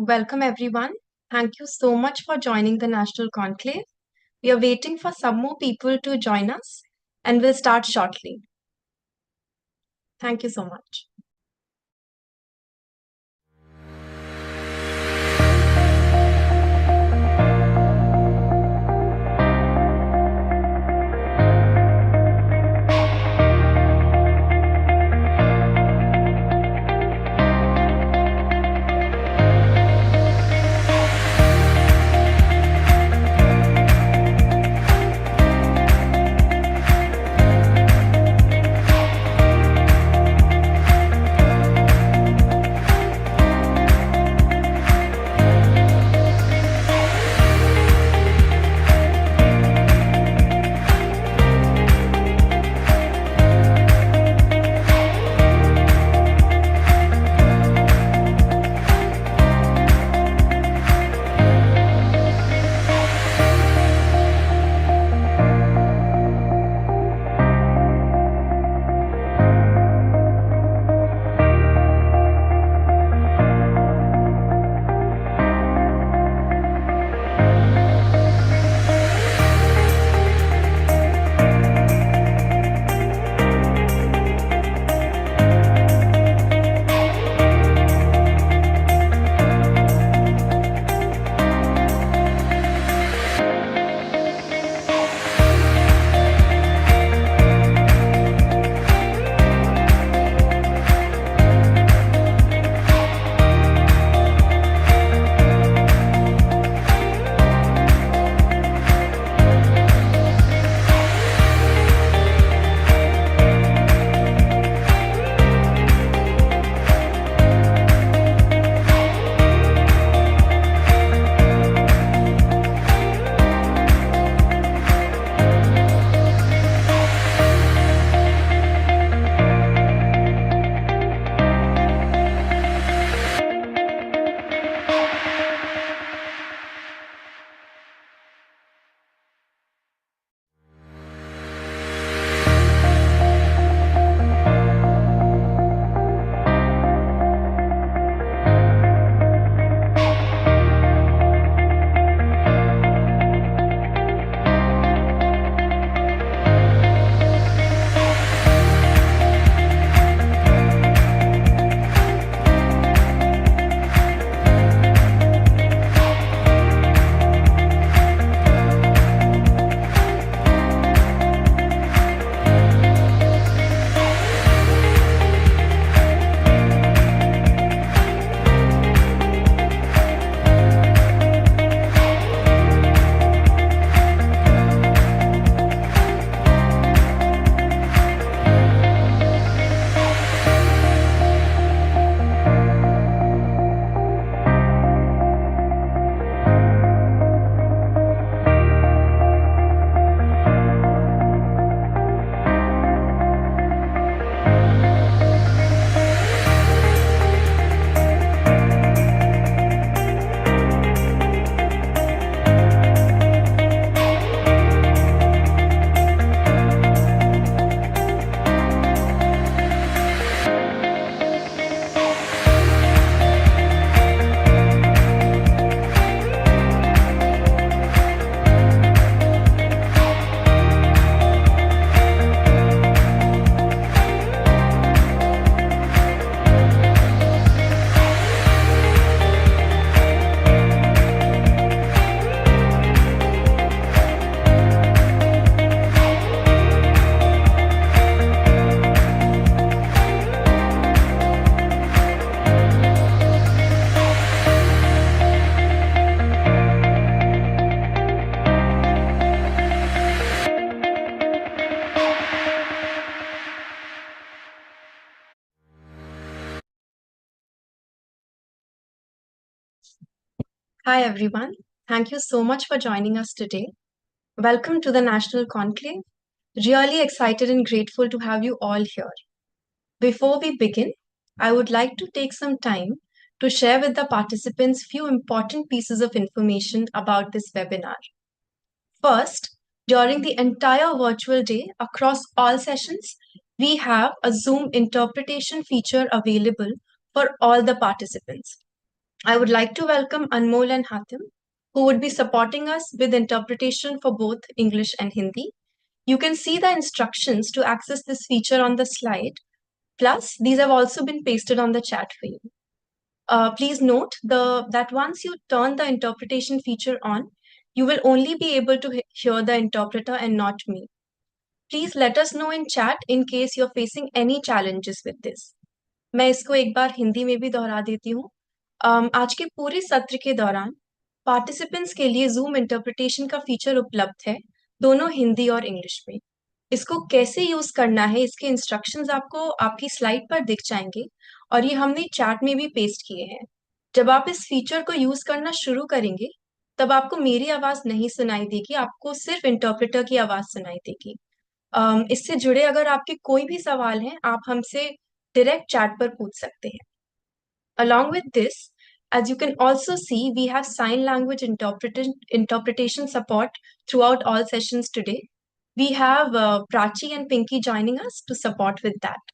welcome everyone. Thank you so much for joining the National Conclave. We are waiting for some more people to join us and we'll start shortly. Thank you so much. Hi everyone. Thank you so much for joining us today. Welcome to the National Conclave. Really excited and grateful to have you all here. Before we begin, I would like to take some time to share with the participants few important pieces of information about this webinar. First, during the entire virtual day across all sessions, we have a Zoom interpretation feature available for all the participants. I would like to welcome Anmol and Hatim, who would be supporting us with interpretation for both English and Hindi. You can see the instructions to access this feature on the slide. Plus, these have also been pasted on the chat for you. Please note that once you turn the interpretation feature on, you will only be able to hear the interpreter and not me. Please let us know in chat in case you're facing any challenges with this. मैं इसको एक बार हिंदी में भी दोहरा देती हूँ। आज के पूरे सत्र के दौरान पार्टिसिपेंट्स के लिए जूम इंटरप्रिटेशन का फीचर उपलब्ध है, दोनों हिंदी और इंग्लिश में। इसको कैसे यूज करना है, इसके इंस्ट्रक्शंस आपको आपकी स्लाइड पर दिख जाएंगे और ये हमने चैट में भी पेस्ट किए हैं। जब आप इस फीचर को यूज करना शुरू करेंगे, तब आपको मेरी आवाज नहीं सुनाई देगी, आपको सिर्फ इंटरप्रेटर की आवाज सुनाई देगी। इससे जुड़े अगर आपके कोई भी सवाल हैं, आप हमसे डायरेक्ट चैट पर पूछ सकते हैं। Along with this, as you can also see, we have sign language interpretation support throughout all sessions today. We have Prachi and Pinky joining us to support with that.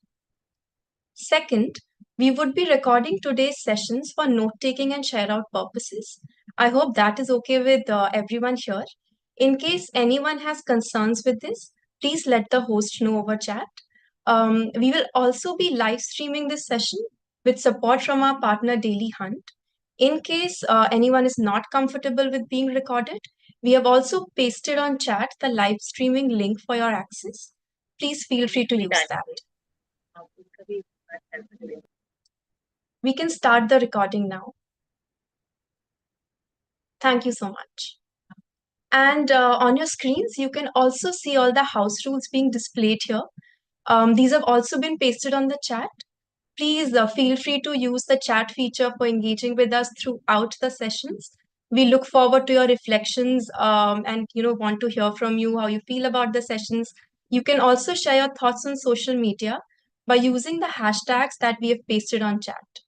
Second, we would be recording today's sessions for note-taking and share-out purposes. I hope that is okay with everyone here. In case anyone has concerns with this, please let the host know over chat. We will also be live streaming this session with support from our partner Daily Hunt. In case anyone is not comfortable with being recorded, we have also pasted on chat the live streaming link for your access. Please feel free to use that. We can start the recording now. Thank you so much. And on your screens, you can also see all the house rules being displayed here. These have also been pasted on the chat. Please feel free to use the chat feature for engaging with us throughout the sessions. We look forward to your reflections and want to hear from you how you feel about the sessions. You can also share your thoughts on social media by using the hashtags that we have pasted on chat.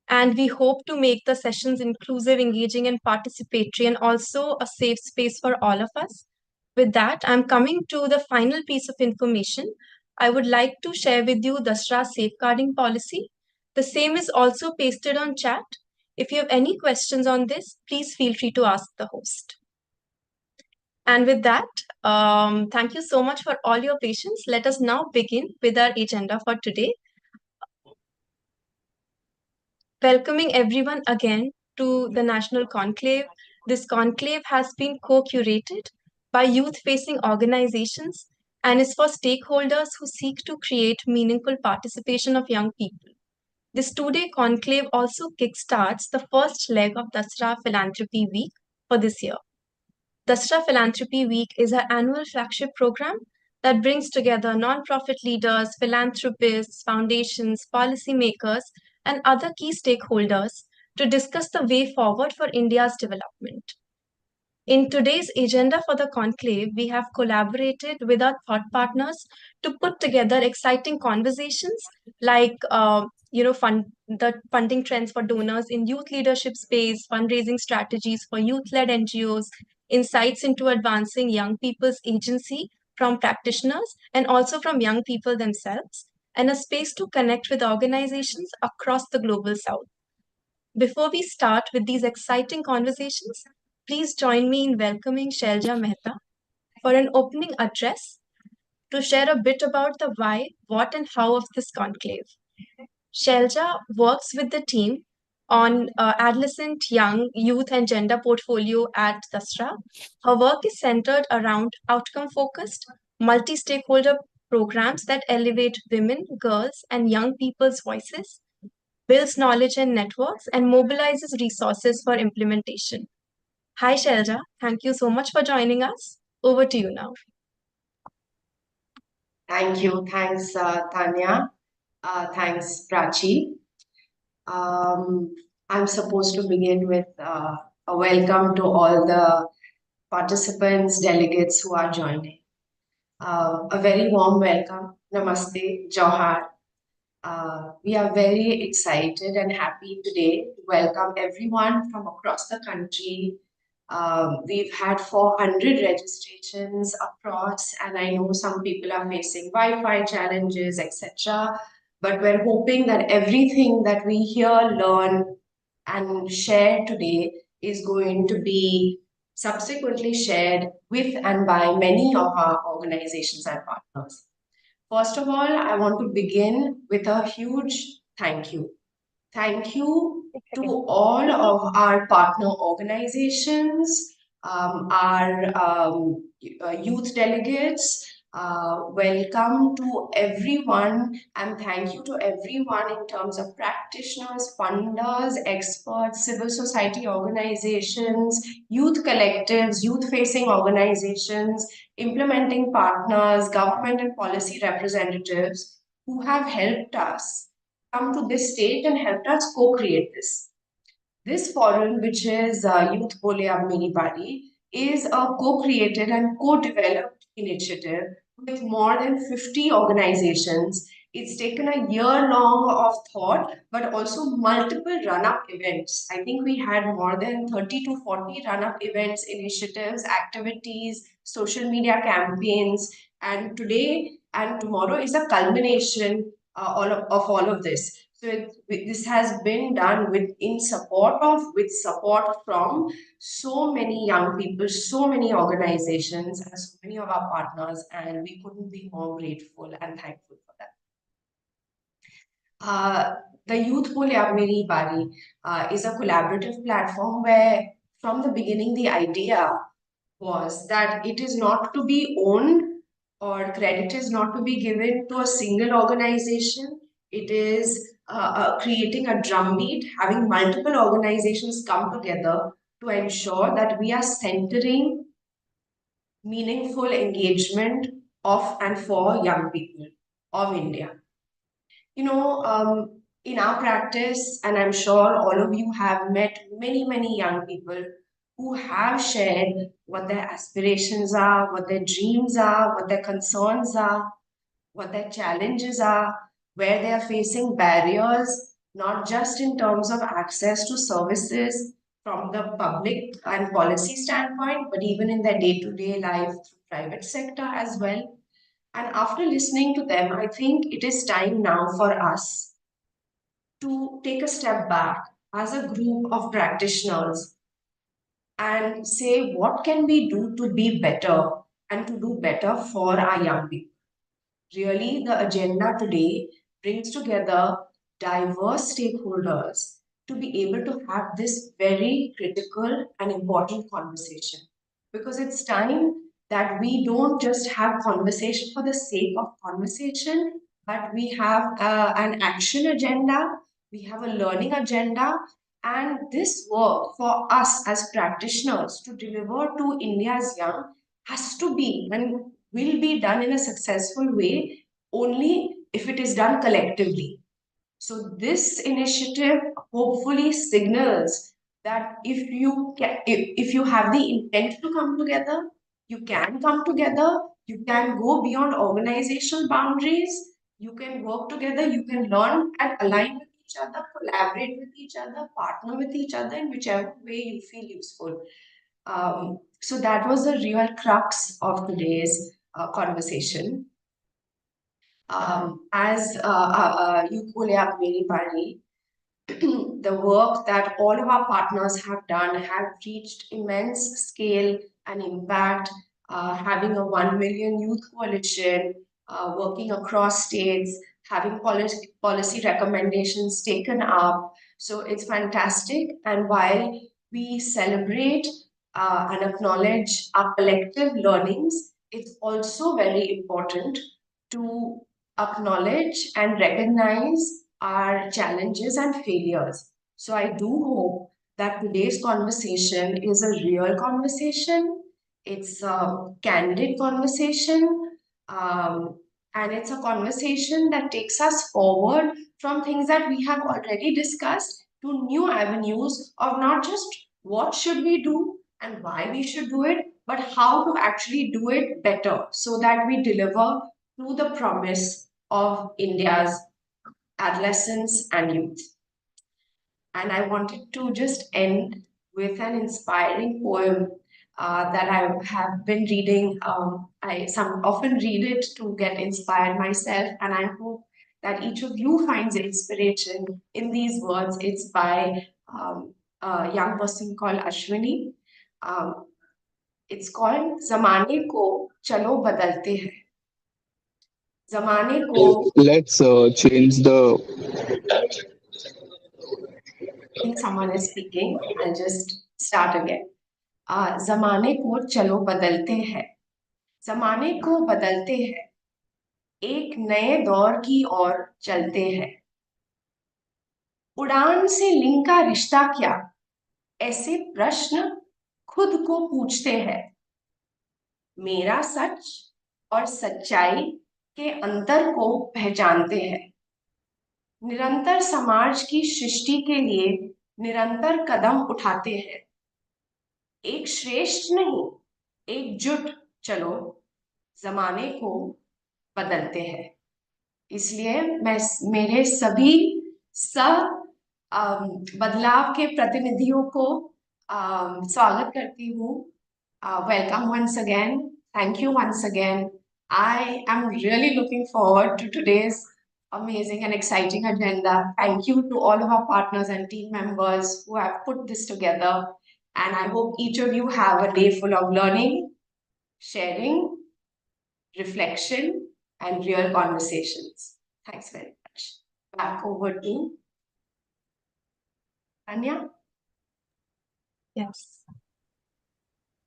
And we hope to make the sessions inclusive, engaging, and participatory, and also a safe space for all of us. With that, I'm coming to the final piece of information. I would like to share with you Dasra safeguarding policy. The same is also pasted on chat. If you have any questions on this, please feel free to ask the host. And with that, thank you so much for all your patience. Let us now begin with our agenda for today. Welcoming everyone again to the National Conclave. This conclave has been co-curated by youth-facing organizations and is for stakeholders who seek to create meaningful participation of young people. This two-day conclave also kickstarts the first leg of Dasra Philanthropy Week for this year. Dasra Philanthropy Week is our annual flagship program that brings together nonprofit leaders, philanthropists, foundations, policymakers, and other key stakeholders to discuss the way forward for India's development. In today's agenda for the conclave, we have collaborated with our thought partners to put together exciting conversations like the funding trends for donors in youth leadership space, fundraising strategies for youth-led NGOs, insights into advancing young people's agency from practitioners and also from young people themselves, and a space to connect with organizations across the global south. Before we start with these exciting conversations, please join me in welcoming Shailja Mehta for an opening address to share a bit about the why, what, and how of this conclave. Shailja works with the team on adolescent, young, youth, and gender portfolio at Dasra. Her work is centered around outcome-focused, multi-stakeholder programs that elevate women, girls, and young people's voices, builds knowledge and networks, and mobilizes resources for implementation. Hi, Shailja. Thank you so much for joining us. Over to you now. Thank you. Thanks, Tanya. Thanks, Prachi. I'm supposed to begin with a welcome to all the participants, delegates who are joining. A very warm welcome. Namaste, Johar. We are very excited and happy today to welcome everyone from across the country. We've had 400 registrations across, and I know some people are facing Wi-Fi challenges, etc. but we're hoping that everything that we hear, learn, and share today is going to be subsequently shared with and by many of our organizations and partners. First of all, I want to begin with a huge thank you. Thank you to all of our partner organizations, our youth delegates. Welcome to everyone, and thank you to everyone in terms of practitioners, funders, experts, civil society organizations, youth collectives, youth facing organizations, implementing partners, government and policy representatives who have helped us come to this stage and helped us co-create this. This forum, which is Youth Bole Meri Baari, is a co-created and co-developed initiative with more than 50 organizations. It's taken a year long of thought, but also multiple run-up events. I think we had more than 30 to 40 run-up events, initiatives, activities, social media campaigns, and today and tomorrow is a culmination of all of this. So this has been done with support from so many young people, so many organizations, and so many of our partners, and we couldn't be more grateful and thankful for that. Uh, the Youth Pole Meri Baari is a collaborative platform where, from the beginning, the idea was that it is not to be owned or credit is not to be given to a single organization. It is creating a drumbeat, having multiple organizations come together to ensure that we are centering meaningful engagement of and for young people of India. You know, in our practice, and I'm sure all of you have met many, many young people who have shared what their aspirations are, what their dreams are, what their concerns are, what their challenges are, where they are facing barriers, not just in terms of access to services from the public and policy standpoint, but even in their day-to-day life through private sector as well. And after listening to them, I think it is time now for us to take a step back as a group of practitioners and say, what can we do to be better and to do better for our young people? Really, the agenda today brings together diverse stakeholders to be able to have this very critical and important conversation. Because it's time that we don't just have conversation for the sake of conversation, but we have an action agenda, we have a learning agenda, and this work for us as practitioners to deliver to India's young has to be and will be done in a successful way only if it is done collectively. So this initiative hopefully signals that if you have the intent to come together, you can come together, you can go beyond organizational boundaries, you can work together, you can learn and align with each other, collaborate with each other, partner with each other in whichever way you feel useful. So that was the real crux of today's conversation. As Yukulia Meri Bari, the work that all of our partners have done have reached immense scale and impact, having a 1 million youth coalition, working across states, having policy recommendations taken up. So it's fantastic. And while we celebrate and acknowledge our collective learnings, it's also very important to acknowledge and recognize our challenges and failures. So I do hope that today's conversation is a real conversation. It's a candid conversation. And it's a conversation that takes us forward from things that we have already discussed to new avenues of not just what should we do and why we should do it, but how to actually do it better so that we deliver to the promise of India's adolescents and youth. And I wanted to just end with an inspiring poem that I have been reading. I often read it to get inspired myself, and I hope that each of you finds inspiration in these words. It's by a young person called Ashwini. Um, it's called "Zamane ko chalo badalते हैं." Zamane ko, Let's change the I think someone is speaking. I'll just start again. जमाने को चलो बदलते हैं, जमाने को बदलते हैं, एक नए दौर की ओर चलते हैं। उड़ान से लिंक का रिश्ता क्या, ऐसे प्रश्न खुद को पूछते हैं। मेरा सच और सच्चाई के अंतर को पहचानते हैं। निरंतर समाज की सृष्टि के लिए निरंतर कदम उठाते हैं। एक श्रेष्ठ नहीं, एकजुट चलो जमाने को बदलते हैं। इसलिए मैं मेरे सभी बदलाव के प्रतिनिधियों को स्वागत करती हूँ। Welcome once again. Thank you once again. I am really looking forward to today's amazing and exciting agenda. Thank you to all of our partners and team members who have put this together. And I hope each of you have a day full of learning, sharing, reflection, and real conversations. Thanks very much. Back over to Tanya. Yes.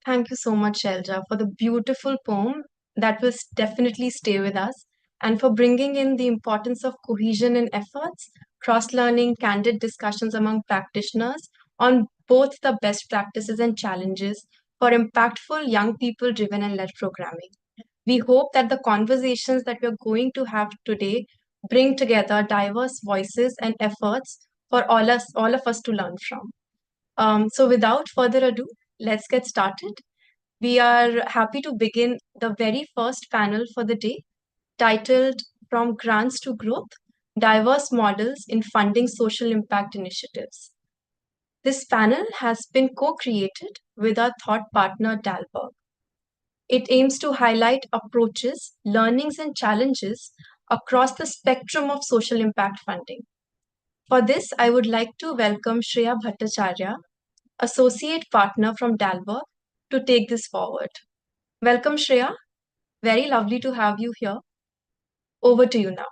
Thank you so much, Shelja, for the beautiful poem that will definitely stay with us and for bringing in the importance of cohesion in efforts, cross learning, candid discussions among practitioners on both the best practices and challenges for impactful young people driven and led programming. We hope that the conversations that we're going to have today bring together diverse voices and efforts for all of us to learn from. So, without further ado, let's get started. We are happy to begin the very first panel for the day, titled From Grants to Growth, Diverse Models in Funding Social Impact Initiatives. This panel has been co-created with our thought partner, Dalberg. It aims to highlight approaches, learnings, and challenges across the spectrum of social impact funding. For this, I would like to welcome Shreya Bhattacharya, Associate Partner from Dalberg, to take this forward. Welcome, Shreya. Very lovely to have you here. Over to you now.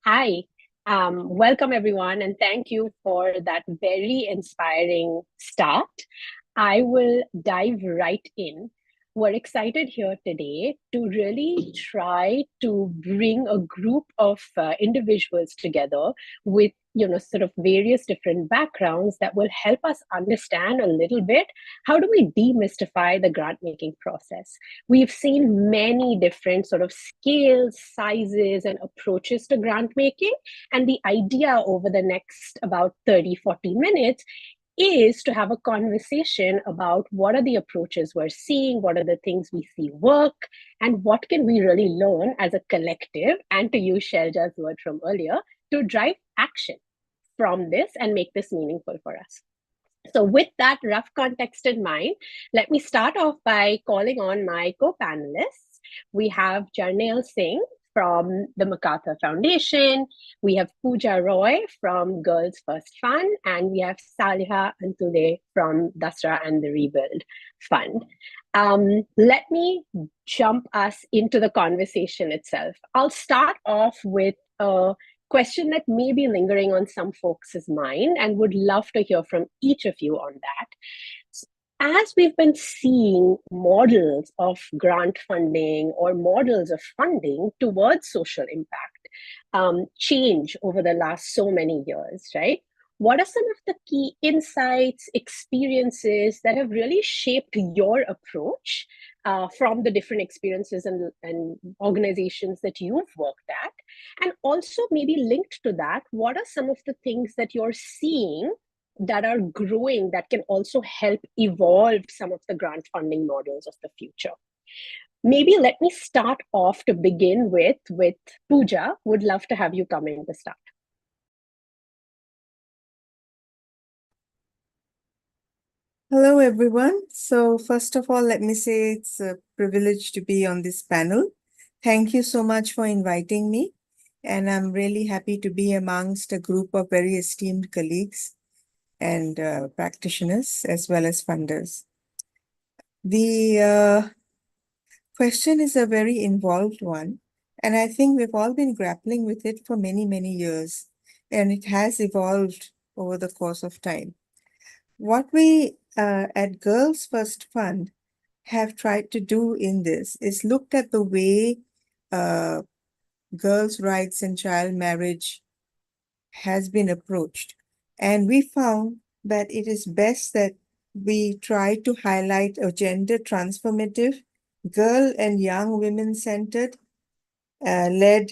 Hi, welcome everyone, and thank you for that very inspiring start. I will dive right in. We're excited here today to really try to bring a group of individuals together with sort of various different backgrounds that will help us understand a little bit how do we demystify the grant making process. We've seen many different sort of scales, sizes, and approaches to grant making, and the idea over the next about 30-40 minutes is to have a conversation about what are the approaches we're seeing, what are the things we see work, and what can we really learn as a collective, and to use Shelja's word from earlier, to drive action from this and make this meaningful for us. So with that rough context in mind, let me start off by calling on my co-panelists. We have Jarnail Singh from the MacArthur Foundation. We have Pooja Roy from Girls First Fund, and we have Saliha Antule from Dasra and the Rebuild Fund. Let me jump us into the conversation itself. I'll start off with a question that may be lingering on some folks' mind and would love to hear from each of you on that. As we've been seeing models of grant funding or models of funding towards social impact change over the last so many years, right? What are some of the key insights, experiences that have really shaped your approach from the different experiences and organizations that you've worked at? And also maybe linked to that, what are some of the things that you're seeing that are growing that can also help evolve some of the grant funding models of the future? Maybe let me start off to begin with Pooja. Would love to have you come in to start. Hello, everyone. So, first of all, let me say it's a privilege to be on this panel. Thank you so much for inviting me. And I'm really happy to be amongst a group of very esteemed colleagues and practitioners as well as funders. The question is a very involved one. And I think we've all been grappling with it for many, many years. And it has evolved over the course of time. What we at Girls First Fund have tried to do in this is looked at the way uh, girls' rights and child marriage has been approached. And we found that it is best that we try to highlight a gender transformative, girl and young women centered, led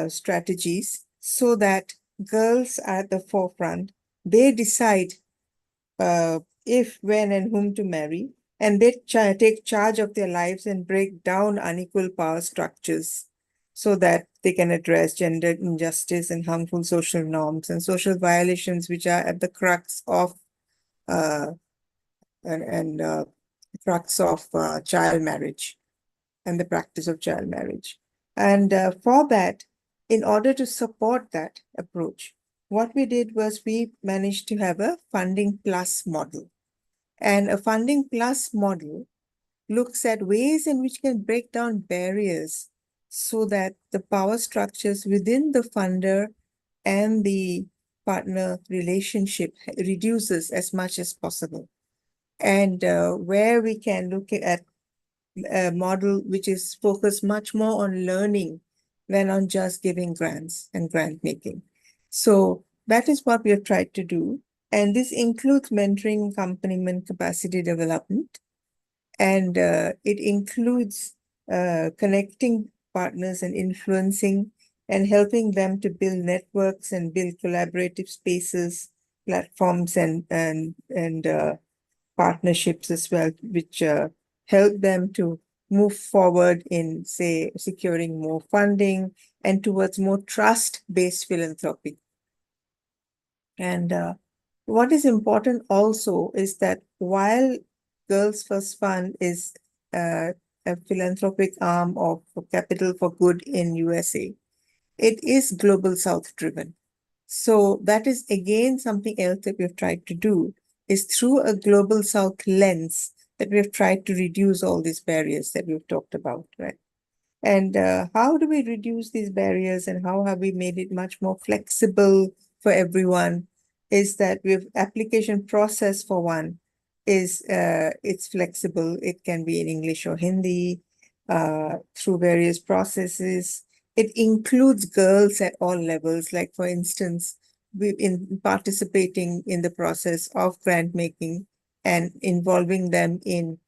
strategies so that girls are at the forefront. They decide if, when, and whom to marry, and they take charge of their lives and break down unequal power structures so that they can address gender injustice and harmful social norms and social violations which are at the crux of uh, and crux of child marriage and the practice of child marriage. And for that, in order to support that approach, what we did was we managed to have a funding plus model. And a funding plus model looks at ways in which can break down barriers so that the power structures within the funder and the partner relationship reduces as much as possible. And where we can look at a model which is focused much more on learning than on just giving grants and grant making. So that is what we have tried to do. And this includes mentoring, accompaniment, capacity development. And it includes connecting partners and influencing and helping them to build networks and build collaborative spaces, platforms, and partnerships as well, which help them to move forward in, say, securing more funding and towards more trust-based philanthropy. And what is important also is that while Girls First Fund is a philanthropic arm of Capital for Good in USA, it is Global South driven. So that is again something else that we've tried to do is through a Global South lens that we've tried to reduce all these barriers that we've talked about, right? And how do we reduce these barriers and how have we made it much more flexible for everyone? Is that with application process for one is it's flexible. It can be in English or Hindi through various processes. It includes girls at all levels. Like for instance, we in participating in the process of grant making and involving them in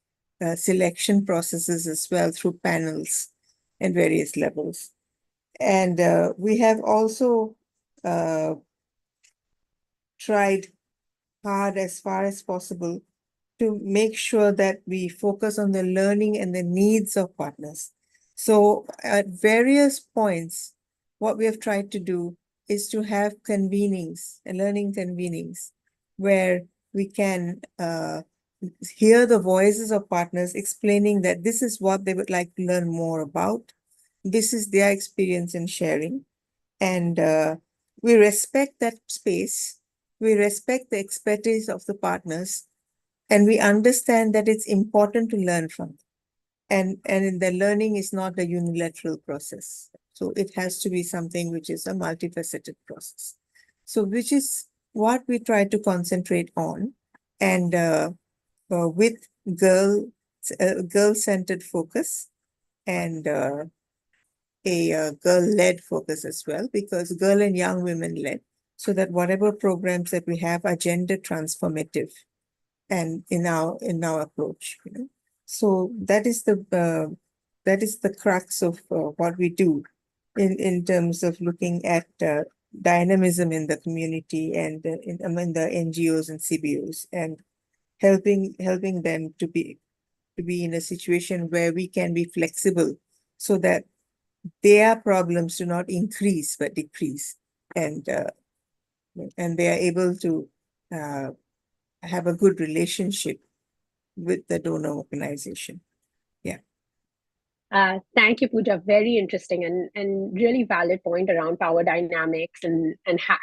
selection processes as well through panels and various levels. And we have also uh, tried hard as far as possible to make sure that we focus on the learning and the needs of partners. So at various points, what we have tried to do is to have convenings, learning convenings, where we can hear the voices of partners explaining that this is what they would like to learn more about. This is their experience in sharing. And we respect that space. We respect the expertise of the partners. And we understand that it's important to learn from them. And the learning is not a unilateral process. So it has to be something which is a multifaceted process. So which is what we try to concentrate on. And with girl-centered focus and a girl-led focus as well, because girl and young women-led, so that whatever programs that we have are gender transformative and in our approach. So that is the crux of what we do in terms of looking at dynamism in the community and among the NGOs and CBOs and helping them to be in a situation where we can be flexible so that their problems do not increase but decrease, and they are able to have a good relationship with the donor organization. Yeah. Thank you, Pooja. Very interesting and really valid point around power dynamics and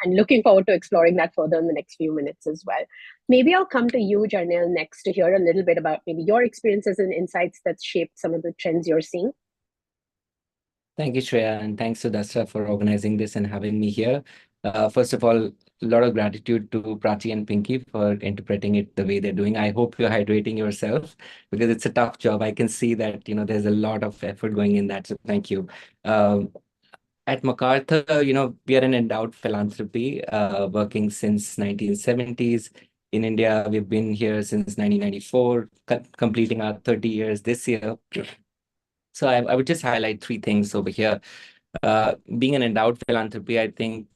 looking forward to exploring that further in the next few minutes as well. Maybe I'll come to you, Jarnail, next to hear a little bit about maybe your experiences and insights that shaped some of the trends you're seeing. Thank you, Shreya, and thanks to Dasra for organizing this and having me here. First of all, a lot of gratitude to Prachi and Pinky for interpreting it the way they're doing. I hope you're hydrating yourself because it's a tough job. I can see that, there's a lot of effort going in that. So thank you. At MacArthur, we are an endowed philanthropy, working since 1970s. In India, we've been here since 1994, completing our 30 years this year. So I would just highlight three things over here. Being an endowed philanthropy, I think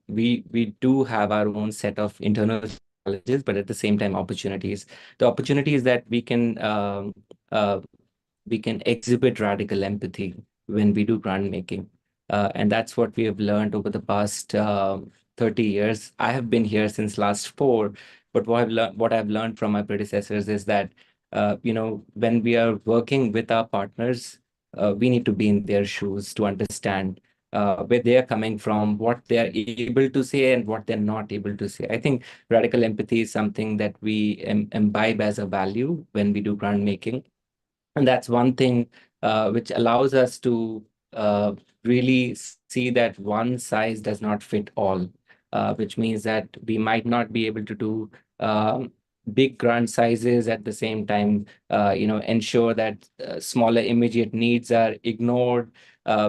we do have our own set of internal challenges, but at the same time, opportunities. The opportunities that we can exhibit radical empathy when we do grant making. And that's what we have learned over the past 30 years. I have been here since last four, but what I've learned from my predecessors is that, when we are working with our partners, we need to be in their shoes to understand where they are coming from, what they are able to say, and what they're not able to say. I think radical empathy is something that we imbibe as a value when we do grant making. And that's one thing which allows us to really see that one size does not fit all, which means that we might not be able to do big grant sizes at the same time, ensure that smaller immediate needs are ignored.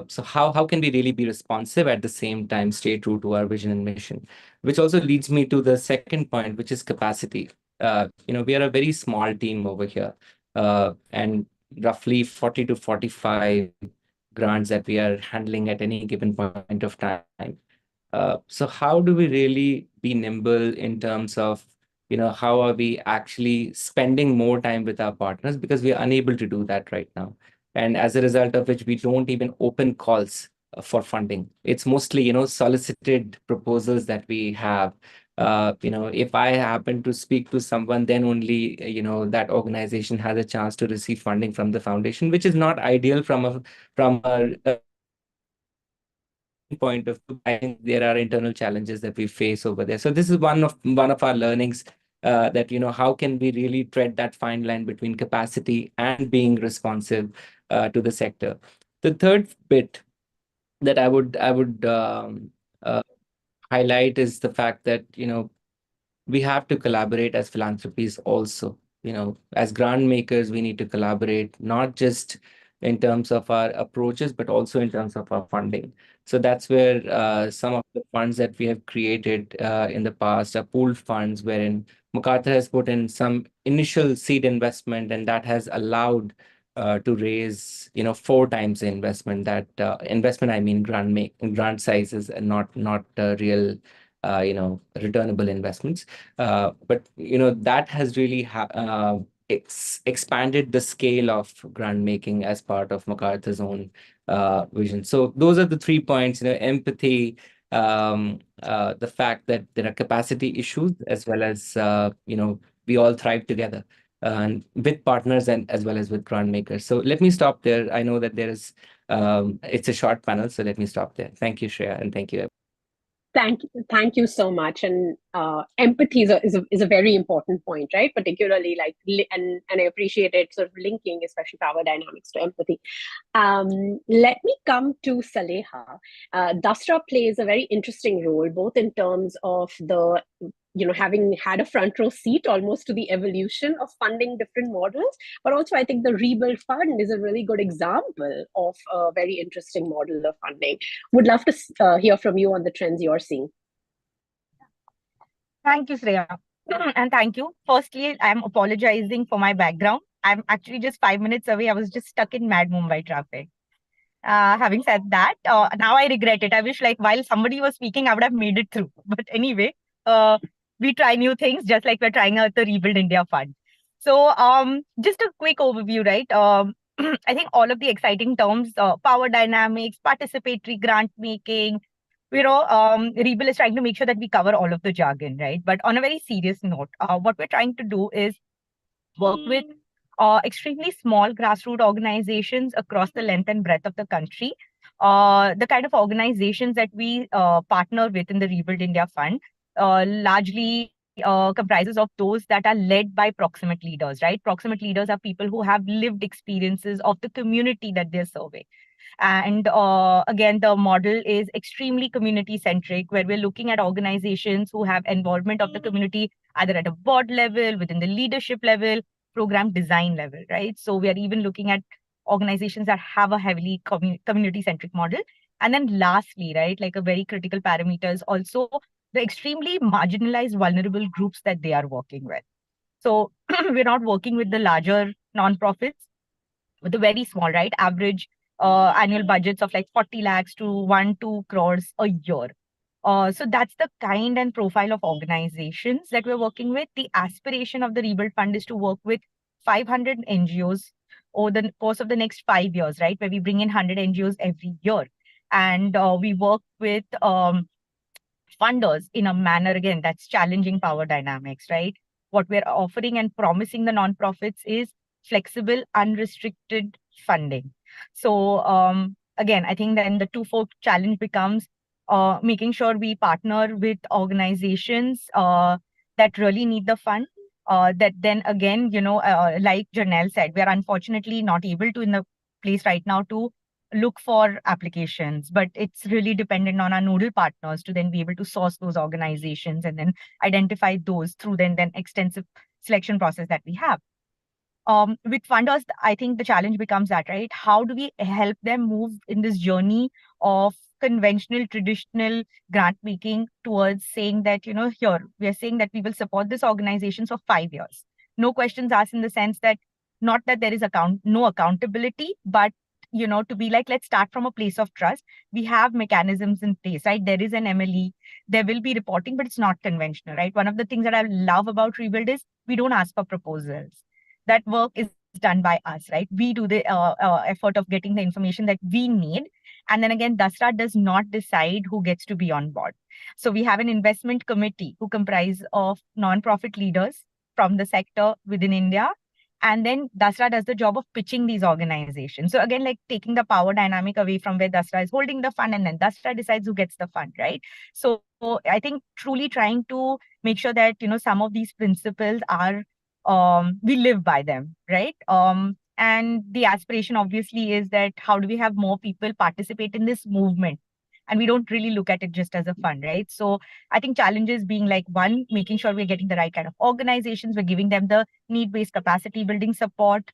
So how can we really be responsive at the same time, stay true to our vision and mission? Which also leads me to the second point, which is capacity. We are a very small team over here. And roughly 40 to 45 grants that we are handling at any given point of time. So how do we really be nimble in terms of, how are we actually spending more time with our partners, because we are unable to do that right now. And as a result of which, we don't even open calls for funding. It's mostly, solicited proposals that we have. If I happen to speak to someone, then only, that organization has a chance to receive funding from the foundation, which is not ideal from a point of view. I think there are internal challenges that we face over there. So this is one of our learnings, that, how can we really tread that fine line between capacity and being responsive to the sector. The third bit that I would highlight is the fact that, we have to collaborate as philanthropies also. As grant makers, we need to collaborate, not just in terms of our approaches, but also in terms of our funding. So that's where some of the funds that we have created in the past are pooled funds, wherein MacArthur has put in some initial seed investment, and that has allowed to raise, four times the investment. That investment, I mean, grant sizes, and not real returnable investments. But that has really expanded the scale of grant making as part of MacArthur's own vision. So those are the 3 points: empathy, the fact that there are capacity issues, as well as we all thrive together and with partners, and as well as with grant makers. So let me stop there. I know that it's a short panel, so let me stop there. Thank you, Shreya, and thank you. Thank you so much. And empathy is a very important point, right? Particularly and I appreciate it sort of linking, especially power dynamics, to empathy. Let me come to Saleha. Dasra plays a very interesting role, both in terms of the having had a front row seat almost to the evolution of funding different models, but also I think the Rebuild Fund is a really good example of a very interesting model of funding. Would love to hear from you on the trends you're seeing. Thank you, Shreya. And thank you. Firstly, I'm apologizing for my background. I'm actually just 5 minutes away. I was just stuck in mad Mumbai traffic. Having said that, now I regret it. I wish, like, while somebody was speaking, I would have made it through. But anyway, we try new things, just like we're trying out the Rebuild India Fund. So just a quick overview, right? I think all of the exciting terms, power dynamics, participatory grant making, Rebel is trying to make sure that we cover all of the jargon, right? But on a very serious note, what we're trying to do is work with extremely small grassroots organizations across the length and breadth of the country. The kind of organizations that we partner with in the Rebuild India Fund largely comprises of those that are led by proximate leaders, right? Proximate leaders are people who have lived experiences of the community that they're serving. And again, the model is extremely community centric, where we're looking at organizations who have involvement of the community either at a board level, within the leadership level, program design level, right? So we are even looking at organizations that have a heavily community centric model. And then lastly, right, like a very critical parameter is also the extremely marginalized, vulnerable groups that they are working with. So we're not working with the larger nonprofits, with the very small, right? Average annual budgets of like 40 lakhs to 2 crores a year. So that's the kind and profile of organizations that we're working with. The aspiration of the Rebuild Fund is to work with 500 NGOs over the course of the next 5 years, right? Where we bring in 100 NGOs every year. And we work with funders in a manner, again, that's challenging power dynamics, right? What we're offering and promising the nonprofits is flexible, unrestricted funding. So again, I think then the twofold challenge becomes making sure we partner with organizations that really need the fund. That then again, like Janelle said, we are unfortunately not able to in the place right now to look for applications, but it's really dependent on our nodal partners to then be able to source those organizations and then identify those through then extensive selection process that we have. With funders, I think the challenge becomes that, right? How do we help them move in this journey of conventional, traditional grant making towards saying that, here we are saying that we will support this organization for 5 years. No questions asked, in the sense that not that there is no accountability, but to be like, let's start from a place of trust. We have mechanisms in place, right? There is an MLE, there will be reporting, but it's not conventional, right? One of the things that I love about Rebuild is we don't ask for proposals. That work is done by us, right? We do the effort of getting the information that we need. And then again, Dasra does not decide who gets to be on board. So we have an investment committee who comprise of non-profit leaders from the sector within India. And then Dasra does the job of pitching these organizations. So again, like taking the power dynamic away from where Dasra is holding the fund, and then Dasra decides who gets the fund, right? So I think truly trying to make sure that, some of these principles are we live by them, right? And the aspiration obviously is that how do we have more people participate in this movement? And we don't really look at it just as a fund, right? So I think challenges being like, one, making sure we're getting the right kind of organizations, we're giving them the need-based capacity building support.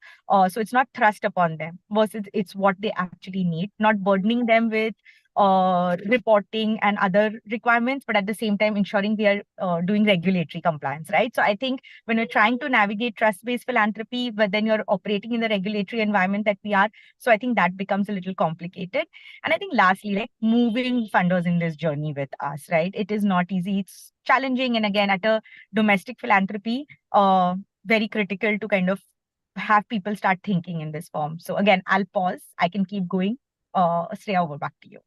So it's not thrust upon them, versus it's what they actually need, not burdening them with reporting and other requirements, but at the same time ensuring we are doing regulatory compliance, right? So I think when you're trying to navigate trust-based philanthropy, but then you're operating in the regulatory environment that we are, so I think that becomes a little complicated. And I think lastly, like moving funders in this journey with us, right? It is not easy, it's challenging. And again, at a domestic philanthropy, very critical to kind of have people start thinking in this form. So again, I'll pause. I can keep going. Shreya, over back to you.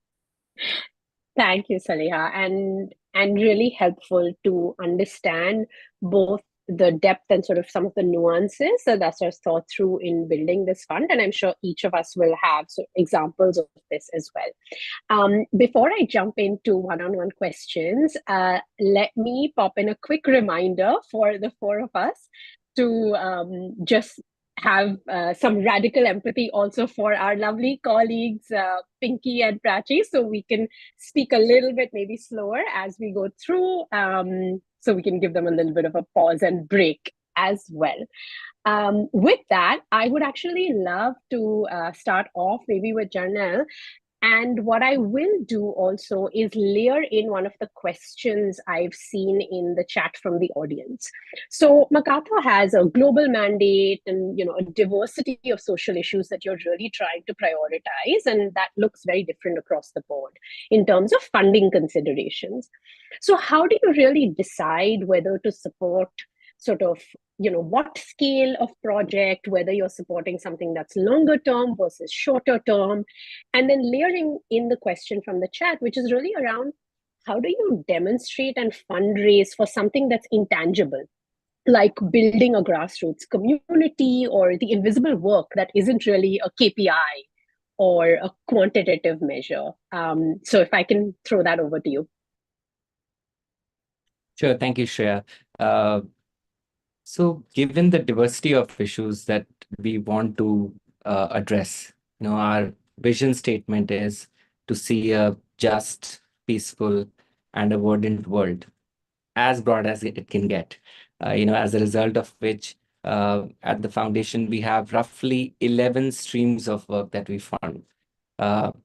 Thank you, Saleha, and really helpful to understand both the depth and sort of some of the nuances that Dasra's thought through in building this fund. And I'm sure each of us will have examples of this as well. Before I jump into one-on-one questions, let me pop in a quick reminder for the four of us to just have some radical empathy also for our lovely colleagues, Pinky and Prachi, so we can speak a little bit maybe slower as we go through, so we can give them a little bit of a pause and break as well. With that, I would actually love to start off maybe with Janelle. And what I will do also is layer in one of the questions I've seen in the chat from the audience. So Makata has a global mandate and a diversity of social issues that you're really trying to prioritize, and that looks very different across the board in terms of funding considerations. So how do you really decide whether to support sort of what scale of project, whether you're supporting something that's longer term versus shorter term? And then layering in the question from the chat, which is really around how do you demonstrate and fundraise for something that's intangible, like building a grassroots community or the invisible work that isn't really a KPI or a quantitative measure? So if I can throw that over to you. Sure, thank you, Shreya. Uh, so given the diversity of issues that we want to address, our vision statement is to see a just, peaceful, and a verdant world, as broad as it can get. As a result of which, at the foundation, we have roughly 11 streams of work that we fund.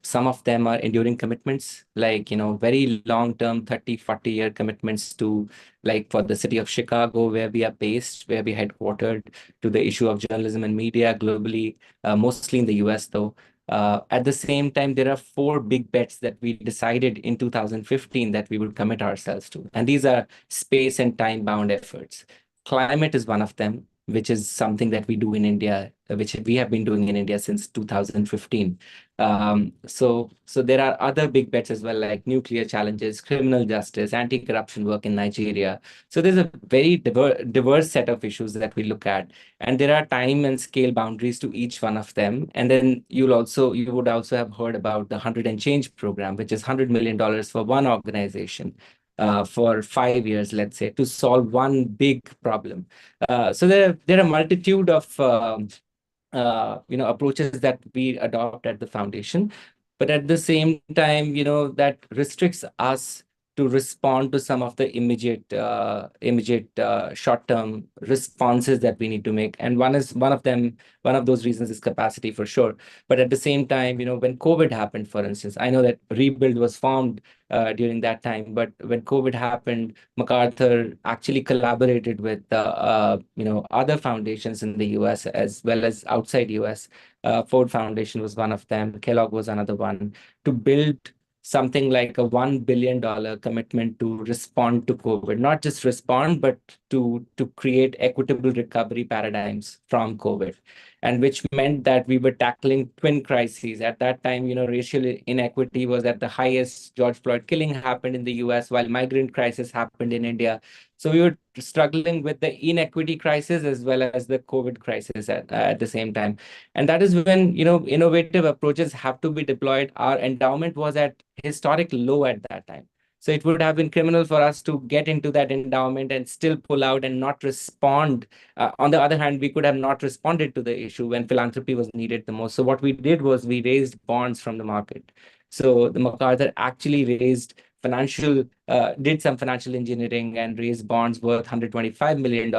Some of them are enduring commitments, like, very long-term 30, 40-year commitments to, like for the city of Chicago, where we are based, where we headquartered, to the issue of journalism and media globally, mostly in the US though. At the same time, there are four big bets that we decided in 2015 that we would commit ourselves to. And these are space and time-bound efforts. Climate is one of them, which is something that we do in India, which we have been doing in India since 2015. So there are other big bets as well, like nuclear challenges, criminal justice, anti-corruption work in Nigeria. So there's a very diverse set of issues that we look at, and there are time and scale boundaries to each one of them. And then you would also have heard about the 100 and Change program, which is $100 million for one organization. For 5 years, let's say, to solve one big problem. So there are a multitude of approaches that we adopt at the foundation, but at the same time, that restricts us to respond to some of the immediate short-term responses that we need to make. And one of those reasons is capacity, for sure. But at the same time, when COVID happened, for instance, I know that Rebuild was formed during that time, but when COVID happened, MacArthur actually collaborated with other foundations in the US as well as outside US. Ford Foundation was one of them. Kellogg was another one, to build something like a $1 billion commitment to respond to COVID, not just respond, but to create equitable recovery paradigms from COVID. And which meant that we were tackling twin crises. At that time, racial inequity was at the highest. George Floyd killing happened in the US, while migrant crisis happened in India. So we were struggling with the inequity crisis as well as the COVID crisis at the same time. And that is when, innovative approaches have to be deployed. Our endowment was at historic low at that time. So it would have been criminal for us to get into that endowment and still pull out and not respond. On the other hand, we could have not responded to the issue when philanthropy was needed the most. So what we did was we raised bonds from the market. So the MacArthur actually did some financial engineering and raised bonds worth $125 million.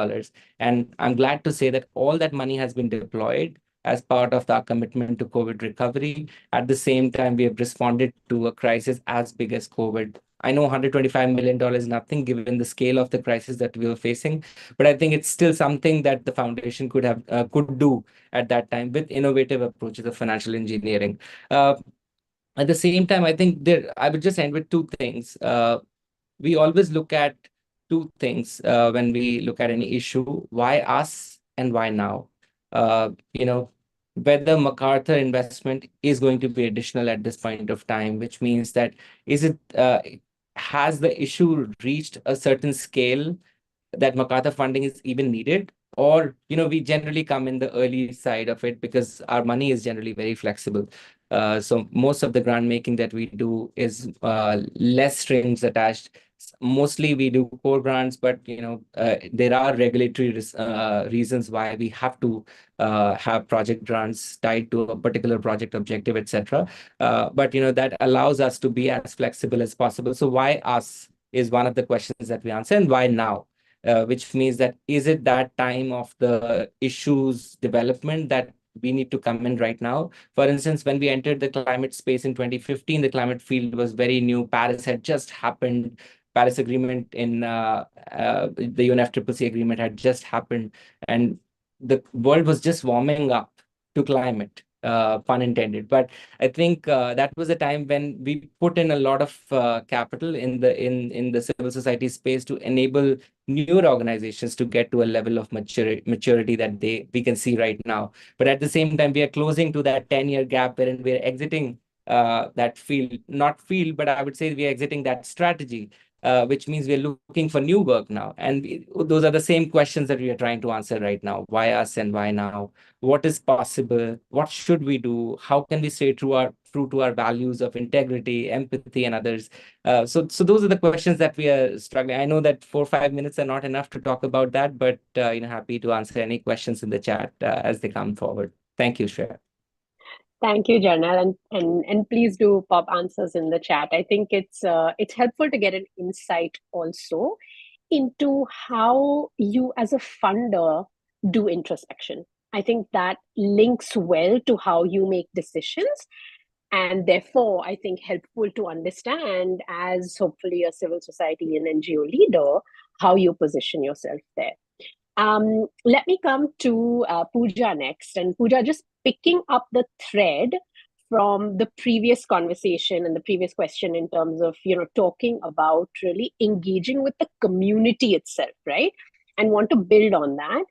And I'm glad to say that all that money has been deployed as part of our commitment to COVID recovery. At the same time, we have responded to a crisis as big as COVID. I know $125 million is nothing given the scale of the crisis that we were facing, but I think it's still something that the foundation could do at that time with innovative approaches of financial engineering. At the same time, I think I would just end with two things. We always look at two things when we look at any issue: why us and why now? Uh, you know, whether MacArthur investment is going to be additional at this point of time, which means that has the issue reached a certain scale that MacArthur funding is even needed? Or, we generally come in the early side of it because our money is generally very flexible. So most of the grant making that we do is less strings attached. Mostly we do core grants, but there are regulatory reasons why we have to have project grants tied to a particular project objective, etc. But that allows us to be as flexible as possible. So why us is one of the questions that we answer, and why now? Which means that is it that time of the issues development that we need to come in right now? For instance, when we entered the climate space in 2015, the climate field was very new. Paris had just happened. Paris Agreement in the UNFCCC agreement had just happened, and the world was just warming up to climate, pun intended. But I think that was a time when we put in a lot of capital in the civil society space to enable newer organizations to get to a level of maturity that we can see right now. But at the same time, we are closing to that 10-year gap wherein we are exiting that field, not field, but I would say we are exiting that strategy, which means we're looking for new work now. And those are the same questions that we are trying to answer right now. Why us and why now? What is possible? What should we do? How can we stay true to our values of integrity, empathy, and others? So those are the questions that we are struggling. I know that 4 or 5 minutes are not enough to talk about that, but happy to answer any questions in the chat as they come forward. Thank you, Shreya. Thank you, Janelle, and please do pop answers in the chat. I think it's helpful to get an insight also into how you as a funder do introspection. I think that links well to how you make decisions, and therefore I think helpful to understand as hopefully a civil society and NGO leader how you position yourself there. Let me come to Pooja next. And Pooja, just picking up the thread from the previous conversation and the previous question in terms of, talking about really engaging with the community itself, right? And want to build on that,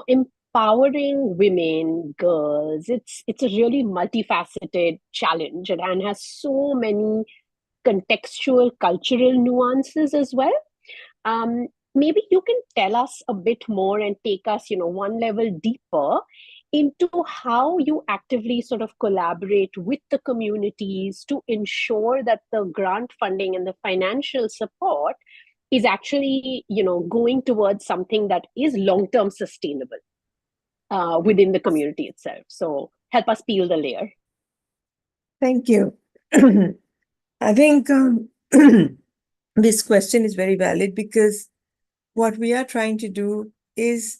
empowering women, girls, it's a really multifaceted challenge and has so many contextual, cultural nuances as well. Maybe you can tell us a bit more and take us, one level deeper into how you actively sort of collaborate with the communities to ensure that the grant funding and the financial support is actually, going towards something that is long-term sustainable within the community itself. So help us peel the layer. Thank you. I think this question is very valid because what we are trying to do is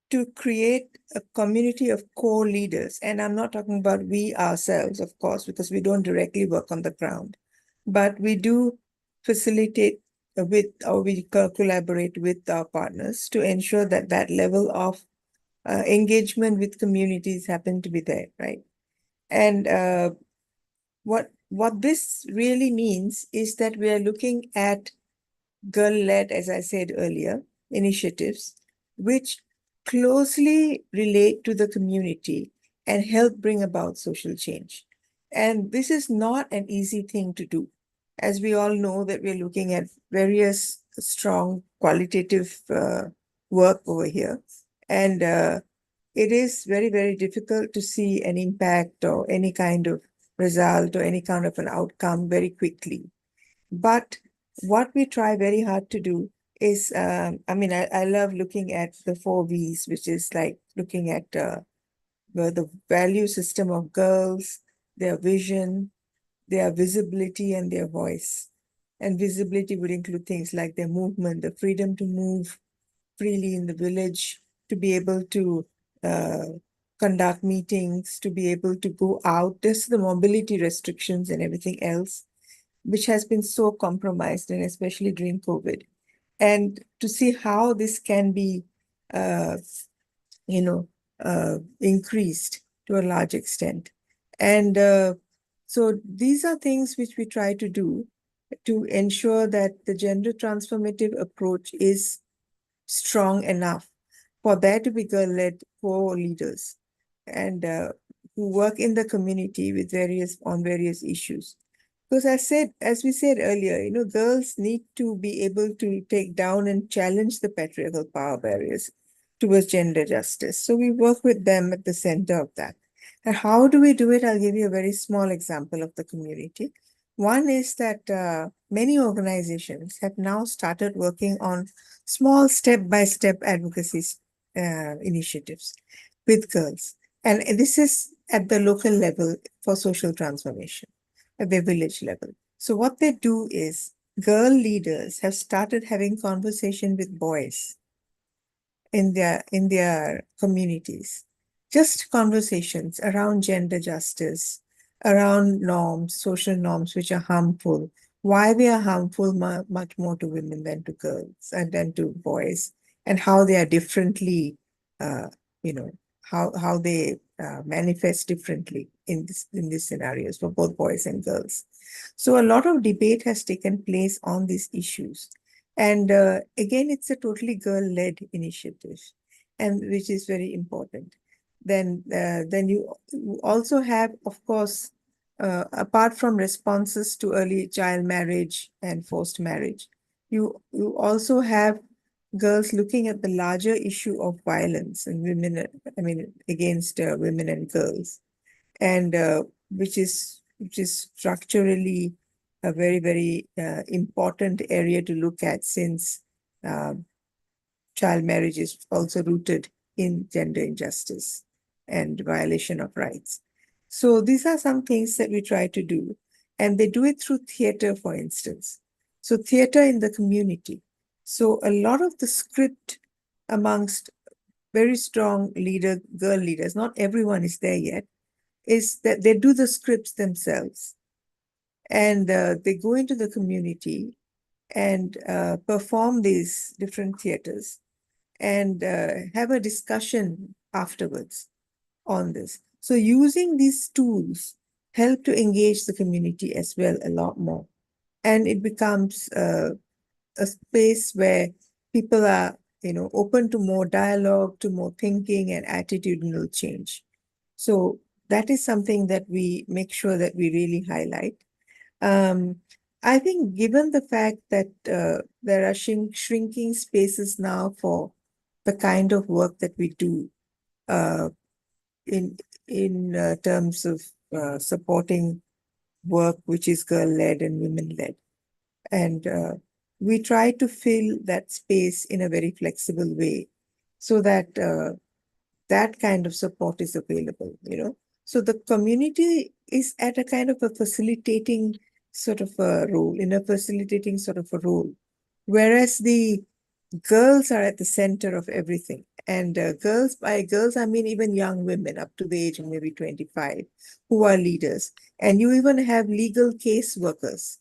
to create a community of core leaders. And I'm not talking about we ourselves, of course, because we don't directly work on the ground, but we do facilitate with, or we collaborate with our partners to ensure that that level of engagement with communities happen to be there, right? And what this really means is that we are looking at girl-led, as I said earlier, initiatives, which closely relate to the community and help bring about social change. And this is not an easy thing to do. As we all know that we're looking at various strong qualitative work over here. And it is very, very difficult to see an impact or any kind of result or any kind of an outcome very quickly. But what we try very hard to do is, I love looking at the 4 V's, which is like looking at the value system of girls, their vision, their visibility, and their voice. And visibility would include things like their movement, the freedom to move freely in the village, to be able to conduct meetings, to be able to go out. There's the mobility restrictions and everything else, which has been so compromised, and especially during COVID. And to see how this can be, increased to a large extent. And so these are things which we try to do to ensure that the gender transformative approach is strong enough for there to be girl-led core leaders and who work in the community with various issues. Because as we said earlier, girls need to be able to take down and challenge the patriarchal power barriers towards gender justice. So we work with them at the center of that. And how do we do it? I'll give you a very small example of the community. One is that many organizations have now started working on small step-by-step advocacy initiatives with girls. And this is at the local level for social transformation, at the village level. So what they do is girl leaders have started having conversation with boys in their communities, just conversations around gender justice, around norms, social norms which are harmful, why they are harmful much more to women than to girls and than to boys, and how they are differently, how they manifest differently in these scenarios for both boys and girls. So a lot of debate has taken place on these issues. And again, it's a totally girl-led initiative, and which is very important. Then you also have, of course, apart from responses to early child marriage and forced marriage, you also have girls looking at the larger issue of violence and women, against women and girls, and which is structurally a very, very important area to look at, since uh, child marriage is also rooted in gender injustice and violation of rights. So these are some things that we try to do, and they do it through theater, for instance. So theater in the community. So a lot of the script amongst very strong girl leaders, not everyone is there yet, is that they do the scripts themselves. And they go into the community and perform these different theaters and have a discussion afterwards on this. So using these tools help to engage the community as well a lot more. And it becomes a space where people are, open to more dialogue, to more thinking and attitudinal change. So that is something that we make sure that we really highlight. I think given the fact that there are shrinking spaces now for the kind of work that we do uh, in terms of supporting work which is girl-led and women-led. And we try to fill that space in a very flexible way so that that kind of support is available. So the community is at a kind of a facilitating sort of a role, whereas the girls are at the center of everything. And by girls, I mean even young women up to the age of maybe 25 who are leaders. And you even have legal case workers.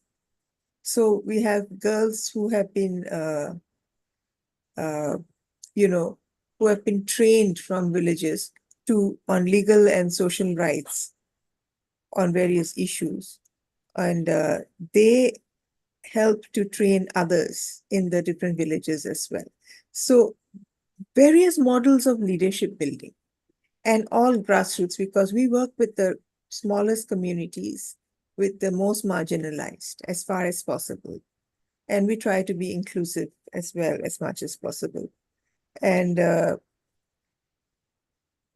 So we have girls who have been, uh, who have been trained from villages on legal and social rights on various issues. And they help to train others in the different villages as well. So various models of leadership building, and all grassroots, because we work with the smallest communities, with the most marginalized as far as possible. And we try to be inclusive as well as much as possible. And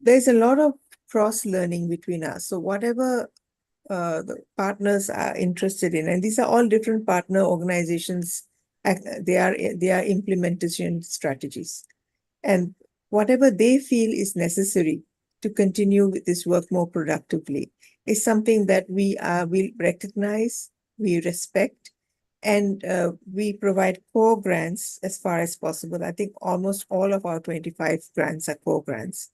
there's a lot of cross-learning between us. So whatever the partners are interested in, and these are all different partner organizations, they are implementation strategies. And whatever they feel is necessary to continue with this work more productively is something that we recognize, we respect, and we provide core grants as far as possible. I think almost all of our 25 grants are core grants.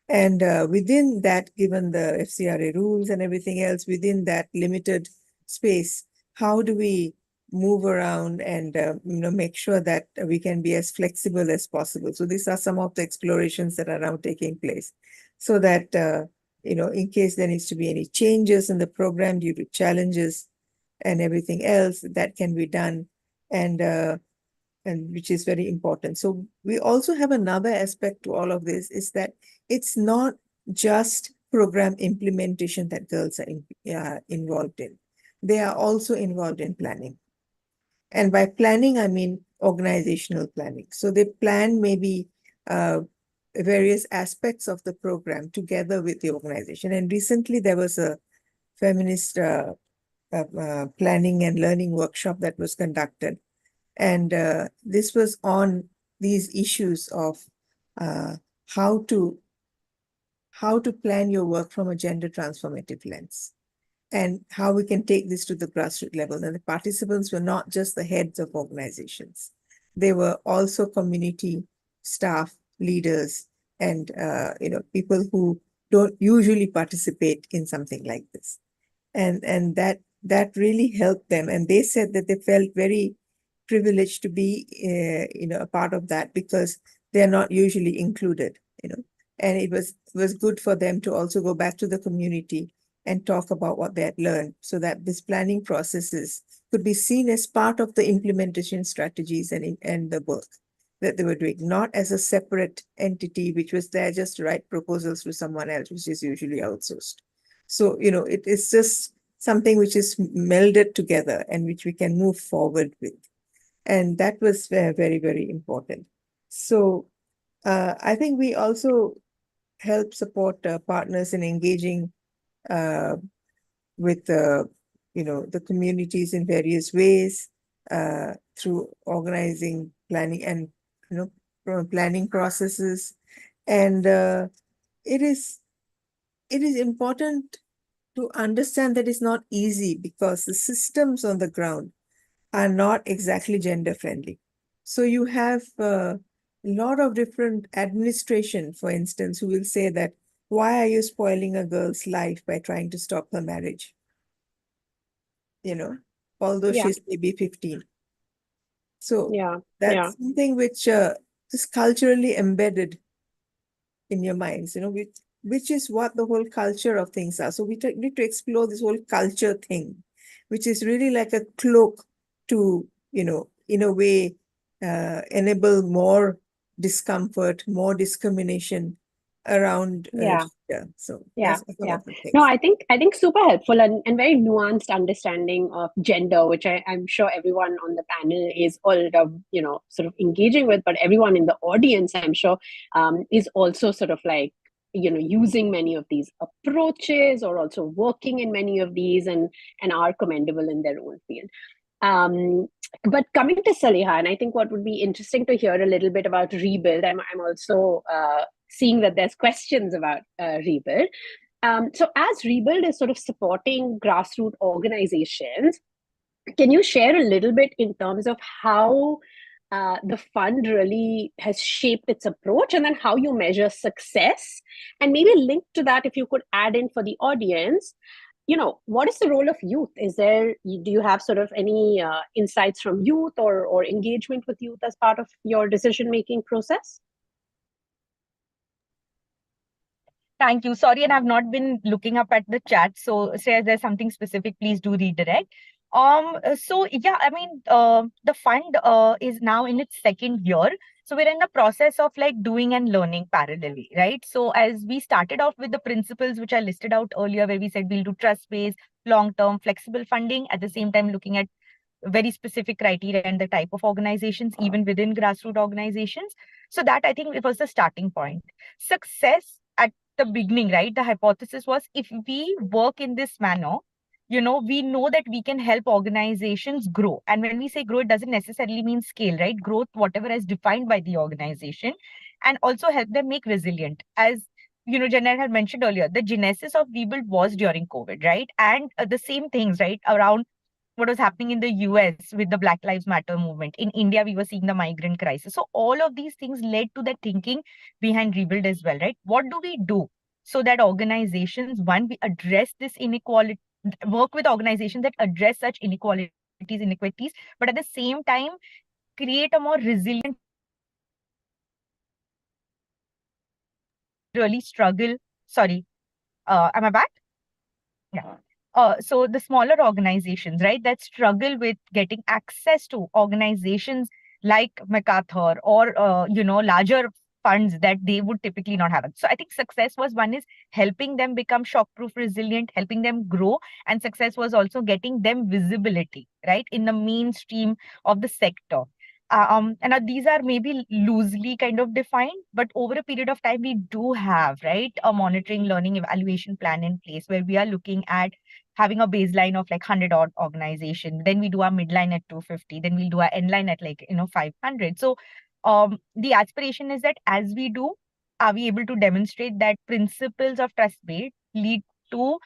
And within that, given the FCRA rules and everything else, within that limited space, how do we move around and make sure that we can be as flexible as possible? So these are some of the explorations that are now taking place, so that in case there needs to be any changes in the program due to challenges and everything else, that can be done, and which is very important. So we also have another aspect to all of this, is that it's not just program implementation that girls are involved in. They are also involved in planning. And by planning, I mean organizational planning. So they plan maybe various aspects of the program together with the organization. And recently there was a feminist planning and learning workshop that was conducted. And this was on these issues of how to plan your work from a gender transformative lens, and how we can take this to the grassroots level. And the participants were not just the heads of organizations. They were also community staff, leaders, and people who don't usually participate in something like this. And that really helped them. And they said that they felt very privileged to be a part of that, because they're not usually included. And it was good for them to also go back to the community and talk about what they had learned, so that this planning processes could be seen as part of the implementation strategies and the work that they were doing, not as a separate entity which was there just to write proposals to someone else, which is usually outsourced. So it is just something which is melded together and which we can move forward with. And that was very, very important. So I think we also help support partners in engaging with the communities in various ways through organizing, planning, and planning processes. And it is important to understand that it's not easy because the systems on the ground are not exactly gender friendly. So you have a lot of different administration, for instance, who will say that, why are you spoiling a girl's life by trying to stop her marriage? Although Yeah. she's maybe 15. So Yeah. that's something which is culturally embedded in your minds, which is what the whole culture of things are. So we need to explore this whole culture thing, which is really like a cloak to, in a way, enable more discomfort, more discrimination around Yeah. gender. So Yeah, that's some yeah. of the No, things. I think super helpful and very nuanced understanding of gender, which I'm sure everyone on the panel is all sort of engaging with, but everyone in the audience, I'm sure, is also sort of like, using many of these approaches or also working in many of these and are commendable in their own field. But coming to Saliha, and I think what would be interesting to hear a little bit about Rebuild. I'm also seeing that there's questions about Rebuild. So as Rebuild is sort of supporting grassroots organizations, can you share a little bit in terms of how the fund really has shaped its approach and then how you measure success? And maybe link to that, if you could add in for the audience, what is the role of youth? Do you have sort of any insights from youth or engagement with youth as part of your decision making process? Thank you. Sorry, and I've not been looking up at the chat. So, say if there's something specific, please do redirect. So yeah, I mean, the fund is now in its second year. So we're in the process of like doing and learning parallelly, right? So as we started off with the principles which I listed out earlier, where we said we'll do trust-based, long-term, flexible funding, at the same time looking at very specific criteria and the type of organizations, even within grassroots organizations. So that I think it was the starting point. Success at the beginning, right? The hypothesis was if we work in this manner, we know that we can help organizations grow. And when we say grow, it doesn't necessarily mean scale, right? Growth, whatever is defined by the organization, and also help them make resilient. As Janet had mentioned earlier, the genesis of Rebuild was during COVID, right? And the same things, right, around what was happening in the US with the Black Lives Matter movement. In India, we were seeing the migrant crisis. So all of these things led to the thinking behind Rebuild as well, right? What do we do so that organizations, one, we address this inequality, work with organizations that address such inequities, but at the same time, create a more resilient, really struggle. Sorry, am I back? Yeah. So the smaller organizations, right, that struggle with getting access to organizations like MacArthur or larger funds that they would typically not have. So I think success was one is helping them become shockproof resilient, helping them grow, and success was also getting them visibility, right, in the mainstream of the sector. And these are maybe loosely kind of defined, but over a period of time, we do have, right, a monitoring, learning, evaluation plan in place where we are looking at having a baseline of like 100 odd organization. Then we do our midline at 250. Then we'll do our end line at 500. So the aspiration is that as we do, are we able to demonstrate that principles of trust-based lead to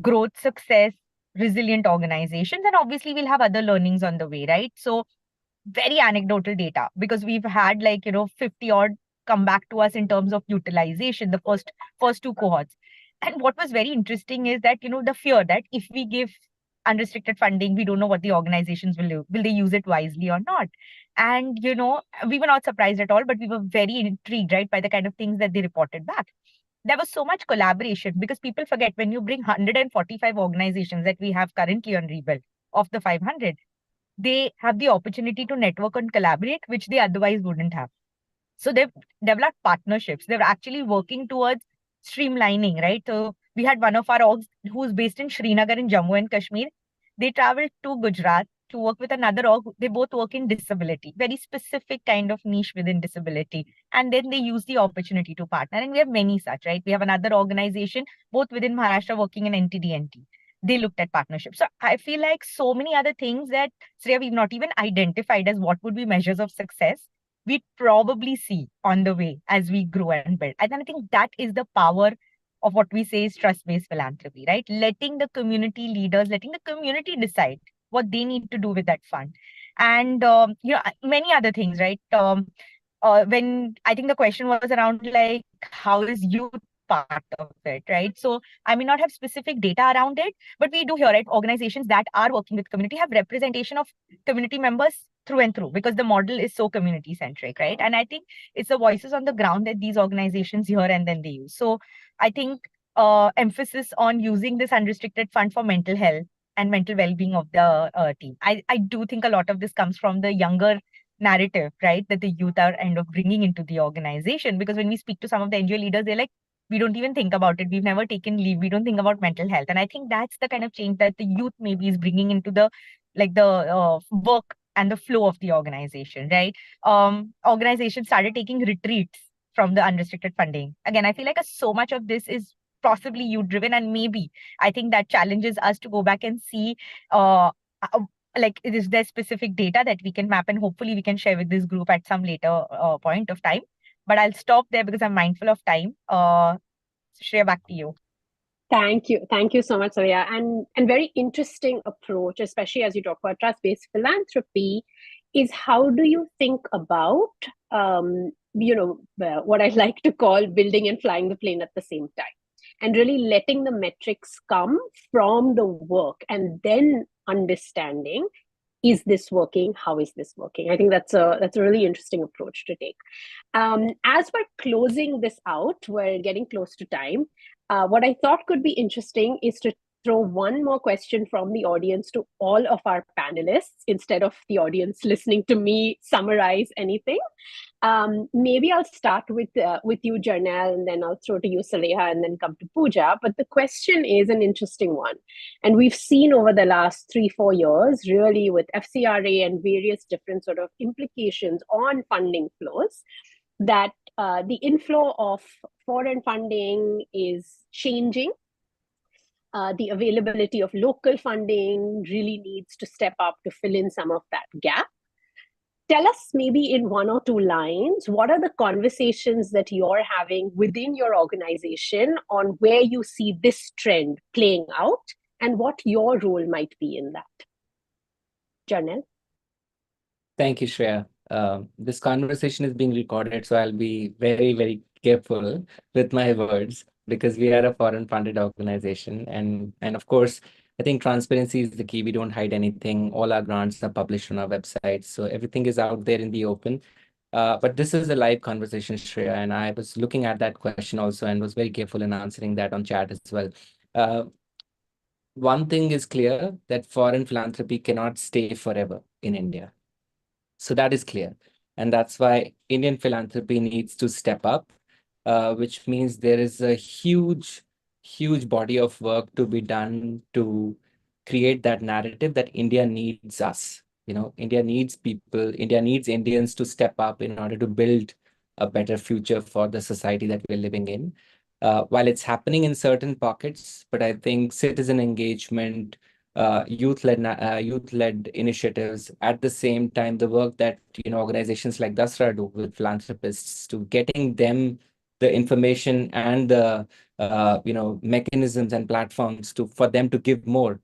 growth, success, resilient organizations? And obviously we'll have other learnings on the way, right? So very anecdotal data because we've had 50 odd come back to us in terms of utilization, the first two cohorts. And what was very interesting is that, the fear that if we give unrestricted funding, we don't know what the organizations will do. Will they use it wisely or not? And, we were not surprised at all, but we were very intrigued, right, by the kind of things that they reported back. There was so much collaboration because people forget when you bring 145 organizations that we have currently on Rebuild of the 500, they have the opportunity to network and collaborate, which they otherwise wouldn't have. So they've developed partnerships. They're actually working towards streamlining, right? So We had one of our orgs who's based in Srinagar in Jammu and Kashmir. They traveled to Gujarat to work with another org. They both work in disability, very specific kind of niche within disability. And then they use the opportunity to partner. And we have many such, right? We have another organization, both within Maharashtra, working in NTD. They looked at partnerships. So I feel like so many other things that, Sriya, we've not even identified as what would be measures of success, we probably see on the way as we grow and build. And then I think that is the power of what we say is trust-based philanthropy, right? Letting the community leaders, letting the community decide what they need to do with that fund. And many other things, right? When I think the question was around like how is youth part of it, right? So I may not have specific data around it, but we do hear, right, organizations that are working with community have representation of community members through and through, because the model is so community centric, right? And I think it's the voices on the ground that these organizations hear and then they use. So I think emphasis on using this unrestricted fund for mental health and mental well-being of the team. I do think a lot of this comes from the younger narrative, right, that the youth are end of bringing into the organization. Because when we speak to some of the NGO leaders, they're like, we don't even think about it. We've never taken leave. We don't think about mental health. And I think that's the kind of change that the youth maybe is bringing into the work and the flow of the organization, right? Organizations started taking retreats from the unrestricted funding. Again, I feel like so much of this is possibly youth driven, and maybe I think that challenges us to go back and see like is there specific data that we can map, and hopefully we can share with this group at some later point of time. But I'll stop there because I'm mindful of time. Shreya, back to you. Thank you. Thank you so much, Surya. And very interesting approach, especially as you talk about trust-based philanthropy, is how do you think about, what I like to call building and flying the plane at the same time, and really letting the metrics come from the work and then understanding, is this working? How is this working? I think that's a really interesting approach to take. As we're closing this out, we're getting close to time. What I thought could be interesting is to throw one more question from the audience to all of our panelists instead of the audience listening to me summarize anything. Maybe I'll start with you, Jarnal, and then I'll throw to you, Saleha, and then come to Pooja. But the question is an interesting one. And we've seen over the last 3-4 years, really with FCRA and various different sort of implications on funding flows, that the inflow of foreign funding is changing. The availability of local funding really needs to step up to fill in some of that gap. Tell us maybe in 1 or 2 lines, what are the conversations that you're having within your organization on where you see this trend playing out and what your role might be in that? Jarnal? Thank you, Shreya. This conversation is being recorded, so I'll be very, very careful with my words because we are a foreign funded organization. And of course, I think transparency is the key. We don't hide anything. All our grants are published on our website. So everything is out there in the open. But this is a live conversation, Shreya, and I was looking at that question also and was very careful in answering that on chat as well. One thing is clear, that foreign philanthropy cannot stay forever in India. So that is clear. And that's why Indian philanthropy needs to step up, which means there is a huge body of work to be done to create that narrative that India needs us. India needs people, India needs Indians to step up in order to build a better future for the society that we're living in. While it's happening in certain pockets, but I think citizen engagement, youth-led initiatives, at the same time, the work that organizations like Dasra do with philanthropists to getting them the information and the mechanisms and platforms for them to give more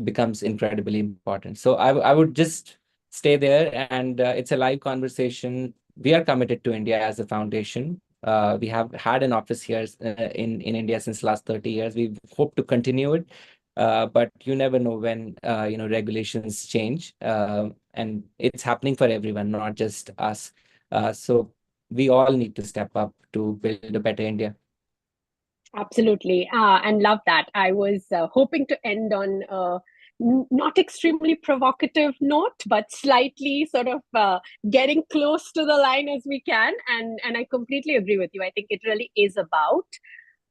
becomes incredibly important. So I would just stay there, and it's a live conversation. We are committed to India as a foundation. We have had an office here in India since last 30 years. We hope to continue it. But you never know when regulations change, and it's happening for everyone, not just us. So we all need to step up to build a better India. Absolutely, and love that. I was hoping to end on not extremely provocative note, but slightly sort of getting close to the line as we can. And I completely agree with you. I think it really is about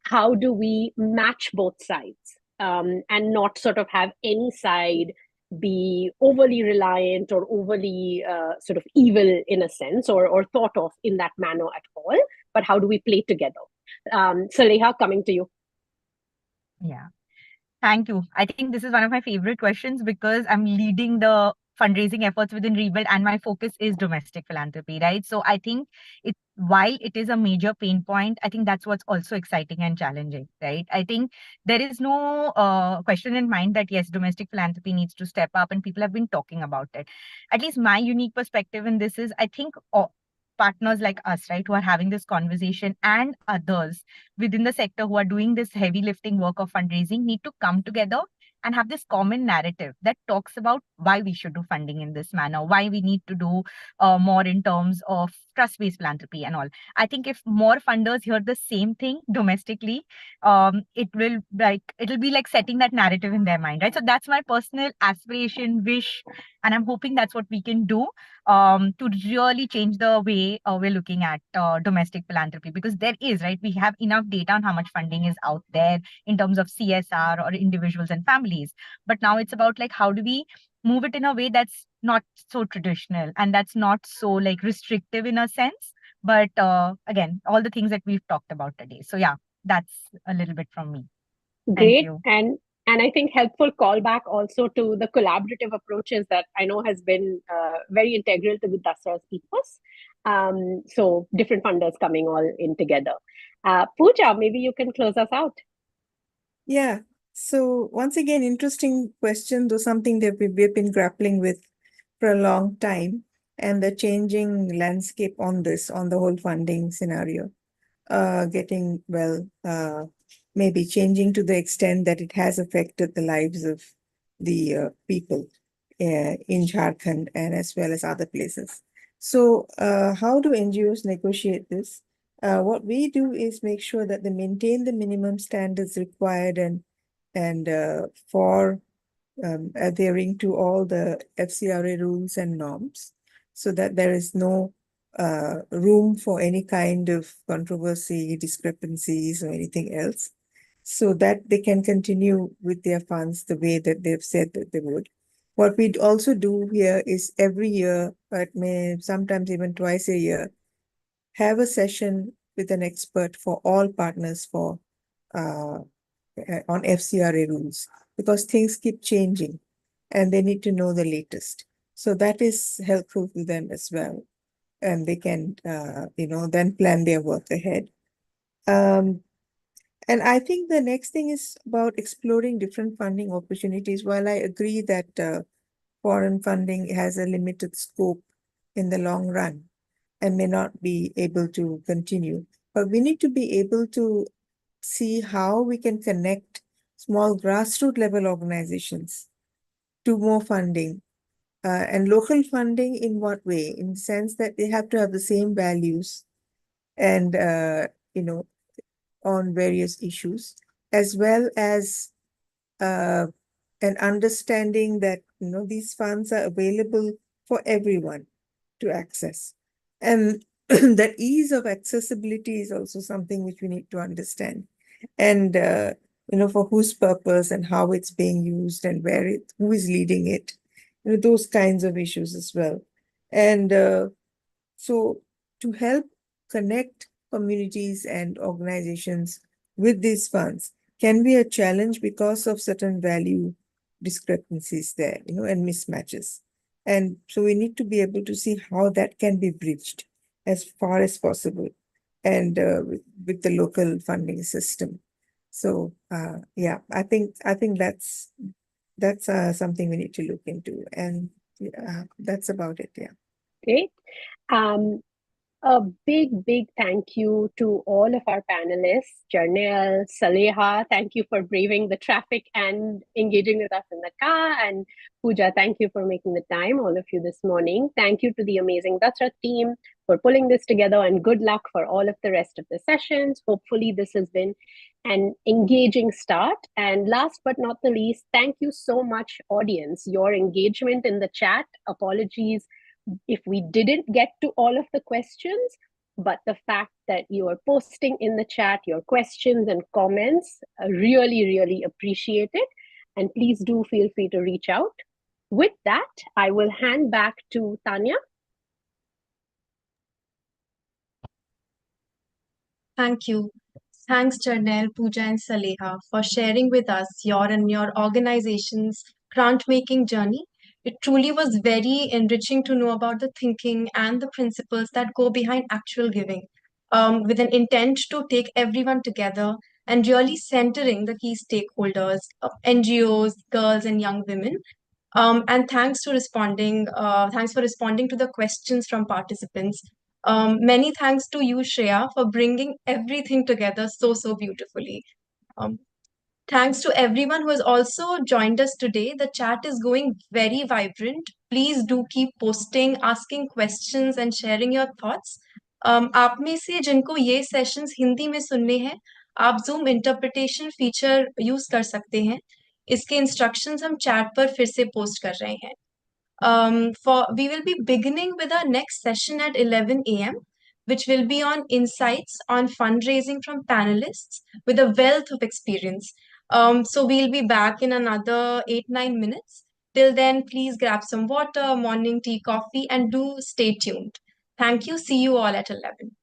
how do we match both sides, and not sort of have any side be overly reliant or overly sort of evil in a sense, or thought of in that manner at all, but how do we play together? Saleha, coming to you. Yeah. Thank you. I think this is one of my favorite questions because I'm leading the fundraising efforts within Rebuild and my focus is domestic philanthropy, right? So I think while it is a major pain point, I think that's what's also exciting and challenging, right? I think there is no question in mind that yes, domestic philanthropy needs to step up and people have been talking about it. At least my unique perspective in this is I think partners like us, right, who are having this conversation and others within the sector who are doing this heavy lifting work of fundraising need to come together and have this common narrative that talks about why we should do funding in this manner, why we need to do more in terms of trust-based philanthropy and all. I think if more funders hear the same thing domestically, it'll be like setting that narrative in their mind, right? So that's my personal aspiration, wish, and I'm hoping that's what we can do to really change the way we're looking at domestic philanthropy, because there is, right, we have enough data on how much funding is out there in terms of CSR or individuals and families. But now it's about like, how do we move it in a way that's not so traditional and that's not so like restrictive in a sense, but again, all the things that we've talked about today. So yeah, that's a little bit from me. Thank Great. you. And I think helpful callback also to the collaborative approaches that I know has been very integral to the Dasra's ethos. So different funders coming all in together. Pooja, maybe you can close us out. Yeah. So once again, interesting question, though something that we've been grappling with for a long time, and the changing landscape on this, on the whole funding scenario, getting, well, maybe changing to the extent that it has affected the lives of the people in Jharkhand and as well as other places. So how do NGOs negotiate this? What we do is make sure that they maintain the minimum standards required and for adhering to all the FCRA rules and norms, so that there is no room for any kind of controversy, discrepancies, or anything else, so that they can continue with their funds the way that they've said that they would. What we also do here is every year, but sometimes even twice a year, have a session with an expert for all partners for on FCRA rules, because things keep changing and they need to know the latest. So that is helpful to them as well. And they can, then plan their work ahead. And I think the next thing is about exploring different funding opportunities. While I agree that foreign funding has a limited scope in the long run and may not be able to continue, but we need to be able to see how we can connect small grassroots level organizations to more funding. And local funding in what way? In the sense that they have to have the same values and, on various issues, as well as an understanding that, these funds are available for everyone to access. And that ease of accessibility is also something which we need to understand. And, for whose purpose and how it's being used and who is leading it, those kinds of issues as well. And so to help connect communities and organizations with these funds can be a challenge because of certain value discrepancies there, and mismatches. And so we need to be able to see how that can be bridged as far as possible, and with the local funding system. So yeah, I think that's something we need to look into, and that's about it. Yeah. Great. A big thank you to all of our panelists, Jarnail, Saleha, thank you for braving the traffic and engaging with us in the car. And Pooja, thank you for making the time, all of you this morning. Thank you to the amazing Dasra team for pulling this together, and good luck for all of the rest of the sessions. Hopefully this has been an engaging start. And last but not the least, thank you so much, audience. Your engagement in the chat, apologies if we didn't get to all of the questions, but the fact that you are posting in the chat your questions and comments, really, really appreciate it. And please do feel free to reach out. With that, I will hand back to Tanya. Thank you. Thanks, Charnel, Pooja, and Saleha, for sharing with us your and your organization's grant making journey. It truly was very enriching to know about the thinking and the principles that go behind actual giving, with an intent to take everyone together and really centering the key stakeholders of NGOs, girls, and young women. And thanks for responding to the questions from participants. Many thanks to you, Shreya, for bringing everything together so beautifully. Um, Thanks to everyone who has also joined us today. The chat is going very vibrant. Please do keep posting, asking questions, and sharing your thoughts. आप में से जिनको ये sessions Hindi में सुनने हैं, आप Zoom interpretation feature use कर सकते हैं. इसके इंस्ट्रक्शंस हम चैट पर फिर से पोस्ट कर रहे हैं. We will be beginning with our next session at 11 a.m., which will be on insights on fundraising from panelists with a wealth of experience. So we'll be back in another 8-9 minutes. Till then, please grab some water, morning tea, coffee, and do stay tuned. Thank you. See you all at 11.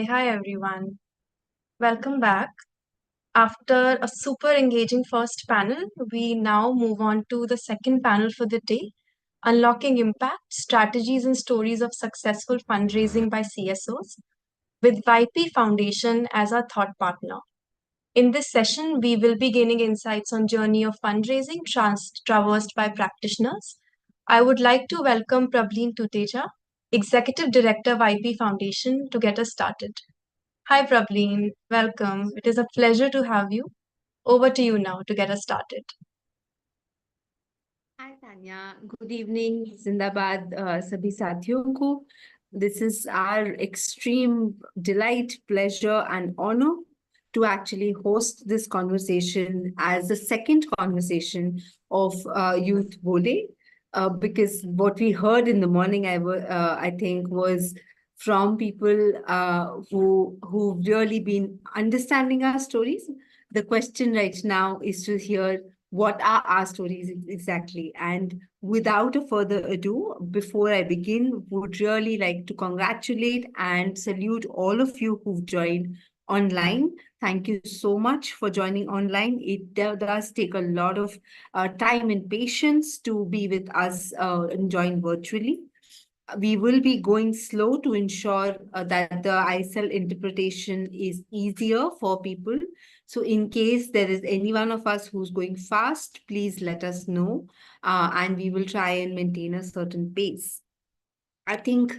Hi everyone. Welcome back. After a super engaging first panel, we now move on to the second panel for the day, Unlocking Impact, Strategies and Stories of Successful Fundraising by CSOs, with YP Foundation as our thought partner. In this session, we will be gaining insights on journey of fundraising traversed by practitioners. I would like to welcome Prableen Tuteja, Executive Director, YP Foundation, to get us started. Hi, Prableen. Welcome. It is a pleasure to have you. Over to you now to get us started. Hi Tanya, good evening, Zindabad, sabhi साथियों को. This is our extreme delight, pleasure, and honor to actually host this conversation as the second conversation of Youth Bole. Because what we heard in the morning, I think, was from people who've really been understanding our stories. The question right now is to hear what are our stories exactly. And without a further ado, before I begin, would really like to congratulate and salute all of you who've joined online. Thank you so much for joining online. It does take a lot of time and patience to be with us and join virtually. We will be going slow to ensure that the ISL interpretation is easier for people. So in case there is any one of us who's going fast, please let us know, and we will try and maintain a certain pace. I think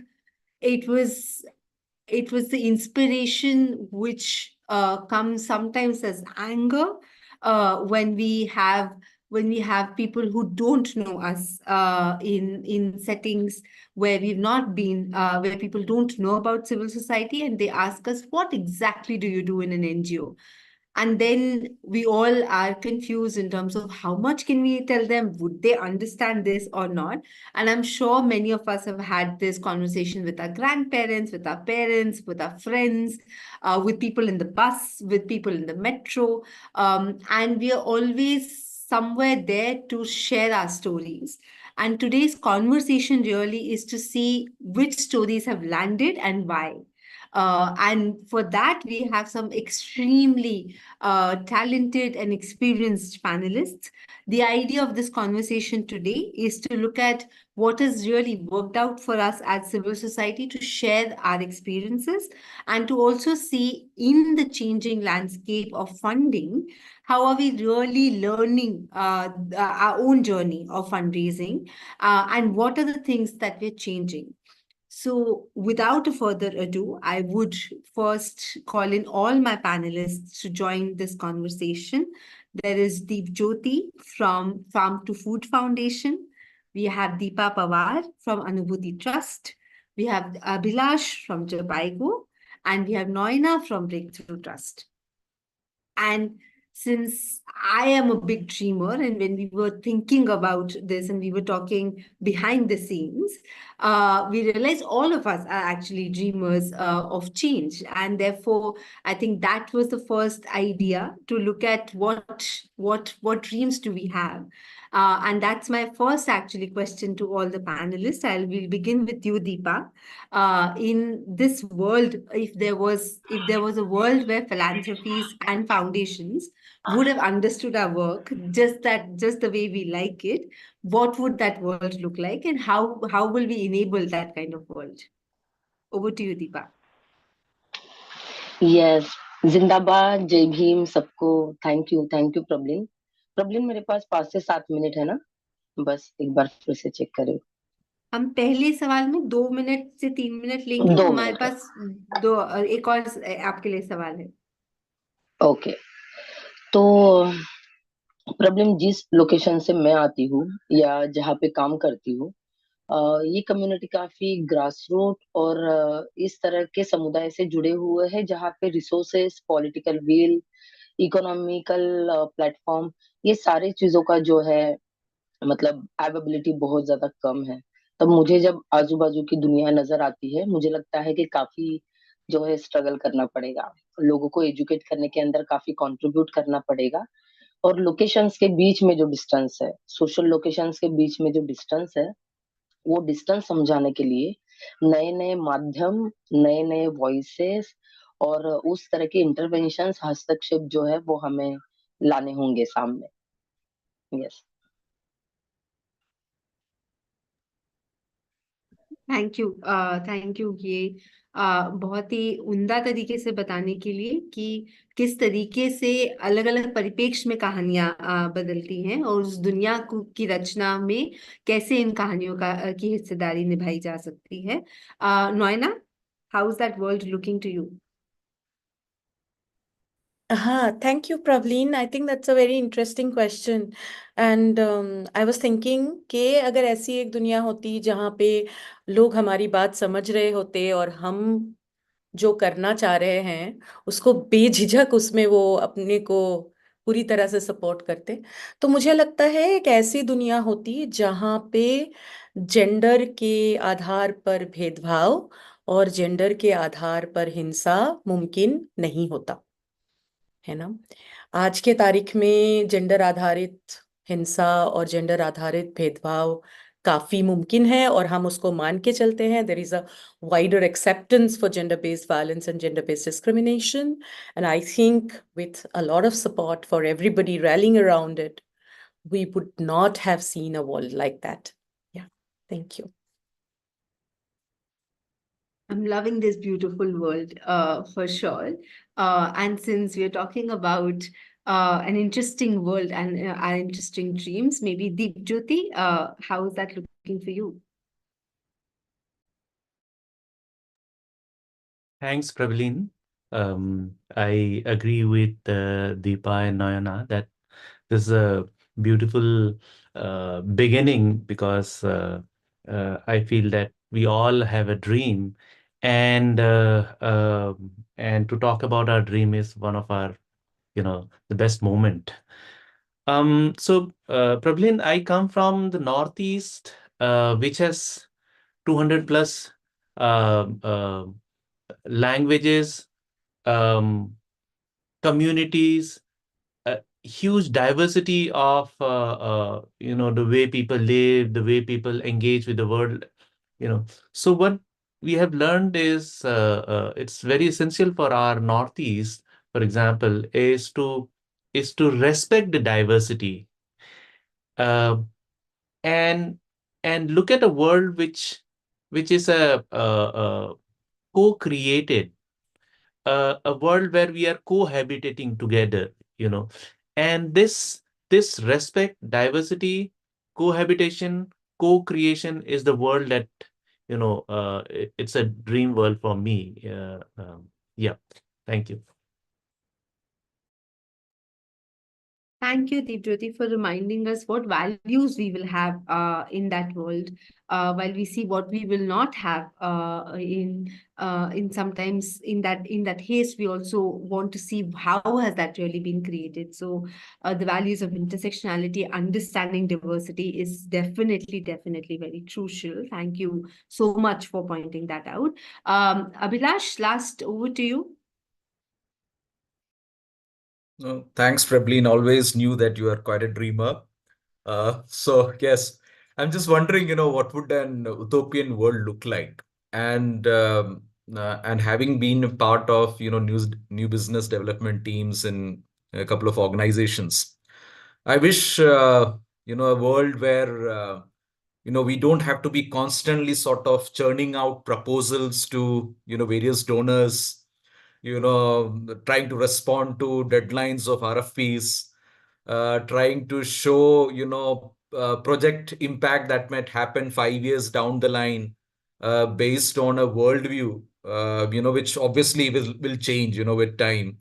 it was the inspiration which comes sometimes as anger when we have people who don't know us in settings where we've not been, where people don't know about civil society, and they ask us, what exactly do you do in an NGO? And then we all are confused in terms of how much can we tell them? Would they understand this or not? And I'm sure many of us have had this conversation with our grandparents, with our parents, with our friends, with people in the bus, with people in the metro. And we are always somewhere there to share our stories. And today's conversation really is to see which stories have landed and why. And for that, we have some extremely talented and experienced panelists. The idea of this conversation today is to look at what has really worked out for us as civil society, to share our experiences, and to also see in the changing landscape of funding, how are we really learning our own journey of fundraising, and what are the things that we're changing. So without a further ado, I would first call in all my panelists to join this conversation. There is Deep Jyoti from Farm to Food Foundation. We have Deepa Pawar from Anubhuti Trust. We have Abhilash from Jabaigo. And we have Noina from Breakthrough Trust. And since I am a big dreamer, and when we were thinking about this and we were talking behind the scenes, we realized all of us are actually dreamers of change. And therefore, I think that was the first idea, to look at what dreams do we have. And that's my first actually question to all the panelists. We'll begin with you, Deepa. In this world, if there was a world where philanthropies and foundations would have understood our work just the way we like it, what would that world look like, and how will we enable that kind of world? Over to you, Deepa. Yes, जिंदाबाद, जय भीम सबको. Thank you प्रबलिन. प्रबलिन, मेरे पास 5 से 7 minute है ना? बस एक बार फिर से चेक करें. हम पहले सवाल में 2 मिनट से 3 मिनट लेंगे. 2 हमारे मिनट है. पास एक और आपके लिए सवाल है. ओके, तो प्रॉब्लम जिस लोकेशन से मैं आती हूँ या जहाँ पे काम करती हूँ, ये कम्युनिटी काफी ग्रास रूट और इस तरह के समुदाय से जुड़े हुए हैं जहाँ पे resources, political will, economical platform, ये सारी चीजों का जो है मतलब एवेबिलिटी बहुत ज्यादा कम है. तब मुझे जब आजू बाजू की दुनिया नजर आती है, मुझे लगता है कि काफी जो है स्ट्रगल करना पड़ेगा, लोगों को एजुकेट करने के अंदर काफी कंट्रीब्यूट करना पड़ेगा. और लोकेशंस के बीच में जो डिस्टेंस है, सोशल लोकेशंस के बीच में जो डिस्टेंस है, वो डिस्टेंस समझाने के लिए नए नए माध्यम, नए नए वॉइसेस और उस तरह के इंटरवेंशंस, हस्तक्षेप जो है वो हमें लाने होंगे सामने। यस। थैंक यू ये बहुत ही उम्दा तरीके से बताने के लिए कि किस तरीके से अलग अलग परिप्रेक्ष्य में कहानियां बदलती हैं और उस दुनिया की रचना में कैसे इन कहानियों की हिस्सेदारी निभाई जा सकती है। Nayana, how is that world looking to you? Thank you, Pravleen. I think that's a very interesting question. And I was thinking कि अगर ऐसी एक दुनिया होती जहाँ पे लोग हमारी बात समझ रहे होते और हम जो करना चाह रहे हैं उसको बेझिझक उसमें वो अपने को पूरी तरह से सपोर्ट करते, तो मुझे लगता है एक ऐसी दुनिया होती जहाँ पे जेंडर के आधार पर भेदभाव और जेंडर के आधार पर हिंसा मुमकिन नहीं होता है ना। आज के तारीख में जेंडर आधारित हिंसा और जेंडर आधारित भेदभाव काफी मुमकिन है और हम उसको मान के चलते हैं। There is a wider acceptance for gender based violence and gender based discrimination, and I think with a lot of support for everybody rallying around it, we would not have seen a world like that. Yeah, thank you. I'm loving this beautiful world, for sure. And since we're talking about an interesting world and our interesting dreams, maybe Deep Jyoti, how is that looking for you? Thanks, Pravalin. I agree with Deepa and Nayana that this is a beautiful beginning because I feel that we all have a dream, and and to talk about our dream is one of our, the best moment. Pravalin, I come from the Northeast, which has 200 plus uh, uh, languages, communities, a huge diversity of the way people live, the way people engage with the world. So what we have learned is it's very essential for our Northeast, for example, is to respect the diversity, uh, and and look at a world which is a co-created, a world where we are cohabitating together, you know, and this respect, diversity, cohabitation, co-creation is the world that it's a dream world for me. Yeah, thank you. Thank you, Deepjyoti, for reminding us what values we will have in that world, while we see what we will not have in sometimes in that haste, we also want to see how has that really been created. So the values of intersectionality, understanding diversity is definitely very crucial. Thank you so much for pointing that out. Abhilash, last over to you. Thanks, Prablin. Always knew that you are quite a dreamer. So yes, I'm just wondering, what would an utopian world look like? And having been a part of, new business development teams in a couple of organizations, I wish, a world where, we don't have to be constantly sort of churning out proposals to, various donors, trying to respond to deadlines of RFPs, trying to show, project impact that might happen 5 years down the line, based on a worldview, which obviously will change, with time.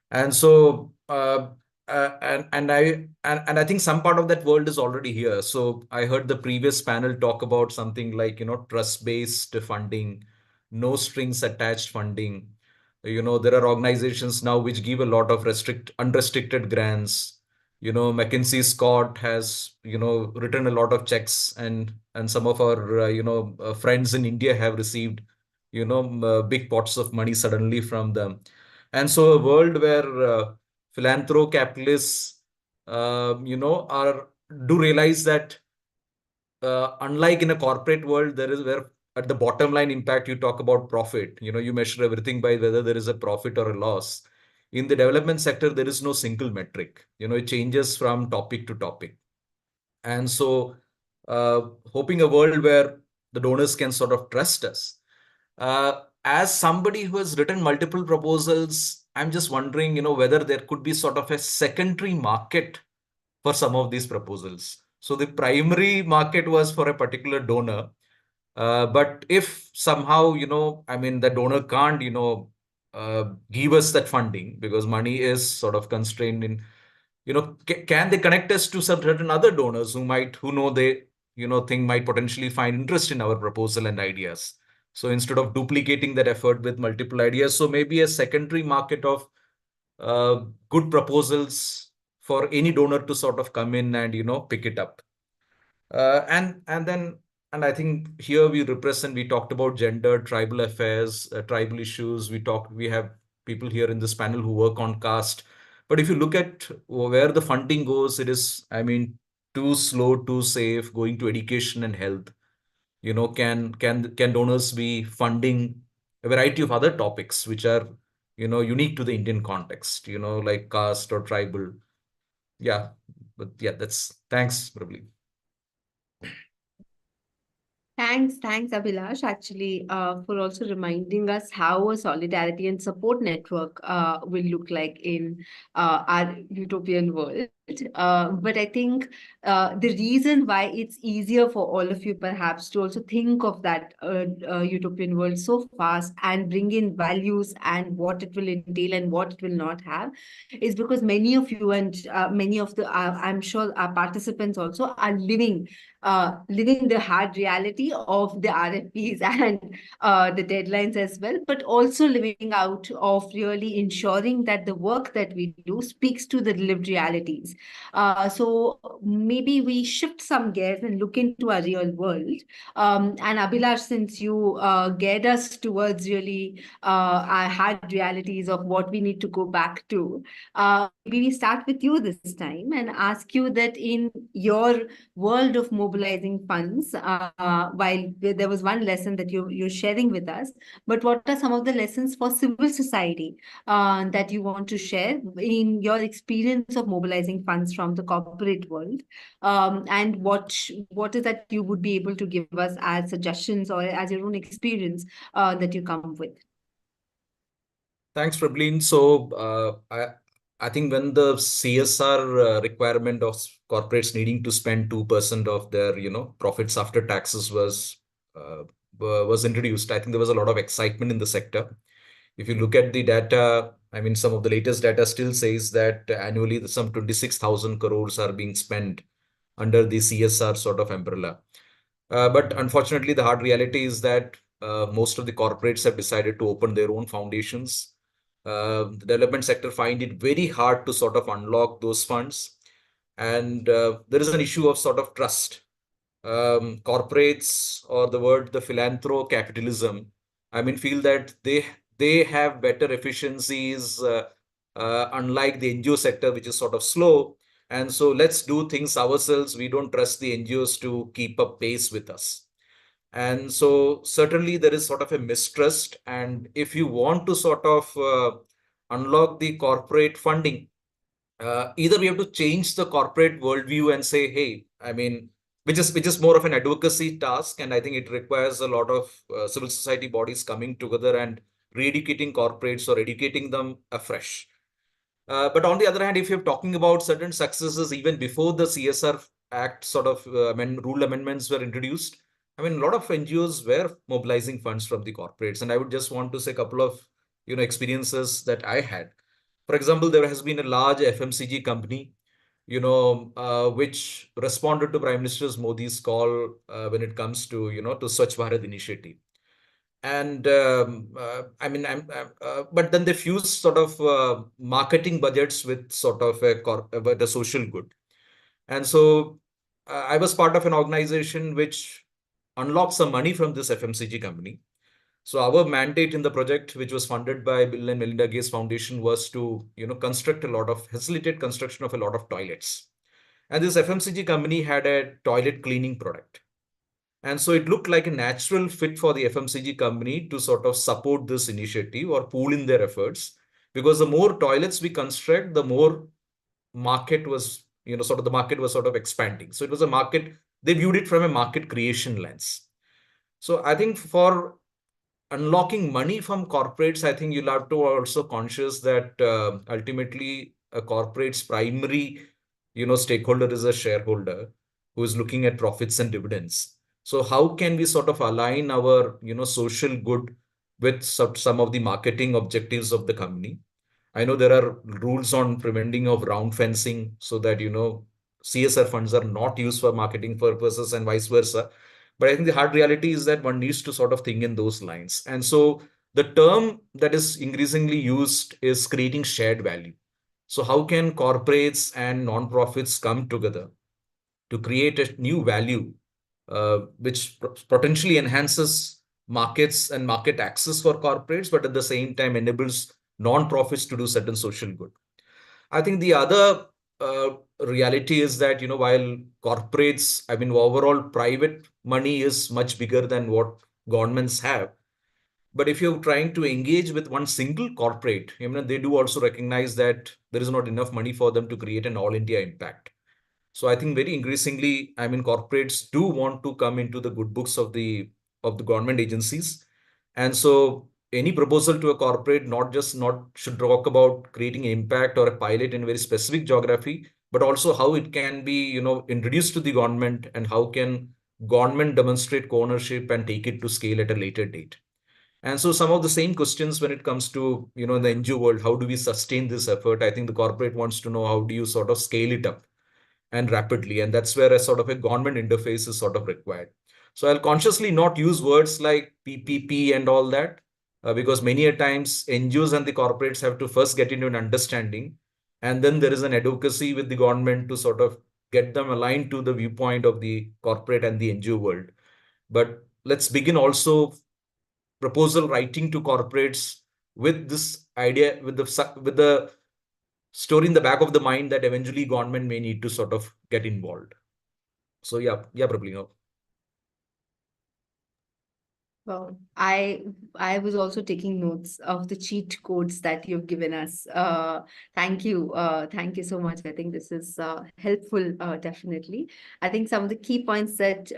And so, and I think some part of that world is already here. So I heard the previous panel talk about something like, trust-based funding, no strings attached funding. There are organizations now which give a lot of unrestricted grants. McKinsey Scott has, written a lot of checks, and some of our, friends in India have received, big pots of money suddenly from them. And so a world where philanthro-capitalists, are do realize that, unlike in a corporate world, there is where at the bottom line impact, you talk about profit. You measure everything by whether there is a profit or a loss. In the development sector, there is no single metric. It changes from topic to topic. And so, hoping a world where the donors can sort of trust us. As somebody who has written multiple proposals, I'm just wondering, whether there could be sort of a secondary market for some of these proposals. So the primary market was for a particular donor. But if somehow, I mean, the donor can't, give us that funding because money is sort of constrained in, can they connect us to some certain other donors who know they, think might potentially find interest in our proposal and ideas. So instead of duplicating that effort with multiple ideas, so maybe a secondary market of good proposals for any donor to sort of come in and, pick it up. And I think here we talked about gender, tribal affairs, tribal issues. We have people here in this panel who work on caste. But if you look at where the funding goes, it is, I mean, too slow, too safe, going to education and health. Can donors be funding a variety of other topics which are, unique to the Indian context, like caste or tribal. Yeah, but yeah, thanks, probably. Thanks, Abhilash, actually, for also reminding us how a solidarity and support network will look like in our utopian world. But I think the reason why it's easier for all of you perhaps to also think of that utopian world so fast and bring in values and what it will entail and what it will not have is because many of you and many of the, I'm sure our participants also are living the hard reality of the RFPs and the deadlines as well, but also living out of really ensuring that the work that we do speaks to the lived realities. So maybe we shift some gears and look into our real world. And Abhilash, since you geared us towards really our hard realities of what we need to go back to, maybe we start with you this time and ask you that in your world of mobilizing funds, while there was one lesson that you're sharing with us, but what are some of the lessons for civil society that you want to share in your experience of mobilizing funds from the corporate world? And what is that you would be able to give us as suggestions or as your own experience that you come with? Thanks, Prableen. So I think when the CSR requirement of corporates needing to spend 2% of their profits after taxes was introduced, I think there was a lot of excitement in the sector. If you look at the data, I mean, some of the latest data still says that annually some 26,000 crores are being spent under the CSR sort of umbrella. But unfortunately, the hard reality is that most of the corporates have decided to open their own foundations. The development sector find it very hard to sort of unlock those funds. And there is an issue of sort of trust. Corporates, or the philanthro capitalism, I mean, feel that they have better efficiencies, unlike the NGO sector, which is sort of slow. And so let's do things ourselves. We don't trust the NGOs to keep up pace with us. And so certainly there is sort of a mistrust. And if you want to sort of unlock the corporate funding, either we have to change the corporate worldview and say, hey, I mean, which is more of an advocacy task. And I think it requires a lot of civil society bodies coming together and re-educating corporates or educating them afresh. But on the other hand, if you're talking about certain successes even before the CSR Act sort of rule amendments were introduced, I mean, a lot of NGOs were mobilizing funds from the corporates. And I would just want to say a couple of experiences that I had. For example, there has been a large FMCG company, which responded to Prime Minister Modi's call when it comes to, to Swachh Bharat initiative. And I mean, but then they fuse sort of marketing budgets with sort of the social good. And so I was part of an organization which unlocked some money from this FMCG company. So our mandate in the project, which was funded by Bill and Melinda Gates Foundation, was to facilitate construction of a lot of toilets. And this FMCG company had a toilet cleaning product. And so it looked like a natural fit for the FMCG company to sort of support this initiative or pool in their efforts, because the more toilets we construct, the more market was, sort of the market was sort of expanding. So it was a market, they viewed it from a market creation lens. So I think for unlocking money from corporates, I think you'll have to also conscious that ultimately a corporate's primary, stakeholder is a shareholder who is looking at profits and dividends. So how can we sort of align our, social good with some of the marketing objectives of the company? I know there are rules on preventing of round fencing so that, CSR funds are not used for marketing purposes and vice versa. But I think the hard reality is that one needs to sort of think in those lines. And so the term that is increasingly used is creating shared value. So how can corporates and non-profits come together to create a new value, which potentially enhances markets and market access for corporates, but at the same time enables non-profits to do certain social good. I think the other reality is that, while corporates, I mean, overall private money is much bigger than what governments have. But if you're trying to engage with one single corporate, they do also recognize that there is not enough money for them to create an all India impact. So I think very increasingly, I mean, corporates do want to come into the good books of the government agencies. And so any proposal to a corporate not should talk about creating impact or a pilot in a very specific geography, but also how it can be, introduced to the government and how can government demonstrate co-ownership and take it to scale at a later date. And so some of the same questions when it comes to, the NGO world, how do we sustain this effort? I think the corporate wants to know how do you sort of scale it up and rapidly. And that's where a sort of a government interface is sort of required. So I'll consciously not use words like PPP and all that, because many a times NGOs and the corporates have to first get into an understanding. And then there is an advocacy with the government to sort of get them aligned to the viewpoint of the corporate and the NGO world. But let's begin also proposal writing to corporates with this idea, with the story in the back of the mind that eventually government may need to sort of get involved. So yeah, Prablina. Well, I was also taking notes of the cheat codes that you've given us. Thank you. Thank you so much. I think this is helpful, definitely. I think some of the key points that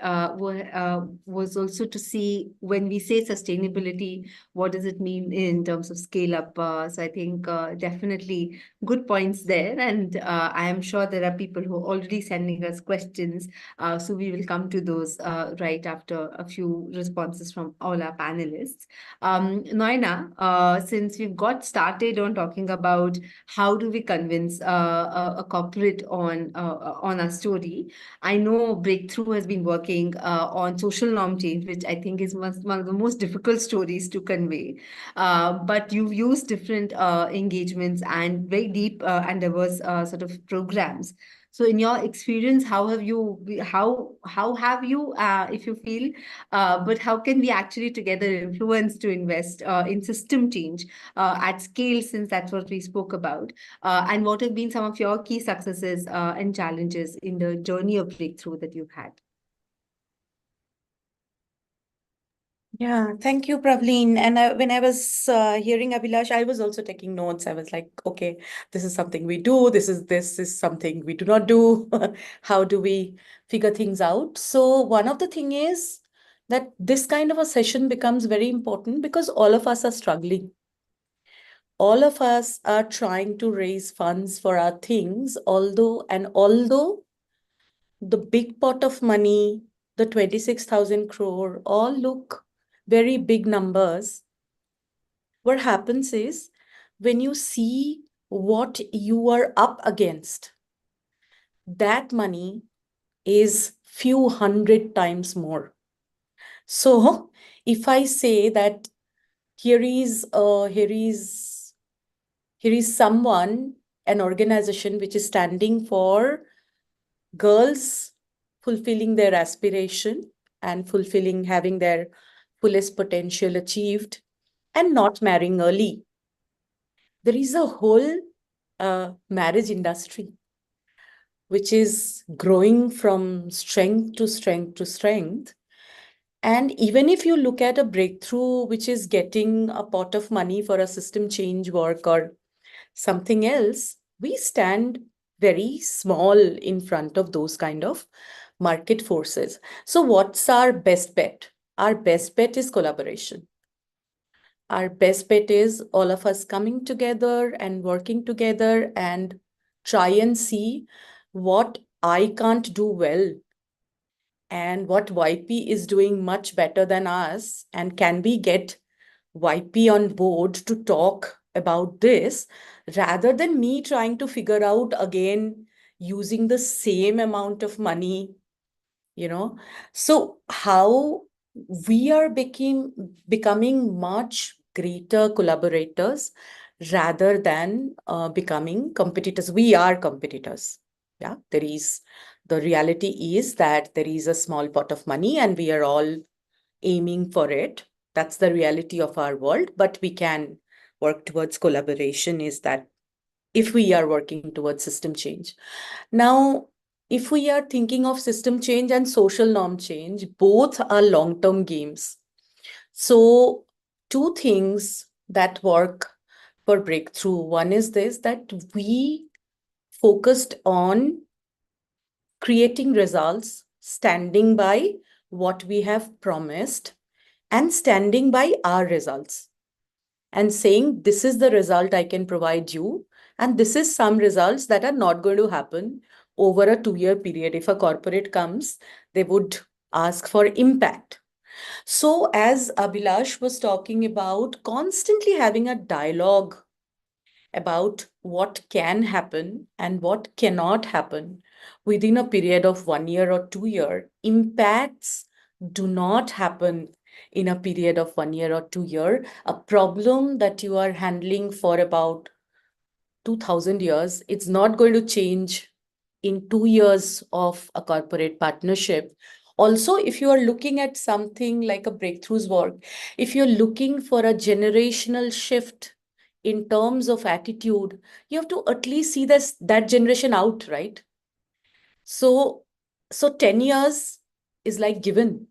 was also to see when we say sustainability, what does it mean in terms of scale up? So I think definitely good points there. And I am sure there are people who are already sending us questions. So we will come to those right after a few responses from all our panelists. Noina, since we've got started on talking about how do we convince a corporate on our story, I know Breakthrough has been working on social norm change, which I think is one of the most difficult stories to convey. But you've used different engagements and very deep and diverse sort of programs. So in your experience, how have you, if you feel, but how can we actually together influence to invest in system change at scale, since that's what we spoke about? And what have been some of your key successes and challenges in the journey of Breakthrough that you've had? Yeah, thank you, Pravleen. And when I was hearing Abhilash, I was also taking notes. I was like, okay, this is something we do. This is something we do not do. How do we figure things out? So one of the thing is that this kind of a session becomes very important because all of us are struggling. All of us are trying to raise funds for our things, although the big pot of money, the 26,000 crore, all look very big numbers. What happens is when you see what you are up against, that money is few hundred times more. So if I say that here is someone, an organization which is standing for girls fulfilling their aspiration and having their fullest potential achieved and not marrying early. There is a whole marriage industry which is growing from strength to strength to strength. And even if you look at a breakthrough, which is getting a pot of money for a system change work or something else, we stand very small in front of those kind of market forces. So what's our best bet? Our best bet is collaboration. Our best bet is all of us coming together and working together and try and see what I can't do well and what YP is doing much better than us, and can we get YP on board to talk about this rather than me trying to figure out again using the same amount of money, you know. So how we are becoming much greater collaborators rather than becoming competitors. We are competitors. Yeah, the reality is that there is a small pot of money and we are all aiming for it. That's the reality of our world, but we can work towards collaboration, is that if we are working towards system change. Now, if we are thinking of system change and social norm change, both are long-term games. So two things that work for breakthrough. One is this, that we focused on creating results, standing by what we have promised, and standing by our results and saying, this is the result I can provide you, and this is some results that are not going to happen over a 2-year period. If a corporate comes, they would ask for impact. So as Abhilash was talking about, constantly having a dialogue about what can happen and what cannot happen within a period of 1 year or 2 year. Impacts do not happen in a period of 1 year or 2 year. A problem that you are handling for about 2000 years, it's not going to change in 2 years of a corporate partnership. Also, if you are looking at something like a breakthroughs work, if you're looking for a generational shift in terms of attitude, you have to at least see that generation out, right? So 10 years is like given.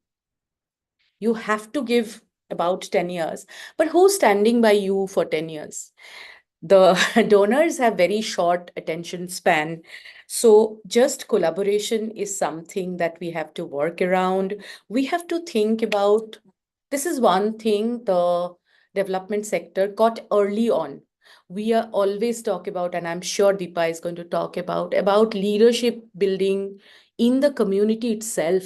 You have to give about 10 years. But who's standing by you for 10 years? The donors have very short attention span. So just collaboration is something that we have to work around. We have to think about, this is one thing the development sector got early on. We are always talk about, and I'm sure Deepa is going to talk about leadership building in the community itself,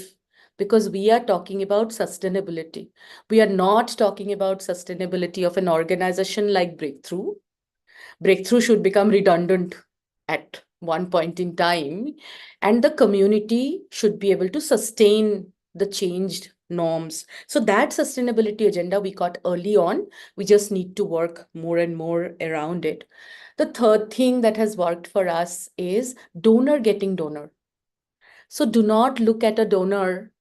because we are talking about sustainability. We are not talking about sustainability of an organization like Breakthrough. Breakthrough should become redundant at one point in time, and the community should be able to sustain the changed norms. So that sustainability agenda we got early on, we just need to work more and more around it. The third thing that has worked for us is donor getting donor. So do not look at a donor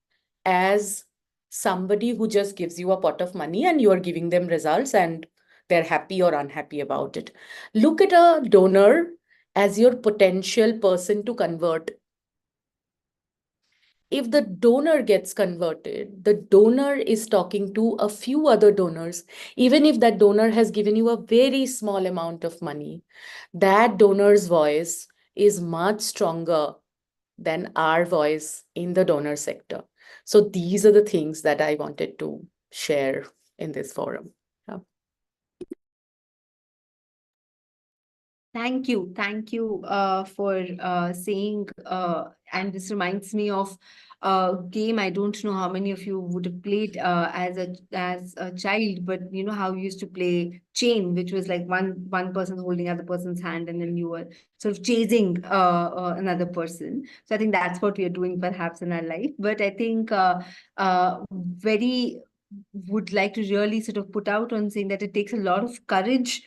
as somebody who just gives you a pot of money and you are giving them results and they're happy or unhappy about it. Look at a donor as your potential person to convert. If the donor gets converted, the donor is talking to a few other donors, even if that donor has given you a very small amount of money, that donor's voice is much stronger than our voice in the donor sector. So these are the things that I wanted to share in this forum. Yeah. Thank you. Thank you for saying, and this reminds me of a game. I don't know how many of you would have played as a child, but you know how we used to play chain, which was like one person holding other person's hand, and then you were sort of chasing another person. So I think that's what we are doing perhaps in our life. But I think very would like to really sort of put out on saying that it takes a lot of courage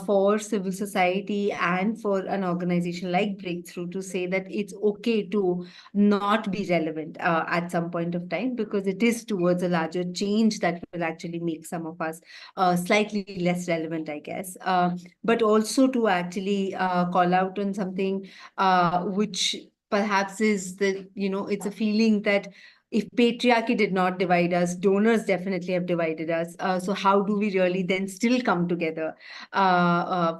for civil society and for an organization like Breakthrough to say that it's okay to not be relevant at some point of time, because it is towards a larger change that will actually make some of us slightly less relevant, I guess. But also to actually call out on something which perhaps is the, you know, it's a feeling that if patriarchy did not divide us, donors definitely have divided us. So how do we really then still come together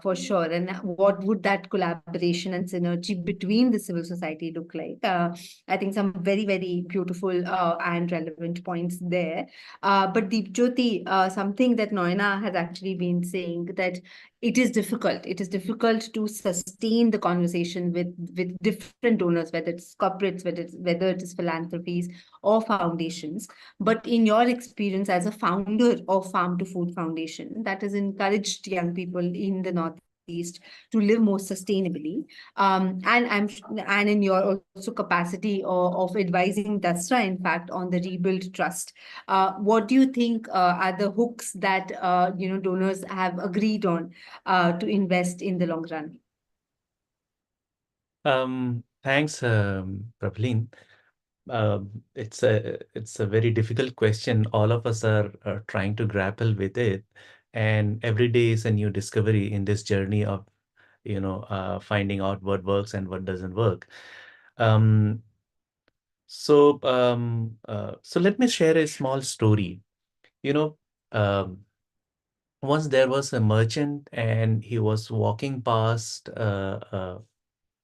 for sure? And what would that collaboration and synergy between the civil society look like? I think some very, very beautiful and relevant points there. But Deep Jyoti, something that Noina has actually been saying, that it is difficult. It is difficult to sustain the conversation with different donors, whether it's corporates, whether it is philanthropies or foundations. But in your experience as a founder of Farm to Food Foundation, that has encouraged young people in the Northeast to live more sustainably, and in your also capacity of advising Dasra, in fact, on the Rebuild Trust, what do you think are the hooks that donors have agreed on to invest in the long run? Thanks, Pravleen. It's a very difficult question. All of us are trying to grapple with it, and every day is a new discovery in this journey of finding out what works and what doesn't work. Um, so let me share a small story. You know, um, Once there was a merchant and he was walking past a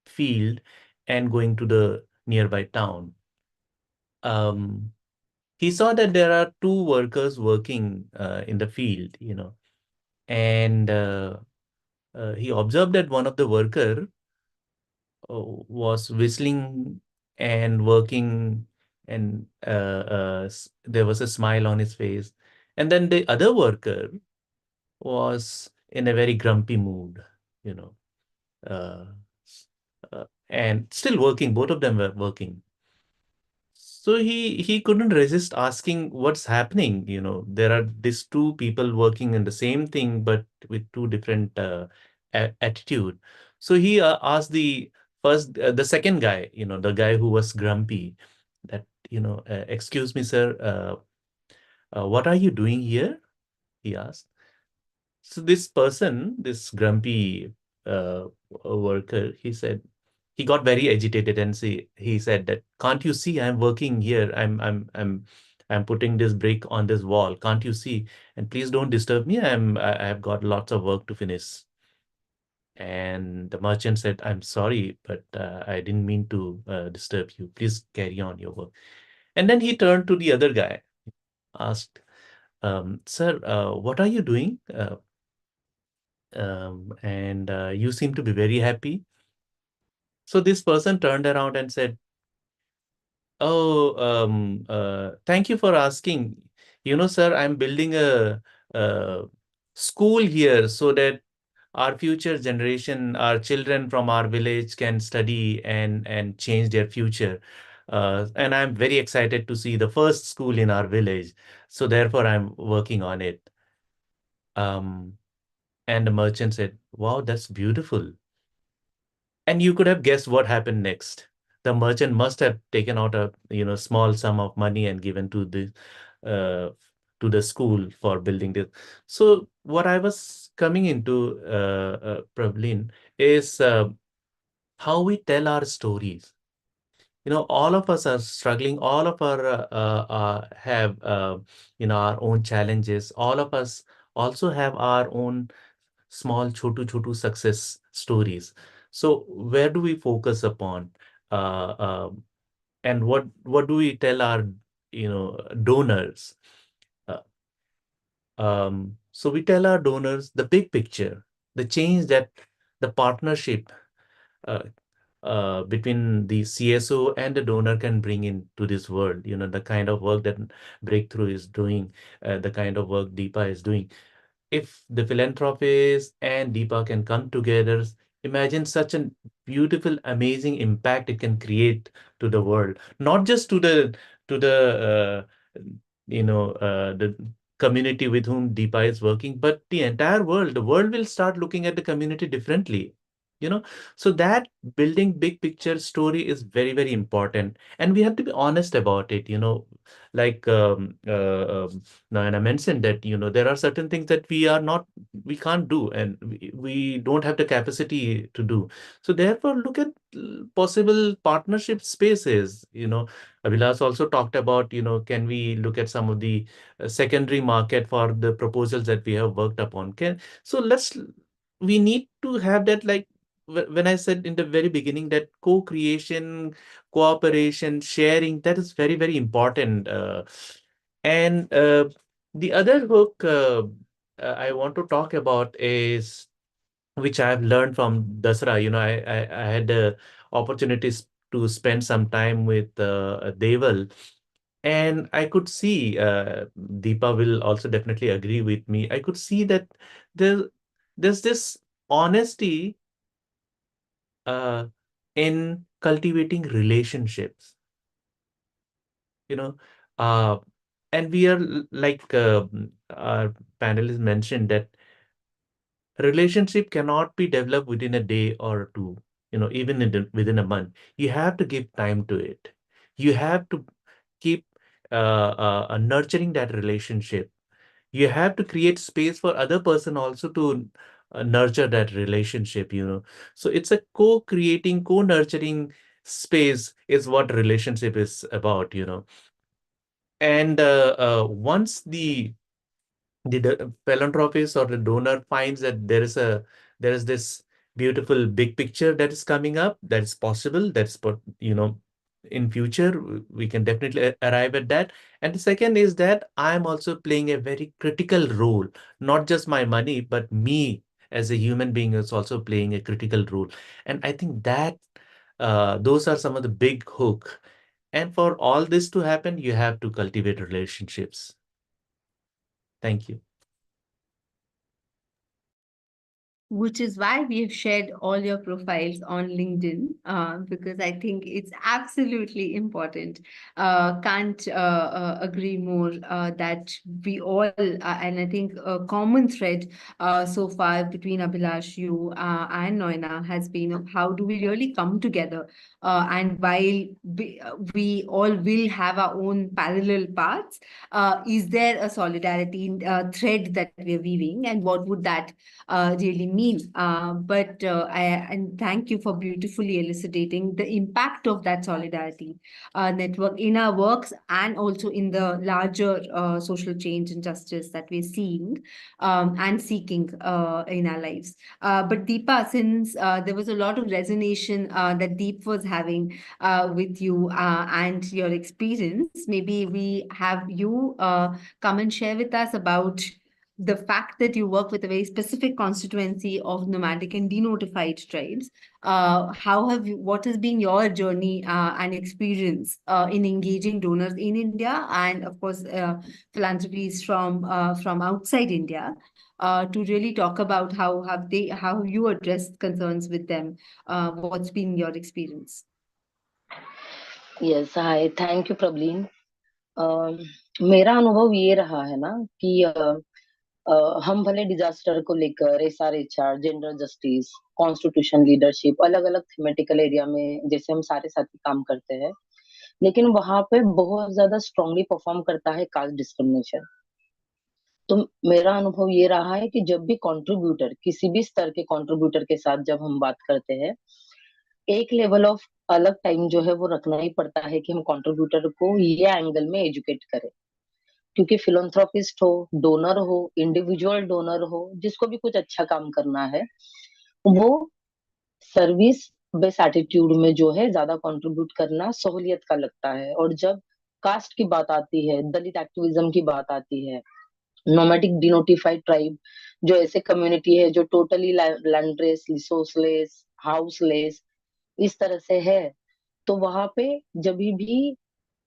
field and going to the nearby town. Um, he saw that there are two workers working in the field, and he observed that one of the worker was whistling and working, and there was a smile on his face. And then the other worker was in a very grumpy mood, you know, uh, and still working. Both of them were working. So he couldn't resist asking what's happening. There are these two people working in the same thing, but with two different attitude. So he asked the second guy, the guy who was grumpy, that, excuse me, sir, what are you doing here? He asked. So this person, this grumpy worker, he got very agitated, and he said that, can't you see I'm working here? I'm putting this brick on this wall. Can't you see? And please don't disturb me. I have got lots of work to finish. And the merchant said, I'm sorry, but I didn't mean to disturb you. Please carry on your work. And then he turned to the other guy, asked, sir, what are you doing? And you seem to be very happy. So this person turned around and said, oh, thank you for asking. Sir, I'm building a school here so that our future generation, our children from our village can study and change their future. And I'm very excited to see the first school in our village. So therefore, I'm working on it. And the merchant said, wow, that's beautiful. And you could have guessed what happened next. The merchant must have taken out a small sum of money and given uh, to the school for building this. So what I was coming into, Pravleen, is how we tell our stories. All of us are struggling. All of our have our own challenges. All of us also have our own small chotu chotu success stories. So where do we focus upon, uh, um, and what do we tell our donors? Uh, so we tell our donors the big picture, the change that the partnership uh, between the CSO and the donor can bring into this world. The kind of work that Breakthrough is doing, the kind of work Deepa is doing. If the philanthropist and Deepa can come together, imagine such a beautiful, amazing impact it can create to the world, not just to the community with whom Deepa is working, but the entire world. The world will start looking at the community differently. So that building big picture story is very, very important, and we have to be honest about it. Like Nayana mentioned that there are certain things that we can't do, and we don't have the capacity to do. So therefore, look at possible partnership spaces. Abhilash also talked about, can we look at some of the secondary market for the proposals that we have worked upon? So we need to have that, like when I said in the very beginning, that co-creation, cooperation, sharing, that is very, very important. And the other hook I want to talk about is, which I have learned from Dasra. I had opportunities to spend some time with Deval, and I could see, Deepa will also definitely agree with me. I could see that there, there's this honesty uh, in cultivating relationships, you know, uh, and we are like our panelists mentioned that relationship cannot be developed within a day or two, even within a month. You have to give time to it. You have to keep nurturing that relationship. You have to create space for other person also to nurture that relationship. So it's a co-creating, co-nurturing space is what relationship is about. And once the philanthropist or the donor finds that there is this beautiful big picture that is coming up, that is possible, that's what, in future we can definitely arrive at that. And the second is that I'm also playing a very critical role, not just my money, but me as a human being is also playing a critical role. And I think that those are some of the big hook. And for all this to happen, you have to cultivate relationships. Thank you. Which is why we have shared all your profiles on LinkedIn, because I think it's absolutely important. Can't agree more that we all, and I think a common thread so far between Abhilash, you, and Noina has been of how do we really come together. And while we all will have our own parallel paths, is there a solidarity thread that we're weaving, and what would that really mean? And thank you for beautifully elucidating the impact of that solidarity network in our works and also in the larger social change and justice that we're seeing and seeking in our lives. But Deepa, since there was a lot of resonation that Deep was having with you and your experience, maybe we have you come and share with us about the fact that you work with a very specific constituency of nomadic and denotified tribes. What has been your journey and experience in engaging donors in India, and of course philanthropies from outside India, to really talk about how you addressed concerns with them? What's been your experience? Yes hi thank you Prabhleen. मेरा अनुभव ये रहा है ना कि हम भले disaster को लेकर SRHR, gender justice, constitution, leadership, अलग अलग थीमेटिकल एरिया में जैसे हम सारे साथी काम करते हैं, लेकिन वहां पे बहुत ज्यादा स्ट्रांगली परफॉर्म करता है कास्ट डिस्क्रिमिनेशन। तो मेरा अनुभव ये रहा है कि जब भी कंट्रीब्यूटर, किसी भी स्तर के कंट्रीब्यूटर के साथ जब हम बात करते हैं, एक लेवल ऑफ अलग टाइम जो है वो रखना ही पड़ता है कि हम कंट्रीब्यूटर को ये एंगल में एजुकेट करें। क्योंकि फिलोंथ्रोपिस्ट हो, डोनर हो, इंडिविजुअल डोनर हो, जिसको भी कुछ अच्छा काम करना है, वो सर्विस बेस्ड एटीट्यूड में जो है ज्यादा कंट्रीब्यूट करना सहूलियत का लगता है। और जब कास्ट की बात आती है, दलित एक्टिविज्म की बात आती है, नोमैटिक डिनोटिफाइड ट्राइब जो ऐसे कम्युनिटी है जो टोटली लैंडलेस, रिसोर्सलेस, हाउसलेस इस तरह से है, तो वहां पे जब भी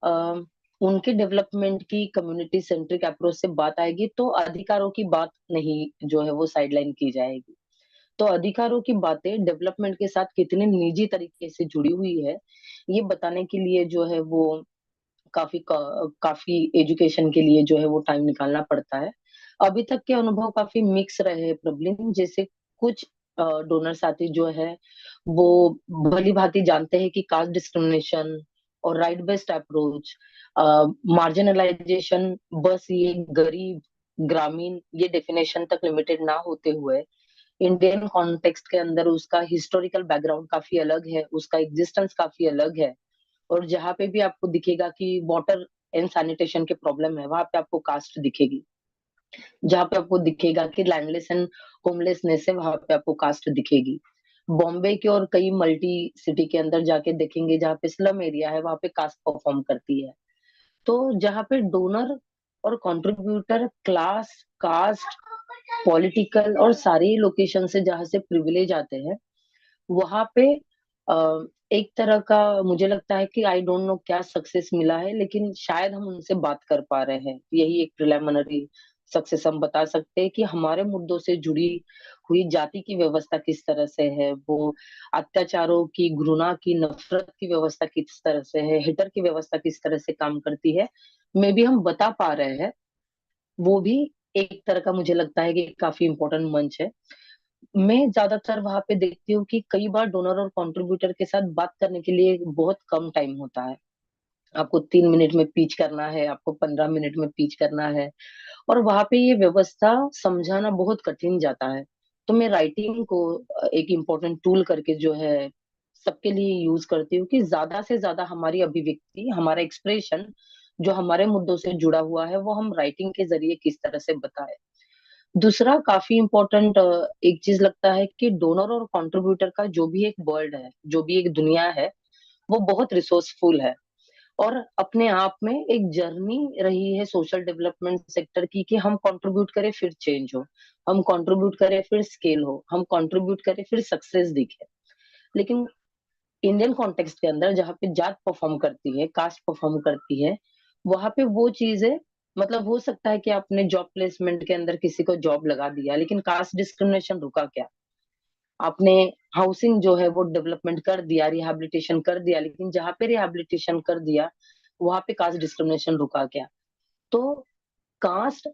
अ, उनके डेवलपमेंट की कम्युनिटी सेंट्रिक अप्रोच से बात आएगी, तो अधिकारों की बात नहीं जो है वो साइडलाइन की जाएगी। तो अधिकारों की बातें डेवलपमेंट के साथ कितने निजी तरीके से जुड़ी हुई है, ये बताने के लिए जो है वो काफी एजुकेशन के लिए जो है वो टाइम निकालना पड़ता है। अभी तक के अनुभव काफी मिक्स रहे प्रॉब्लम, जैसे कुछ डोनर साथी जो है वो भली भांति जानते हैं कि कास्ट डिस्क्रिमिनेशन और राइट बेस्ड अप्रोच, मार्जिनलाइजेशन, बस ये गरीब ग्रामीण ये डेफिनेशन तक लिमिटेड ना होते हुए इंडियन कॉन्टेक्स्ट के अंदर उसका हिस्टोरिकल बैकग्राउंड काफी अलग है, उसका एग्जिस्टेंस काफी अलग है। और जहाँ पे भी आपको दिखेगा कि वाटर एंड सैनिटेशन के प्रॉब्लम है, वहां पे आपको कास्ट दिखेगी। जहाँ पे आपको दिखेगा कि लैंडलेस एंड होमलेसनेस है, वहां पे आपको कास्ट दिखेगी। बॉम्बे के और कई मल्टी सिटी के अंदर जाके देखेंगे, जहाँ पे स्लम एरिया है, वहां पे कास्ट परफॉर्म करती है। तो जहाँ पे डोनर और कंट्रीब्यूटर क्लास, कास्ट, पॉलिटिकल और सारी लोकेशन से जहाँ से प्रिविलेज आते हैं, वहां पे एक तरह का मुझे लगता है कि आई डोंट नो क्या सक्सेस मिला है, लेकिन शायद हम उनसे बात कर पा रहे हैं। यही एक प्रिलिमिनरी सक्सेस हम बता सकते हैं कि हमारे मुद्दों से जुड़ी हुई जाति की व्यवस्था किस तरह से है, वो अत्याचारों की, घृणा की, नफरत की व्यवस्था किस तरह से है, हेटर की व्यवस्था किस तरह से काम करती है, मे भी हम बता पा रहे हैं। वो भी एक तरह का मुझे लगता है कि काफी इंपॉर्टेंट मंच है। मैं ज्यादातर वहां पे देखती हूँ कि कई बार डोनर और कंट्रीब्यूटर के साथ बात करने के लिए बहुत कम टाइम होता है। आपको 3 मिनट में पिच करना है, आपको 15 मिनट में पिच करना है, और वहां पे ये व्यवस्था समझाना बहुत कठिन जाता है। तो मैं राइटिंग को एक इम्पोर्टेंट टूल करके जो है सबके लिए यूज करती हूँ कि ज्यादा से ज्यादा हमारी अभिव्यक्ति, हमारा एक्सप्रेशन जो हमारे मुद्दों से जुड़ा हुआ है, वो हम राइटिंग के जरिए किस तरह से बताएं। दूसरा काफी इम्पोर्टेंट एक चीज लगता है कि डोनर और कंट्रीब्यूटर का जो भी एक वर्ल्ड है, जो भी एक दुनिया है, वो बहुत रिसोर्सफुल है और अपने आप में एक जर्नी रही है सोशल डेवलपमेंट सेक्टर की कि हम कंट्रीब्यूट करें फिर चेंज हो, हम कंट्रीब्यूट करें फिर स्केल हो, हम कंट्रीब्यूट करें फिर सक्सेस दिखे। लेकिन इंडियन कॉन्टेक्स्ट के अंदर जहाँ पे जात परफॉर्म करती है, कास्ट परफॉर्म करती है, वहां पे वो चीजें, मतलब हो सकता है कि आपने जॉब प्लेसमेंट के अंदर किसी को जॉब लगा दिया, लेकिन कास्ट डिस्क्रिमिनेशन रुका क्या? आपने हाउसिंग जो है वो डेवलपमेंट कर दिया, रिहैबिलिटेशन कर दिया, लेकिन जहाँ पे रिहैबिलिटेशन कर दिया वहां पे कास्ट डिस्क्रिमिनेशन रुका क्या? तो कास्ट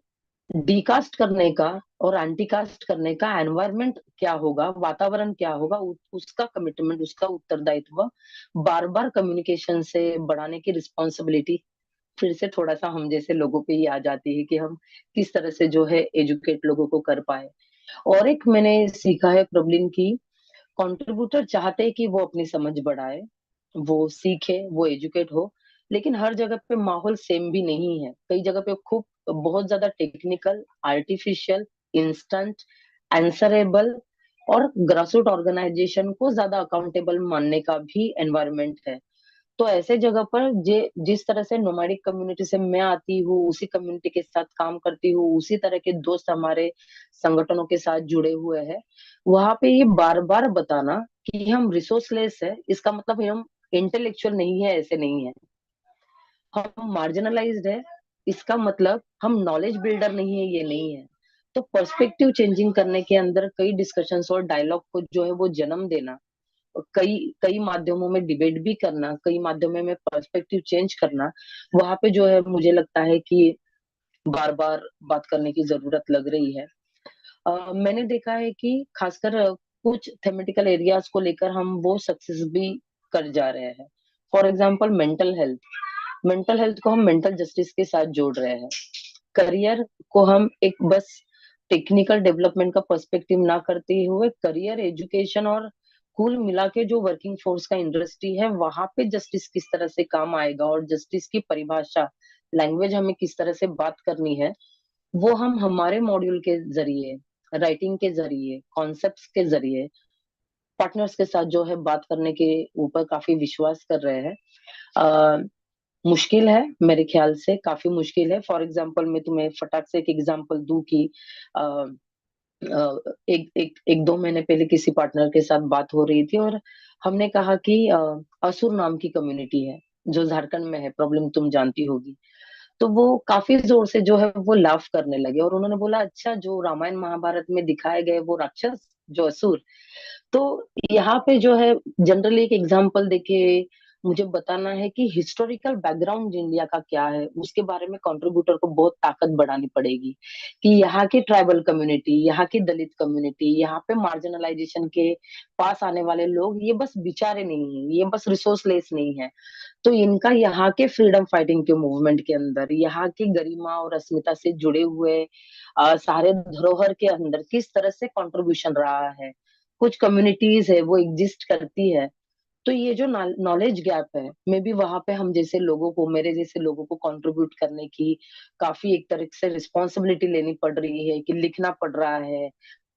डीकास्ट करने का और एंटी कास्ट करने का एनवायरनमेंट क्या होगा, वातावरण क्या होगा, उसका कमिटमेंट, उसका उत्तरदायित्व बार बार कम्युनिकेशन से बढ़ाने की रिस्पॉन्सिबिलिटी फिर से थोड़ा सा हम जैसे लोगों पे ही आ जाती है कि हम किस तरह से जो है एजुकेट लोगों को कर पाए। और एक मैंने सीखा है प्रॉब्लम की, कंट्रीब्यूटर चाहते हैं कि वो अपनी समझ बढ़ाए, वो सीखे, वो एजुकेट हो, लेकिन हर जगह पे माहौल सेम भी नहीं है। कई जगह पे खूब बहुत ज्यादा टेक्निकल, आर्टिफिशियल, इंस्टेंट, आंसरेबल और ग्रासरूट ऑर्गेनाइजेशन को ज्यादा अकाउंटेबल मानने का भी एनवायरनमेंट है। तो ऐसे जगह पर जिस तरह से नोमैडिक कम्युनिटी से मैं आती हूँ, उसी कम्युनिटी के साथ काम करती हूँ, उसी तरह के दोस्त हमारे संगठनों के साथ जुड़े हुए हैं, वहां पे ये बार बार बताना कि हम रिसोर्सलेस है, इसका मतलब हम इंटेलेक्चुअल नहीं है, ऐसे नहीं है। हम मार्जिनलाइज्ड है, इसका मतलब हम नॉलेज बिल्डर नहीं है, ये नहीं है। तो पर्सपेक्टिव चेंजिंग करने के अंदर कई डिस्कशंस और डायलॉग को जो है वो जन्म देना, कई कई माध्यमों में डिबेट भी करना, कई माध्यमों में पर्सपेक्टिव चेंज करना, वहां पे जो है मुझे लगता है कि बार बार बात करने की जरूरत लग रही है। मैंने देखा है कि खासकर कुछ थेमेटिकल एरियाज को लेकर हम वो सक्सेस भी कर जा रहे हैं। फॉर एग्जाम्पल मेंटल हेल्थ को हम मेंटल जस्टिस के साथ जोड़ रहे हैं। करियर को हम एक बस टेक्निकल डेवलपमेंट का पर्सपेक्टिव ना करते हुए करियर, एजुकेशन और कुल मिला के जो वर्किंग फोर्स का इंडस्ट्री है, वहां पे जस्टिस किस तरह से काम आएगा और जस्टिस की परिभाषा, लैंग्वेज हमें किस तरह से बात करनी है, वो हम हमारे मॉड्यूल के जरिए, राइटिंग के जरिए, कॉन्सेप्ट्स के जरिए पार्टनर्स के साथ जो है बात करने के ऊपर काफी विश्वास कर रहे हैं। मुश्किल है, मेरे ख्याल से काफी मुश्किल है। फॉर एग्जाम्पल मैं तुम्हें फटाक से एक एग्जाम्पल दूं कि अ, एक एक एक 2 महीने पहले किसी पार्टनर के साथ बात हो रही थी और हमने कहा कि असुर नाम की कम्युनिटी है जो झारखंड में है, प्रॉब्लम तुम जानती होगी। तो वो काफी जोर से जो है वो लाफ करने लगे और उन्होंने बोला, अच्छा जो रामायण महाभारत में दिखाए गए वो राक्षस जो असुर। तो यहाँ पे जो है जनरली एक एग्जाम्पल देके मुझे बताना है कि हिस्टोरिकल बैकग्राउंड इंडिया का क्या है, उसके बारे में कंट्रीब्यूटर को बहुत ताकत बढ़ानी पड़ेगी कि यहाँ की ट्राइबल कम्युनिटी, यहाँ की दलित कम्युनिटी, यहाँ पे मार्जिनलाइजेशन के पास आने वाले लोग ये बस बेचारे नहीं है, ये बस रिसोर्सलेस नहीं है। तो इनका यहाँ के फ्रीडम फाइटिंग के मूवमेंट के अंदर, यहाँ की गरिमा और अस्मिता से जुड़े हुए सारे धरोहर के अंदर किस तरह से कंट्रीब्यूशन रहा है। कुछ कम्युनिटीज है वो एग्जिस्ट करती है, तो ये जो नॉलेज गैप है, मे बी वहां पे हम जैसे लोगों को, मेरे जैसे लोगों को कंट्रीब्यूट करने की काफी एक तरह से रिस्पॉन्सिबिलिटी लेनी पड़ रही है, कि लिखना पड़ रहा है,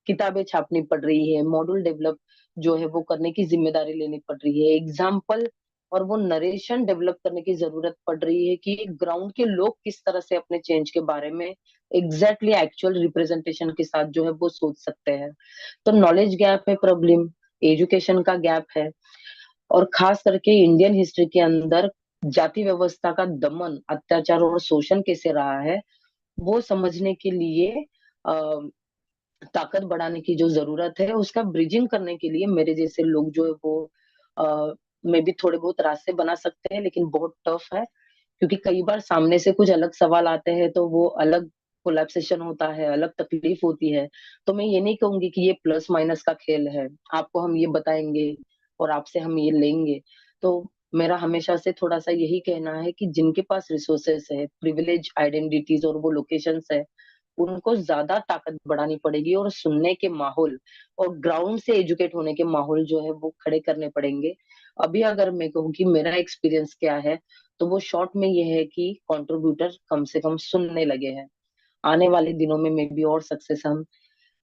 किताबें छापनी पड़ रही है, मॉड्यूल डेवलप जो है वो करने की जिम्मेदारी लेनी पड़ रही है, एग्जाम्पल और वो नरेशन डेवलप करने की जरूरत पड़ रही है कि ग्राउंड के लोग किस तरह से अपने चेंज के बारे में एग्जैक्टली एक्चुअल रिप्रेजेंटेशन के साथ जो है वो सोच सकते हैं। तो नॉलेज गैप है प्रॉब्लम, एजुकेशन का गैप है, और खास करके इंडियन हिस्ट्री के अंदर जाति व्यवस्था का दमन, अत्याचार और शोषण कैसे रहा है, वो समझने के लिए ताकत बढ़ाने की जो जरूरत है, उसका ब्रिजिंग करने के लिए मेरे जैसे लोग जो है वो मे भी थोड़े बहुत रास्ते बना सकते हैं, लेकिन बहुत टफ है, क्योंकि कई बार सामने से कुछ अलग सवाल आते हैं तो वो अलग कोलैप्सेशन होता है, अलग तकलीफ होती है। तो मैं ये नहीं कहूंगी कि ये प्लस माइनस का खेल है, आपको हम ये बताएंगे और आपसे हम ये लेंगे। तो मेरा हमेशा से थोड़ा सा यही कहना है कि जिनके पास रिसोर्सेस है, प्रिविलेज आइडेंटिटीज और वो लोकेशंस है, उनको ज्यादा ताकत बढ़ानी पड़ेगी, और सुनने के माहौल और ग्राउंड से एजुकेट होने के माहौल जो है वो खड़े करने पड़ेंगे। अभी अगर मैं कहूँ कि मेरा एक्सपीरियंस क्या है, तो वो शॉर्ट में ये है कि कंट्रीब्यूटर कम से कम सुनने लगे हैं। आने वाले दिनों में मे बी और सक्सेस हम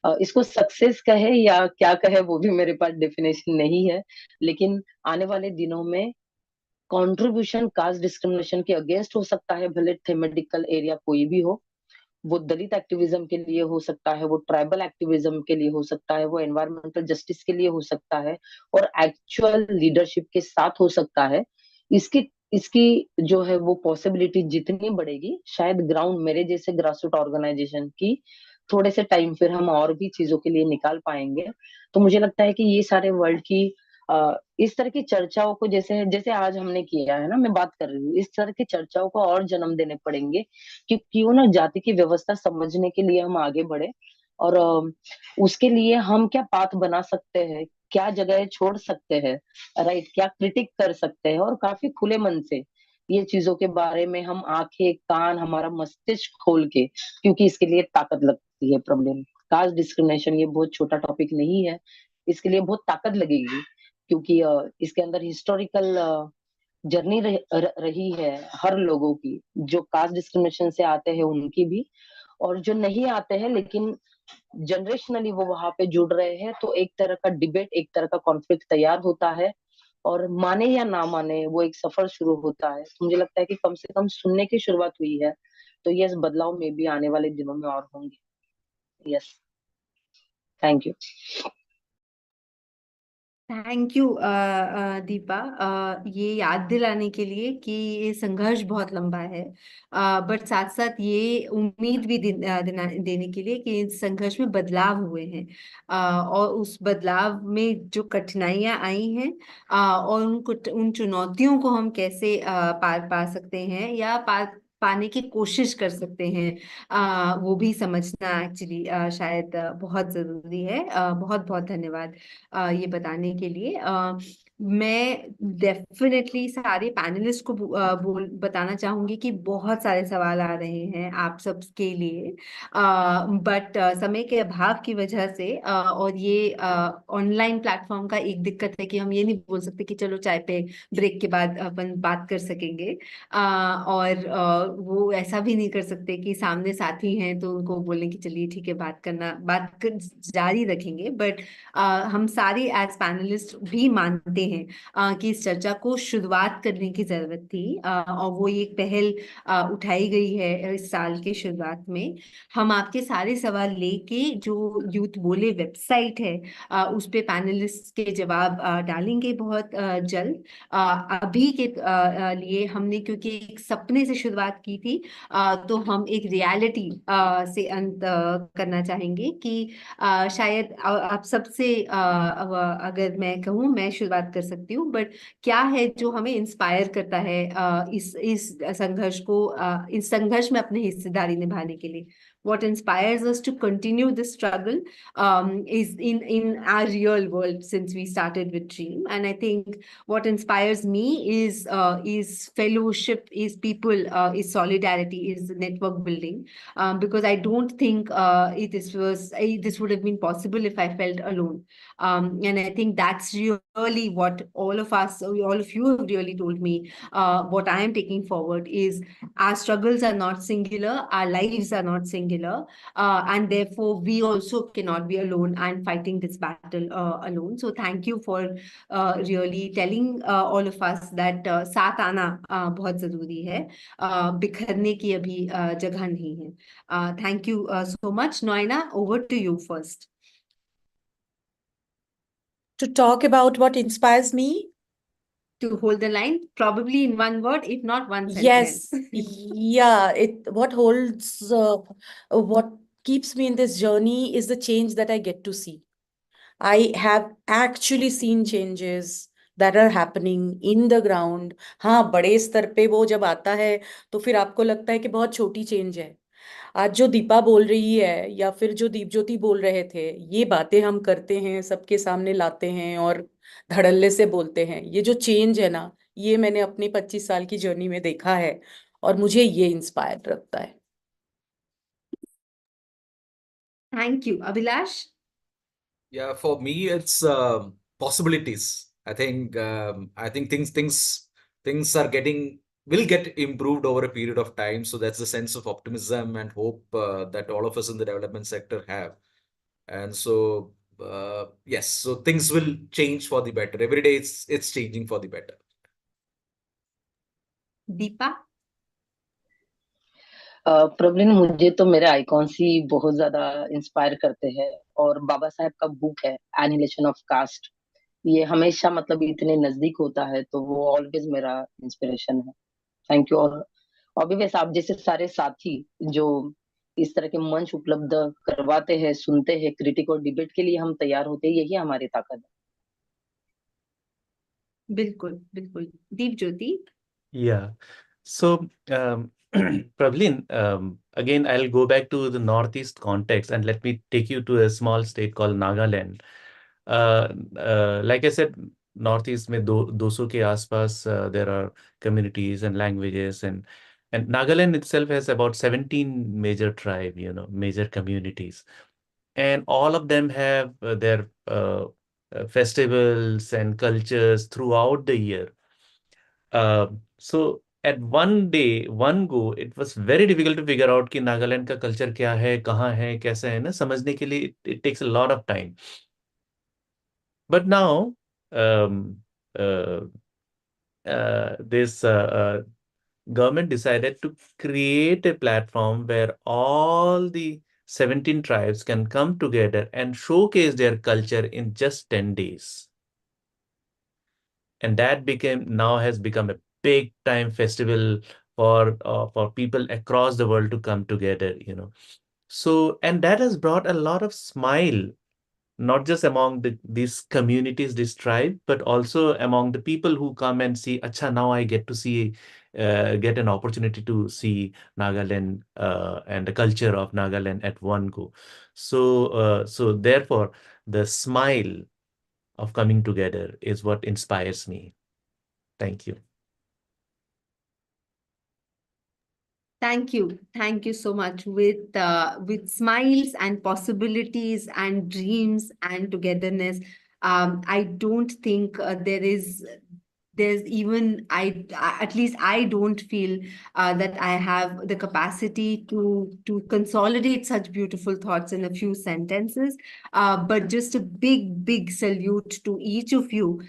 इसको सक्सेस कहे या क्या कहे, वो भी मेरे पास डेफिनेशन नहीं है, लेकिन आने वाले दिनों में कंट्रीब्यूशन कास्ट डिस्क्रिमिनेशन के अगेंस्ट हो सकता है, भले थेमेटिकल एरिया कोई भी हो, वो दलित एक्टिविज्म के लिए हो सकता है, वो ट्राइबल एक्टिविज्म के लिए हो सकता है, वो एनवायरमेंटल जस्टिस के लिए हो सकता है, और एक्चुअल लीडरशिप के साथ हो सकता है। इसकी इसकी जो है वो पॉसिबिलिटी जितनी बढ़ेगी, शायद ग्राउंड मेरे जैसे ग्रासरूट ऑर्गेनाइजेशन की थोड़े से टाइम फिर हम और भी चीजों के लिए निकाल पाएंगे। तो मुझे लगता है कि ये सारे वर्ल्ड की इस तरह की चर्चाओं को, जैसे जैसे आज हमने किया है ना, मैं बात कर रही हूँ, इस तरह की चर्चाओं को और जन्म देने पड़ेंगे कि क्यों ना जाति की व्यवस्था समझने के लिए हम आगे बढ़े, और उसके लिए हम क्या पाथ बना सकते हैं, क्या जगह छोड़ सकते हैं, राइट, क्या क्रिटिक कर सकते हैं, और काफी खुले मन से ये चीजों के बारे में हम आंखें कान हमारा मस्तिष्क खोल के, क्योंकि इसके लिए ताकत लगती है। प्रॉब्लम कास्ट डिस्क्रिमिनेशन ये बहुत छोटा टॉपिक नहीं है, इसके लिए बहुत ताकत लगेगी, क्योंकि इसके अंदर हिस्टोरिकल जर्नी रही है हर लोगों की, जो कास्ट डिस्क्रिमिनेशन से आते हैं उनकी भी, और जो नहीं आते हैं लेकिन जनरेशनली वो वहां पे जुड़ रहे हैं, तो एक तरह का डिबेट, एक तरह का कॉन्फ्लिक्ट तैयार होता है, और माने या ना माने वो एक सफर शुरू होता है। तो मुझे लगता है कि कम से कम सुनने की शुरुआत हुई है, तो ये बदलाव में भी आने वाले दिनों में और होंगे। Yes, thank you. Thank you Deepa, ये याद दिलाने के लिए कि ये संघर्ष बहुत लंबा है, बट साथ साथ ये उम्मीद भी देने के लिए कि इस संघर्ष में बदलाव हुए हैं, और उस बदलाव में जो कठिनाइयां आई हैं, और उन चुनौतियों को हम कैसे पार पा सकते हैं या पाने की कोशिश कर सकते हैं, वो भी समझना एक्चुअली शायद बहुत जरूरी है। बहुत बहुत धन्यवाद ये बताने के लिए। मैं डेफिनेटली सारे पैनलिस्ट को बताना चाहूंगी कि बहुत सारे सवाल आ रहे हैं आप सबके लिए, बट समय के अभाव की वजह से, और ये ऑनलाइन प्लेटफॉर्म का एक दिक्कत है कि हम ये नहीं बोल सकते कि चलो चाय पे ब्रेक के बाद अपन बात कर सकेंगे, और वो ऐसा भी नहीं कर सकते कि सामने साथी हैं तो उनको बोलें कि चलिए ठीक है जारी रखेंगे, बट हम सारे एज पैनलिस्ट भी मानते हैं कि इस चर्चा को शुरुआत करने की जरूरत थी, और वो एक पहल उठाई गई है इस साल के शुरुआत में। हम आपके सारे सवाल लेके जो यूथ बोले वेबसाइट है, उस पे पैनलिस्ट के जवाब डालेंगे बहुत जल्द। अभी के लिए हमने क्योंकि एक सपने से शुरुआत की थी, तो हम एक रियलिटी से अंत करना चाहेंगे कि शायद आप सबसे अगर मैं कहूँ, मैं शुरुआत कर कर सकती हूँ, बट क्या है जो हमें इंस्पायर करता है इस संघर्ष को इस संघर्ष में अपनी हिस्सेदारी निभाने के लिए. What inspires us to continue this struggle is in our real world since we started with Dream. And I think what inspires me is fellowship, is people, is solidarity, is network building. Because I don't think this would have been possible if I felt alone. And I think that's really what all of you have really told me. What I am taking forward is our struggles are not singular, our lives are not singular, and therefore we also cannot be alone and fighting this battle alone. So thank you for really telling all of us that साथ आना बहुत जरूरी है, बिखरने की अभी जगह नहीं है. Thank you so much. Noina, over to you first. To talk about what inspires me? To hold the line, probably in one word, if not one Yes, sentence. yeah, what keeps me in this journey is the change that I get to see. I have actually seen changes that are happening in the ground. हाँ, बड़े स्तर पे वो जब आता है तो फिर आपको लगता है कि बहुत छोटी चेंज है. आज जो दीपा बोल रही है या फिर जो दीप ज्योति बोल रहे थे, ये बातें हम करते हैं, सबके सामने लाते हैं और धड़ल्ले से बोलते हैं. ये जो चेंज है ना, ये मैंने अपनी 25 साल की जर्नी में देखा है और मुझे ये इंस्पायर रखता है. Thank you. Abhilash? Yeah, for me, it's possibilities. I think things are getting will get improved over a period of time. So that's the sense of optimism and hope that all of us in the development sector have. And so yes, so things will change for the better. Every day, it's changing for the better. Deepa? Praveen, मुझे तो मेरे icons ही बहुत ज्यादा inspire करते हैं, और बाबा साहेब का book है एनिहिलेशन ऑफ कास्ट, ये हमेशा मतलब इतने नजदीक होता है, तो वो ऑलवेज मेरा इंस्पिरेशन है. Thank you. और भी वैसे आप जैसे सारे साथी जो इस तरह के मंच उपलब्ध करवाते हैं, सुनते हैं, क्रिटिक और डिबेट के लिए हम तैयार होते हैं, यही हमारी ताकत है. बिल्कुल बिल्कुल. दीप ज्योति? Yeah. So, Pravleen, again, I'll go back to the Northeast context and let me take you to a small state called Nagaland. Like I said, Northeast में 200 के आसपास there are communities and languages, and Nagaland itself has about 17 major tribe, major communities, and all of them have their festivals and cultures throughout the year. So at one go, it was very difficult to figure out कि नागालैंड का culture क्या है, कहाँ है, कैसा है ना, समझने के लिए it takes a lot of time. But now, uh, this government decided to create a platform where all the 17 tribes can come together and showcase their culture in just 10 days. And that has become a big time festival for people across the world to come together. So, and that has brought a lot of smile, not just among these communities, this tribe, but also among the people who come and see, Acha, now I get to see, get an opportunity to see Nagaland and the culture of Nagaland at one go. So therefore, the smile of coming together is what inspires me. Thank you. Thank you. Thank you so much. With smiles and possibilities and dreams and togetherness, I don't think there's even at least I don't feel that I have the capacity to consolidate such beautiful thoughts in a few sentences. But just a big salute to each of you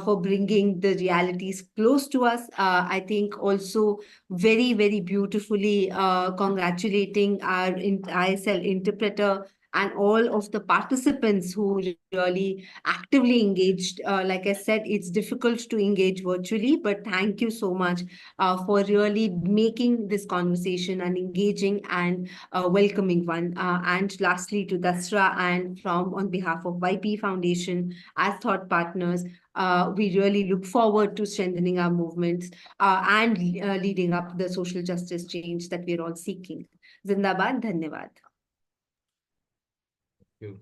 for bringing the realities close to us. I think also very beautifully congratulating our ISL interpreter and all of the participants who really actively engaged. Like I said, it's difficult to engage virtually, but thank you so much for really making this conversation an engaging and welcoming one. And lastly, to Dasra and from on behalf of YP Foundation as thought partners, we really look forward to strengthening our movements and leading up the social justice change that we're all seeking. Zindabad, Dhanyavad. You.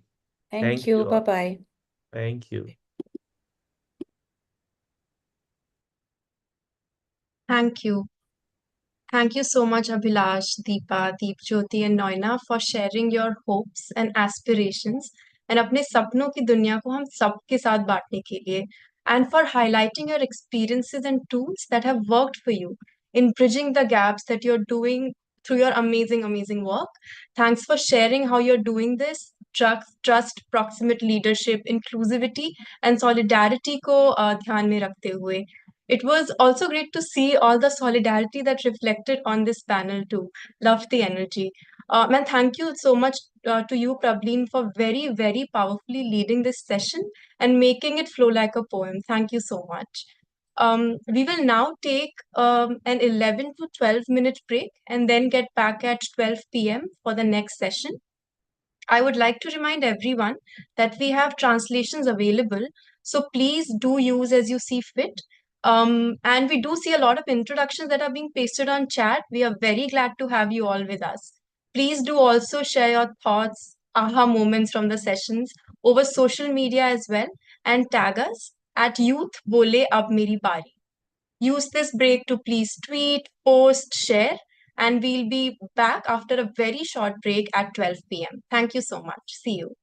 Thank you. all. Bye-bye. Thank you. Thank you. Thank you so much, Abhilash, Deepa, Deepjyoti, and Noina for sharing your hopes and aspirations and अपने सपनों की दुनिया को हम सबके साथ बांटने के लिए and for highlighting your experiences and tools that have worked for you in bridging the gaps that you're doing through your amazing work. Thanks for sharing how you're doing this. Trust, proximate leadership, inclusivity, and solidarity को ध्यान में रखते हुए. It was also great to see all the solidarity that reflected on this panel too. Love the energy. And thank you so much to you, Prableen, for very powerfully leading this session and making it flow like a poem. Thank you so much. We will now take an 11 to 12-minute break and then get back at 12 p.m. for the next session. I would like to remind everyone that we have translations available, so please do use as you see fit. And we do see a lot of introductions that are being pasted on chat. We are very glad to have you all with us. Please do also share your thoughts, aha moments from the sessions over social media as well, and tag us at Youth Bole Ab Meri Baari. Use this break to please tweet, post, share, and we'll be back after a very short break at 12 p.m. Thank you so much. See you.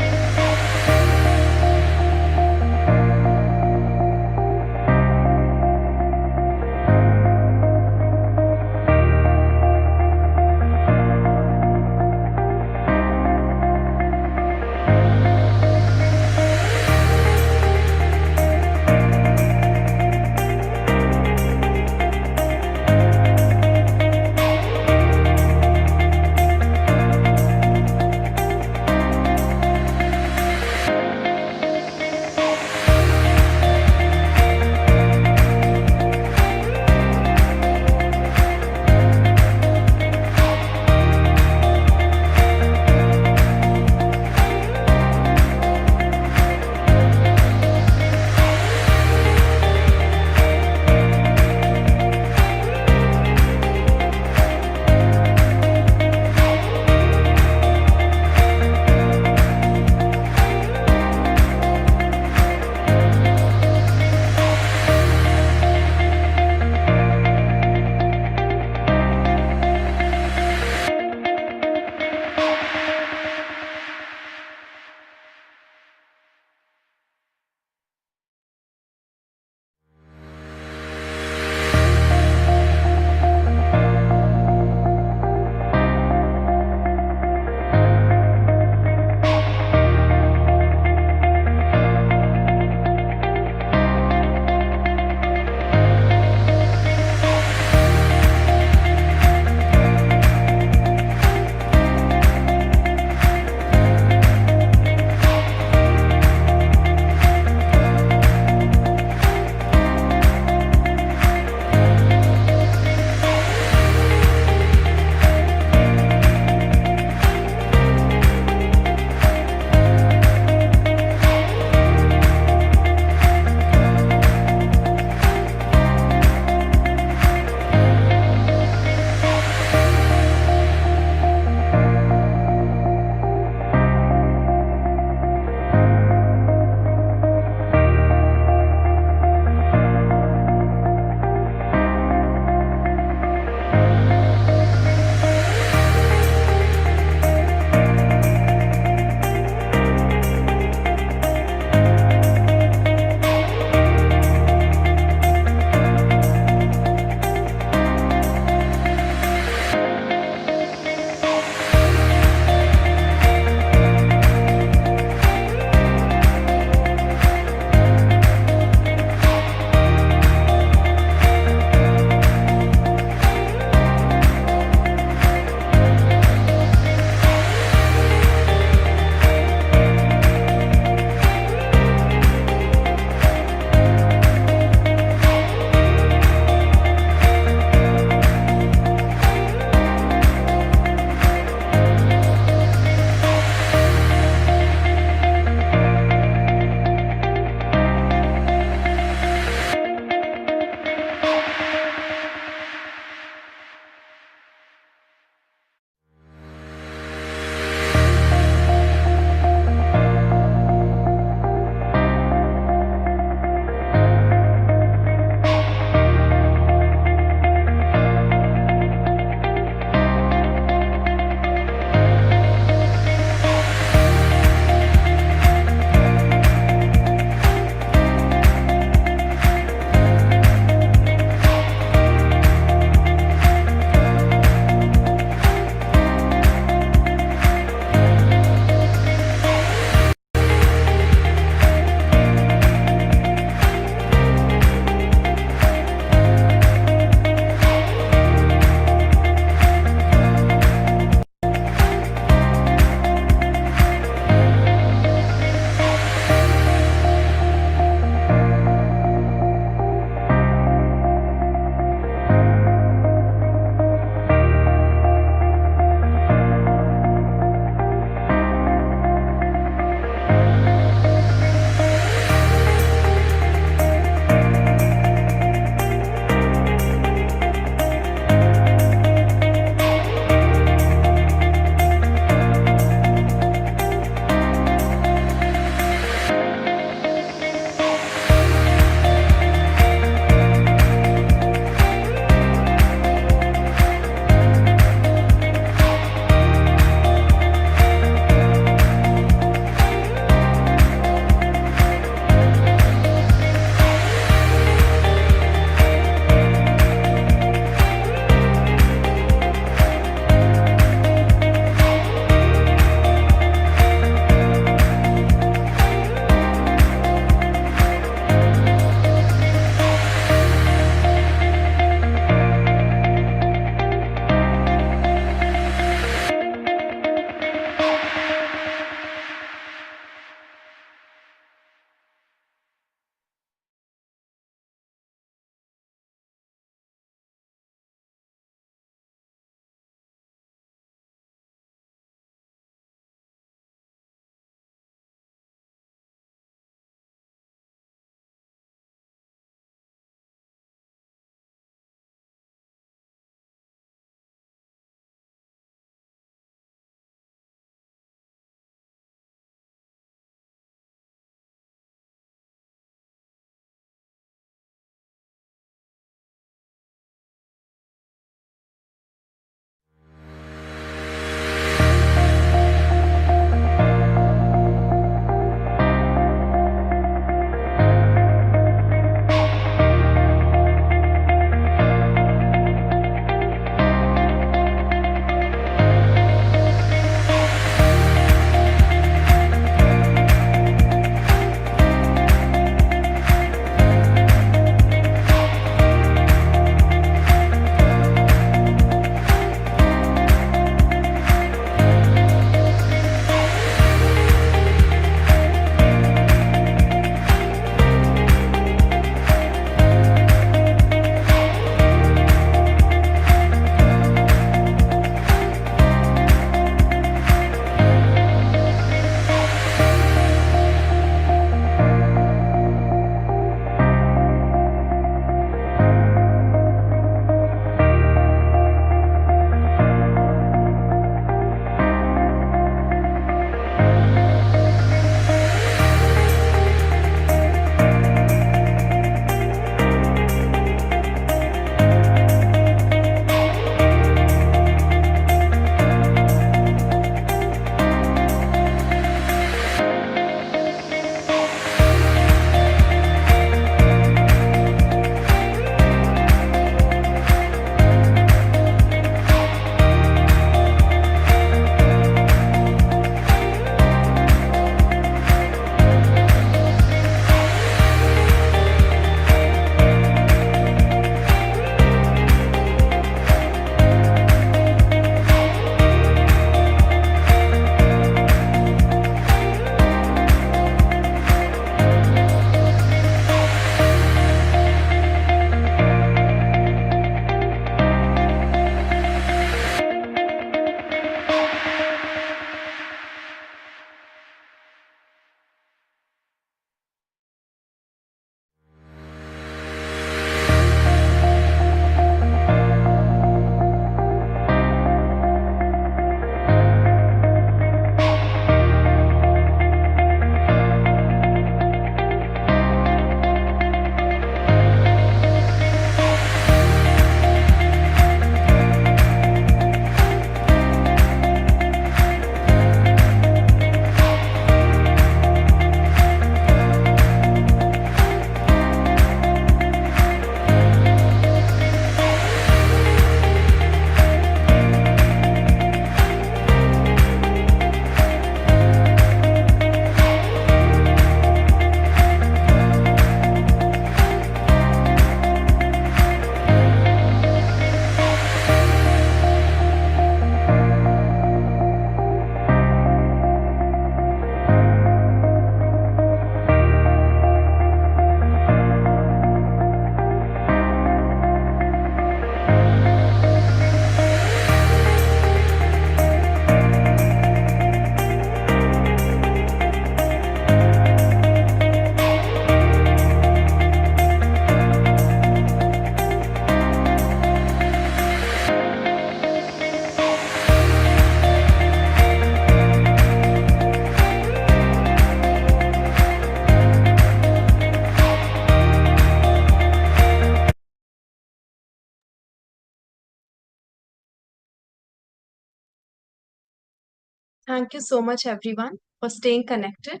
Thank you so much, everyone, for staying connected.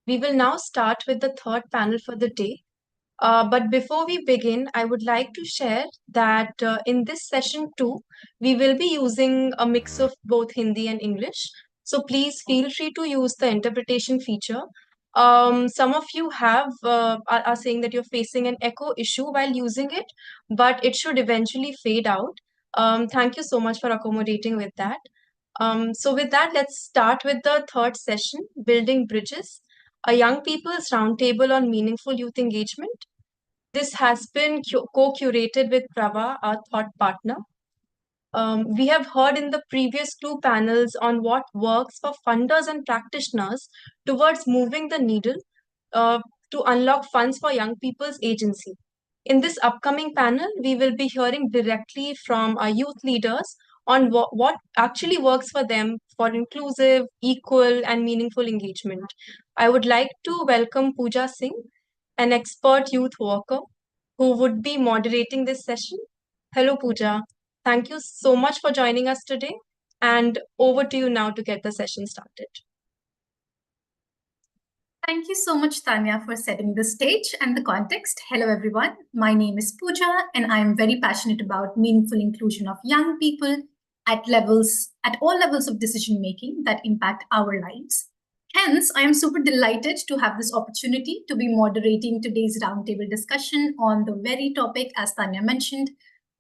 We will now start with the third panel for the day. But before we begin, I would like to share that in this session too, we will be using a mix of both Hindi and English. So please feel free to use the interpretation feature. Some of you are saying that you're facing an echo issue while using it, but it should eventually fade out. Thank you so much for accommodating with that. So with that, let's start with the third session, Building Bridges, a young people's roundtable on meaningful youth engagement. This has been co-curated with Prava, our thought partner. We have heard in the previous two panels on what works for funders and practitioners towards moving the needle uh, to unlock funds for young people's agency. In this upcoming panel, we will be hearing directly from our youth leaders on what actually works for them for inclusive, equal, and meaningful engagement. I would like to welcome Pooja Singh, an expert youth worker who would be moderating this session. Hello, Pooja. Thank you so much for joining us today. And over to you now to get the session started. Thank you so much, Tanya, for setting the stage and the context. Hello, everyone. My name is Pooja, and I am very passionate about meaningful inclusion of young people at all levels of decision making that impact our lives. Hence, I am super delighted to have this opportunity to be moderating today's roundtable discussion on the very topic, as Tanya mentioned.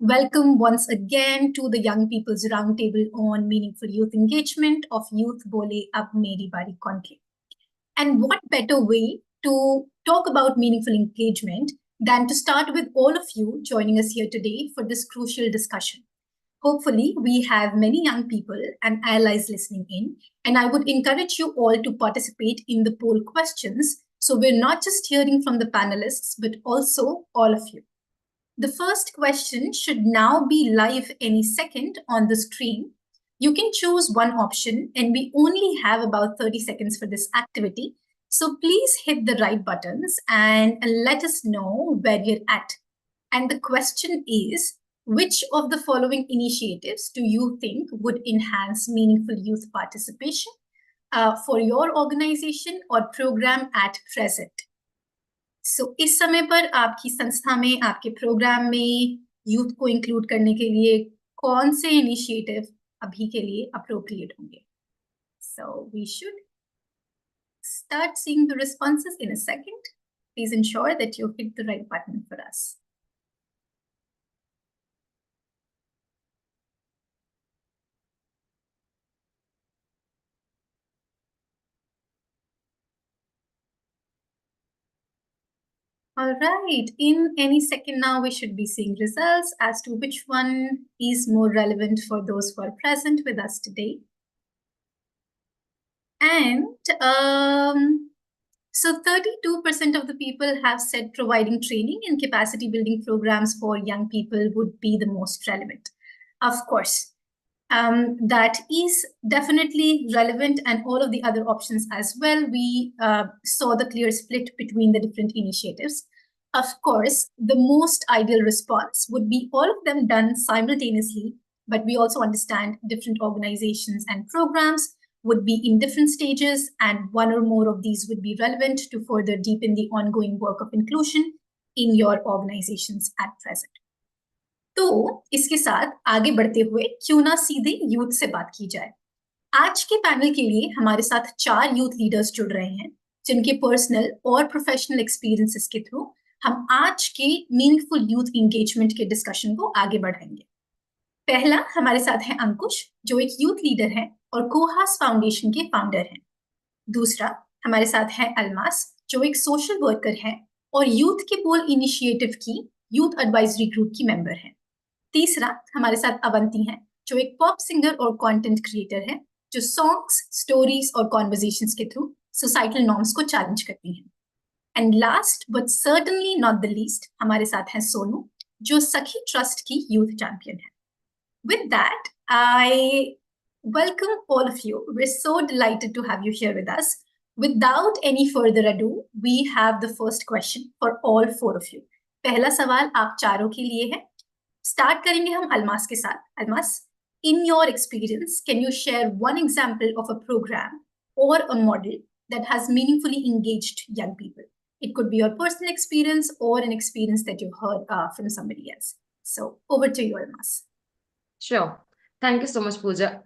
Welcome once again to the Young People's Roundtable on Meaningful Youth Engagement of Youth Bole Ab Meri Baari Conclave. And what better way to talk about meaningful engagement than to start with all of you joining us here today for this crucial discussion. Hopefully, we have many young people and allies listening in, and I would encourage you all to participate in the poll questions, so we're not just hearing from the panelists, but also all of you. The first question should now be live any second on the screen. You can choose one option, and we only have about 30 seconds for this activity. So please hit the right buttons and let us know where you're at. And the question is, which of the following initiatives do you think would enhance meaningful youth participation for your organization or program at present? So इस समय पर आपकी संस्था में, आपके programme में youth को include करने के लिए कौन से इनिशिएटिव अभी के लिए appropriate होंगे? So we should start seeing the responses in a second. Please ensure that you hit the right button for us. All right, in any second now, we should be seeing results as to which one is more relevant for those who are present with us today. And so 32% of the people have said providing training and capacity building programs for young people would be the most relevant. Of course, that is definitely relevant, and all of the other options as well. We saw the clear split between the different initiatives. Of course, the most ideal response would be all of them done simultaneously, but we also understand different organizations and programs would be in different stages, and one or more of these would be relevant to further deepen the ongoing work of inclusion in your organizations at present. तो इसके साथ आगे बढ़ते हुए क्यों ना सीधे youth से बात की जाए। आज के पैनल के लिए हमारे साथ 4 यूथ लीडर्स जुड़ रहे हैं, जिनके पर्सनल और प्रोफेशनल एक्सपीरियंसेस के थ्रू हम आज के मीनिंगफुल यूथ एंगेजमेंट के डिस्कशन को आगे बढ़ाएंगे। पहला हमारे साथ है अंकुश, जो एक यूथ लीडर है और कोहास फाउंडेशन के फाउंडर हैं। दूसरा हमारे साथ है अलमास, जो एक सोशल वर्कर है और यूथ के बोल इनिशिएटिव की यूथ एडवाइजरी ग्रुप की मेंबर है। तीसरा हमारे साथ अवंती हैं, जो एक पॉप सिंगर और कंटेंट क्रिएटर है, जो सॉन्ग्स, स्टोरीज और कॉन्वर्सेशंस के थ्रू सोसाइटल नॉर्म्स को चैलेंज करती हैं। And last but certainly not the least हमारे साथ है सोनू, जो सखी ट्रस्ट की यूथ चैंपियन है। With that, I welcome all of you. We're so delighted to have you here with us. Without any further ado, we have the first question for all 4 of you. पहला सवाल आप चारों के लिए है। Start करेंगे हम अलमास के साथ। Almas, In your experience, can you share one example of a program or a model that has meaningfully engaged young people? It could be your personal experience or an experience that you heard from somebody else. So over to you, Almas. Sure. Thank you so much, Pooja.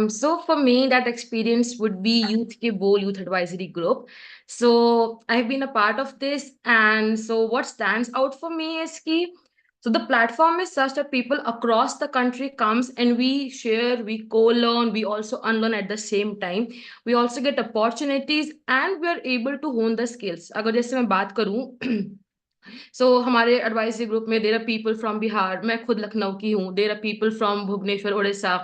So for me, that experience would be Youth Ke Bole Youth Advisory Group. So I've been a part of this, and so what stands out for me is ki, so the platform is such that people across the country comes and we share, we co-learn, we also unlearn at the same time. We also get opportunities and we are able to hone the skills. अगर जैसे मैं बात करूँ सो हमारे advisory group में there are people from Bihar, मैं खुद लखनऊ की हूँ, there are people from Bhubaneswar Orissa,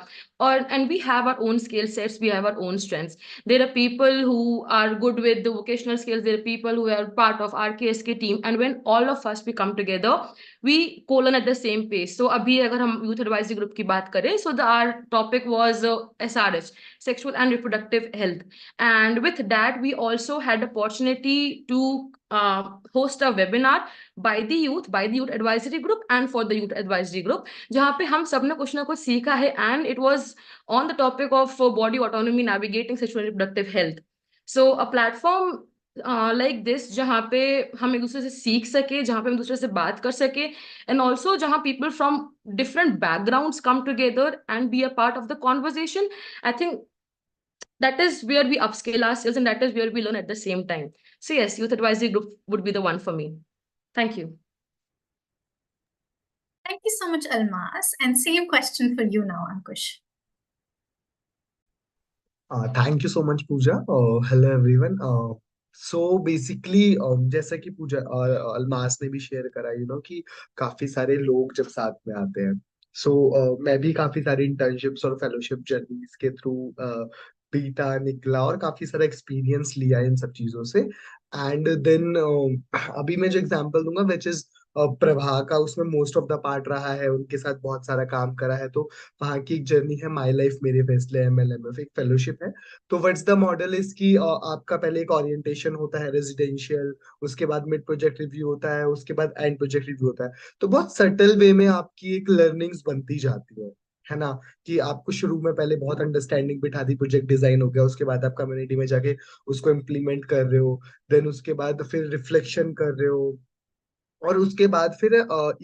और and we have our own skill sets, we have our own strengths. There are people who are good with the vocational skills, there are people who are part of our KSK team, and when all of us we come together we co-learn at the same pace. So अभी अगर हम youth advisory group की बात करें, so the our topic was SRH, sexual and reproductive health, and with that we also had opportunity to host a webinar by the youth advisory group and for the youth advisory group, जहाँ पे हम सब ने कुछ ना कुछ सीखा है, and it was on the topic of body autonomy navigating sexual and reproductive health. So a platform like this जहाँ पे हम एक दूसरे से सीख सके, जहाँ पे हम दूसरे से बात कर सके, and also जहाँ people from different backgrounds come together and be a part of the conversation, I think that is where we upscale ourselves and that is where we learn at the same time. So yes, youth advisory group would be the one for me. Thank you. Thank you so much, Almas. And same question for you now, Ankush. Thank you so much, Pooja. Hello, everyone. So basically, जैसा कि पूजा अलमास ने भी share करा, कि काफी सारे लोग जब साथ में आते हैं, मैं भी काफी सारी इंटर्नशिप्स और फेलोशिप जर्नीज के थ्रू बीता निकला और काफी सारा एक्सपीरियंस लिया इन सब चीजों से. एंड देन अभी मैं जो एग्जांपल दूंगा विच इज प्रभा का, उसमें मोस्ट ऑफ द पार्ट रहा है, उनके साथ बहुत सारा काम करा है. तो वहाँ की एक जर्नी है माई लाइफ मेरे फैसले MLMF, एक फेलोशिप है. तो व्हाट्स द मॉडल इज कि आपका पहले एक ओरिएंटेशन होता है रेजिडेंशियल, उसके बाद मिड प्रोजेक्ट रिव्यू होता है, उसके बाद एंड प्रोजेक्ट रिव्यू होता है. तो बहुत सटल वे में आपकी एक लर्निंग्स बनती जाती है ना, कि आपको शुरू में पहले बहुत अंडरस्टैंडिंग बिठा दी, प्रोजेक्ट डिजाइन हो गया, उसके बाद आप कम्युनिटी में जाके उसको इम्प्लीमेंट कर रहे हो, देन उसके बाद फिर रिफ्लेक्शन कर रहे हो, और उसके बाद फिर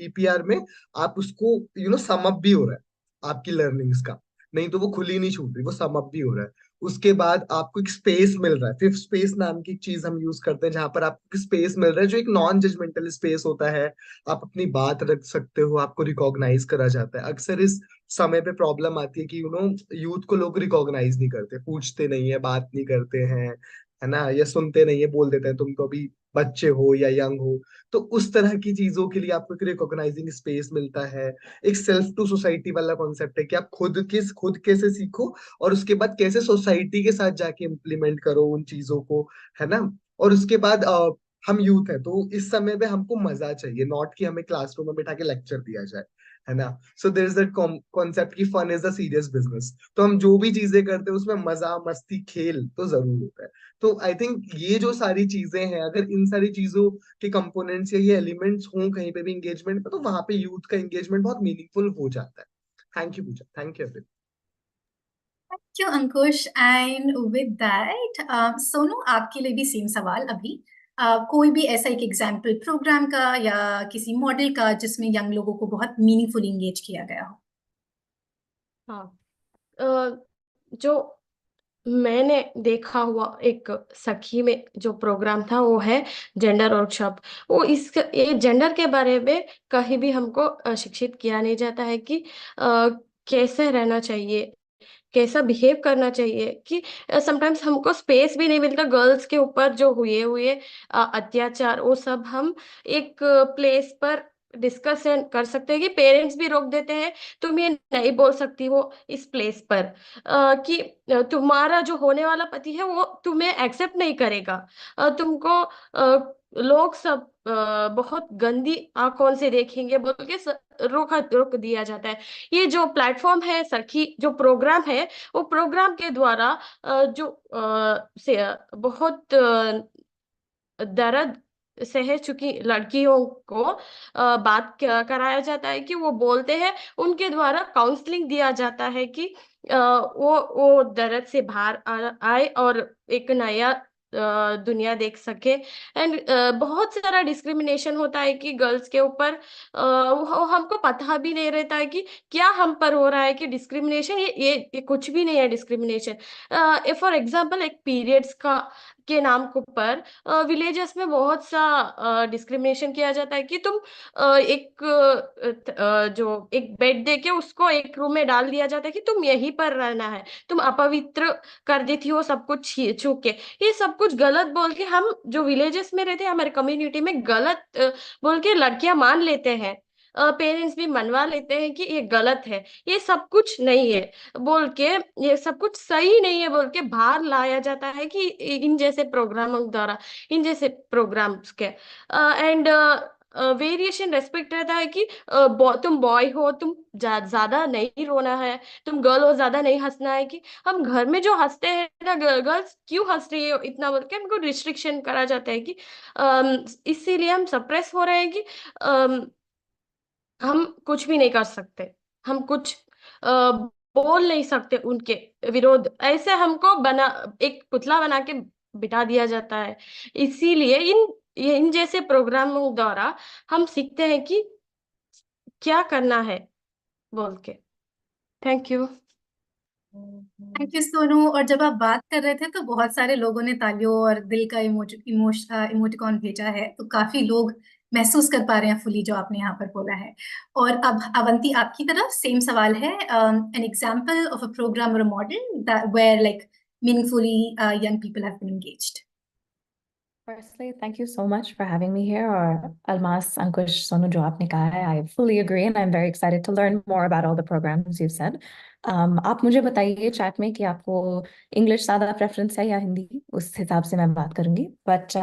EPR में आप उसको सम अप भी हो रहा है आपकी लर्निंग्स का, नहीं तो वो खुली नहीं छूट रही, वो सम अप भी हो रहा है. उसके बाद आपको एक स्पेस मिल रहा है, फिफ्थ स्पेस नाम की चीज हम यूज करते हैं, जहां पर आपको स्पेस मिल रहा है जो एक नॉन जजमेंटल स्पेस होता है. आप अपनी बात रख सकते हो, आपको रिकॉग्नाइज करा जाता है. अक्सर इस समय पे प्रॉब्लम आती है कि यूथ को लोग रिकॉग्नाइज नहीं करते, पूछते नहीं है, बात नहीं करते हैं, है ना, या सुनते नहीं है, बोल देते हैं तुम तो अभी बच्चे हो या यंग हो. तो उस तरह की चीजों के लिए आपको एक रिकॉग्नाइजिंग स्पेस मिलता है. एक सेल्फ टू सोसाइटी वाला कॉन्सेप्ट है कि आप खुद कैसे सीखो और उसके बाद कैसे सोसाइटी के साथ जाके इम्प्लीमेंट करो उन चीजों को, है ना. और उसके बाद हम यूथ है तो इस समय पे हमको मजा चाहिए, नॉट कि हमें क्लासरूम में बैठा के लेक्चर दिया जाए, है ना. So there is that concept की fun is the serious business. तो हम जो भी चीजें करते हैं उसमें मजा मस्ती खेल तो जरूर होता है. तो आई थिंक ये जो सारी चीजें हैं, अगर इन सारी चीजों के कंपोनेंट्स या ये एलिमेंट्स हों कहीं पे भी एंगेजमेंट में, तो वहां पे यूथ का एंगेजमेंट बहुत मीनिंगफुल हो जाता है. Thank you Pooja, thank you everyone. Thank you, Ankush. And with that, Sonu, आपके लिए भी सेम सवाल अभी. कोई भी ऐसा एक एग्जाम्पल प्रोग्राम का या किसी मॉडल का जिसमें यंग लोगों को बहुत मीनिंगफुल इंगेज किया गया हो. हाँ, जो मैंने देखा हुआ एक सखी में जो प्रोग्राम था वो है जेंडर वर्कशॉप. वो इस ये जेंडर के बारे में कहीं भी हमको शिक्षित किया नहीं जाता है कि कैसे रहना चाहिए, कैसा बिहेव करना चाहिए, कि समटाइम्स हमको स्पेस भी नहीं मिलता. गर्ल्स के ऊपर जो हुए अत्याचार वो सब हम एक प्लेस पर डिस्कस कर सकते हैं, कि पेरेंट्स भी रोक देते हैं, तुम ये नहीं बोल सकती हो इस प्लेस पर, कि तुम्हारा जो होने वाला पति है वो तुम्हें एक्सेप्ट नहीं करेगा, तुमको लोग सब बहुत गंदी आंखों से देखेंगे बोल के रोक दिया जाता है. ये जो प्लेटफॉर्म है सखी, जो प्रोग्राम है, वो प्रोग्राम के द्वारा जो से बहुत दर्द शहर चुकी लड़कियों को बात कराया जाता है कि वो बोलते हैं, उनके द्वारा काउंसलिंग दिया जाता है कि वो दर्द से बाहर आए और एक नया दुनिया देख सके। एंड बहुत सारा डिस्क्रिमिनेशन होता है कि गर्ल्स के ऊपर हमको पता भी नहीं रहता है कि क्या हम पर हो रहा है कि डिस्क्रिमिनेशन, ये कुछ भी नहीं है डिस्क्रिमिनेशन। फॉर एग्जांपल एक पीरियड्स का के नाम के ऊपर विलेजेस में बहुत सा डिस्क्रिमिनेशन किया जाता है कि तुम जो एक बेड दे के उसको एक रूम में डाल दिया जाता है कि तुम यहीं पर रहना है, तुम अपवित्र कर देती हो सब कुछ छू के। ये सब कुछ गलत बोल के हम जो विलेजेस में रहते हैं हमारे कम्युनिटी में गलत बोल के लड़कियां मान लेते हैं, पेरेंट्स भी मनवा लेते हैं कि ये गलत है, ये सब कुछ नहीं है बोल के, ये सब कुछ सही नहीं है बोल के बाहर लाया जाता है कि इन जैसे प्रोग्रामों द्वारा, इन जैसे प्रोग्राम्स के। एंड वेरिएशन रेस्पेक्ट रहता है कि तुम बॉय हो, तुम ज्यादा नहीं रोना है, तुम गर्ल हो ज्यादा नहीं हंसना है, कि हम घर में जो हंसते हैं ना, गर्ल्स क्यों हंस रही है इतना बोल के हमको रिस्ट्रिक्शन करा जाता है कि इसीलिए हम सप्रेस हो रहे हैं कि हम कुछ भी नहीं कर सकते, हम कुछ बोल नहीं सकते उनके विरोध, ऐसे हमको बना एक पुतला बना के बिठा दिया जाता है। इसीलिए इन जैसे प्रोग्रामों द्वारा हम सीखते हैं कि क्या करना है बोल के। Thank you. Thank you Sonu. और जब आप बात कर रहे थे तो बहुत सारे लोगों ने तालियों और दिल का इमोटिकॉन भेजा है, तो काफी लोग महसूस कर पा रहे हैं फुली जो आपने यहाँ पर बोला है। और अब अवंती आपकी तरफ सेम सवाल है, an example of a program और model where like meaningfully young people have been engaged. Firstly, thank you so much for having me here. Or Almas, Ankush, Sonu, jo aapne kaha hai, I fully agree, and I'm very excited to learn more about all the programs you've said. आप मुझे बताइए chat में कि आपको English ज़्यादा preference है या हिंदी, उस हिसाब से मैं बात करूंगी. But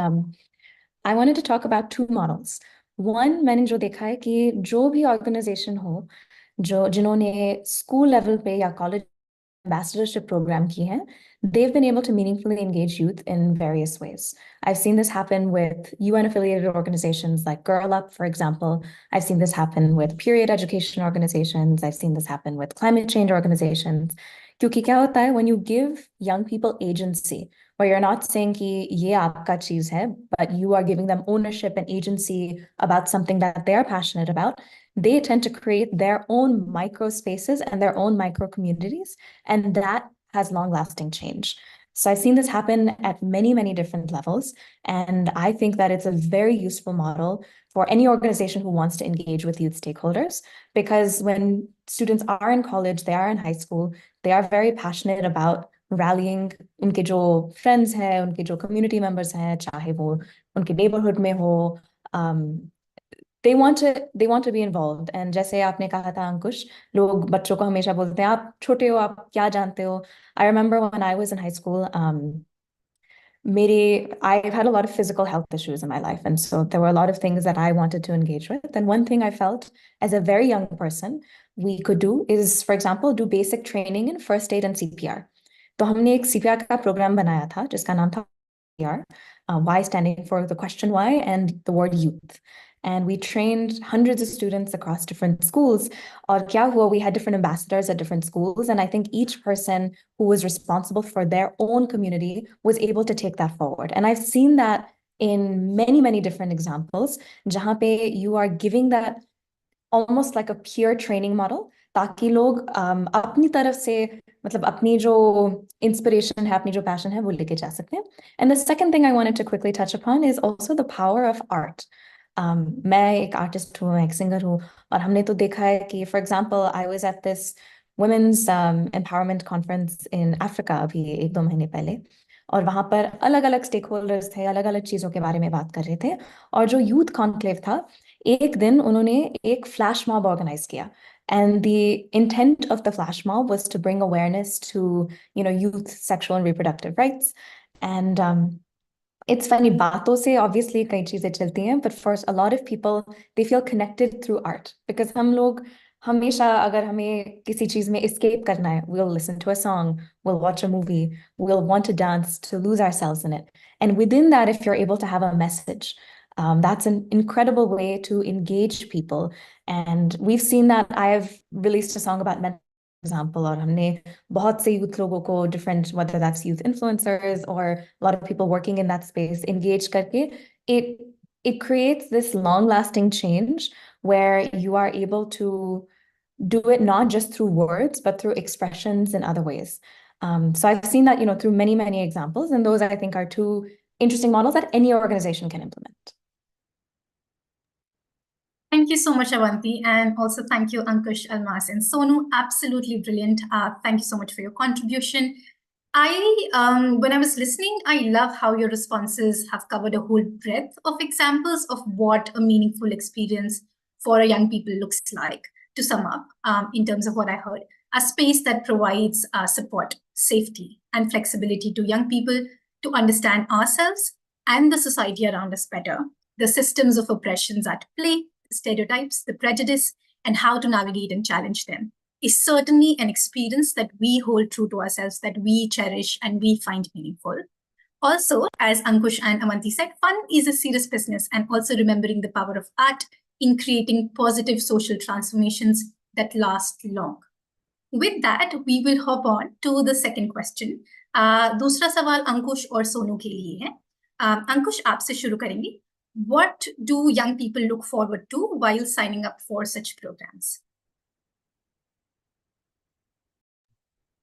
I wanted to talk about two models. One, मैंने जो देखा है कि जो भी ऑर्गेनाइजेशन हो, जिन्होंने स्कूल लेवल पे या कॉलेज ambassadorship program की हैं, they've been able to meaningfully engage youth in various ways. I've seen this happen with UN-affiliated organizations like Girl Up, for example. I've seen this happen with period education organizations. I've seen this happen with climate change organizations. क्योंकि क्या होता है, when you give young people agency, where you're not saying कि ये आपका चीज है, but you are giving them ownership and agency about something that they are passionate about, they tend to create their own micro spaces and their own micro communities, and that has long-lasting change. So I've seen this happen at many, many different levels, and I think that it's a very useful model for any organization who wants to engage with youth stakeholders, because when students are in college, they are in high school, they are very passionate about rallying उनके जो friends हैं, उनके जो community members हैं, चाहे वो उनके neighborhood में हो, they want to be involved. And जैसे आपने कहा था अंकुश, लोग बच्चों को हमेशा बोलते हैं आप छोटे हो, आप क्या जानते हो. I remember when I was in high school, I've had a lot of physical health issues in my life, and so there were a lot of things that I wanted to engage with. And one thing I felt as a very young person we could do is, for example, do basic training in first aid and CPR. तो हमने एक CPR का programme बनाया था जिसका नाम था CPR, Y standing for the question why and the word youth. And we trained hundreds of students across different schools. Or kya hua, we had different ambassadors at different schools, and I think each person who was responsible for their own community was able to take that forward. And I've seen that in many, many different examples, jahan pe you are giving that almost like a peer training model, ताकि लोग अपनी तरफ से मतलब अपनी जो inspiration है, अपनी जो passion है, वो लेके जा सकते हैं. And the second thing I wanted to quickly touch upon is also the power of art. मैं एक आर्टिस्ट हूँ, एक सिंगर हूँ, और हमने तो देखा है कि for example I was at this women's empowerment conference in Africa अभी 1-2 महीने पहले, और वहाँ पर अलग अलग स्टेक होल्डर्स थे, अलग अलग चीज़ों के बारे में बात कर रहे थे. और जो यूथ कॉन्क्लेव था, एक दिन उन्होंने एक फ्लैश मॉब ऑर्गेनाइज किया. And the intent of the flash mob was to bring awareness to, youth sexual and reproductive rights. And it's funny, बातों से obviously कई चीजें चलती हैं, but for a lot of people, they feel connected through art. Because हम लोग हमेशा अगर हमें किसी चीज में escape करना है, we'll listen to a song, we'll watch a movie, we'll want to dance to lose ourselves in it. And within that, if you're able to have a message, That's an incredible way to engage people. And we've seen that. I've released a song about mental health, for example, और हमने बहुत से youth लोगों को different, whether that's youth influencers or a lot of people working in that space, engage करके, it creates this long-lasting change where you are able to do it not just through words, but through expressions in other ways. So I've seen that, through many, many examples, and those I think are two interesting models that any organization can implement. Thank you so much, Avanti, and also thank you, Ankush, Almas, and Sonu. Absolutely brilliant. Thank you so much for your contribution. When I was listening, I love how your responses have covered a whole breadth of examples of what a meaningful experience for a young people looks like. To sum up, in terms of what I heard, a space that provides support, safety, and flexibility to young people to understand ourselves and the society around us better, the systems of oppressions at play, the stereotypes, the prejudice, and how to navigate and challenge them is certainly an experience that we hold true to ourselves, that we cherish and we find meaningful. Also, as Ankush and Avanti said, fun is a serious business, and also remembering the power of art in creating positive social transformations that last long. With that, we will hop on to the second question. दूसरा सवाल अंकुश और सोनू के लिए है. अंकुश, आपसे शुरू करेंगे. What do young people look forward to while signing up for such programs?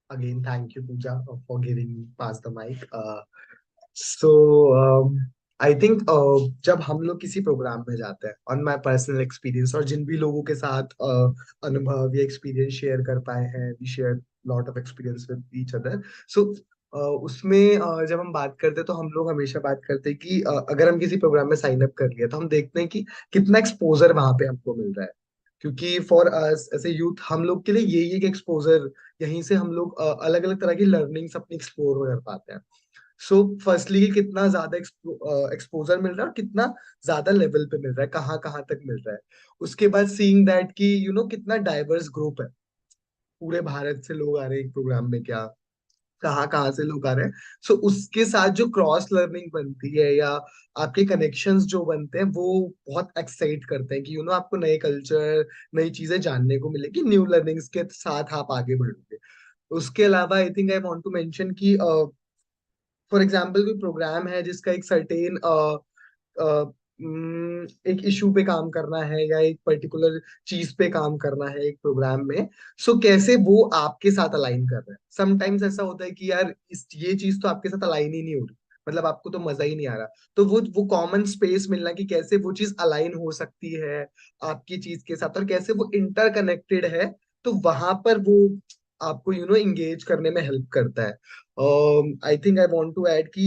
Again, thank you, Pooja, for giving me pass the mic. So I think जब हम लोग किसी प्रोग्राम में जाते हैं, on my personal experience और जिन भी लोगों के साथ अनुभव या एक्सपीरियंस शेयर कर पाए हैं, we share lot of experience with each other. So उसमें जब हम बात करते हैं तो हम लोग हमेशा बात करते हैं कि अगर हम किसी प्रोग्राम में साइन अप कर लिया तो हम देखते हैं कि कितना एक्सपोजर वहां पे हमको मिल रहा है, क्योंकि for us as a youth हम लोग के लिए यही एक एक्सपोजर, यहीं से हम लोग अलग अलग तरह की लर्निंग्स अपनी एक्सप्लोर कर पाते हैं. सो फर्स्टली कितना ज्यादा एक्सपोजर मिल रहा है और कितना ज्यादा लेवल पे मिल रहा है, कहाँ कहाँ तक मिल रहा है. उसके बाद सीइंग दैट कि कितना डाइवर्स ग्रुप है, पूरे भारत से लोग आ रहे हैं एक प्रोग्राम में, क्या कहाँ कहाँ से लोग आ रहे हैं. सो उसके साथ जो क्रॉस लर्निंग बनती है या आपके कनेक्शंस जो बनते हैं वो बहुत एक्साइट करते हैं कि आपको नए कल्चर, नई चीजें जानने को मिलेगी, न्यू लर्निंग्स के साथ आप आगे बढ़ोगे. उसके अलावा I think I want to mention कि फॉर एग्जांपल कोई प्रोग्राम है जिसका एक सर्टेन एक इशू पे काम करना है या एक पर्टिकुलर चीज पे काम करना है एक प्रोग्राम में. सो कैसे वो आपके साथ अलाइन कर रहा है. समटाइम्स ऐसा होता है कि यार ये चीज तो आपके साथ अलाइन ही नहीं हो रही, मतलब आपको तो मजा ही नहीं आ रहा. तो वो कॉमन स्पेस मिलना कि कैसे वो चीज अलाइन हो सकती है आपकी चीज के साथ और कैसे वो इंटरकनेक्टेड है, तो वहां पर वो आपको एंगेज करने में हेल्प करता है. I think I want to add कि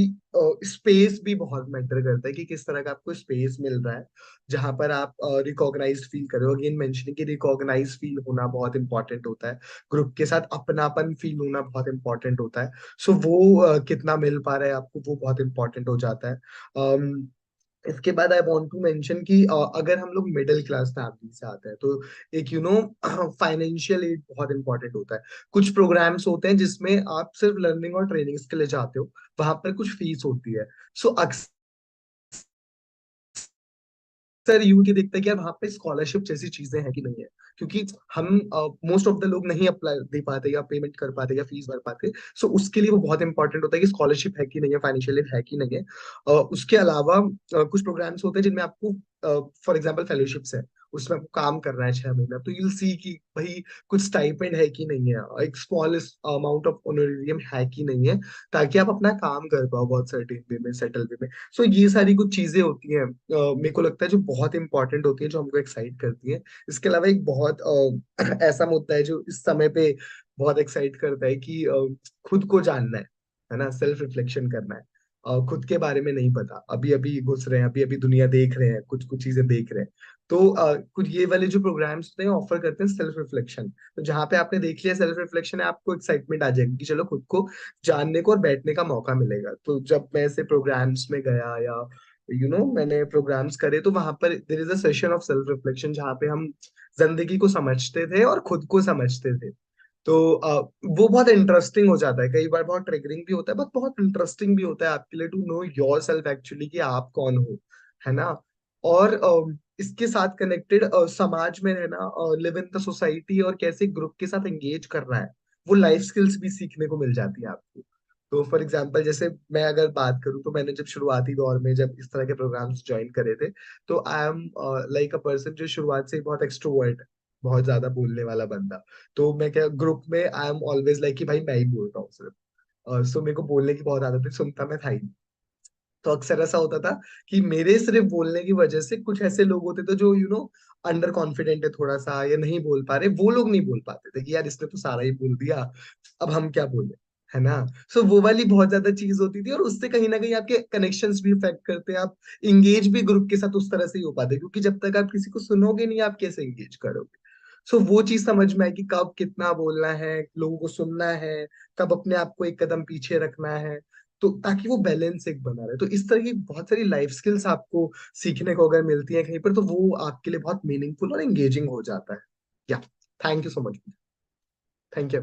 स्पेस भी बहुत मैटर करता है कि किस तरह का आपको स्पेस मिल रहा है जहां पर आप रिकॉग्नाइज्ड फील करो. अगेन मेंशनिंग कि रिकॉग्नाइज फील होना बहुत इंपॉर्टेंट होता है, ग्रुप के साथ अपनापन फील होना बहुत इंपॉर्टेंट होता है. सो वो कितना मिल पा रहा है आपको, वो बहुत इंपॉर्टेंट हो जाता है. इसके बाद आई वांट टू मेंशन कि अगर हम लोग मिडिल क्लास फैमिली से आते हैं तो एक फाइनेंशियल एड बहुत इंपॉर्टेंट होता है. कुछ प्रोग्राम्स होते हैं जिसमें आप सिर्फ लर्निंग और ट्रेनिंग्स के लिए जाते हो, वहां पर कुछ फीस होती है. सो अक्सर सर यूं की देखते हैं कि यार वहां पे स्कॉलरशिप जैसी चीजें हैं कि नहीं है, क्योंकि हम मोस्ट ऑफ द लोग नहीं अप्लाई दे पाते या पेमेंट कर पाते या फीस भर पाते. सो उसके लिए वो बहुत इंपॉर्टेंट होता है कि स्कॉलरशिप है कि नहीं है, फाइनेंशियल एड है कि नहीं है. उसके अलावा कुछ प्रोग्राम्स होते हैं जिनमें आपको फॉर एग्जाम्पल फेलोशिप्स है, उसमें आपको काम करना है 6 महीना, तो यूल सी कि भाई कुछ स्टाइपेंड है कि नहीं है, एक स्मॉल अमाउंट ऑफ ऑनरेरियम है कि नहीं है, ताकि आप अपना काम कर पाओ बहुत सर्टेन वे में, सेटल वे में. सो ये सारी कुछ चीजें होती हैं मेरे को लगता है जो बहुत इंपॉर्टेंट होती है, जो हमको एक्साइट करती है. इसके अलावा एक बहुत ऐसा मुद्दा है जो इस समय पे बहुत एक्साइट करता है कि खुद को जानना है ना, सेल्फ रिफ्लेक्शन करना है. खुद के बारे में नहीं पता, अभी अभी घुस रहे हैं, अभी अभी दुनिया देख रहे हैं, कुछ कुछ चीजें देख रहे हैं. तो कुछ ये वाले जो प्रोग्राम्स होते हैं ऑफर करते हैं सेल्फ रिफ्लेक्शन. तो जहाँ पे आपने देख लिया सेल्फ रिफ्लेक्शन है, आपको एक्साइटमेंट आ जाएगी कि चलो खुद को जानने को और बैठने का मौका मिलेगा. तो जब मैं ऐसे प्रोग्राम्स में गया या मैंने प्रोग्राम्स करे तो वहां पर there is a session of self reflection जहाँ पे हम जिंदगी को समझते थे और खुद को समझते थे. तो वो बहुत इंटरेस्टिंग हो जाता है, कई बार बहुत ट्रिगरिंग भी होता है, बट बहुत इंटरेस्टिंग भी होता है आपके लिए to know yourself actually कि आप कौन हो, है ना. और इसके साथ कनेक्टेड समाज में रहना, लिव इन द सोसाइटी, और कैसे ग्रुप के साथ एंगेज करना है, वो लाइफ स्किल्स भी सीखने को मिल जाती है आपको। तो फॉर एग्जाम्पल, जैसे मैं अगर बात करूँ, तो मैंने जब शुरुआती दौर में जब इस तरह के प्रोग्राम्स ज्वाइन करे थे, तो I am like a person जो शुरुआत से ही बहुत एक्सट्रोवर्ट है, बहुत ज्यादा बोलने वाला बंदा। तो मैं क्या, ग्रुप में आई एम ऑलवेज लाइक कि भाई मैं ही बोल रहा हूँ सिर्फ, सो मेरे को बोलने की बहुत आदत है, सुनता मैं था ही नहीं। तो अक्सर ऐसा होता था कि मेरे सिर्फ बोलने की वजह से कुछ ऐसे लोग होते थे जो अंडर कॉन्फिडेंट है थोड़ा सा, या नहीं बोल पा रहे, वो लोग नहीं बोल पाते थे कि यार इसने तो सारा ही बोल दिया, अब हम क्या बोले, है ना। सो वो वाली बहुत ज्यादा चीज होती थी, और उससे कहीं ना कहीं आपके कनेक्शंस भी इफेक्ट करते हैं, आप इंगेज भी ग्रुप के साथ उस तरह से ही हो पाते, क्योंकि जब तक आप किसी को सुनोगे नहीं, आप कैसे इंगेज करोगे। सो वो चीज समझ में आई कि कब कितना बोलना है, लोगों को सुनना है, कब अपने आप को एक कदम पीछे रखना है, तो ताकि वो बैलेंस एक बना रहे। तो इस तरह की बहुत सारी लाइफ स्किल्स आपको सीखने को अगर मिलती है कहीं पर, तो वो आपके लिए बहुत मीनिंगफुल और एंगेजिंग हो जाता है। या, thank you so much. Thank you.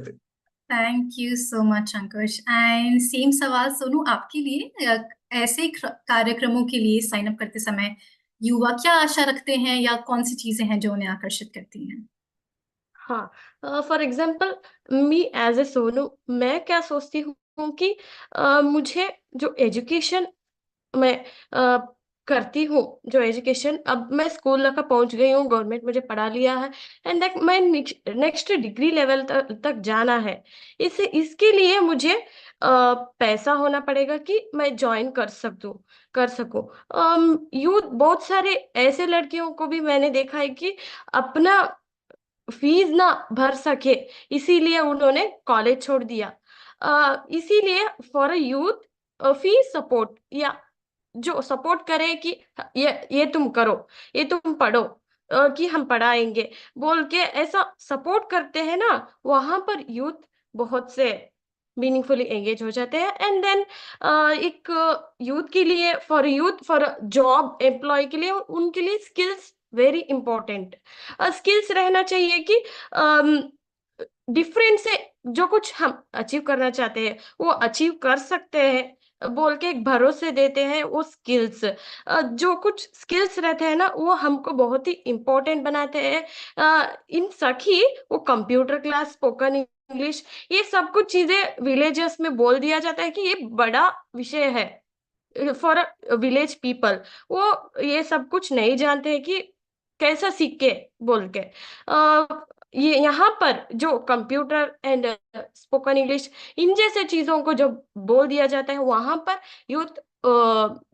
Thank you so much Ankush. And same सवाल सोनू आपके लिए, ऐसे कार्यक्रमों के लिए साइन अप करते समय युवा क्या आशा रखते हैं या कौन सी चीजें हैं जो उन्हें आकर्षित करती हैं? हाँ, for example, me as a Sonu, मैं क्या सोचती हूँ कि मुझे जो एजुकेशन मैं करती हूँ, जो एजुकेशन, अब मैं स्कूल तक पहुंच गई हूँ, गवर्नमेंट मुझे पढ़ा लिया है, एंड मैं नेक्स्ट डिग्री लेवल तक जाना है। इसके लिए मुझे पैसा होना पड़ेगा कि मैं ज्वाइन कर सकूं। यूथ, बहुत सारे ऐसे लड़कियों को भी मैंने देखा है कि अपना फीस ना भर सके, इसीलिए उन्होंने कॉलेज छोड़ दिया। इसीलिए for a youth, fees support, या जो सपोर्ट करे कि ये तुम करो, ये तुम पढ़ो, कि हम पढ़ाएंगे बोल के ऐसा सपोर्ट करते हैं ना, वहां पर यूथ बहुत से मीनिंगफुली एंगेज हो जाते हैं। एंड देन एक यूथ के लिए, फॉर जॉब एम्प्लॉय के लिए, उनके लिए स्किल्स वेरी इंपॉर्टेंट। स्किल्स रहना चाहिए कि डिफरेंट से जो कुछ हम अचीव करना चाहते हैं वो अचीव कर सकते हैं बोल के एक भरोसे देते हैं। वो स्किल्स, जो कुछ स्किल्स रहते हैं ना, वो हमको बहुत ही इम्पोर्टेंट बनाते हैं। इन सखी, वो कंप्यूटर क्लास, स्पोकन इंग्लिश, ये सब कुछ चीजें विलेजेस में बोल दिया जाता है कि ये बड़ा विषय है फॉर विलेज पीपल। वो ये सब कुछ नहीं जानते हैं कि कैसा सीखे बोल के। ये यहाँ पर जो कंप्यूटर एंड स्पोकन इंग्लिश, इन जैसे चीजों को जो बोल दिया जाता है, वहां पर यूथ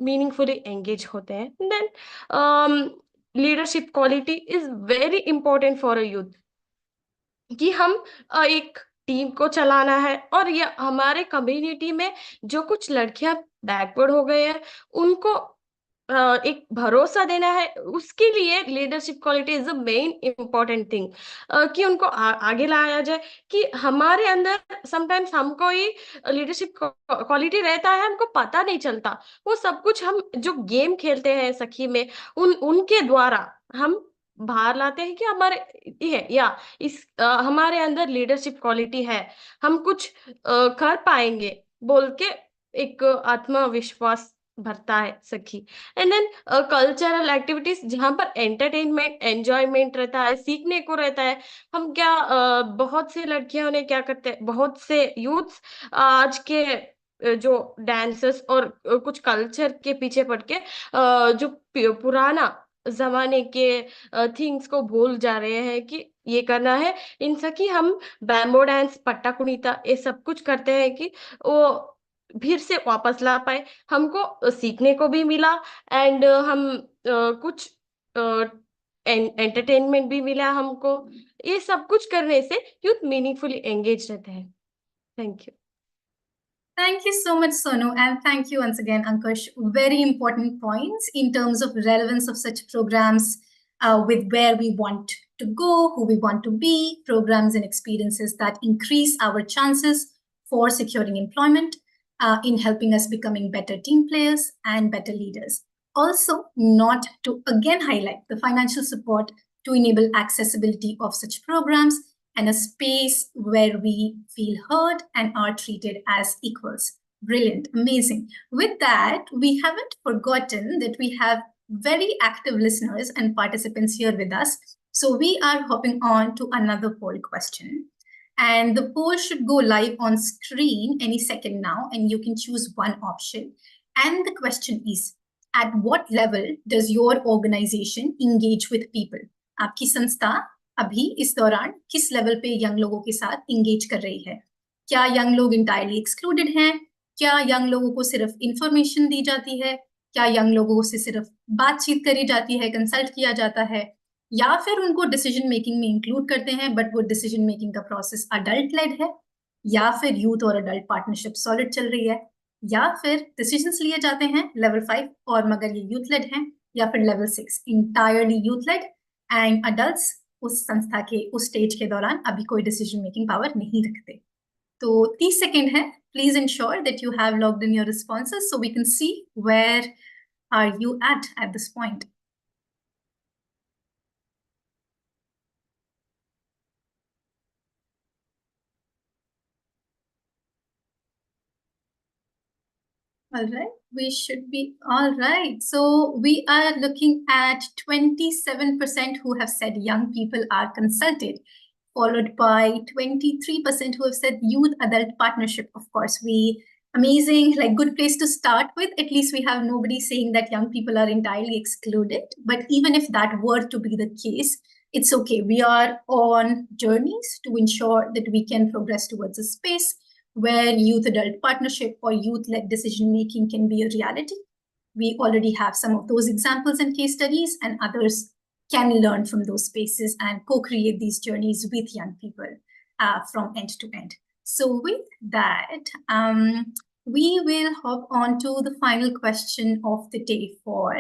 मीनिंगफुली एंगेज होते हैं। Then leadership quality is very important for a youth, कि हम एक टीम को चलाना है, और ये हमारे कम्युनिटी में जो कुछ लड़कियां बैकवर्ड हो गए हैं, उनको एक भरोसा देना है। उसके लिए leadership quality is the main important thing, कि उनको आगे लाया जाए। कि हमारे अंदर समटाइम्स हमको ही लीडरशिप क्वालिटी रहता है, हमको पता नहीं चलता। वो सब कुछ हम जो गेम खेलते हैं सखी में, उनके द्वारा हम बाहर लाते हैं कि हमारे ये या हमारे अंदर लीडरशिप क्वालिटी है, हम कुछ कर पाएंगे बोल के एक आत्मविश्वास भरता है सखी। एंड देन कल्चरल एक्टिविटीज, जहाँ पर एंटरटेनमेंट, एंजॉयमेंट रहता है, सीखने को रहता है। हम क्या, बहुत से लड़कियों ने क्या करते हैं, बहुत से यूथ्स आज के जो डांसर्स और कुछ कल्चर के पीछे पड़ के जो पुराना जमाने के थिंग्स को भूल जा रहे हैं कि ये करना है। इन सकी हम बैम्बो डांस, पट्टा कुनीता, ये सब कुछ करते हैं कि वो फिर से वापस ला पाए। हमको सीखने को भी मिला, एंड हम कुछ एंटरटेनमेंट भी मिला हमको। ये सब कुछ करने से यूथ मीनिंगफुली एंगेज रहते हैं। Thank you. Thank you so much, Sonu, and thank you once again, Ankush. Very important points in terms of relevance of such programs, with where we want to go, who we want to be, programs and experiences that increase our chances for securing employment, in helping us becoming better team players and better leaders. Also, not to again highlight the financial support to enable accessibility of such programs and a space where we feel heard and are treated as equals. Brilliant, amazing. With that, we haven't forgotten that we have very active listeners and participants here with us. So we are hopping on to another poll question. And the poll should go live on screen any second now, and you can choose one option. And the question is, at what level does your organization engage with people? आपकी संस्था अभी इस दौरान किस level पे young लोगों के साथ इंगेज कर रही है? क्या यंग लोग इंटायरली एक्सक्लूडेड हैं? क्या यंग लोगों को सिर्फ इंफॉर्मेशन दी जाती है? क्या यंग लोगों से सिर्फ बातचीत करी जाती है, कंसल्ट किया जाता है, या फिर उनको डिसीजन मेकिंग में इंक्लूड करते हैं बट वो डिसीजन मेकिंग का प्रोसेस अडल्ट लेड है, या फिर यूथ और अडल्ट पार्टनरशिप सॉलिड चल रही है, या फिर डिसीजंस लिए जाते हैं लेवल 5 और मगर ये यूथ लेड हैं, या फिर level 6 entirely youth led and adults उस संस्था के उस स्टेज के दौरान अभी कोई डिसीजन मेकिंग पावर नहीं रखते। तो 30 सेकेंड है। Please ensure that you have logged in your responses so we can see where are you at this point. All right, we should be all right. So we are looking at 27% who have said young people are consulted, followed by 23% who have said youth adult partnership. Of course, amazing, like good place to start with. At least we have nobody saying that young people are entirely excluded. But even if that were to be the case, it's okay. We are on journeys to ensure that we can progress towards a space where youth adult partnership or youth led decision making can be a reality. We already have some of those examples and case studies, and others can learn from those spaces and co-create these journeys with young people from end to end. So with that, we will hop on to the final question of the day for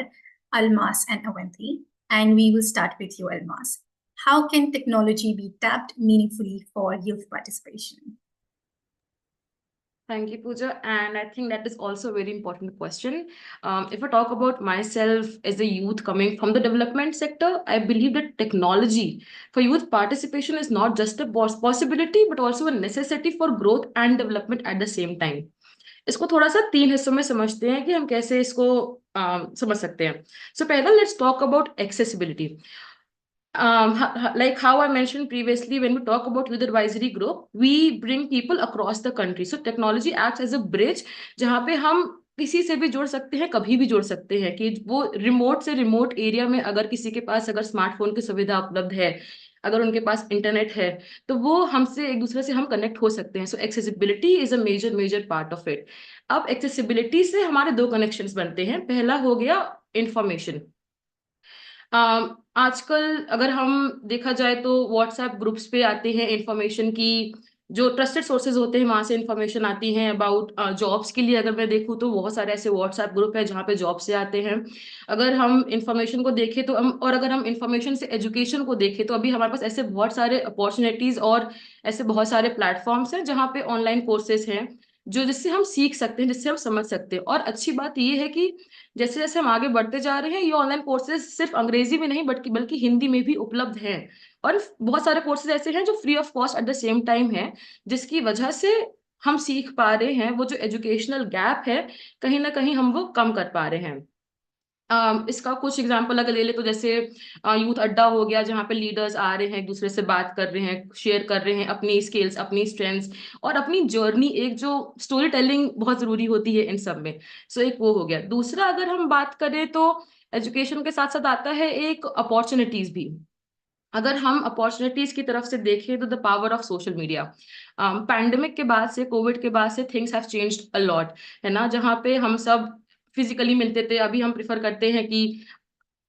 Almas and Avanti, and we will start with you, Almas. How can technology be tapped meaningfully for youth participation? Thank you, Pooja. And I think that is also a very important question. If I talk about myself as a youth coming from the development sector, I believe that technology for youth participation is not just a possibility, but also a necessity for growth and development at the same time. इसको थोड़ा सा 3 हिस्सों में समझते हैं कि हम कैसे इसको समझ सकते हैं. So पहला, let's talk about accessibility. Like how I mentioned previously, when we talk about youth advisory group, we bring people across the country. So technology acts as a bridge, जहाँ पे हम किसी से भी जुड़ सकते हैं, कभी भी जुड़ सकते हैं, कि वो रिमोट से रिमोट एरिया में अगर किसी के पास अगर स्मार्टफोन की सुविधा उपलब्ध है, अगर उनके पास इंटरनेट है, तो वो हमसे एक दूसरे से हम कनेक्ट हो सकते हैं. So accessibility is a major part of it. अब एक्सेसिबिलिटी से हमारे 2 कनेक्शंस बनते हैं. पहला हो गया इंफॉर्मेशन. आजकल अगर हम देखा जाए तो व्हाट्सएप ग्रुप्स पे आते हैं इंफॉर्मेशन की, जो ट्रस्टेड सोर्सेज होते हैं वहां से इंफॉर्मेशन आती हैं अबाउट जॉब्स के लिए. अगर मैं देखूँ तो बहुत सारे ऐसे व्हाट्सएप ग्रुप है जहाँ पे जॉब से आते हैं. अगर हम इंफॉर्मेशन को देखें तो और अगर हम इंफॉर्मेशन से एजुकेशन को देखें तो अभी हमारे पास ऐसे बहुत सारे अपॉर्चुनिटीज और ऐसे बहुत सारे प्लेटफॉर्म्स हैं जहाँ पे ऑनलाइन कोर्सेज हैं जिससे हम सीख सकते हैं, जिससे हम समझ सकते हैं. और अच्छी बात ये है कि जैसे जैसे हम आगे बढ़ते जा रहे हैं, ये ऑनलाइन कोर्सेज सिर्फ अंग्रेजी में नहीं बल्कि हिंदी में भी उपलब्ध हैं. और बहुत सारे कोर्सेज ऐसे हैं जो free of cost at the same time है, जिसकी वजह से हम सीख पा रहे हैं. वो जो एजुकेशनल गैप है, कहीं ना कहीं हम वो कम कर पा रहे हैं. इसका कुछ एग्जांपल अगर ले ले तो जैसे यूथ अड्डा हो गया, जहाँ पे लीडर्स आ रहे हैं, एक दूसरे से बात कर रहे हैं, शेयर कर रहे हैं अपनी स्किल्स, अपनी स्ट्रेंथ्स और अपनी जर्नी. एक जो स्टोरी टेलिंग बहुत जरूरी होती है इन सब में. सो एक वो हो गया. दूसरा अगर हम बात करें तो एजुकेशन के साथ साथ आता है एक अपॉर्चुनिटीज भी. अगर हम अपॉर्चुनिटीज की तरफ से देखें तो the power of social media. Pandemic के बाद से, कोविड के बाद से things have changed a lot, है ना. जहाँ पे हम सब फिजिकली मिलते थे, अभी हम प्रिफर करते हैं कि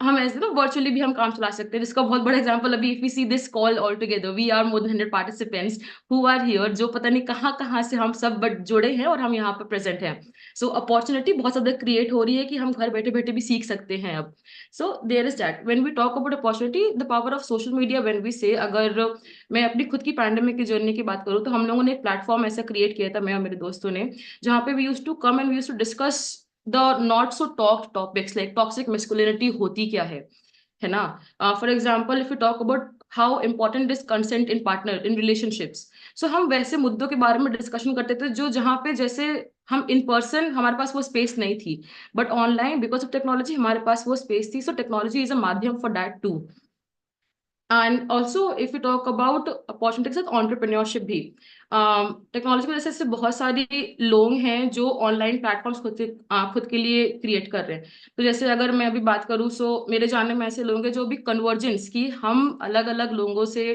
हम ऐसे ना वर्चुअली भी हम काम चला सकते हैं. जिसका बहुत बड़ा एग्जांपल अभी if we see this call all together, we are more than 100 participants who are here, जो पता नहीं कहाँ कहाँ से हम सब बट जुड़े हैं और हम यहाँ पे प्रेजेंट हैं. सो अपॉर्चुनिटी बहुत ज्यादा क्रिएट हो रही है कि हम घर बैठे बैठे भी सीख सकते हैं अब. So there is that. When we talk about opportunity, the power of social media, when we say, अगर मैं अपनी खुद की पैंडेमिक की जर्नी की बात करूँ तो हम लोगों ने एक प्लेटफॉर्म ऐसा क्रिएट किया था, मैं और मेरे दोस्तों ने, जहाँ पे we use to come and we use to discuss the not so talk topics like toxic masculinity होती क्या है ना. For example if you talk about how important is consent in partner in relationships, so हम वैसे मुद्दों के बारे में डिस्कशन करते थे जो जहाँ पे जैसे हम इन पर्सन हमारे पास वो स्पेस नहीं थी, but online because of technology हमारे पास वो स्पेस थी. सो टेक्नोलॉजी इज अ माध्यम for that too. And also if you talk about opportunity के साथ ऑन्टरप्रेन्योरशिप भी, टेक्नोलॉजी की वजह से बहुत सारे लोग हैं जो ऑनलाइन प्लेटफॉर्म्स खुद के लिए क्रिएट कर रहे हैं. तो जैसे अगर मैं अभी बात करूँ, सो मेरे जानने में ऐसे लोग हैं जो भी कन्वर्जेंस की हम अलग अलग लोगों से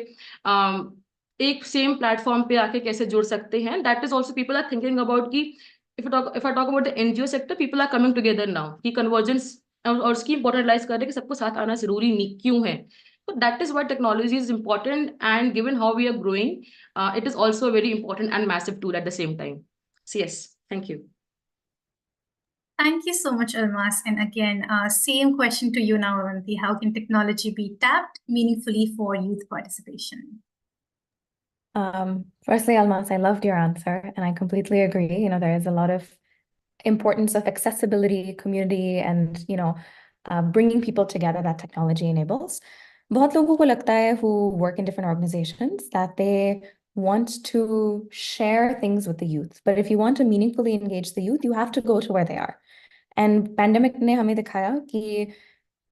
एक सेम प्लेटफॉर्म पे आके कैसे जुड़ सकते हैं. That is also people are thinking about कि if I talk about the NGO sector, people are coming together now कि कन्वर्जेंस और उसकी इंपॉर्टेंट रियलाइज कर रहे हैं कि सबको साथ आना जरूरी क्यों है. So that is why technology is important, and given how we are growing, it is also a very important and massive tool at the same time. So yes, thank you. Thank you so much, Almas. And again, same question to you now, Avanti. How can technology be tapped meaningfully for youth participation? Firstly, Almas, I loved your answer, and I completely agree. There is a lot of importance of accessibility, community, and bringing people together that technology enables. बहुत लोगों को लगता है who work in different organizations that they want to share things with the youth. But if you want to meaningfully engage the youth, you have to go to where they are. And pandemic ने हमें दिखाया कि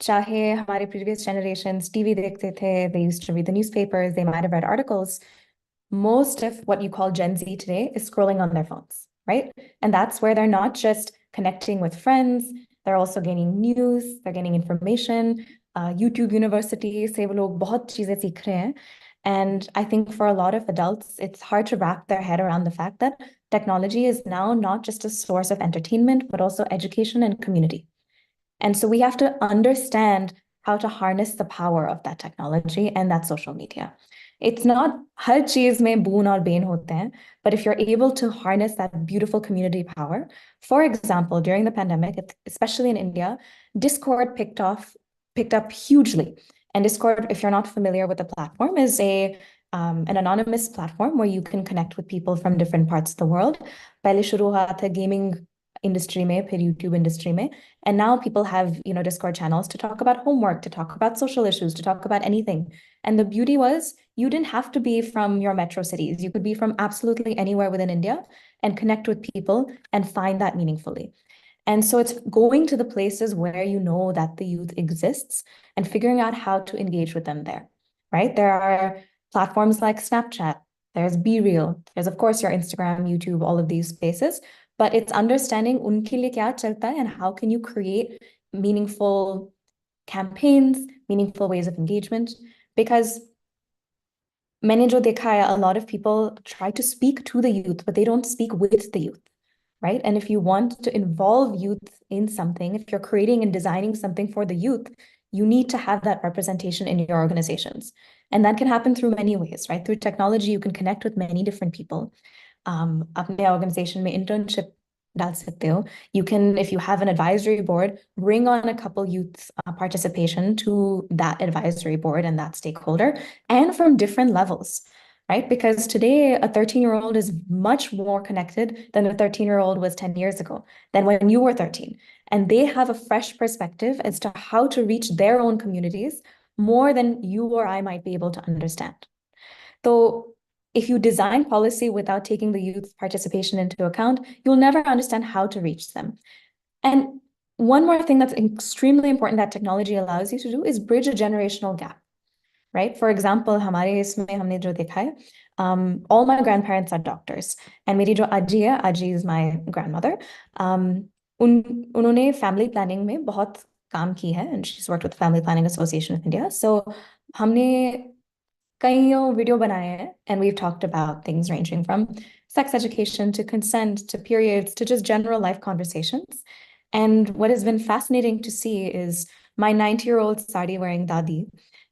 चाहे हमारे previous generations TV देखते थे, they used to read the newspapers, they might have read articles. Most of what you call Gen Z today is scrolling on their phones, right? And that's where they're not just connecting with friends, they're also gaining news, they're gaining information. YouTube University से वो लोग बहुत चीजें सीख रहे हैं. And I think for a lot of adults, it's hard to wrap their head around the fact that technology is now not just a source of entertainment, but also education and community. And so we have to understand how to harness the power of that technology and that social media. It's not हर चीज में boon और bane होते हैं, but if you're able to harness that beautiful community power, for example, during the pandemic, especially in India, Discord picked up hugely. And Discord, if you're not familiar with the platform, is an anonymous platform where you can connect with people from different parts of the world. पहले शुरू हुआ था gaming industry में, फिर YouTube industry में, and now people have Discord channels to talk about homework, to talk about social issues, to talk about anything. And the beauty was you didn't have to be from your metro cities. You could be from absolutely anywhere within India and connect with people and find that meaningfully. And so it's going to the places where you know that the youth exists and figuring out how to engage with them there, right? There are platforms like Snapchat, there's Be Real, there's of course your Instagram, YouTube, all of these spaces, but it's understanding unke liye kya chalta hai and how can you create meaningful campaigns, meaningful ways of engagement. Because मैंने जो देखा है, a lot of people try to speak to the youth, but they don't speak with the youth, right? And if you want to involve youth in something, if you're creating and designing something for the youth, you need to have that representation in your organizations. And that can happen through many ways, right? Through technology, you can connect with many different people. अपने organization में internship डाल सकते हो. You can, if you have an advisory board, bring on a couple youth participation to that advisory board and that stakeholder, and from different levels, right? Because today a 13-year-old is much more connected than a 13-year-old was 10 years ago, than when you were 13. And they have a fresh perspective as to how to reach their own communities more than you or I might be able to understand. So if you design policy without taking the youth participation into account, you'll never understand how to reach them. And one more thing that's extremely important that technology allows you to do is bridge a generational gap, right? For example, हमारे इसमें हमने जो देखा है, all my grandparents are doctors, and मेरी जो आजी है, आजी is my grandmother, उन्होंने family planning में बहुत काम की है, and she's worked with the Family Planning Association of India. So हमने कईयों video बनाए हैं, and we've talked about things ranging from sex education to consent to periods to just general life conversations. And what has been fascinating to see is my 90-year-old sari wearing dadi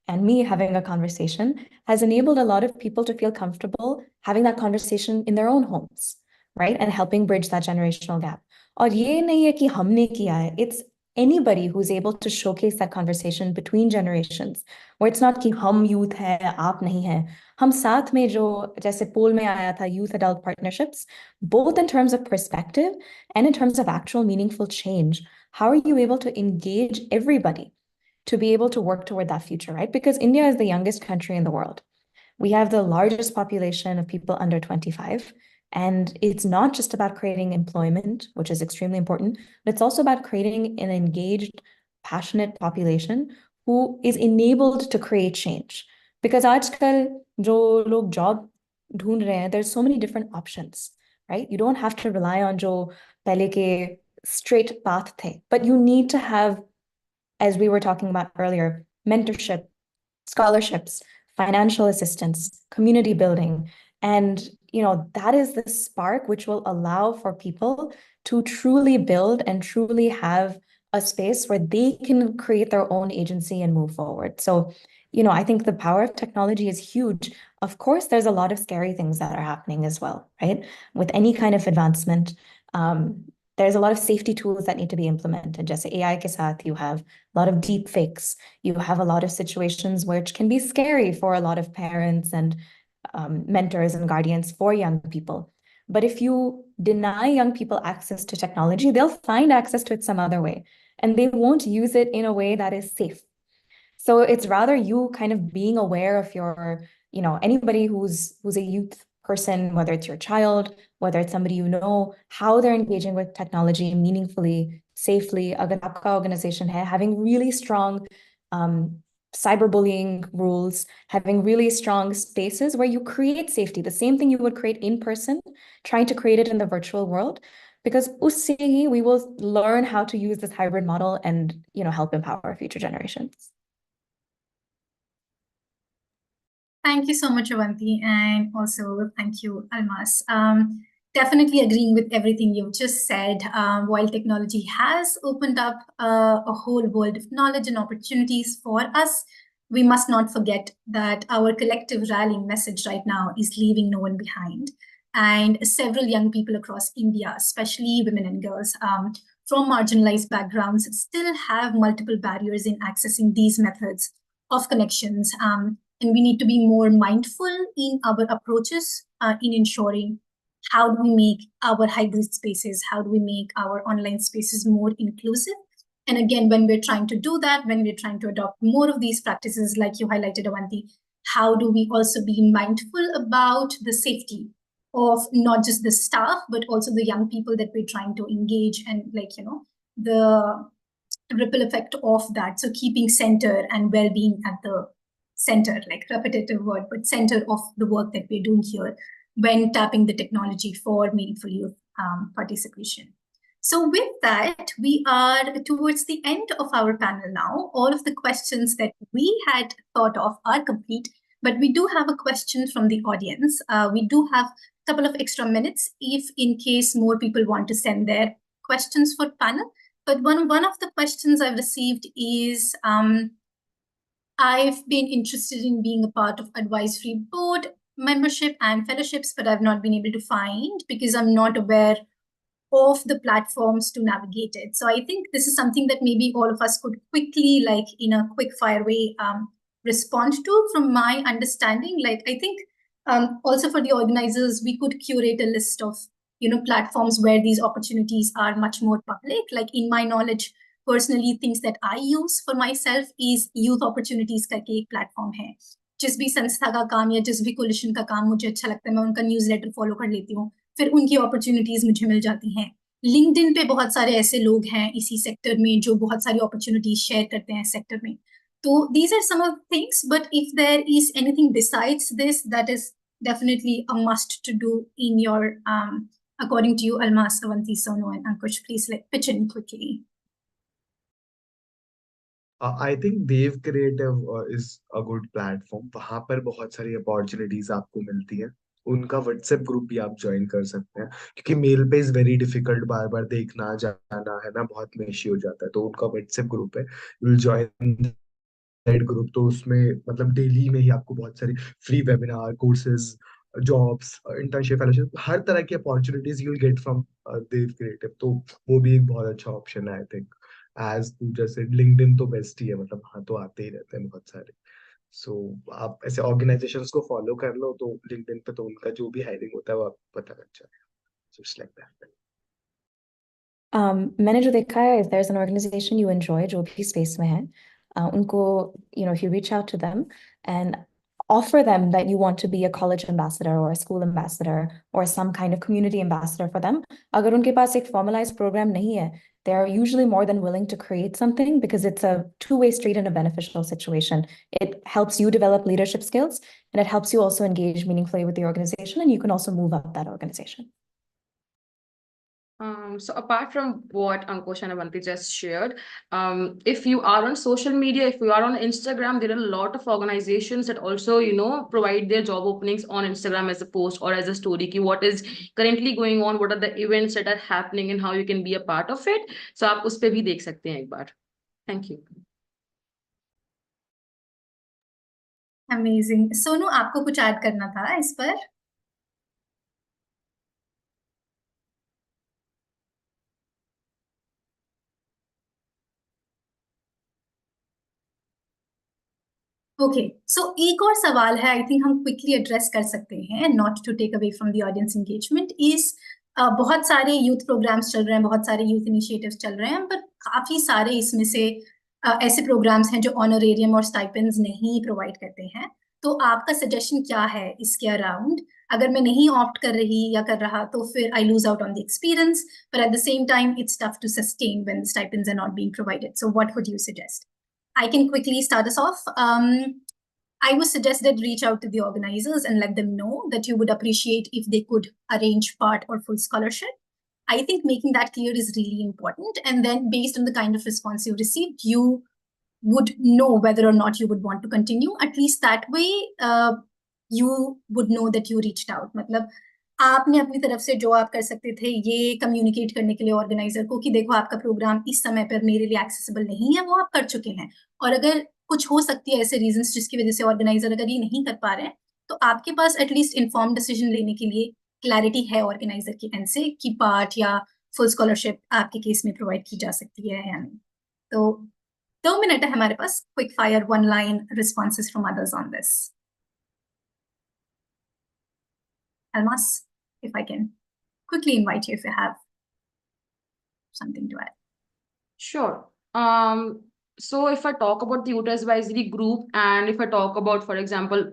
and me having a conversation has enabled a lot of people to feel comfortable having that conversation in their own homes, right? And helping bridge that generational gap. और ये नहीं है कि हमने किया है, it's anybody who's able to showcase that conversation between generations, where it's not कि हम youth है, आप नहीं है. हम साथ में जो जैसे पोल में आया था youth adult partnerships, both in terms of perspective and in terms of actual meaningful change. How are you able to engage everybody to be able to work toward that future, right? Because India is the youngest country in the world. We have the largest population of people under 25. And it's not just about creating employment, which is extremely important, but it's also about creating an engaged, passionate population who is enabled to create change. Because आजकल जो लोग job ढूंढ रहे हैं, there's so many different options, right? You don't have to rely on जो पहले के straight path थे, but you need to have, as we were talking about earlier, mentorship, scholarships, financial assistance, community building. And, that is the spark which will allow for people to truly build and truly have a space where they can create their own agency and move forward. So, I think the power of technology is huge. Of course, there's a lot of scary things that are happening as well, right? With any kind of advancement, there's a lot of safety tools that need to be implemented. Just AI ke saath, you have a lot of deep fakes. You have a lot of situations which can be scary for a lot of parents and mentors and guardians for young people. But if you deny young people access to technology, they'll find access to it some other way, and they won't use it in a way that is safe. So it's rather you kind of being aware of your, anybody who's a youth person, whether it's your child, whether it's somebody you know, how they're engaging with technology meaningfully, safely. Agar aapka organization hai, having really strong cyberbullying rules, having really strong spaces where you create safety, the same thing you would create in person, trying to create it in the virtual world. Because usse hi we will learn how to use this hybrid model and, help empower future generations. Thank you so much, Avanti, and also thank you, Almas. Definitely agreeing with everything you've just said. While technology has opened up a whole world of knowledge and opportunities for us, we must not forget that our collective rallying message right now is leaving no one behind. And several young people across India, especially women and girls from marginalized backgrounds, still have multiple barriers in accessing these methods of connections. And we need to be more mindful in our approaches in ensuring how do we make our hybrid spaces, how do we make our online spaces more inclusive. And again, when we're trying to do that, when we're trying to adopt more of these practices, like you highlighted, Avanti, how do we also be mindful about the safety of not just the staff, but also the young people that we're trying to engage and the ripple effect of that. So keeping center and well-being at the center, like repetitive word, but center of the work that we're doing here when tapping the technology for meaningful youth participation. So with that, we are towards the end of our panel now. All of the questions that we had thought of are complete, but we do have a question from the audience. We do have a couple of extra minutes if in case more people want to send their questions for panel. But one of the questions I've received is, I've been interested in being a part of advisory board membership and fellowships, but I've not been able to find because I'm not aware of the platforms to navigate it. So I think this is something that maybe all of us could quickly, like in a quick fire way, respond to. From my understanding, like I think also for the organizers, we could curate a list of platforms where these opportunities are much more public. Like in my knowledge, personally, things that I use for myself is youth opportunities करके एक platform है. जिस भी संस्था का काम या जिस भी कोलिशन का काम मुझे अच्छा लगता है, मैं उनका न्यूज़लेटर फॉलो कर लेती हूँ, फिर उनकी अपॉर्चुनिटीज मुझे मिल जाती हैं. लिंक्डइन पे बहुत सारे ऐसे लोग हैं इसी सेक्टर में जो बहुत सारी अपॉर्चुनिटीज शेयर करते हैं सेक्टर में. तो these are some of the things, but if there is anything besides this that is definitely a must to do in your according to you, Almas, Avanti, Sonu, and Ankush, please pitch in quickly. I think Dev Creative is a good platform. वहां पर बहुत सारी opportunities आपको मिलती है. उनका WhatsApp group भी आप ज्वाइन कर सकते हैं, क्योंकि मेल पे इज वेरी डिफिकल्ट बार बार देखना जाना है ना, बहुत मेशी हो जाता है. तो उनका व्हाट्सएप ग्रुप है, you will join that group. तो उसमें मतलब डेली में ही आपको बहुत सारी free webinar, courses, jobs, internship, fellowship, हर तरह की opportunities you will get from Dev creative. तो वो भी एक बहुत अच्छा ऑप्शन है आई थिंक. एज तू जैसे लिंक्डइन तो बेस्ट ही है, मतलब हाँ तो आते ही रहते हैं बहुत सारे. सो आप ऐसे ऑर्गेनाइजेशंस को फॉलो कर लो तो लिंक्डइन पे तो उनका जो भी हायरिंग होता है वो आपको पता लग जाएगा. So it's like that. मैंने जो देखा है, if there's an organization you enjoy जो भी space में है, उनको if you reach out to them and offer them that you want to be a college ambassador or a school ambassador or some kind of community ambassador for them. अगर उनके पास एक formalized program नहीं है, they're usually more than willing to create something because it's a two-way street and a beneficial situation. It helps you develop leadership skills and it helps you also engage meaningfully with the organization, and you can also move up that organization. So apart from what Ankush and Avanti just shared, if you are on social media, if you are on Instagram, there are a lot of organizations that also, provide their job openings on Instagram as a post or as a story. Ki what is currently going on, what are the events that are happening, and how you can be a part of it. So आप उस पे भी देख सकते हैं एक बार. Thank you. Amazing. Sonu, आपको कुछ ऐड करना था इस पर? ओके, सो एक और सवाल है, आई थिंक हम क्विकली एड्रेस कर सकते हैं, not to take away from the audience engagement, is बहुत सारे यूथ प्रोग्राम्स चल रहे हैं, बहुत सारे यूथ इनिशिएटिव्स चल रहे हैं, पर काफी सारे इसमें से ऐसे प्रोग्राम्स हैं जो ऑनरेरियम और स्टाइपेंड्स नहीं प्रोवाइड करते हैं. तो आपका सजेशन क्या है इसके अराउंड? अगर मैं नहीं ऑप्ट कर रही या कर रहा तो फिर I lose out on the experience, but at the same time it's tough to sustain when the stipends are not being provided. So what would you suggest? I can quickly start us off. I would suggest that reach out to the organizers and let them know that you would appreciate if they could arrange part or full scholarship. I think making that clear is really important. And then based on the kind of response you received, you would know whether or not you would want to continue. At least that way, you would know that you reached out. मतलब आपने अपनी तरफ से जो आप कर सकते थे ये कम्युनिकेट करने के लिए ऑर्गेनाइजर को कि देखो आपका प्रोग्राम इस समय पर मेरे लिए एक्सेसिबल नहीं है, वो आप कर चुके हैं. और अगर कुछ हो सकती है ऐसे रीजंस जिसकी वजह से ऑर्गेनाइजर अगर ये नहीं कर पा रहे हैं, तो आपके पास एटलीस्ट इन्फॉर्म डिसीजन लेने के लिए क्लैरिटी है ऑर्गेनाइजर की एंड से कि पार्ट या फुल स्कॉलरशिप आपके केस में प्रोवाइड की जा सकती है या नहीं. तो 2 मिनट है हमारे पास, quick fire 1 line responses from others on this. Almas, if I can quickly invite you if you have something to add. Sure. So if I talk about the Youth Advisory Group, and if I talk about, for example,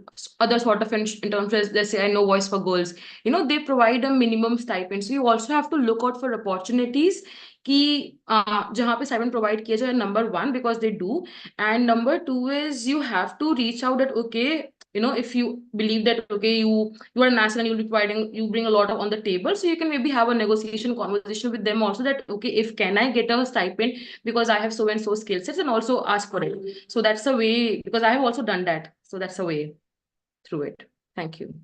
other sort of internships, let's say I know Voice for Girls, they provide a minimum stipend. So you also have to look out for opportunities कि जहाँ पे stipend provide किया जाए, number 1, because they do, and number 2 is you have to reach out that, okay, if you believe that, okay, you are a national and you'll be providing, you bring a lot of on the table, so you can maybe have a negotiation conversation with them also that, okay, if can I get a stipend because I have so and so skill sets, and also ask for it. So that's a way, because I have also done that. So that's a way through it. Thank you.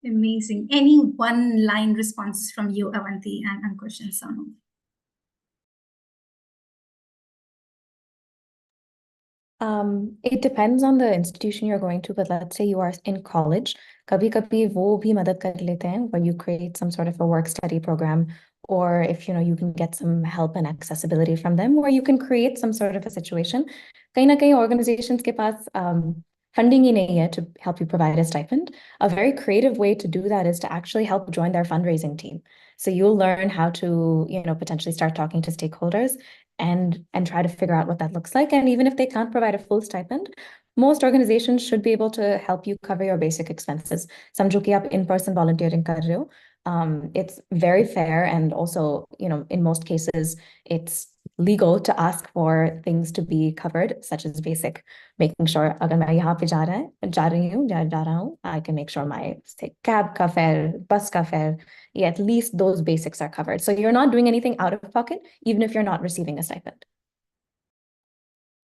Amazing. Any 1 line responses from you, Avanti and Ankush and Sonu? It depends on the institution you're going to, but let's say you are in college, कभी-कभी वो भी मदद कर लेते हैं, where you create some sort of a work study program, or if you can get some help and accessibility from them, where you can create some sort of a situation. कहीं ना कहीं organizations के पास funding ही नहीं है to help you provide a stipend. A very creative way to do that is to actually help join their fundraising team. So you'll learn how to, potentially start talking to stakeholders and try to figure out what that looks like. And even if they can't provide a full stipend, most organizations should be able to help you cover your basic expenses. समझो कि आप in-person volunteering कर रहे हो. It's very fair, and also, in most cases, it's legal to ask for things to be covered, such as basic, making sure अगर मैं यहाँ पे जा रहा हूँ, I can make sure my, say, cab का fare, bus का fare, at least those basics are covered. So you're not doing anything out of pocket, even if you're not receiving a stipend.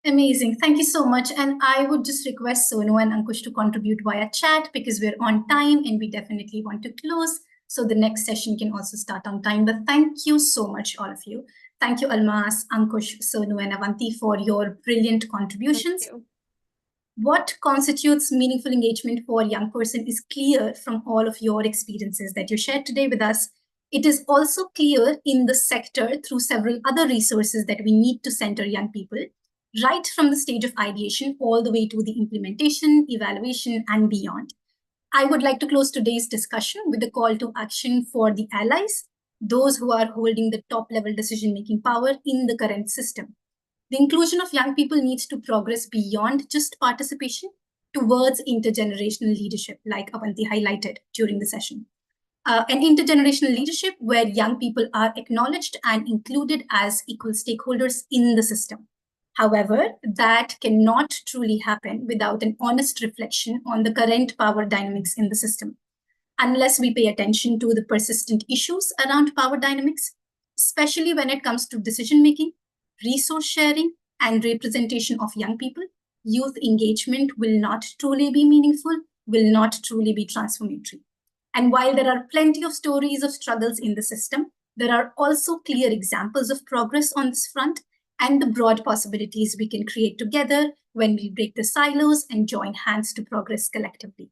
Amazing. Thank you so much. And I would just request Sonu and Ankush to contribute via chat because we're on time and we definitely want to close. So the next session can also start on time. But thank you so much, all of you. Thank you, Almas, Ankush, Sonu, and Avanti for your brilliant contributions. Thank you. What constitutes meaningful engagement for a young person is clear from all of your experiences that you shared today with us. It is also clear in the sector through several other resources that we need to center young people, right from the stage of ideation all the way to the implementation, evaluation, and beyond. I would like to close today's discussion with a call to action for the allies, those who are holding the top-level decision-making power in the current system. The inclusion of young people needs to progress beyond just participation towards intergenerational leadership, like Avanti highlighted during the session. An intergenerational leadership where young people are acknowledged and included as equal stakeholders in the system. However, that cannot truly happen without an honest reflection on the current power dynamics in the system. Unless we pay attention to the persistent issues around power dynamics, especially when it comes to decision making, resource sharing, and representation of young people, youth engagement will not truly be meaningful, will not truly be transformatory. And while there are plenty of stories of struggles in the system, there are also clear examples of progress on this front and the broad possibilities we can create together when we break the silos and join hands to progress collectively.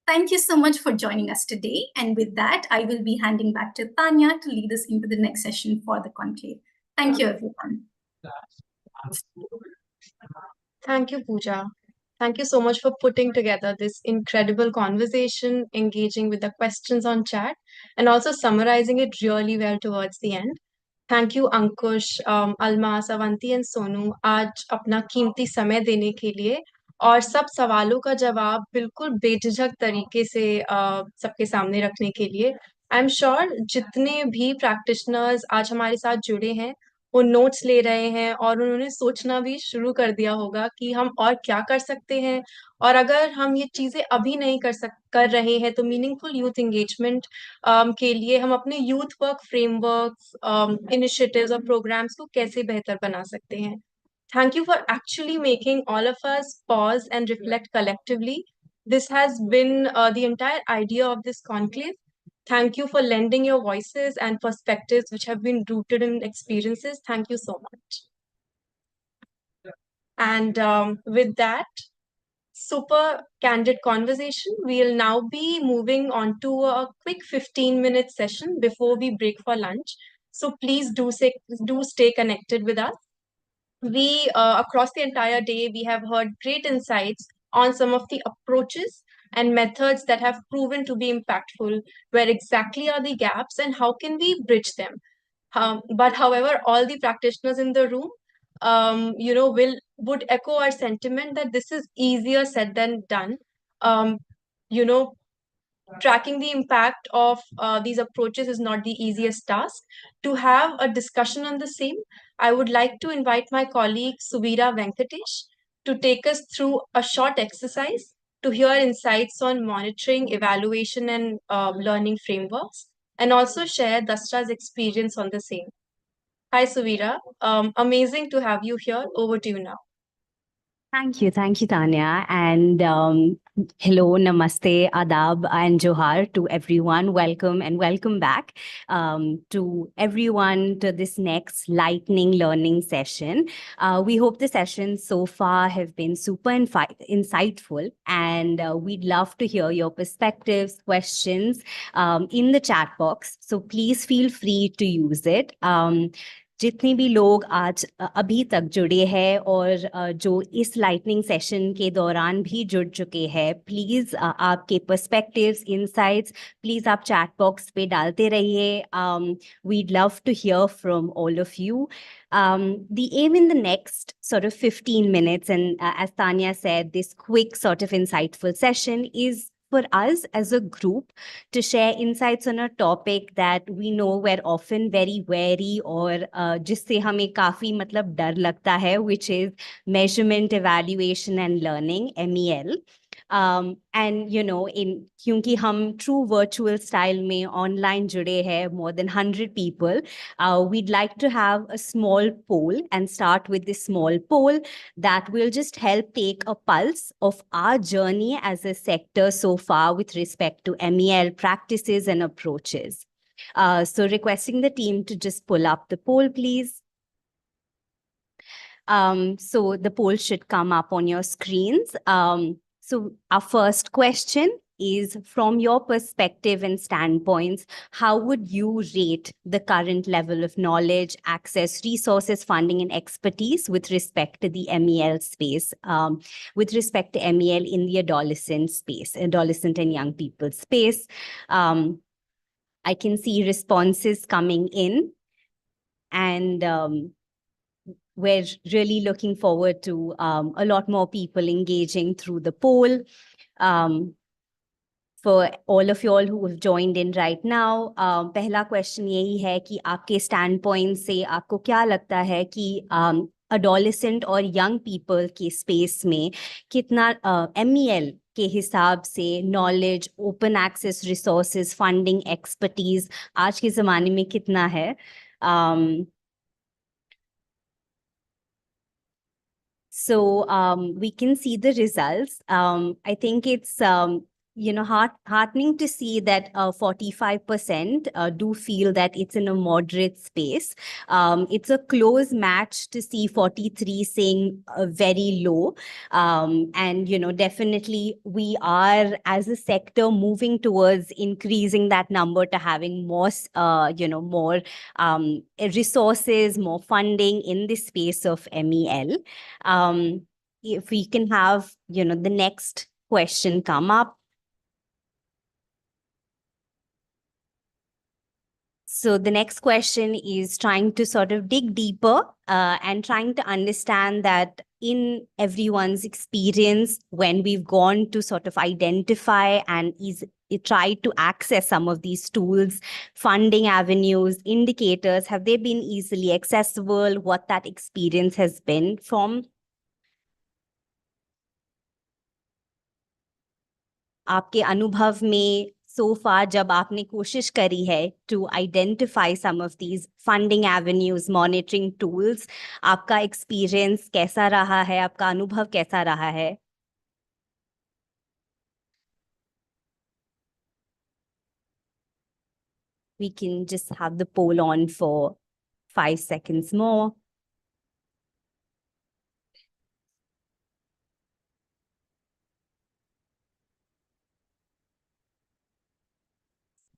Thank you so much for joining us today. And with that, I will be handing back to Tanya to lead us into the next session for the conclave. Thank you, everyone. Thank you, Pooja. Thank you so much for putting together this incredible conversation, engaging with the questions on chat, and also summarizing it really well towards the end. Thank you Ankush Almas Avanti and Sonu आज अपना कीमती समय देने के लिए और सब सवालों का जवाब बिल्कुल बेझिझक तरीके से सबके सामने रखने के लिए आई एम श्योर जितने भी प्रैक्टिशनर्स आज हमारे साथ जुड़े हैं वो नोट्स ले रहे हैं और उन्होंने सोचना भी शुरू कर दिया होगा कि हम और क्या कर सकते हैं और अगर हम ये चीजें अभी नहीं कर रहे हैं तो मीनिंगफुल यूथ एंगेजमेंट के लिए हम अपने यूथ वर्क फ्रेमवर्क्स इनिशिएटिव्स और प्रोग्राम्स को कैसे बेहतर बना सकते हैं thank you for actually making all of us pause and reflect collectively this has been the entire idea of this conclave. Thank you for lending your voices and perspectives which have been rooted in experiences. Thank you so much. And with that super candid conversation, we'll now be moving on to a quick 15-minute session before we break for lunch. So please do stay connected with us. We, across the entire day, we have heard great insights on some of the approaches and methods that have proven to be impactful. Where exactly are the gaps and how can we bridge them? But however, all the practitioners in the room, would echo our sentiment that this is easier said than done. Um, you know, tracking the impact of these approaches is not the easiest task. To have a discussion on the same, I would like to invite my colleague Suvira Venkatesh to take us through a short exercise to hear insights on monitoring, evaluation, and learning frameworks, and also share Dastra's experience on the same. Hi, Suvira. Amazing to have you here. Over to you now. Thank you, Tanya. And hello, namaste, adab, and johar to everyone. Welcome and welcome back to everyone to this next lightning learning session. We hope the sessions so far have been super insightful, and we'd love to hear your perspectives, questions in the chat box. So please feel free to use it. जितने भी लोग आज अभी तक जुड़े हैं और जो इस लाइटनिंग सेशन के दौरान भी जुड़ चुके हैं, प्लीज आपके पर्सपेक्टिव्स, इनसाइट्स प्लीज आप चैट बॉक्स पे डालते रहिए. We'd love to hear from all of you. The aim in the next sort of 15 minutes, and as Tanya said, this quick sort of insightful session is for us as a group to share insights on a topic that we know we're often very wary और जिससे हमें काफी मतलब डर लगता है, which is measurement, evaluation and learning, MEL. And क्योंकि हम true virtual style में online जुड़े हैं, more than 100 people, we'd like to have a small poll and start with this small poll that will just help take a pulse of our journey as a sector so far with respect to MEL practices and approaches. So requesting the team to just pull up the poll, please. So the poll should come up on your screens. So our first question is, from your perspective and standpoints, how would you rate the current level of knowledge, access, resources, funding, and expertise with respect to the MEL space, with respect to MEL in the adolescent space, adolescent and young people space? I can see responses coming in, and we're really looking forward to a lot more people engaging through the poll. For all of you all who have joined in right now, पहला question यही है कि आपके stand point से आपको क्या लगता है कि अडोलेसेंट और यंग पीपल के स्पेस में कितना MEL के हिसाब से knowledge, open access resources, funding, expertise आज के ज़माने में कितना है? So we can see the results. I think it's heartening to see that 45% do feel that it's in a moderate space. It's a close match to see 43 saying very low. And definitely we are as a sector moving towards increasing that number to having more more resources, more funding in the space of MEL. If we can have the next question come up. So the next question is trying to sort of dig deeper and trying to understand that in everyone's experience, when we've gone to sort of identify and try to access some of these tools, funding avenues, indicators, have they been easily accessible? What that experience has been from? आपके अनुभव में so far जब आपने कोशिश करी है to identify some of these funding avenues, monitoring tools, आपका experience कैसा रहा है? आपका अनुभव कैसा रहा है? We can just have the poll on for 5 seconds more.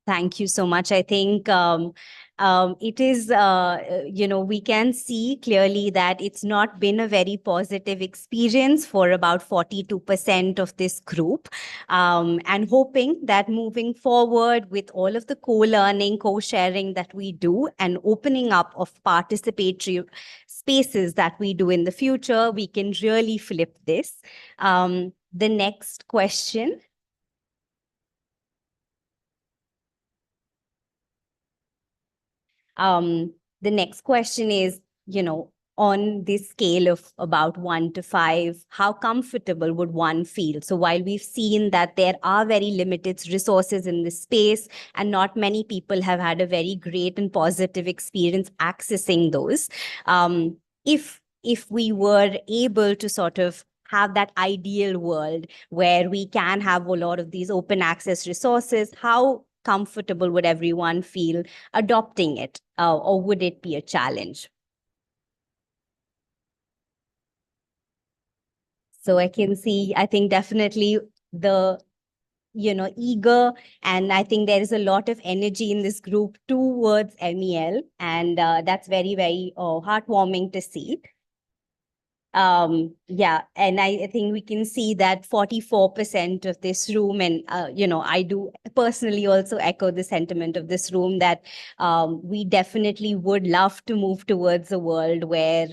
Thank you so much. I think it is, we can see clearly that it's not been a very positive experience for about 42% of this group. And hoping that moving forward with all of the co-learning, co-sharing that we do and opening up of participatory spaces that we do in the future, we can really flip this. The next question. The next question is, on this scale of about 1 to 5, how comfortable would one feel? So while we've seen that there are very limited resources in this space and not many people have had a very great and positive experience accessing those, if we were able to sort of have that ideal world where we can have a lot of these open access resources, how comfortable would everyone feel adopting it, or would it be a challenge? So I can see, I think definitely the eager, and I think there is a lot of energy in this group towards MEL, and that's very, very heartwarming to see. Yeah, and I think we can see that 44% of this room, and I do personally also echo the sentiment of this room that we definitely would love to move towards a world where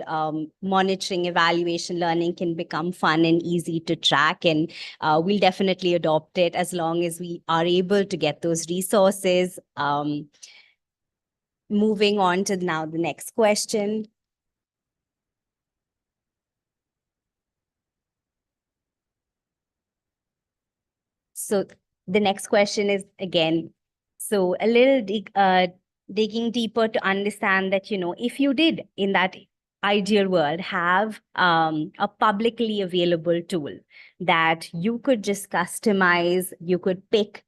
monitoring, evaluation, learning can become fun and easy to track, and we'll definitely adopt it as long as we are able to get those resources. Moving on to now the next question. So the next question is again, so a little digging deeper to understand that, if you did in that ideal world have a publicly available tool that you could just customize, you could pick,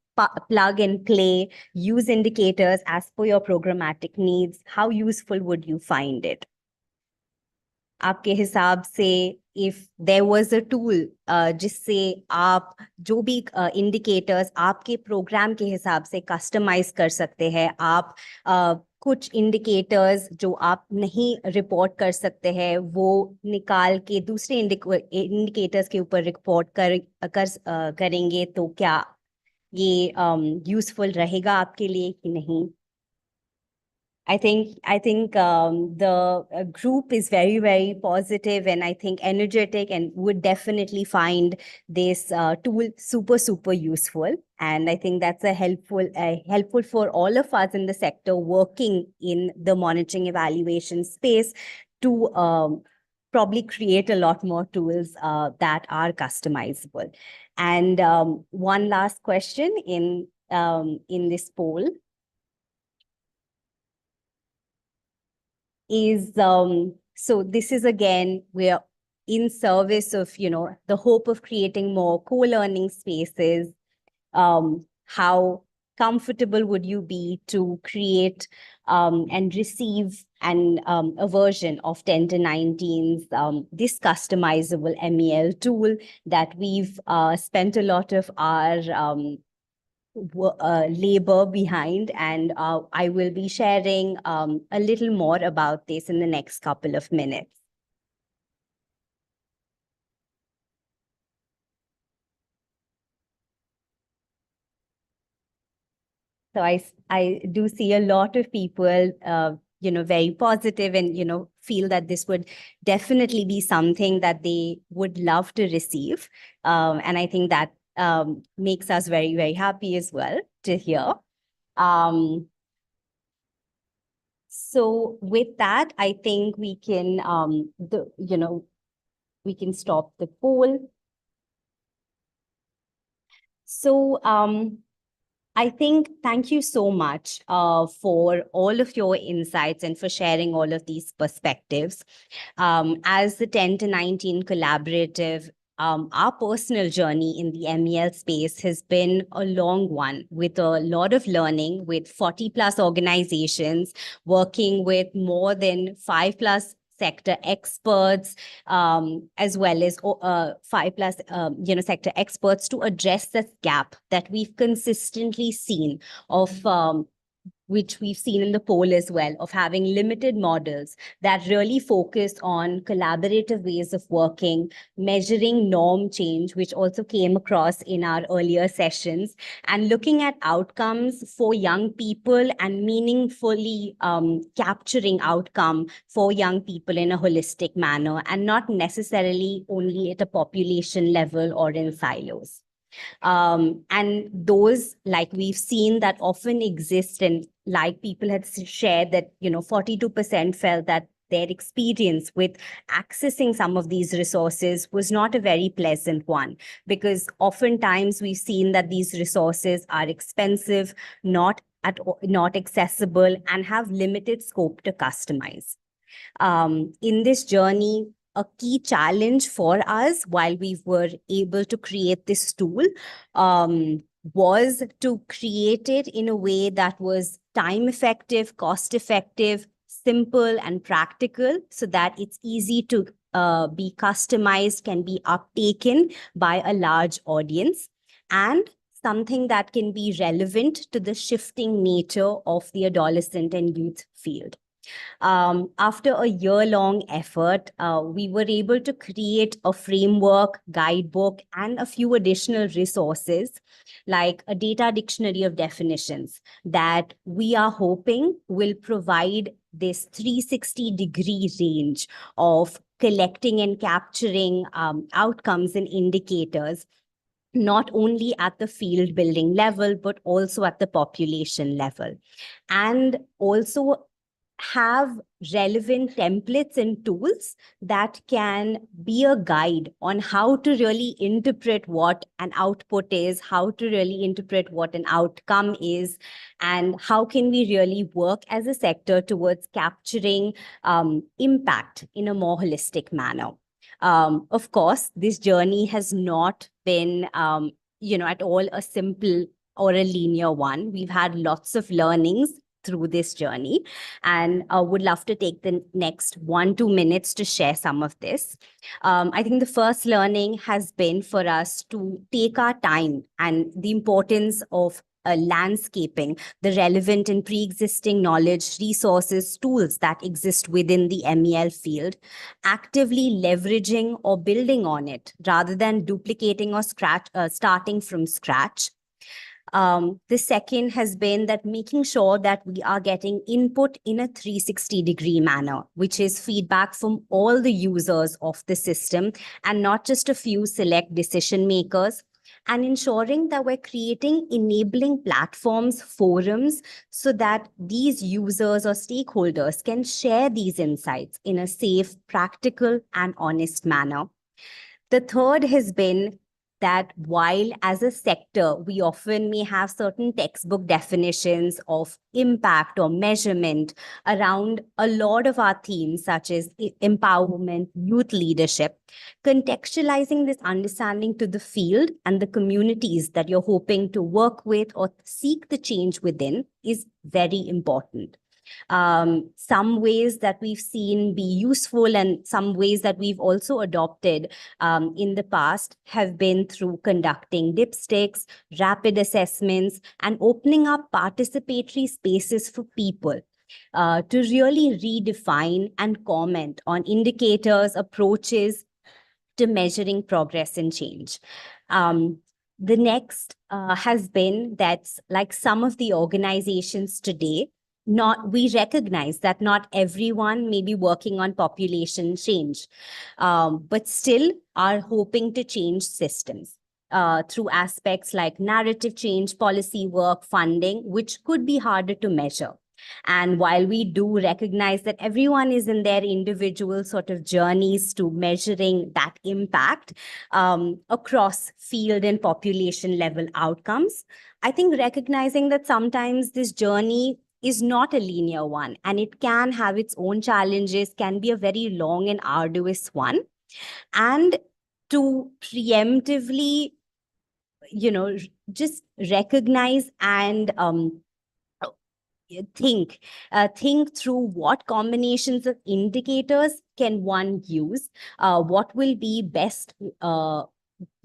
plug and play, use indicators as per your programmatic needs, how useful would you find it? आपके हिसाब से if there was a tool जिससे आप जो भी indicators आपके programme के हिसाब से customize कर सकते हैं, आप कुछ indicators जो आप नहीं रिपोर्ट कर सकते हैं वो निकाल के दूसरे indicators के ऊपर रिपोर्ट करेंगे, तो क्या ये यूजफुल रहेगा आपके लिए कि नहीं? The group is very, very positive, and I think energetic, and would definitely find this tool super, super useful. And I think that's a helpful for all of us in the sector working in the monitoring evaluation space to probably create a lot more tools that are customizable. And one last question in this poll is, so this is again, we're in service of, the hope of creating more co-learning spaces. How comfortable would you be to create and receive a version of 10 to 19's this customizable MEL tool that we've spent a lot of our labor behind, and I will be sharing a little more about this in the next couple of minutes. So I do see a lot of people, very positive and, feel that this would definitely be something that they would love to receive. And I think that makes us very, very happy as well to hear. So with that, I think we can, we can stop the poll. So I think thank you so much for all of your insights and for sharing all of these perspectives. As the 10 to 19 collaborative, our personal journey in the MEL space has been a long one with a lot of learning, with 40 plus organizations, working with more than 5 plus sector experts, as well as 5 plus, sector experts to address this gap that we've consistently seen of which we've seen in the poll as well, of having limited models that really focus on collaborative ways of working, measuring norm change, which also came across in our earlier sessions, and looking at outcomes for young people and meaningfully capturing outcome for young people in a holistic manner, and not necessarily only at a population level or in silos. And those, like we've seen, that often exist, and like people had shared that 42% felt that their experience with accessing some of these resources was not a very pleasant one, because oftentimes we've seen that these resources are expensive, not accessible, and have limited scope to customize. In this journey, a key challenge for us while we were able to create this tool was to create it in a way that was time effective, cost effective, simple, and practical, so that it's easy to be customized, can be uptaken by a large audience, and something that can be relevant to the shifting nature of the adolescent and youth field. After a year-long effort, we were able to create a framework, guidebook, and a few additional resources, like a data dictionary of definitions that we are hoping will provide this 360-degree range of collecting and capturing outcomes and indicators, not only at the field building level, but also at the population level, and also have relevant templates and tools that can be a guide on how to really interpret what an output is, how to really interpret what an outcome is, and how can we really work as a sector towards capturing impact in a more holistic manner. Of course, this journey has not been, at all a simple or a linear one. We've had lots of learnings through this journey, and would love to take the next 1-2 minutes to share some of this. I think the first learning has been for us to take our time, and the importance of landscaping the relevant and pre-existing knowledge, resources, tools that exist within the MEL field, actively leveraging or building on it rather than duplicating or starting from scratch. The second has been that making sure that we are getting input in a 360-degree manner, which is feedback from all the users of the system and not just a few select decision makers, and ensuring that we're creating enabling platforms, forums, so that these users or stakeholders can share these insights in a safe, practical, and honest manner. The third has been that while as a sector, we often may have certain textbook definitions of impact or measurement around a lot of our themes, such as empowerment, youth leadership, contextualizing this understanding to the field and the communities that you're hoping to work with or seek the change within is very important. Some ways that we've seen be useful and some ways that we've also adopted in the past have been through conducting dipsticks, rapid assessments, and opening up participatory spaces for people to really redefine and comment on indicators, approaches to measuring progress and change. The next has been that, like some of the organizations today, we recognize that not everyone may be working on population change, but still are hoping to change systems through aspects like narrative change, policy work, funding, which could be harder to measure. And while we do recognize that everyone is in their individual sort of journeys to measuring that impact across field and population level outcomes, I think recognizing that sometimes this journey is not a linear one and it can have its own challenges, can be a very long and arduous one. And to preemptively, just recognize and think through what combinations of indicators can one use, what will be best,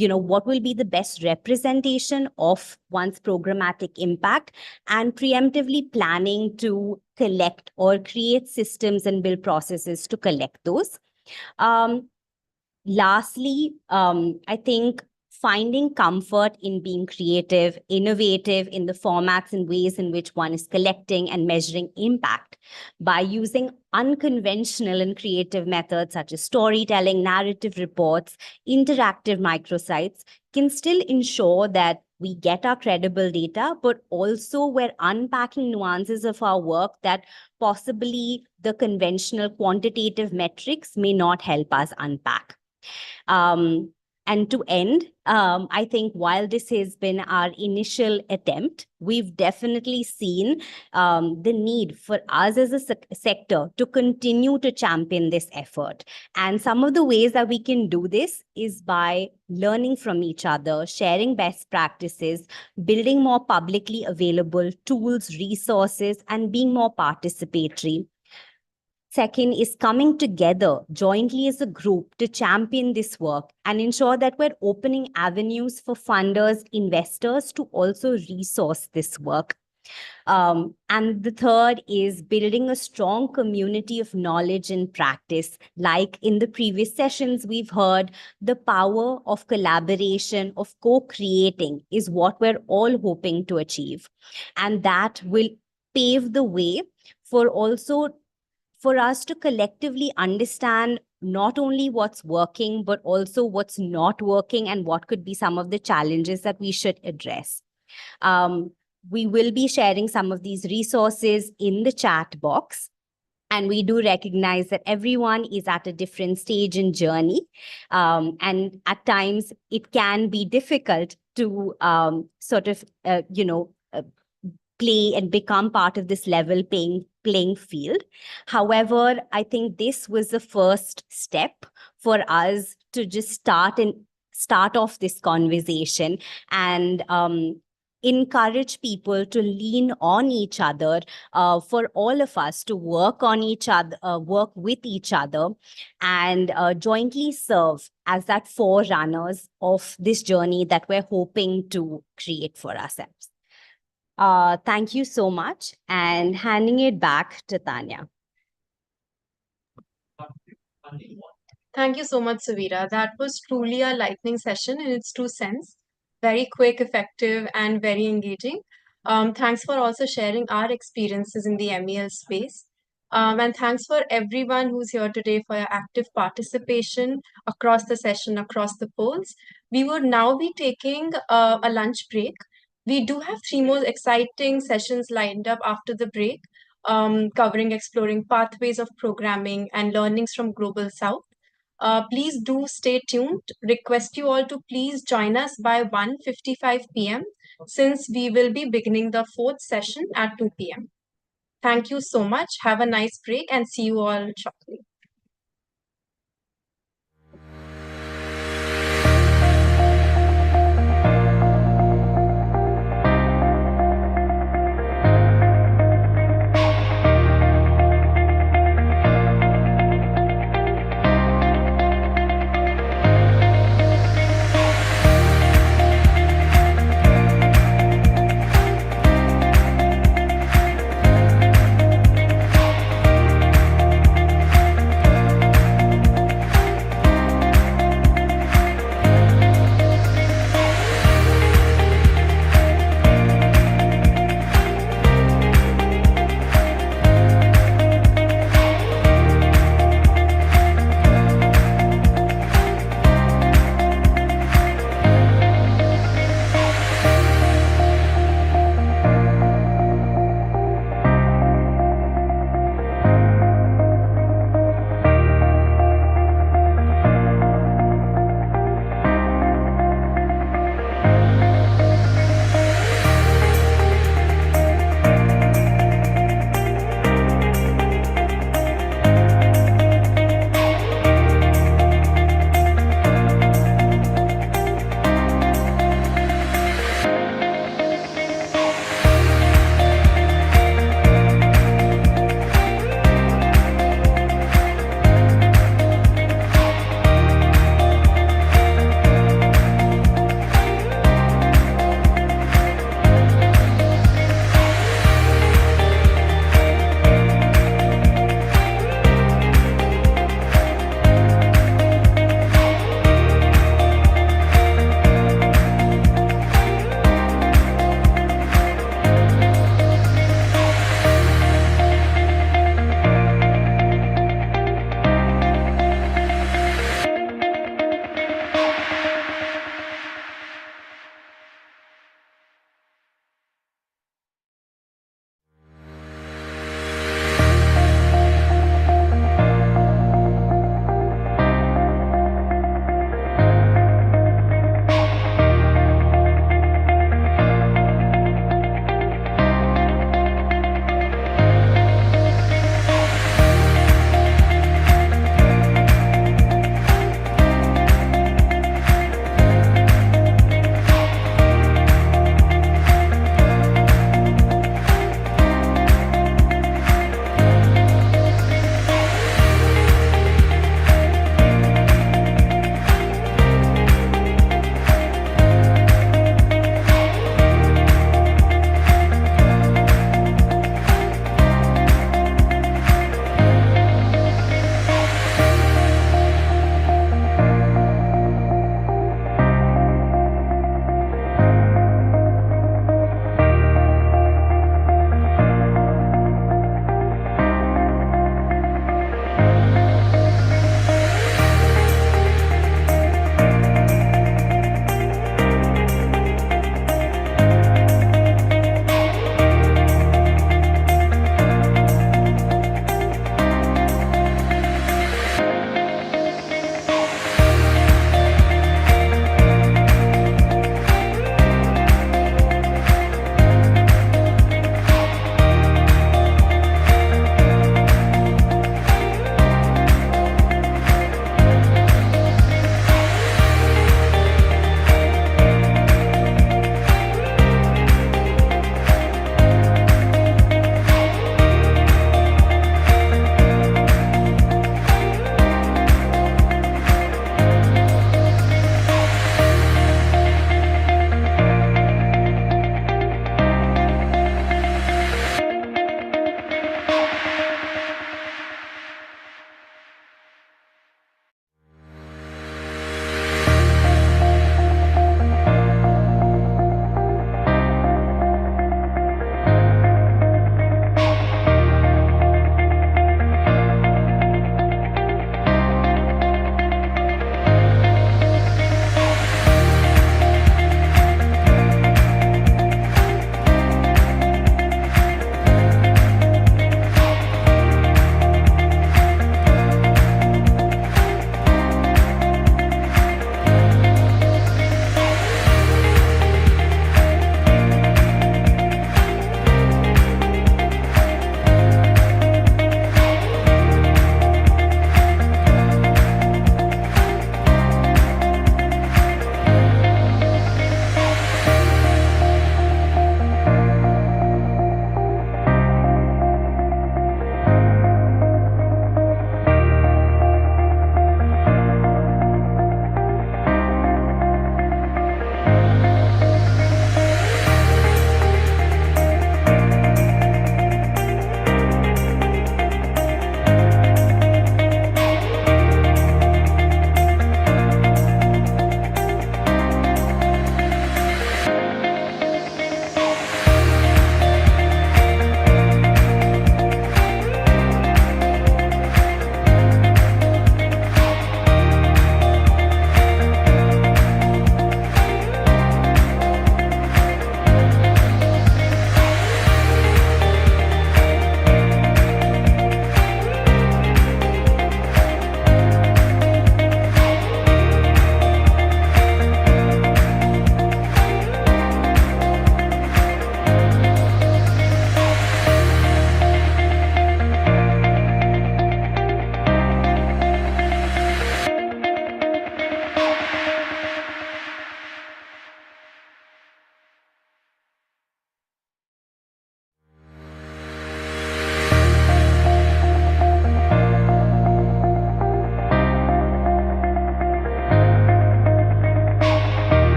what will be the best representation of one's programmatic impact, and preemptively planning to collect or create systems and build processes to collect those. Lastly, I think finding comfort in being creative, innovative in the formats and ways in which one is collecting and measuring impact by using unconventional and creative methods such as storytelling, narrative reports, interactive microsites can still ensure that we get our credible data, but also we're unpacking nuances of our work that possibly the conventional quantitative metrics may not help us unpack. And to end, I think while this has been our initial attempt, we've definitely seen the need for us as a sector to continue to champion this effort. And some of the ways that we can do this is by learning from each other, sharing best practices, building more publicly available tools, resources, and being more participatory. Second is coming together jointly as a group to champion this work and ensure that we're opening avenues for funders, investors to also resource this work. And the third is building a strong community of knowledge and practice. Like in the previous sessions, we've heard the power of collaboration, of co-creating is what we're all hoping to achieve. And that will pave the way for us to collectively understand not only what's working, but also what's not working and what could be some of the challenges that we should address. We will be sharing some of these resources in the chat box. And we do recognize that everyone is at a different stage in journey. And at times it can be difficult to play and become part of this level playing field. However, I think this was the first step for us to just start off this conversation and encourage people to lean on each other, for all of us to work on each other, work with each other, and jointly serve as that forerunners of this journey that we're hoping to create for ourselves. Thank you so much, and handing it back to Tanya. Thank you so much, Savira. That was truly a lightning session in its true sense. very quick, effective, and very engaging. Thanks for also sharing our experiences in the MEL space. And thanks for everyone who's here today for your active participation across the session, across the polls. We would now be taking a lunch break. We do have 3 more exciting sessions lined up after the break, covering exploring pathways of programming and learnings from Global South. Please do stay tuned. Request you all to please join us by 1:55 p.m. since we will be beginning the 4th session at 2 p.m. Thank you so much. Have a nice break and see you all shortly.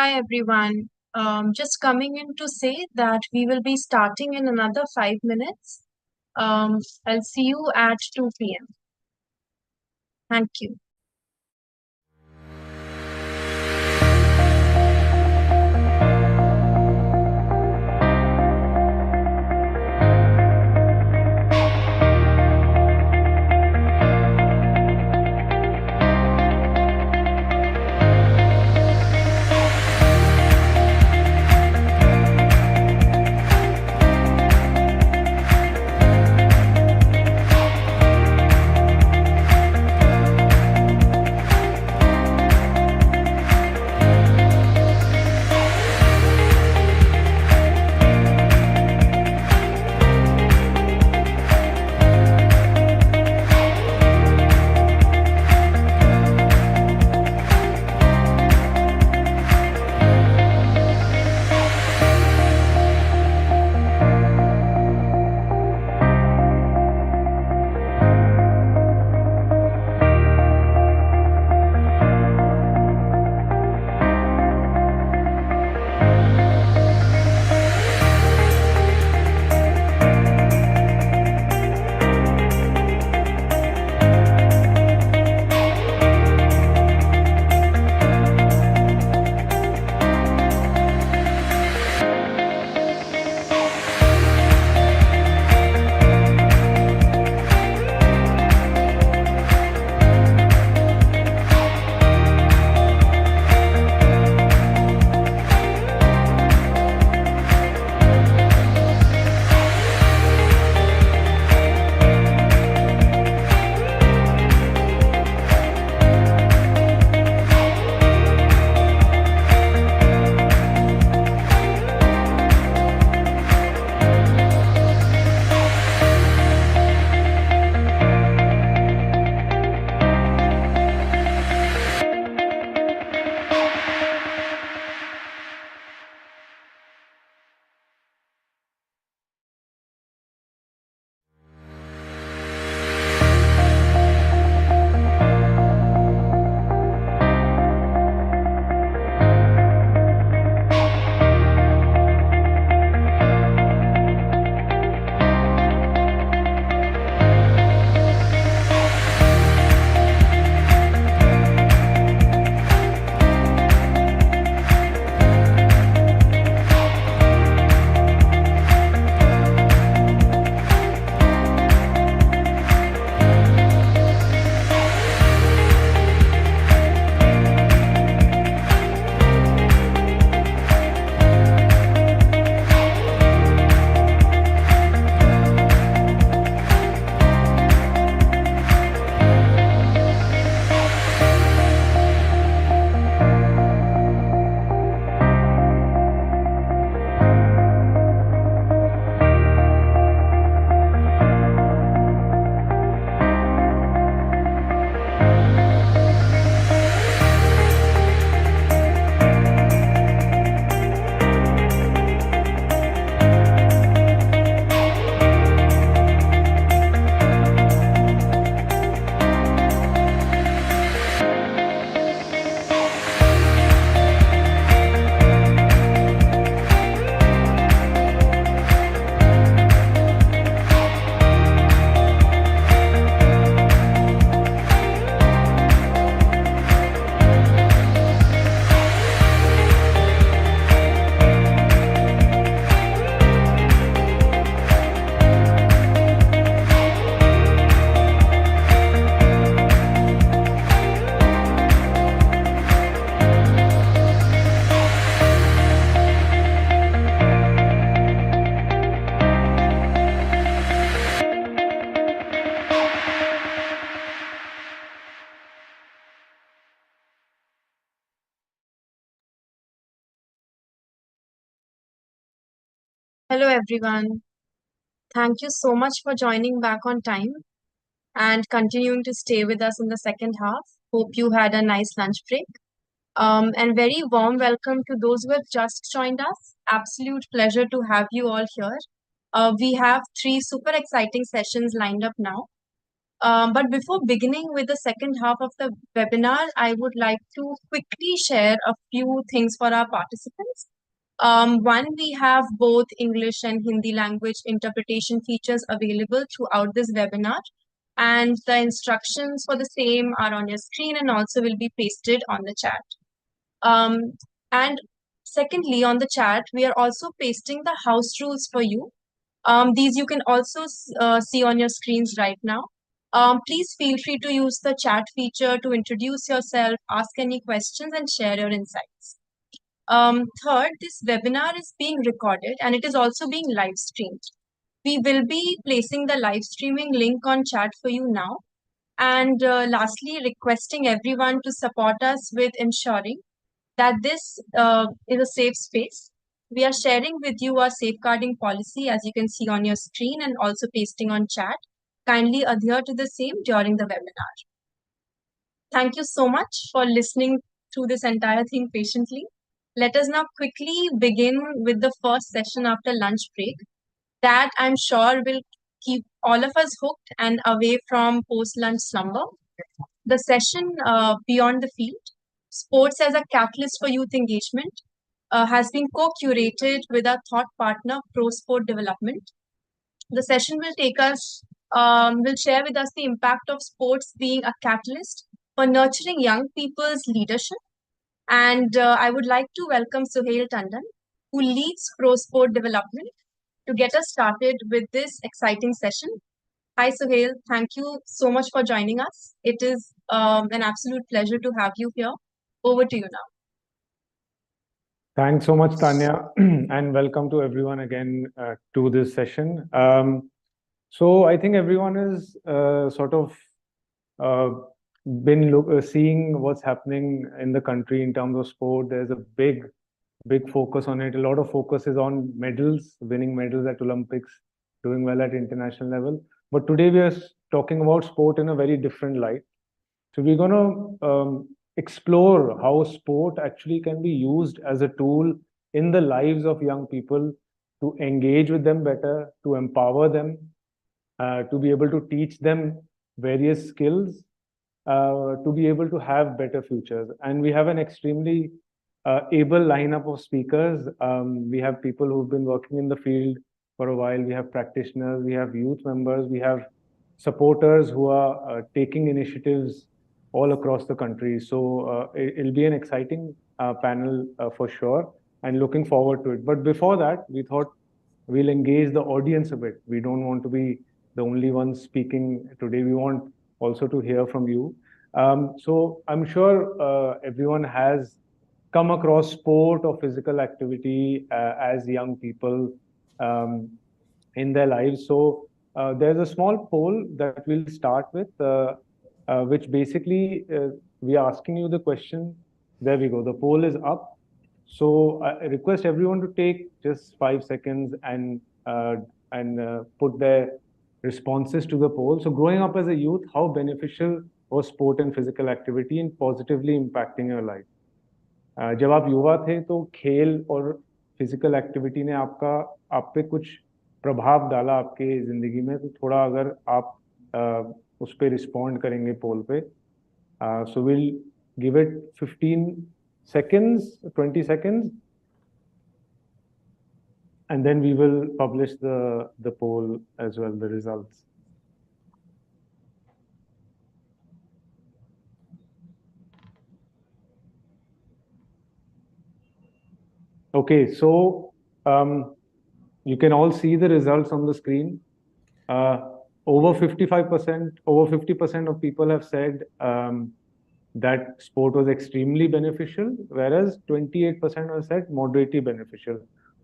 Hi everyone. Just coming in to say that we will be starting in another 5 minutes. I'll see you at 2 p.m. Thank you. Hello everyone. Thank you so much for joining back on time and continuing to stay with us in the second half. Hope you had a nice lunch break. And very warm welcome to those who have just joined us. Absolute pleasure to have you all here. We have three super exciting sessions lined up now. But before beginning with the second half of the webinar, I would like to quickly share a few things for our participants. One, we have both English and Hindi language interpretation features available throughout this webinar, and the instructions for the same are on your screen and also will be pasted on the chat. And secondly, on the chat, we are also pasting the house rules for you. These you can also see on your screens right now. Please feel free to use the chat feature to introduce yourself, ask any questions, and share your insights. Third, this webinar is being recorded and it is also being live streamed. We will be placing the live streaming link on chat for you now. And lastly, requesting everyone to support us with ensuring that this is a safe space. We are sharing with you our safeguarding policy, as you can see on your screen, and also pasting on chat. Kindly adhere to the same during the webinar. Thank you so much for listening through this entire thing patiently. Let us now quickly begin with the first session after lunch break that I'm sure will keep all of us hooked and away from post-lunch slumber. The session Beyond the Field, Sports as a Catalyst for Youth Engagement, has been co-curated with our thought partner, Pro Sport Development. The session will share with us the impact of sports being a catalyst for nurturing young people's leadership. And I would like to welcome Suhail Tandon, who leads Pro Sport Development, to get us started with this exciting session. Hi, Suhail. Thank you so much for joining us. It is an absolute pleasure to have you here. Over to you now. Thanks so much, Tanya, and welcome to everyone again to this session. So I think everyone is sort of been seeing what's happening in the country in terms of sport. There's a big focus on it. A lot of focus is on medals, winning medals at Olympics, doing well at international level. But today we are talking about sport in a very different light. So we're going to explore how sport actually can be used as a tool in the lives of young people to engage with them better, to empower them, to be able to teach them various skills, to be able to have better futures. And we have an extremely able lineup of speakers. We have people who've been working in the field for a while. We have practitioners, we have youth members, we have supporters who are taking initiatives all across the country. So it'll be an exciting panel for sure, and looking forward to it. But before that, we thought we'll engage the audience a bit. We don't want to be the only ones speaking today. We want also to hear from you. So I'm sure everyone has come across sport or physical activity as young people in their lives. So there's a small poll that we'll start with, which basically we are asking you the question. There we go. The poll is up. So I request everyone to take just 5 seconds and put their responses to the poll. So growing up as a youth, how beneficial was sport and physical activity in positively impacting your life? जब आप युवा थे तो खेल और physical activity ने आप पे कुछ प्रभाव डाला आपके जिंदगी में, तो थोड़ा अगर आप उस पे रिस्पॉन्ड करेंगे पोल पे. So we'll give it 15 seconds, 20 seconds, and then we will publish the poll as well, the results. Okay, so you can all see the results on the screen. Over 55%, over 50% of people have said that sport was extremely beneficial, whereas 28% have said moderately beneficial.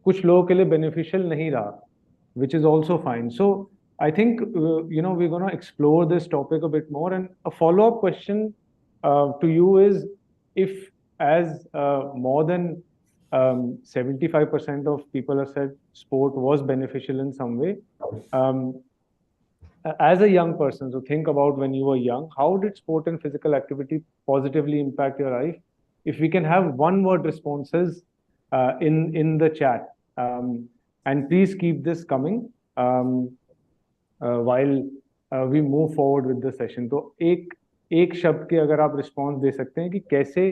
कुछ लोगों के लिए beneficial नहीं रहा, which is also fine. So I think we're going to explore this topic a bit more, and a follow-up question to you is, if as more than 75% of people have said sport was beneficial in some way, as a young person, so think about when you were young, how did sport and physical activity positively impact your life? If we can have one-word responses in the chat, and please keep this coming while we move forward with the session. तो एक शब्द के अगर आप response दे सकते हैं कि कैसे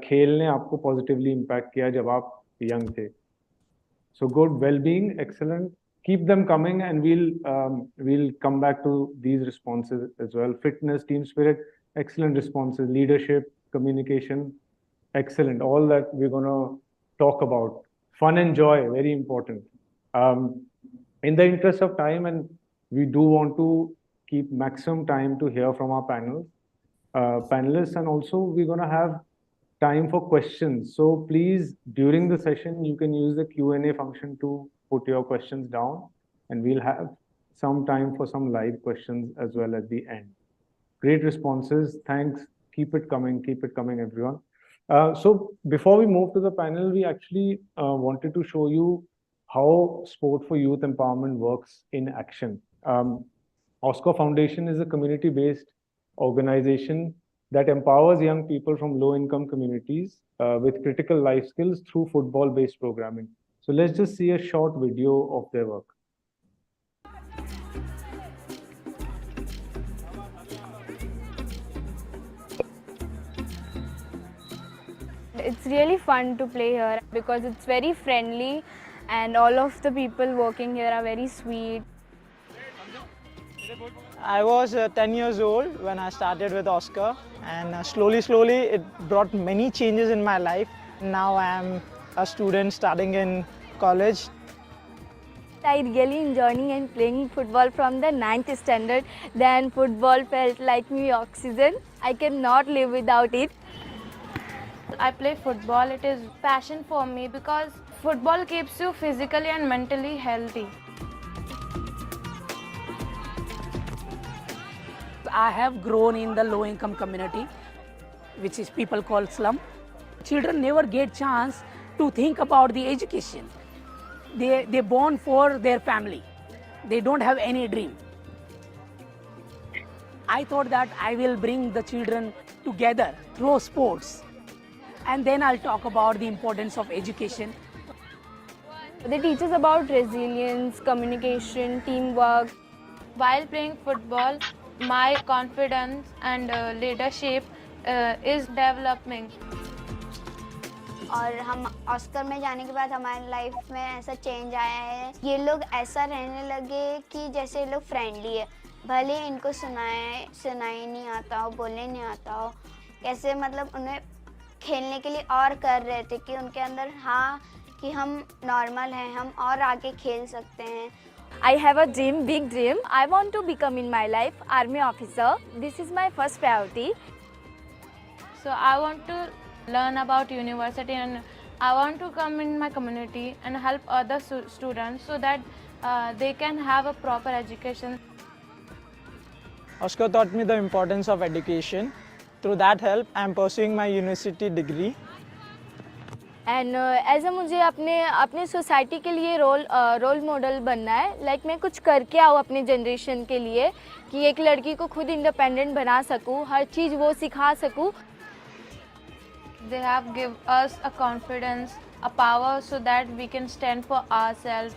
खेल ने आपको पॉजिटिवली इम्पैक्ट किया जब आप यंग थे. So good, well-being, excellent. Keep them coming, and we'll come back to these responses as well. Fitness, team spirit, excellent responses. Leadership, communication, excellent. All that we're gonna talk about. Fun and joy, very important. In the interest of time, and we do want to keep maximum time to hear from our panelists, and also we're gonna have time for questions. So please, during the session, you can use the Q&A function to put your questions down, and we'll have some time for some live questions as well at the end. Great responses. Thanks. Keep it coming, everyone. So before we move to the panel, we actually wanted to show you how Sport for Youth Empowerment works in action. Oscar Foundation is a community-based organization that empowers young people from low-income communities with critical life skills through football-based programming. So let's just see a short video of their work. It's really fun to play here because it's very friendly and all of the people working here are very sweet. I was 10 years old when I started with Oscar, and slowly it brought many changes in my life. Now I am a student starting in college. I really enjoying and playing football from the 9th standard. Then football felt like me oxygen. I cannot live without it. I play football. It is passion for me because football keeps you physically and mentally healthy. I have grown in the low-income community, which is people call slum. Children never get chance to think about the education. They're born for their family. They don't have any dream. I thought that I will bring the children together through sports. And then I'll talk about the importance of education. They teach us about resilience, communication, teamwork. While playing football, my confidence and leadership is developing. और हम Oscar में जाने के बाद हमारी life में ऐसा change आया है. ये लोग ऐसा रहने लगे कि जैसे ये लोग फ्रेंडली है. भले इनको सुनाई नहीं आता हो, बोलने नहीं आता हो, कैसे मतलब उन्हें खेलने के लिए और कर रहे थे कि उनके अंदर हाँ कि हम नॉर्मल हैं, हम और आगे खेल सकते हैं. I have a dream, big dream. I want to become in my life army officer. This is my first priority. So I want to learn about university, and I want to come in my community and help other students so that they can have a proper education. Oscar taught me the importance of education. Through that help, I am pursuing my university degree. And as मुझे अपने society के लिए role model बनना है. Like मैं कुछ करके आऊँ अपने जनरेशन के लिए कि एक लड़की को खुद इंडिपेंडेंट बना सकूँ, हर चीज़ वो सिखा सकूँ. They have given us a confidence, a power so that we can stand for ourselves.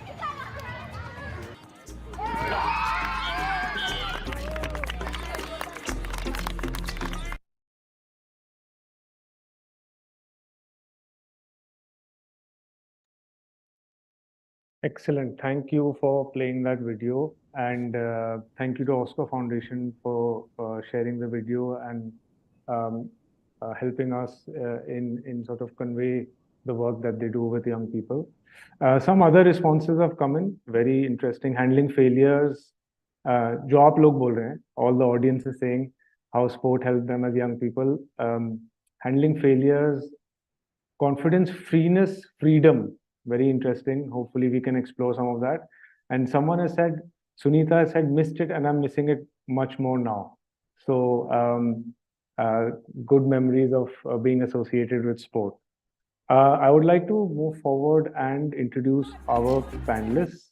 Excellent. Thank you for playing that video, and thank you to Oscar Foundation for sharing the video and helping us in sort of convey the work that they do with young people. Some other responses have come in, very interesting. Handling failures, जो आप लोग बोल रहे हैं, all the audience is saying how sport helped them as young people. Handling failures, confidence, freeness, freedom. Very interesting. Hopefully we can explore some of that. And someone has said, Sunita has said, missed it and I'm missing it much more now. So good memories of being associated with sport. I would like to move forward and introduce our panelists.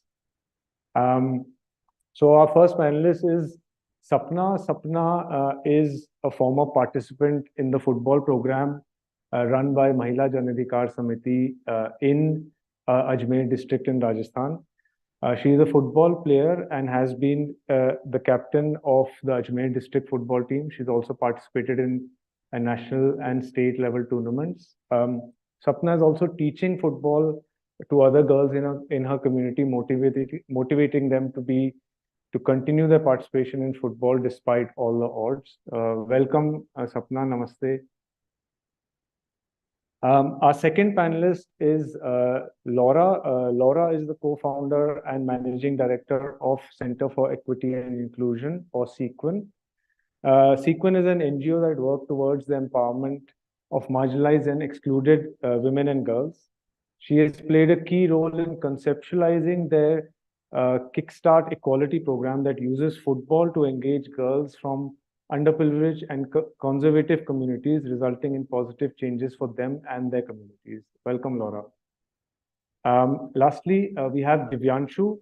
So our first panelist is Sapna. Sapna is a former participant in the football program run by Mahila Jan Adhikar Samiti in Ajmer district in Rajasthan. She is a football player and has been the captain of the Ajmer district football team. She's also participated in a national and state level tournaments. Sapna is also teaching football to other girls in her community, motivating them to continue their participation in football despite all the odds. Welcome, Sapna. Namaste. Our second panelist is Laura. Laura is the co-founder and managing director of Center for Equity and Inclusion, or Sequin. Sequin is an NGO that works towards the empowerment of marginalized and excluded women and girls. She has played a key role in conceptualizing their Kickstart Equality program that uses football to engage girls from underprivileged and conservative communities, resulting in positive changes for them and their communities. Welcome, Laura. Lastly, we have Divyanshu.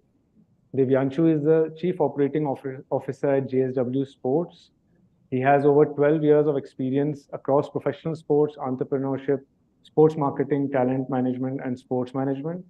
Divyanshu is the Chief Operating Officer at JSW Sports. He has over 12 years of experience across professional sports, entrepreneurship, sports marketing, talent management, and sports management.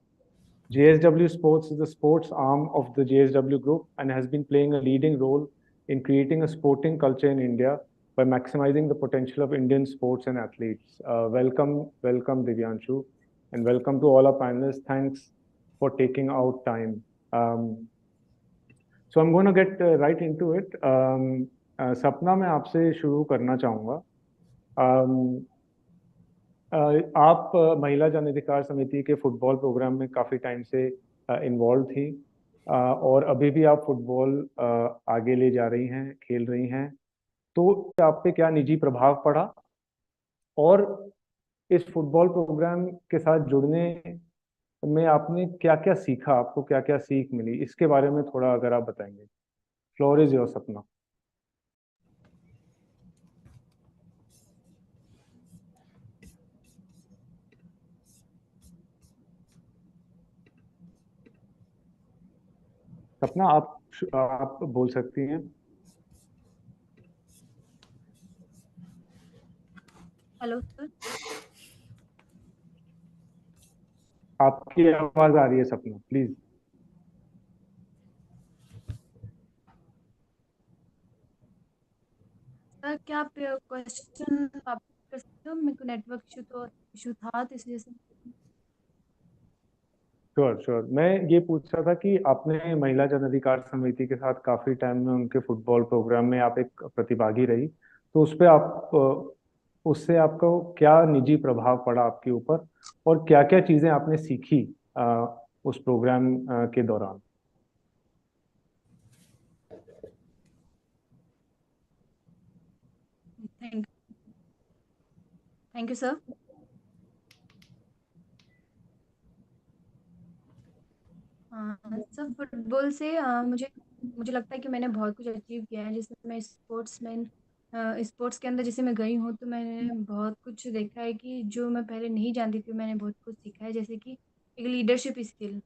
JSW Sports is the sports arm of the JSW Group and has been playing a leading role in creating a sporting culture in India by maximizing the potential of Indian sports and athletes. Welcome, Divyanshu, and welcome to all our panelists. Thanks for taking out time. So I'm going to get right into it. सपना, मैं आपसे शुरू करना चाहूँगा. आप महिला जन अधिकार समिति के फुटबॉल प्रोग्राम में काफ़ी टाइम से इन्वॉल्व थी और अभी भी आप फुटबॉल आगे ले जा रही हैं, खेल रही हैं. तो आप पे क्या निजी प्रभाव पड़ा और इस फुटबॉल प्रोग्राम के साथ जुड़ने में आपने क्या-क्या सीखा, आपको क्या-क्या सीख मिली, इसके बारे में थोड़ा अगर आप बताएंगे. फ्लोर इज योर, सपना. सपना, आप बोल सकती हैं. Hello sir. आपकी आवाज आ रही है सपना, प्लीज. सर क्या आप क्वेश्चन वापस कर सकते हो? मेरे को नेटवर्क इशू था तो इसलिए से. श्योर. मैं ये पूछ रहा था कि आपने महिला जन अधिकार समिति के साथ काफी टाइम में उनके फुटबॉल प्रोग्राम में आप एक प्रतिभागी रही, तो उस पे उससे आपको क्या निजी प्रभाव पड़ा आपके ऊपर और क्या-क्या चीजें आपने सीखी उस प्रोग्राम के दौरान. Thank you sir. Sir football से मुझे लगता है कि मैंने बहुत कुछ अचीव किया है. जैसे मैं स्पोर्ट्स के अंदर जैसे मैं गई हूँ तो मैंने बहुत कुछ देखा है कि जो मैं पहले नहीं जानती थी, मैंने बहुत कुछ सीखा है. जैसे कि एक लीडरशिप स्किल,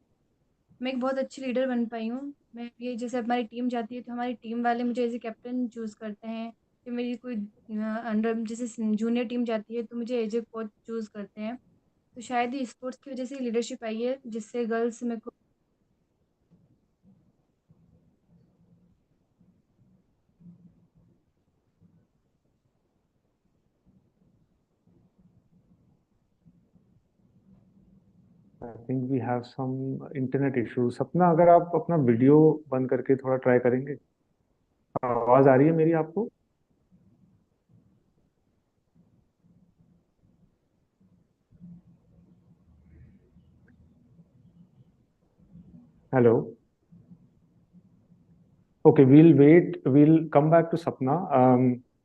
मैं एक बहुत अच्छी लीडर बन पाई हूँ. मैं ये जैसे हमारी टीम जाती है तो हमारी टीम वाले मुझे एज ए कैप्टन चूज़ करते हैं. फिर मेरी कोई अंडर जैसे जूनियर टीम जाती है तो मुझे एज ए कोच चूज़ करते हैं. तो शायद ही स्पोर्ट्स की वजह से लीडरशिप आई है जिससे गर्ल्स मेरे को I think we have some internet issue. Sapna, अगर आप अपना वीडियो बंद करके थोड़ा ट्राई करेंगे. आवाज आ रही है मेरी आपको? Hello. Okay, we'll wait. We'll come back to Sapna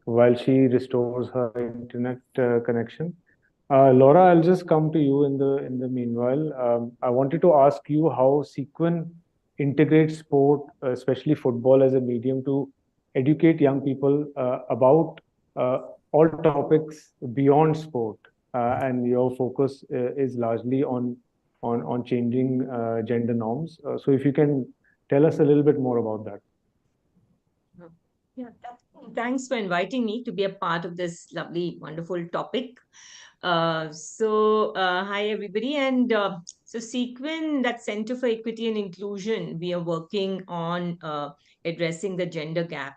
while she restores her internet connection. Laura, I'll just come to you in the meanwhile. I wanted to ask you how Sequin integrates sport, especially football, as a medium to educate young people about all topics beyond sport, and your focus is largely on changing gender norms. So if you can tell us a little bit more about that. Yeah, thanks for inviting me to be a part of this lovely, wonderful topic. Hi everybody, and So Sequin, that Center for Equity and Inclusion, we are working on addressing the gender gap.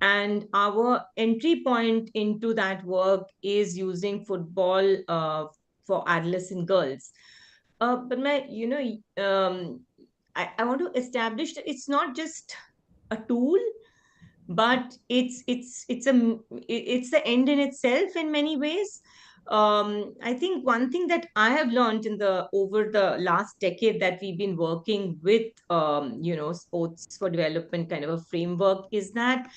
And our entry point into that work is using football for adolescent girls. But I want to establish that it's not just a tool, but it's the end in itself in many ways. I think one thing that I have learned in the over the last decade that we've been working with sports for development kind of a framework is that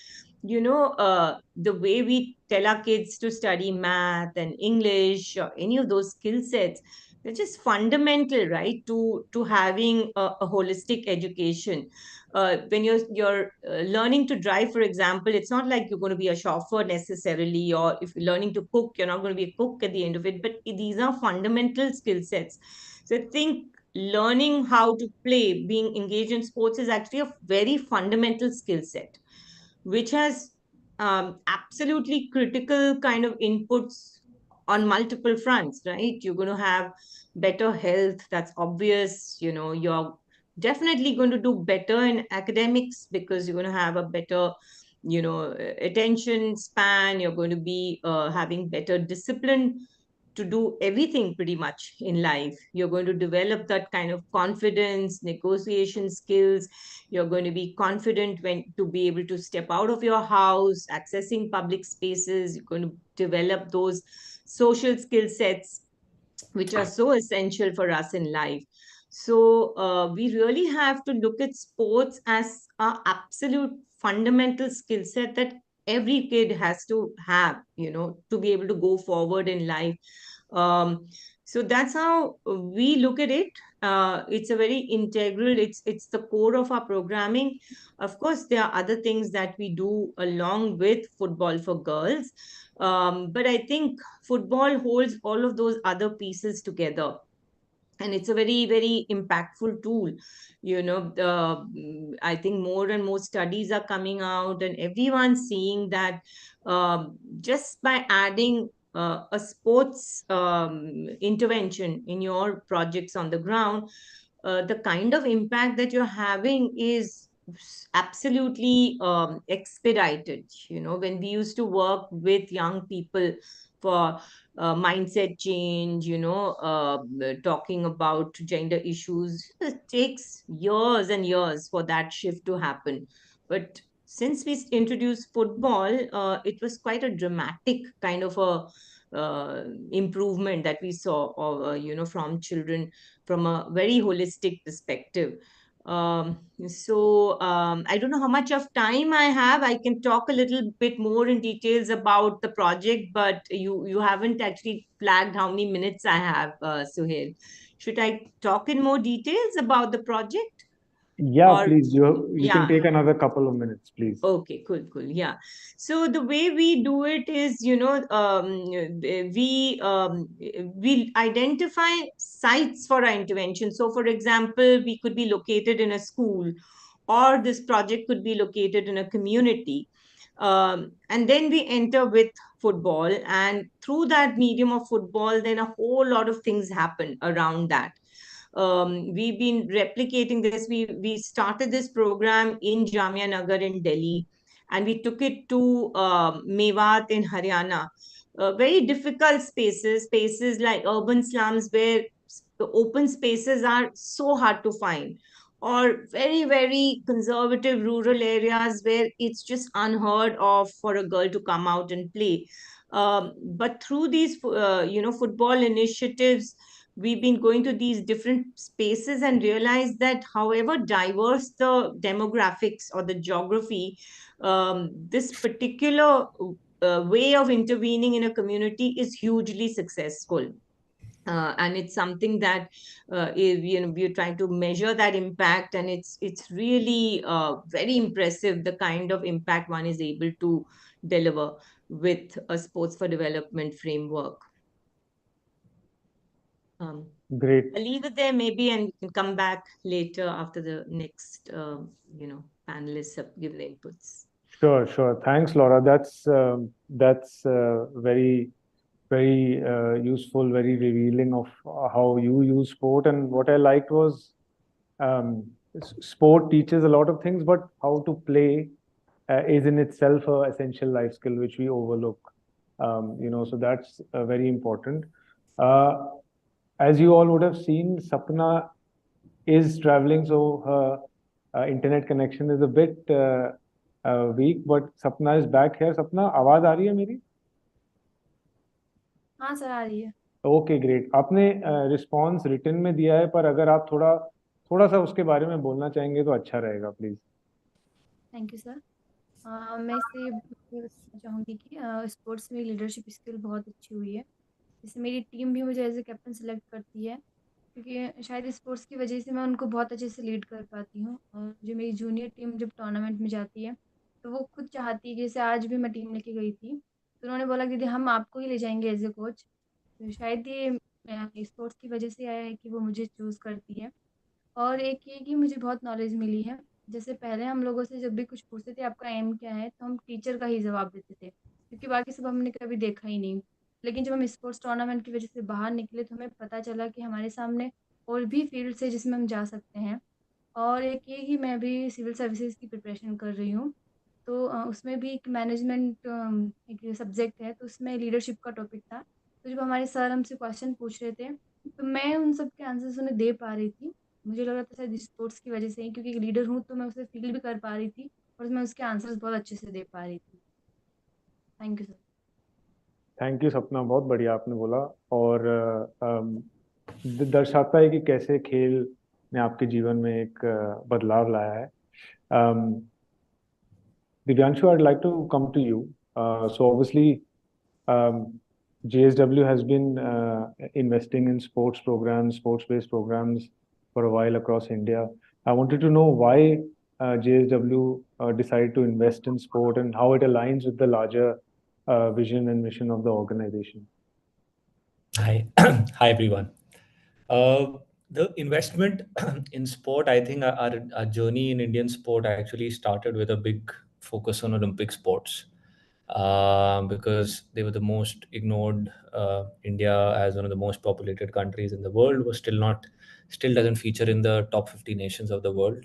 the way we tell our kids to study math and English or any of those skill sets, they're just fundamental, right, to having a holistic education. When you're learning to drive, for example, it's not like you're going to be a chauffeur necessarily, or if you're learning to cook, you're not going to be a cook at the end of it. But these are fundamental skill sets. So I think learning how to play, being engaged in sports, is actually a very fundamental skill set, which has absolutely critical kind of inputs on multiple fronts, right? You're going to have better health, that's obvious. You're definitely going to do better in academics because you're going to have a better attention span. You're going to be having better discipline to do everything pretty much in life. You're going to develop that kind of confidence, negotiation skills. You're going to be confident when to be able to step out of your house, accessing public spaces. You're going to develop those social skill sets which are so essential for us in life. So we really have to look at sports as an absolute fundamental skill set that every kid has to have, to be able to go forward in life. So that's how we look at it. It's a very integral, it's the core of our programming. Of course, there are other things that we do along with football for girls. But I think football holds all of those other pieces together, and it's a very, very impactful tool. I think more and more studies are coming out, and everyone's seeing that just by adding a sports intervention in your projects on the ground, the kind of impact that you're having is absolutely expedited. When we used to work with young people for mindset change, talking about gender issues, it takes years and years for that shift to happen. But since we introduced football, it was quite a dramatic kind of a improvement that we saw, from children, from a very holistic perspective. I don't know how much of time I have. I can talk a little bit more in details about the project, but you haven't actually flagged how many minutes I have, Suhail. Should I talk in more details about the project? Yeah, Or please. You can yeah. take another couple of minutes, please. Okay, cool, cool. Yeah. So the way we do it is, we identify sites for our intervention. So, for example, we could be located in a school, or this project could be located in a community. And then we enter with football, and through that medium of football, then a whole lot of things happen around that. We've been replicating this. We started this program in Jamia Nagar in Delhi, and we took it to Mewat in Haryana. Very difficult spaces like urban slums where the open spaces are so hard to find, or very, very conservative rural areas where it's just unheard of for a girl to come out and play. But through these, football initiatives, we've been going to these different spaces and realized that however diverse the demographics or the geography, this particular way of intervening in a community is hugely successful. And it's something that we're trying to measure that impact, and it's really very impressive the kind of impact one is able to deliver with a sports for development framework. Great. I'll leave it there maybe, and we can come back later after the next, panelists have given their inputs. Sure. Thanks, Laura. That's very very useful, very revealing of how you use sport. And what I liked was sport teaches a lot of things, but how to play is in itself a essential life skill which we overlook. So that's very important. As you all would have seen, Sapna is traveling, so her internet connection is a bit weak, but Sapna is back here. Sapna, आवाज आ रही है मेरी? हाँ sir, आ रही है। Okay great. आपने response written में दिया है, पर अगर आप थोड़ा थोड़ा सा उसके बारे में बोलना चाहेंगे तो अच्छा रहेगा प्लीज। Thank you sir. मैं इससे बताना चाहूँगी कि स्पोर्ट्स में लीडरशिप स्किल बहुत अच्छी हुई है। जैसे मेरी टीम भी मुझे एज ए कैप्टन सेलेक्ट करती है, क्योंकि शायद स्पोर्ट्स की वजह से मैं उनको बहुत अच्छे से लीड कर पाती हूँ। और जो मेरी जूनियर टीम जब टूर्नामेंट में जाती है तो वो खुद चाहती है, जैसे आज भी मैं टीम लेके गई थी तो उन्होंने बोला दीदी हम आपको ही ले जाएंगे एज ए कोच। तो शायद ये स्पोर्ट्स की वजह से आया है कि वो मुझे चूज़ करती है। और एक ये कि मुझे बहुत नॉलेज मिली है। जैसे पहले हम लोगों से जब भी कुछ पूछते थे आपका एम क्या है, तो हम टीचर का ही जवाब देते थे, क्योंकि बाकी सब हमने कभी देखा ही नहीं। लेकिन जब हम स्पोर्ट्स टूर्नामेंट की वजह से बाहर निकले तो हमें पता चला कि हमारे सामने और भी फील्ड्स है जिसमें हम जा सकते हैं। और एक ये कि मैं भी सिविल सर्विसेज की प्रिपरेशन कर रही हूँ, तो उसमें भी एक मैनेजमेंट एक सब्जेक्ट है, तो उसमें लीडरशिप का टॉपिक था। तो जब हमारे सर हमसे क्वेश्चन पूछ रहे थे तो मैं उन सब के आंसर्स उन्हें दे पा रही थी। मुझे लग रहा था शायद स्पोर्ट्स की वजह से ही, क्योंकि एक लीडर हूँ तो मैं उसे फील भी कर पा रही थी और मैं उसके आंसर्स बहुत अच्छे से दे पा रही थी। Thank you sir. Thank you सपना, बहुत बढ़िया आपने बोला। और दर्शाता है कि कैसे खेल ने आपके जीवन में एक बदलाव लाया है। Divyanshu, I'd like to come to you. So obviously, JSW has been investing in sports programs, sports-based programs for a while across India. I wanted to know why JSW decided to invest in sport and how it aligns with the larger vision and mission of the organization. Hi, hi everyone. The investment in sport, I think our journey in Indian sport actually started with a big focus on Olympic sports, because they were the most ignored. India, as one of the most populated countries in the world, was still doesn't feature in the top 50 nations of the world.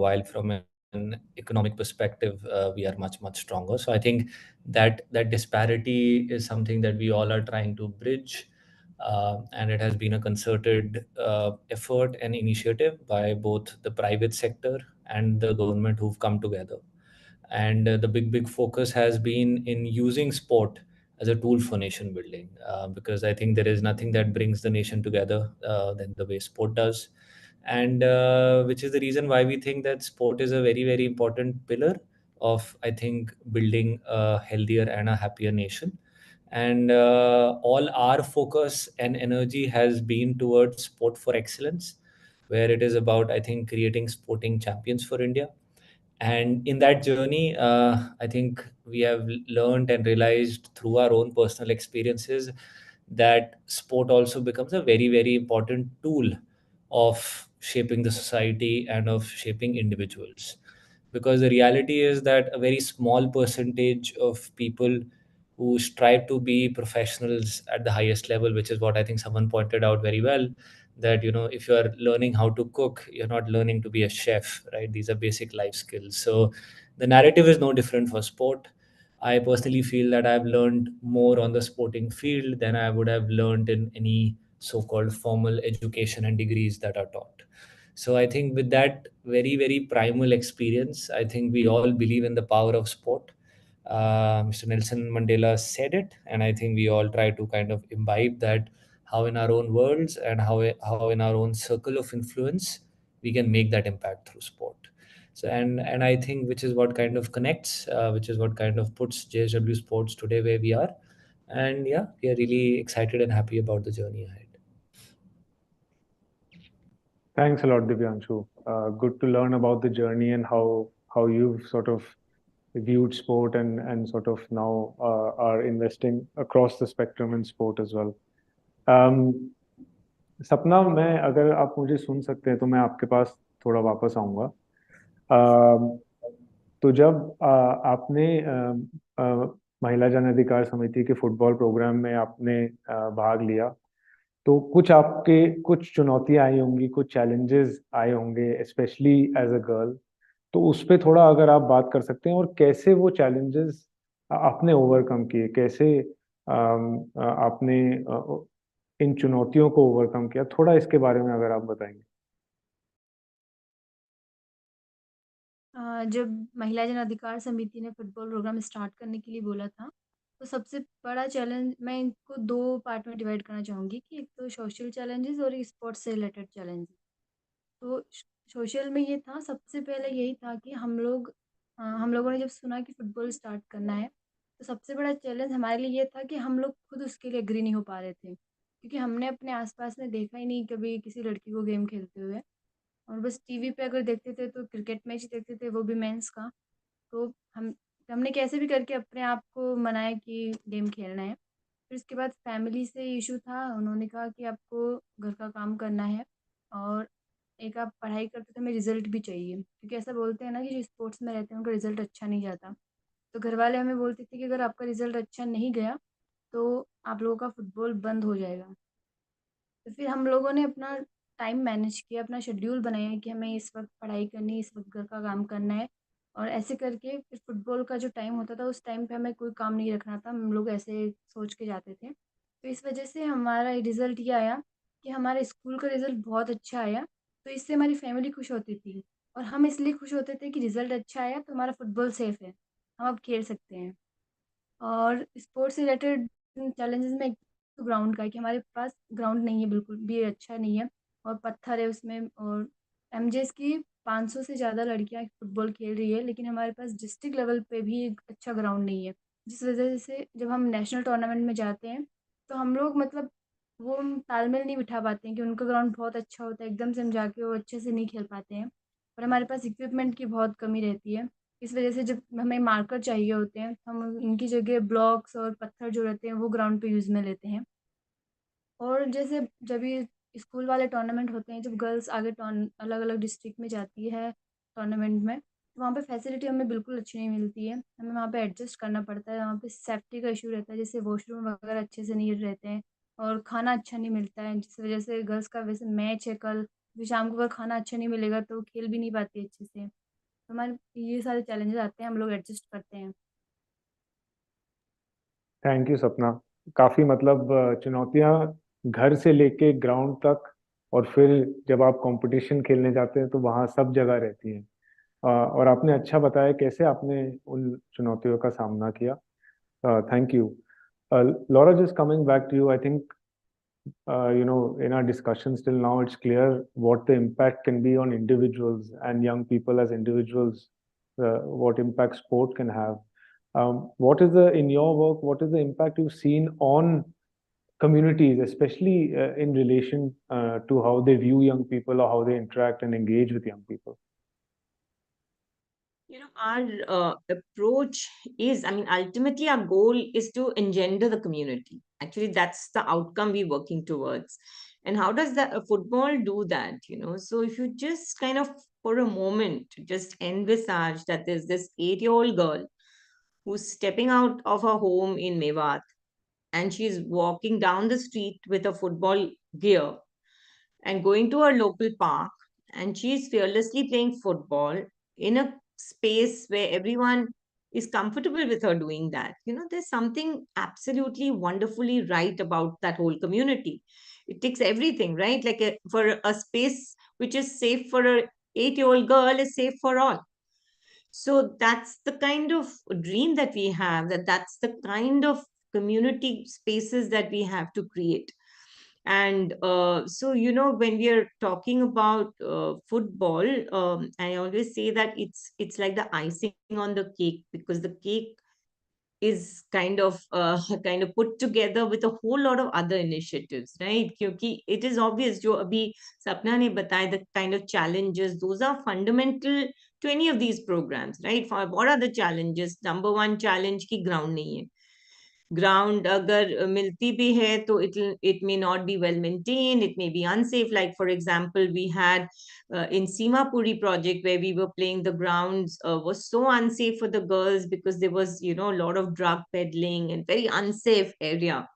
While from an economic perspective, we are much stronger. So I think that disparity is something that we all are trying to bridge, and it has been a concerted effort and initiative by both the private sector and the government who've come together. And the big focus has been in using sport as a tool for nation building, because I think there is nothing that brings the nation together than the way sport does. And which is the reason why we think that sport is a very important pillar of, I think, building a healthier and a happier nation. And all our focus and energy has been towards sport for excellence, where it is about, I think, creating sporting champions for India. And in that journey, I think we have learned and realized through our own personal experiences that sport also becomes a very important tool of shaping the society and of shaping individuals. Because the reality is that a very small percentage of people who strive to be professionals at the highest level, which is what I think someone pointed out very well, that if you are learning how to cook, you're not learning to be a chef, right? These are basic life skills. So the narrative is no different for sport. I personally feel that I've learned more on the sporting field than I would have learned in any so-called formal education and degrees that are taught. So I think with that very primal experience, I think we all believe in the power of sport. Mr. Nelson Mandela said it, and I think we all try to kind of imbibe that, how in our own worlds and how in our own circle of influence we can make that impact through sport. So and I think which is what kind of connects, which is what kind of puts JSW Sports today where we are. And yeah, we are really excited and happy about the journey ahead. Thanks a lot, Divyanshu. Good to learn about the journey and how you've sort of viewed sport and sort of now are investing across the spectrum in sport as well. सपना, मैं अगर आप मुझे सुन सकते हैं तो मैं आपके पास थोड़ा वापस आऊंगा। तो जब आपने महिला जन अधिकार समिति के फुटबॉल प्रोग्राम में आपने भाग लिया, तो कुछ चुनौतियां आई होंगी, कुछ चैलेंजेस आए होंगे, स्पेशली एज अ गर्ल। तो उस पे थोड़ा अगर आप बात कर सकते हैं, और कैसे वो चैलेंजेस आपने ओवरकम किए, कैसे आपने इन चुनौतियों को ओवरकम किया, थोड़ा इसके बारे में अगर आप बताएंगे। जब महिला जन अधिकार समिति ने फुटबॉल प्रोग्राम स्टार्ट करने के लिए बोला था, तो सबसे बड़ा चैलेंज मैं इनको 2 पार्ट में डिवाइड करना चाहूँगी कि एक तो सोशल चैलेंजेस और एक स्पोर्ट्स से रिलेटेड चैलेंजेस। तो सोशल में ये था, सबसे पहले यही था कि हम लोगों ने जब सुना कि फुटबॉल स्टार्ट करना है, तो सबसे बड़ा चैलेंज हमारे लिए ये था कि हम लोग खुद उसके लिए एग्री नहीं हो पा रहे थे। क्योंकि हमने अपने आस-पास में देखा ही नहीं कभी किसी लड़की को गेम खेलते हुए, और बस टीवी पे अगर देखते थे तो क्रिकेट मैच देखते थे, वो भी मेंस का। तो हमने कैसे भी करके अपने आप को मनाया कि गेम खेलना है। फिर उसके बाद फैमिली से इशू था, उन्होंने कहा कि आपको घर का काम करना है, और एक आप पढ़ाई करते तो हमें रिजल्ट भी चाहिए, क्योंकि ऐसा बोलते हैं ना कि जो स्पोर्ट्स में रहते हैं उनका रिजल्ट अच्छा नहीं जाता। तो घर वाले हमें बोलते थे कि अगर आपका रिजल्ट अच्छा नहीं गया तो आप लोगों का फुटबॉल बंद हो जाएगा। तो फिर हम लोगों ने अपना टाइम मैनेज किया, अपना शेड्यूल बनाया कि हमें इस वक्त पढ़ाई करनी है, इस वक्त घर का काम करना है, और ऐसे करके फिर फुटबॉल का जो टाइम होता था उस टाइम पे हमें कोई काम नहीं रखना था, हम लोग ऐसे सोच के जाते थे। तो इस वजह से हमारा रिजल्ट ये आया कि हमारे स्कूल का रिजल्ट बहुत अच्छा आया, तो इससे हमारी फैमिली खुश होती थी, और हम इसलिए खुश होते थे कि रिजल्ट अच्छा आया तो हमारा फुटबॉल सेफ है, हम अब खेल सकते हैं। और स्पोर्ट्स से रिलेटेड चैलेंजेस में एक तो ग्राउंड का है कि हमारे पास ग्राउंड नहीं है, बिल्कुल भी अच्छा नहीं है, और पत्थर है उसमें, और एमजेस की 500 से ज़्यादा लड़कियां फुटबॉल खेल रही है, लेकिन हमारे पास डिस्ट्रिक्ट लेवल पे भी एक अच्छा ग्राउंड नहीं है, जिस वजह से जब हम नेशनल टूर्नामेंट में जाते हैं तो हम लोग मतलब वो तालमेल नहीं बिठा पाते हैं कि उनका ग्राउंड बहुत अच्छा होता है, एकदम से हम जाके वो अच्छे से नहीं खेल पाते हैं, और हमारे पास इक्विपमेंट की बहुत कमी रहती है। इस वजह से जब हमें मार्कर चाहिए होते हैं, हम उनकी जगह ब्लॉक्स और पत्थर जो रहते हैं वो ग्राउंड पे यूज़ में लेते हैं। और जैसे जब ये स्कूल वाले टूर्नामेंट होते हैं, जब गर्ल्स आगे अलग अलग डिस्ट्रिक्ट में जाती है टूर्नामेंट में, तो वहाँ पे फैसिलिटी हमें बिल्कुल अच्छी नहीं मिलती है, हमें वहाँ पे एडजस्ट करना पड़ता है, वहाँ पे सेफ्टी का इशू रहता है, जैसे वॉशरूम वगैरह अच्छे से नहीं रहते हैं, और खाना अच्छा नहीं मिलता है, जिस वजह से गर्ल्स का वैसे मैच है कल, फिर शाम को अगर खाना अच्छा नहीं मिलेगा तो खेल भी नहीं पाती अच्छे से। तो हमारे ये सारे चैलेंजेस आते हैं, हम लोग एडजस्ट करते हैं। थैंक यू सपना। काफी मतलब चुनौतियां घर से लेके ग्राउंड तक, और फिर जब आप कंपटीशन खेलने जाते हैं तो वहाँ सब जगह रहती हैं। और आपने अच्छा बताया कैसे आपने उन चुनौतियों का सामना किया। Thank you. Laura, just coming back to you, I think in our discussions till now, it's clear what the impact can be on individuals and young people as individuals, what impact sport can have. In your work, what is the impact you've seen on communities, especially in relation to how they view young people or how they interact and engage with young people? Our approach is, I mean, ultimately our goal is to engender the community. Actually, that's the outcome we're working towards. And how does the football do that? So if you just kind of, for a moment, just envisage that there's this 8-year-old girl who's stepping out of her home in Mewat, and she's walking down the street with a football gear and going to her local park, and she's fearlessly playing football in a space where everyone is comfortable with her doing that. There's something absolutely wonderfully right about that whole community. It takes everything, right? Like for a space which is safe for a 8-year-old girl is safe for all. So that's the kind of dream that we have, that's the kind of community spaces that we have to create. And so, when we are talking about football, I always say that it's like the icing on the cake, because the cake is kind of kind of put together with a whole lot of other initiatives, right? Because it is obvious, jo abhi Sapna ne bataya, the kind of challenges, those are fundamental to any of these programs, right? What are the challenges? Number one challenge ki ground nahi hai. ground agar milti bhi hai to it may not be well maintained, it may be unsafe. Like for example, we had in Simapuri project where we were playing, the grounds was so unsafe for the girls because there was, you know, a lot of drug peddling and very unsafe area.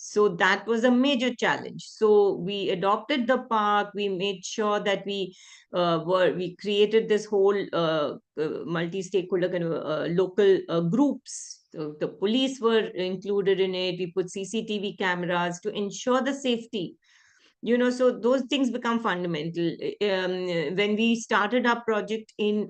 So that was a major challenge. So we adopted the park. We made sure that we created this whole multi-stakeholder kind of local groups. The police were included in it. We put CCTV cameras to ensure the safety. You know, so those things become fundamental. When we started our project in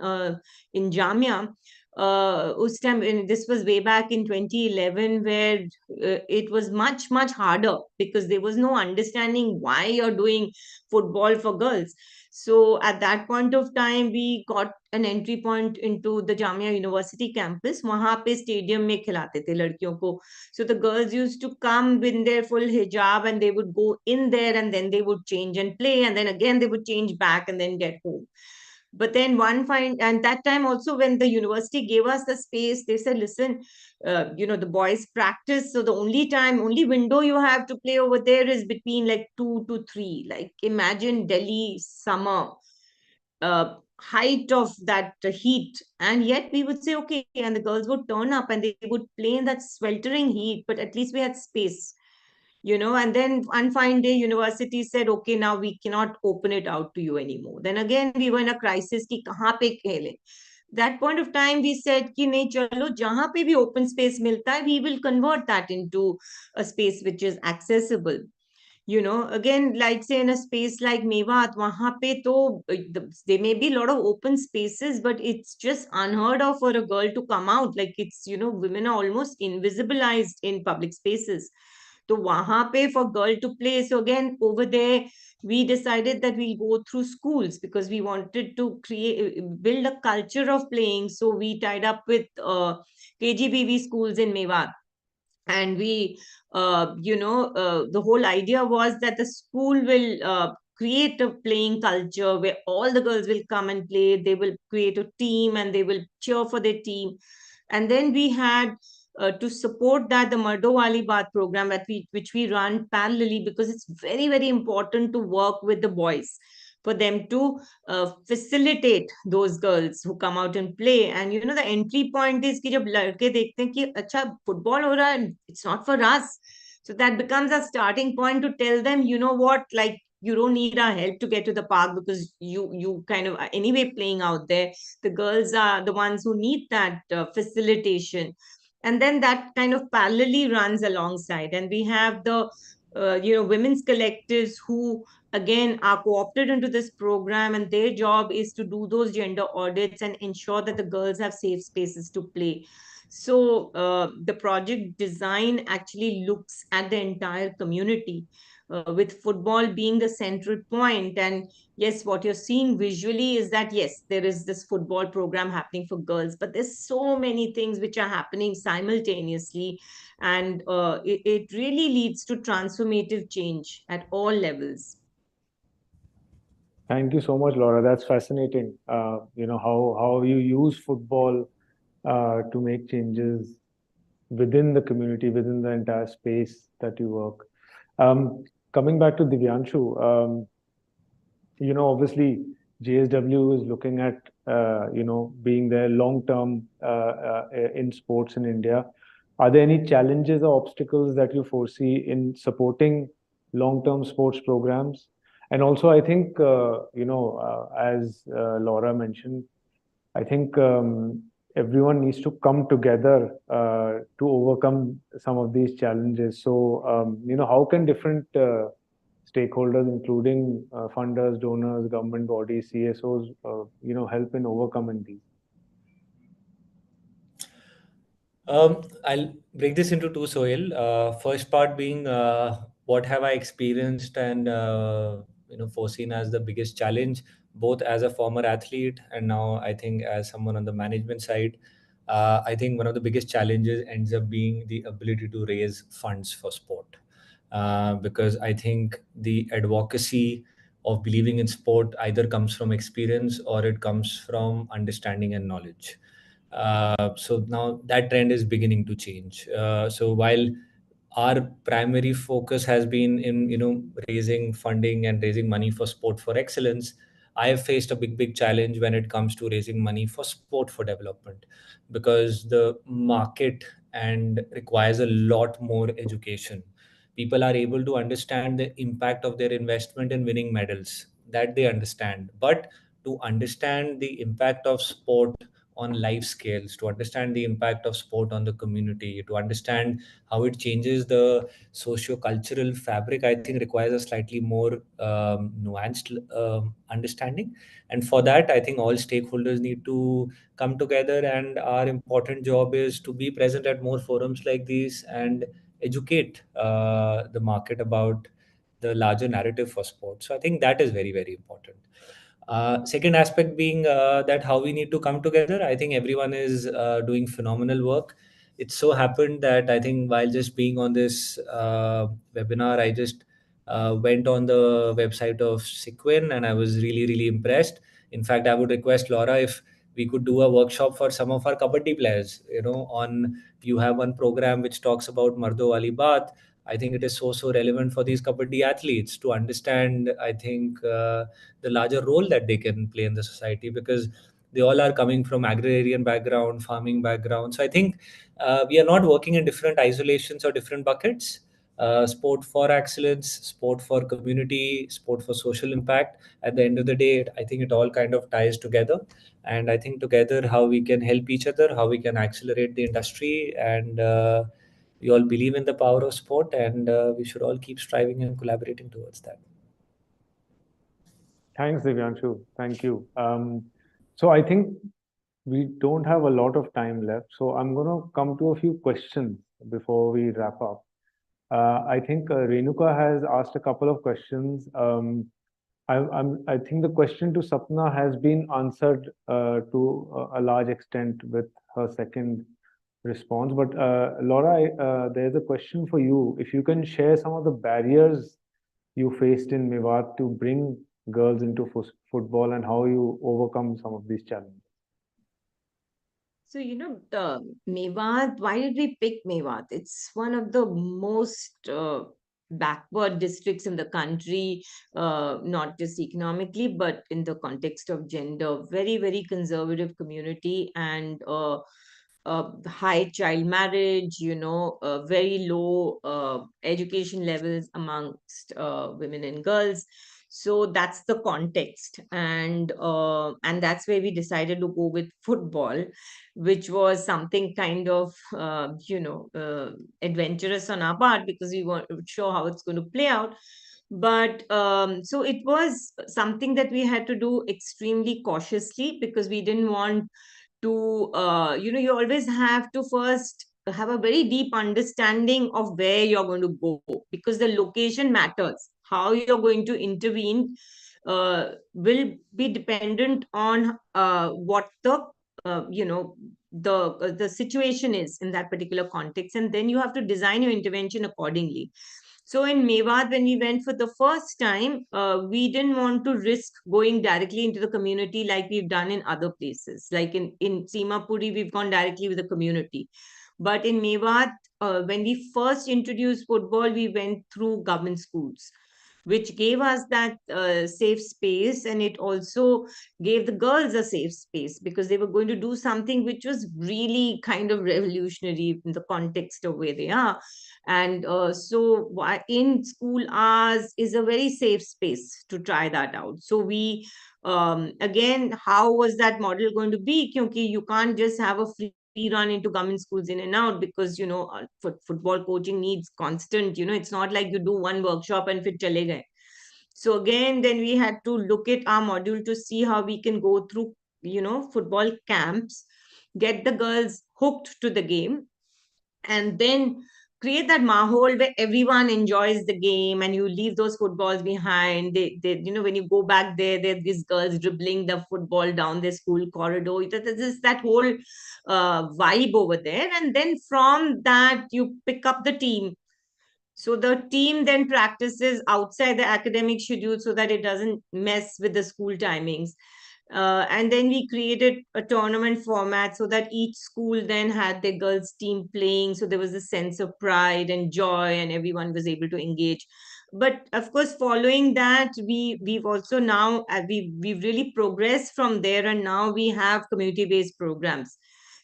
Jamia, us time, and this was way back in 2011, where it was much harder because there was no understanding why you're doing football for girls. So at that point of time, we got an entry point into the Jamia University campus. वहां पे stadium में खिलाते थे लड़कियों को. So the girls used to come with their full hijab and they would go in there and then they would change and play and then again they would change back and then get home. But then one fine, and that time also when the university gave us the space, they said, listen, you know, the boys practice. So the only window you have to play over there is between like 2 to 3. Like imagine Delhi summer, height of that heat, and yet we would say okay, and the girls would turn up and they would play in that sweltering heat, but at least we had space, you know. And then one fine day university said okay, now we cannot open it out to you anymore. Then again we were in a crisis ki kahan pe khele. That point of time we said ki nahi, chalo jahan pe bhi open space milta hai, we will convert that into a space which is accessible. You know, again, like say in a space like Mewat, wahan pe to there may be a lot of open spaces, but it's just unheard of for a girl to come out. Like it's, you know, women are almost invisibilized in public spaces. So wahan pe for girl to play. So again, over there, we decided that we'll go through schools because we wanted to build a culture of playing. So we tied up with KGBV schools in Mewat, and we the whole idea was that the school will create a playing culture where all the girls will come and play. They will create a team and they will cheer for their team. And then we had to support that the Mardo Wali Baat program which we run parallelly, because it's very important to work with the boys for them to facilitate those girls who come out and play. And you know, the entry point is कि जब लड़के देखते हैं कि अच्छा football हो रहा है, it's not for us. So that becomes a starting point to tell them, you know what, like you don't need our help to get to the park because you kind of are anyway playing out there. The girls are the ones who need that facilitation. And then that kind of parallelly runs alongside. And we have the women's collectives who again are co-opted into this program, and their job is to do those gender audits and ensure that the girls have safe spaces to play. So the project design actually looks at the entire community, with football being the central point. And yes, what you're seeing visually is that yes, there is this football program happening for girls, but there's so many things which are happening simultaneously, and it really leads to transformative change at all levels. Thank you so much, Laura. That's fascinating. How you use football to make changes within the community, within the entire space that you work. Coming back to Divyanshu, obviously JSW is looking at being there long term in sports in India. Are there any challenges or obstacles that you foresee in supporting long term sports programs? And also, I think as Laura mentioned, I think everyone needs to come together to overcome some of these challenges. So, how can different stakeholders, including funders, donors, government bodies, CSOs, help in overcoming these? I'll break this into two, Sohail. First part being what have I experienced and foreseen as the biggest challenge, both as a former athlete and now I think as someone on the management side. I think one of the biggest challenges ends up being the ability to raise funds for sport, because I think the advocacy of believing in sport either comes from experience or it comes from understanding and knowledge. So now that trend is beginning to change. So while our primary focus has been in raising funding and raising money for sport for excellence, I have faced a big challenge when it comes to raising money for sport for development, because the market and requires a lot more education. People are able to understand the impact of their investment in winning medals, that they understand, but to understand the impact of sport on life scales, to understand the impact of sport on the community, to understand how it changes the socio-cultural fabric, I think requires a slightly more nuanced understanding. And for that, I think all stakeholders need to come together, and our important job is to be present at more forums like these and educate the market about the larger narrative for sport. So I think that is very important. Second aspect being that how we need to come together. I think everyone is doing phenomenal work. It so happened that I think while just being on this webinar, I just went on the website of Sequin, and I was really impressed. In fact, I would request Laura if we could do a workshop for some of our kabaddi players. On you have one program which talks about Mardo Wali Baat. I think it is so relevant for these kabaddi athletes to understand, I think, the larger role that they can play in the society, because they all are coming from agrarian background, farming background. So I think we are not working in different isolations or different buckets. Sport for excellence, sport for community, sport for social impact. At the end of the day, I think it all kind of ties together. And I think together, how we can help each other, how we can accelerate the industry, and we all believe in the power of sport, and we should all keep striving and collaborating towards that. Thanks, Divyanshu. Thank you. So I think we don't have a lot of time left. So I'm going to come to a few questions before we wrap up. I think Renuka has asked a couple of questions. I think the question to Sapna has been answered to a large extent with her second response. But Laura, there's a question for you. If you can share some of the barriers you faced in Mewat to bring girls into football, and how you overcome some of these challenges. So, the Mewat, why did we pick Mewat? It's one of the most backward districts in the country, not just economically, but in the context of gender. Very conservative community, and high child marriage, very low education levels amongst women and girls. So that's the context, and that's where we decided to go with football, which was something kind of adventurous on our part, because we weren't sure how it's going to play out. But so it was something that we had to do extremely cautiously, because we didn't want to you always have to first have a very deep understanding of where you're going to go, because the location matters. How you're going to intervene will be dependent on what the the situation is in that particular context, and then you have to design your intervention accordingly. So in Mewat, when we went for the first time, we didn't want to risk going directly into the community like we've done in other places. Like in Simapuri, we've gone directly with the community. But in Mewat, when we first introduced football, we went through government schools, which gave us that safe space. And it also gave the girls a safe space, because they were going to do something which was really kind of revolutionary in the context of where they are. And so in school hours is a very safe space to try that out. So we again, how was that model going to be? Kyunki you can't just have a free run into government schools in and out, because football coaching needs constant, it's not like you do one workshop and fit chale gaye. So again, then we had to look at our module to see how we can go through football camps, get the girls hooked to the game, and then create that mahol where everyone enjoys the game, and you leave those footballs behind. They when you go back there these girls dribbling the football down the school corridor. There's that whole vibe over there, and then from that you pick up the team. So the team then practices outside the academic schedule, so that it doesn't mess with the school timings. And then we created a tournament format so that each school then had their girls team playing. So there was a sense of pride and joy, and everyone was able to engage. But of course, following that, we've also now we've really progressed from there, and now we have community-based programs.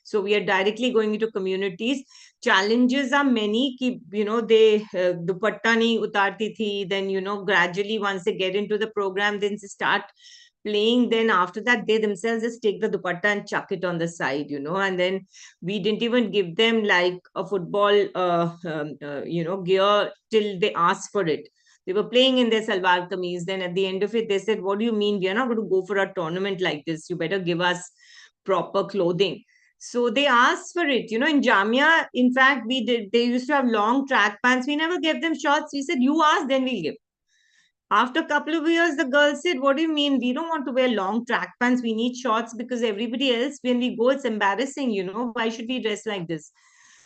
So we are directly going into communities. Challenges are many. Ki, they dupatta nahi utarti thi. Then gradually once they get into the program, then they start playing. Then after that, they themselves just take the dupatta and chuck it on the side. And then we didn't even give them like a football gear till they asked for it. They were playing in their salwar kameez. Then at the end of it, they said, what do you mean? We are not going to go for a tournament like this. You better give us proper clothing. So they asked for it. In Jamia, in fact, they used to have long track pants. We never gave them shorts. We said, you ask, then we'll give. After a couple of years, the girls said, what do you mean? We don't want to wear long track pants. We need shorts because everybody else, when we go, it's embarrassing. Why should we dress like this?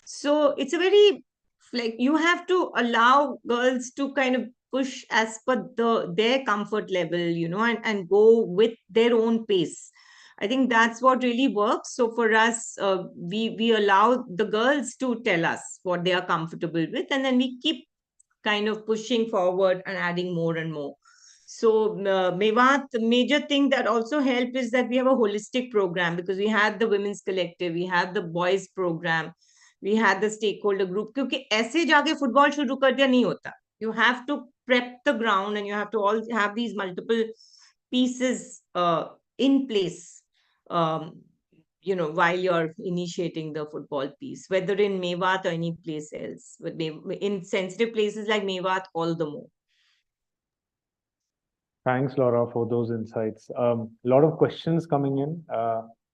So it's a very, like, you have to allow girls to kind of push as per their comfort level, and go with their own pace. I think that's what really works. So for us, we allow the girls to tell us what they are comfortable with, and then we keep kind of pushing forward and adding more and more. So Mewat, the major thing that also helped is that we have a holistic program, because we had the women's collective, we had the boys program, we had the stakeholder group. क्योंकि ऐसे जाके football शुरू कर दिया नहीं होता. You have to prep the ground, and you have to all have these multiple pieces in place. While you're initiating the football piece, whether in Mewat or any place else. But in sensitive places like Mewat, all the more. Thanks, Laura, for those insights. A lot of questions coming in.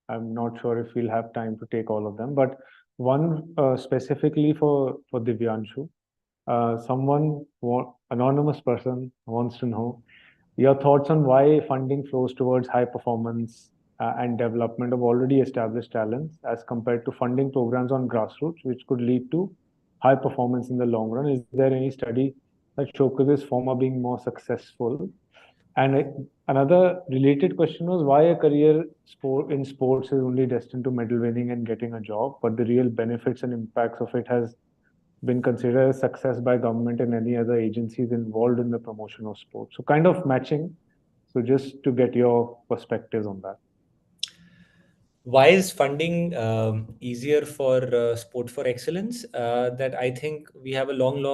I'm not sure if we'll have time to take all of them, but one specifically for Divyanshu. Anonymous person wants to know your thoughts on why funding flows towards high performance and development of already established talents as compared to funding programs on grassroots, which could lead to high performance in the long run. Is there any study that showcases former being more successful? And another related question was why a career in sports is only destined to medal winning and getting a job, but the real benefits and impacts of it has been considered a success by government and any other agencies involved in the promotion of sports. So kind of matching. So just to get your perspectives on that. Why is funding easier for sport for excellence? That I think we have a long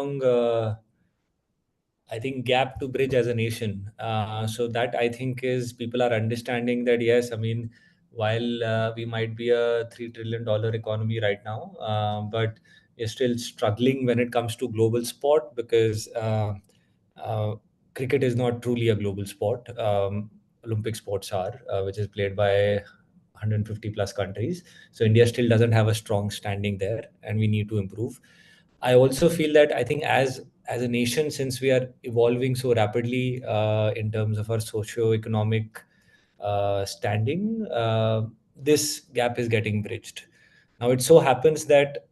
I think gap to bridge as a nation. So that I think is people are understanding that yes, I mean, while we might be a $3 trillion economy right now, but we're still struggling when it comes to global sport because uh, cricket is not truly a global sport. Olympic sports are, which is played by 150 plus countries. So India still doesn't have a strong standing there, and we need to improve. I also feel that I think as a nation, since we are evolving so rapidly in terms of our socio-economic standing, this gap is getting bridged. Now, it so happens that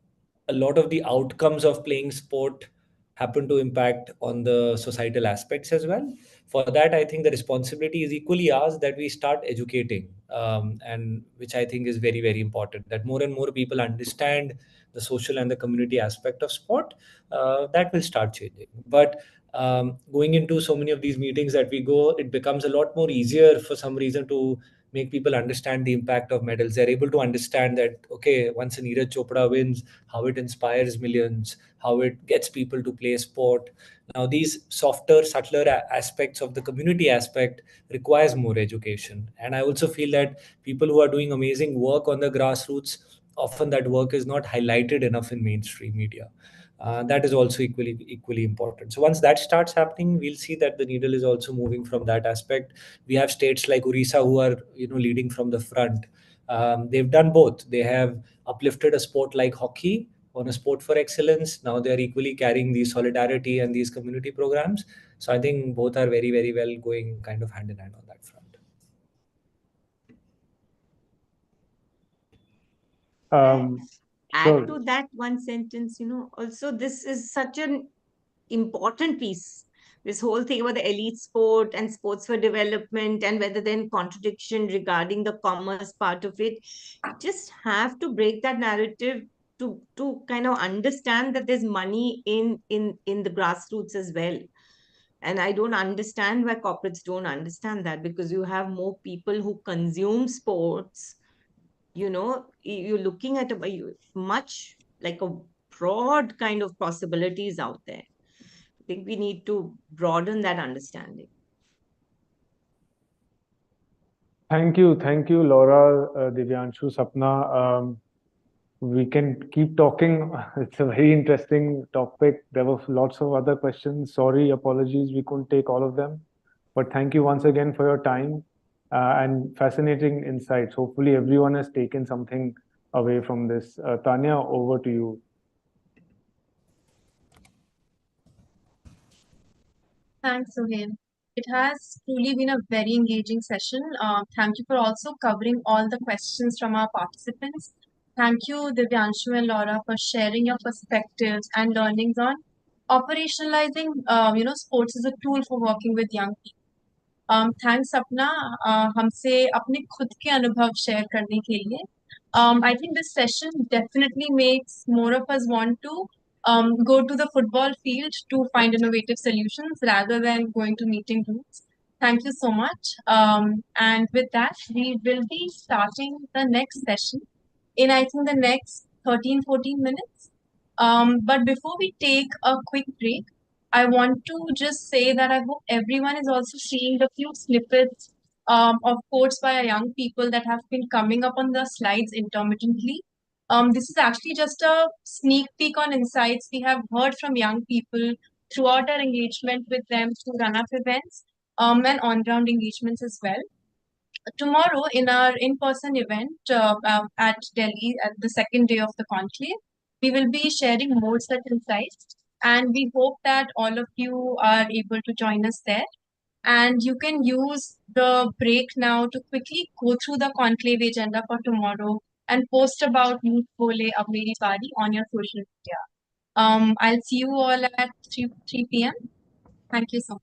a lot of the outcomes of playing sport happen to impact on the societal aspects as well. For that, I think the responsibility is equally ours that we start educating, and which I think is very, very important, that more and more people understand the social and the community aspect of sport. That will start changing. But going into so many of these meetings that we go, it becomes a lot more easier for some reason to make people understand the impact of medals. They're able to understand that, okay, once a Neeraj Chopra wins, how it inspires millions, how it gets people to play sport. Now, these softer, subtler aspects of the community aspect requires more education. And I also feel that people who are doing amazing work on the grassroots, often that work is not highlighted enough in mainstream media. That is also equally important. So once that starts happening, we'll see that the needle is also moving from that aspect. We have states like Orissa who are leading from the front. They've done both. They have uplifted a sport like hockey on a sport for excellence. Now they are equally carrying these solidarity and these community programs. So I think both are very, very well going kind of hand in hand on that front. Add to that one sentence, also this is such an important piece, This whole thing about the elite sport and sports for development, and whether then contradiction regarding the commerce part of it. You just have to break that narrative to kind of understand that there's money in the grassroots as well. And I don't understand why corporates don't understand that, because you have more people who consume sports. You're looking at much like a broad kind of possibilities out there. I think we need to broaden that understanding. Thank you, Laura, Divyanshu, Sapna. We can keep talking. It's a very interesting topic. There were lots of other questions. Sorry, apologies, we couldn't take all of them. But thank you once again for your time and fascinating insights. Hopefully, everyone has taken something away from this. Tanya, over to you. Thanks, Sohail. It has truly been a very engaging session. Thank you for also covering all the questions from our participants. Thank you, Divyanshu and Laura, for sharing your perspectives and learnings on operationalizing, sports as a tool for working with young people. Thanks अपना हमसे अपने खुद के अनुभव share करने के लिए. I think this session definitely makes more of us want to go to the football field to find innovative solutions rather than going to meeting rooms. Thank you so much. And with that, we will be starting the next session in, I think, the next 13-14 minutes. But before we take a quick break, I want to just say that I hope everyone is also seeing the few snippets of quotes by young people that have been coming up on the slides intermittently. This is actually just a sneak peek on insights we have heard from young people throughout our engagement with them through run-up events and on-ground engagements as well. Tomorrow, in our in-person event at Delhi, at the second day of the conclave, we will be sharing more such insights, and we hope that all of you are able to join us there. And you can use the break now to quickly go through the conclave agenda for tomorrow and post about Youth Bole of Meri Baari on your social media. I'll see you all at 3 p.m. Thank you so much.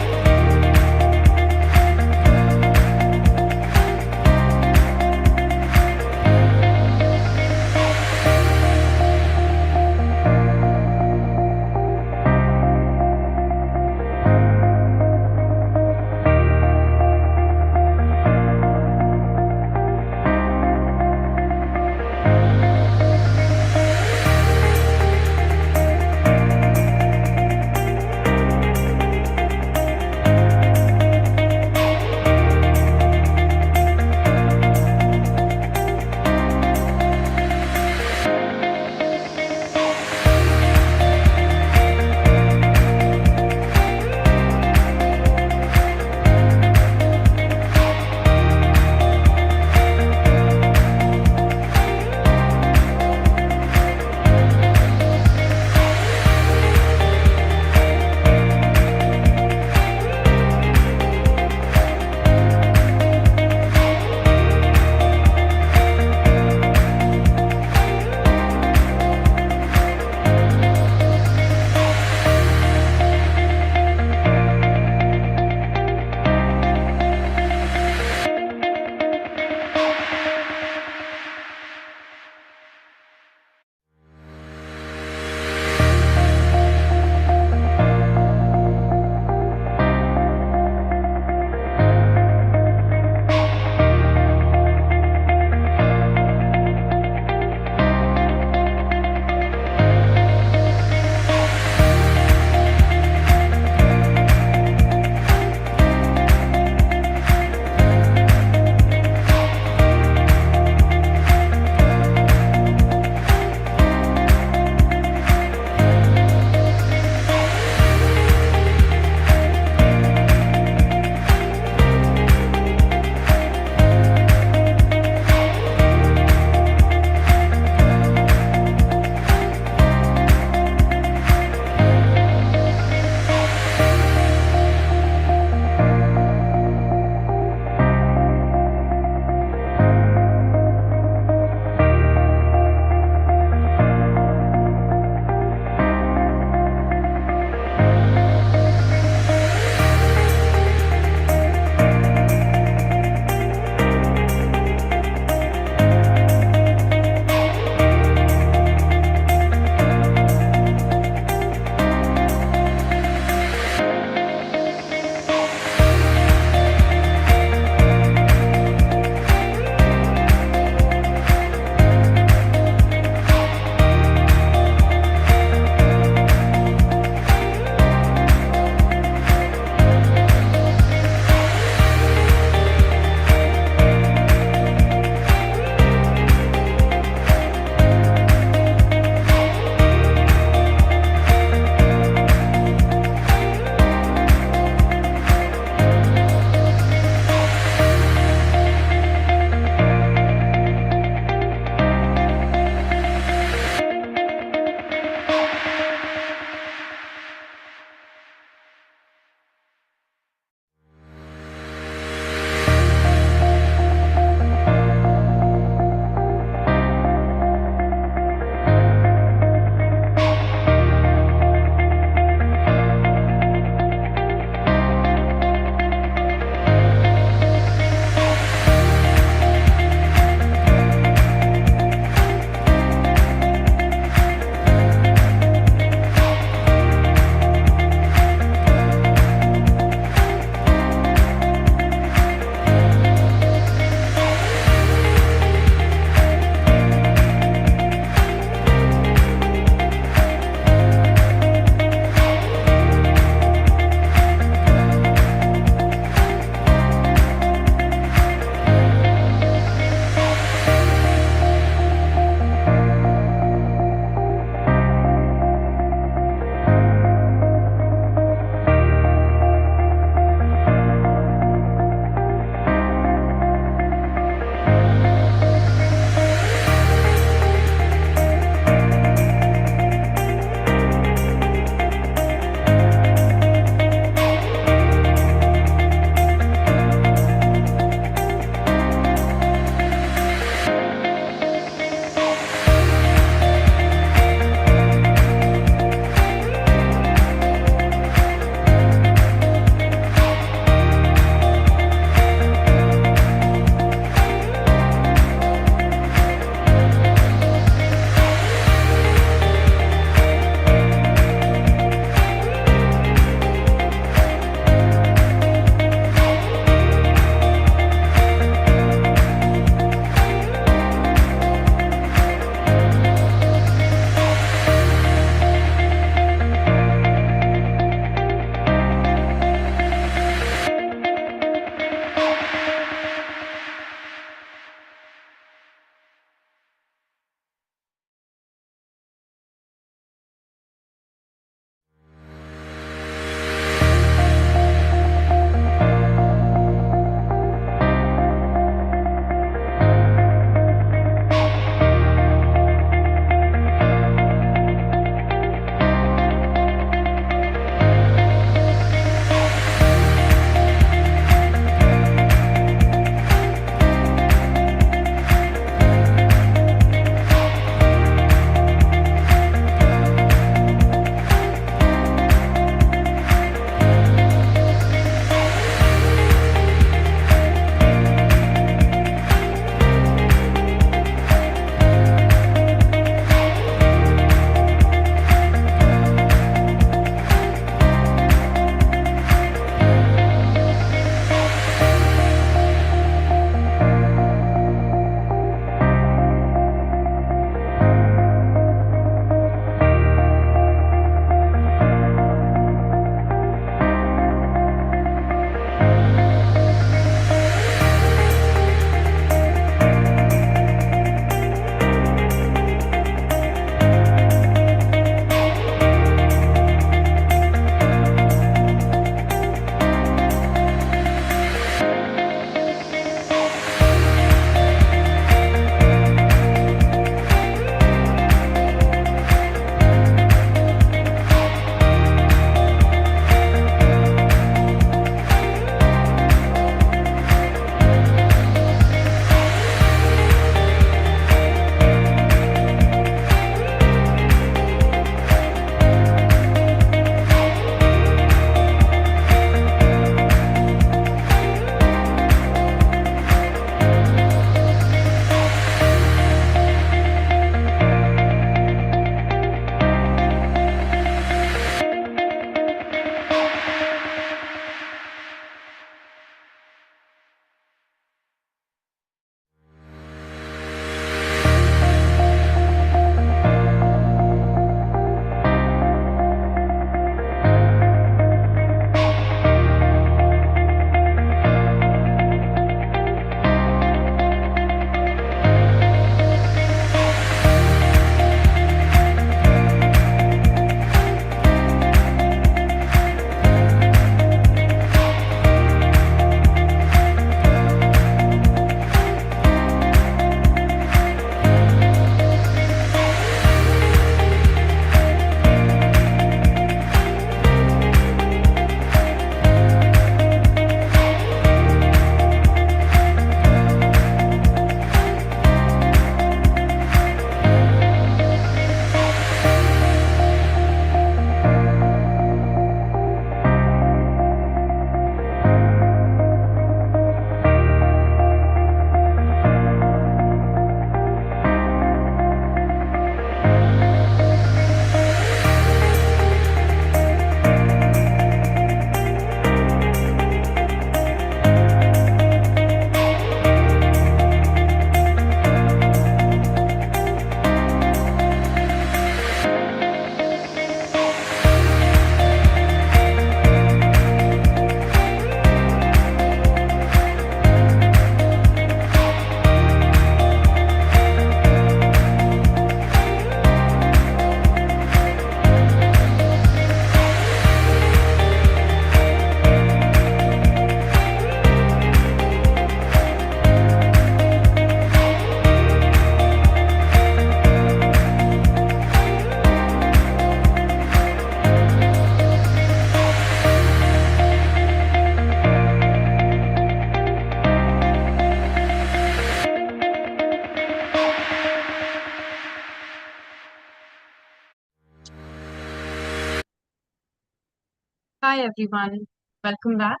Hi everyone, welcome back.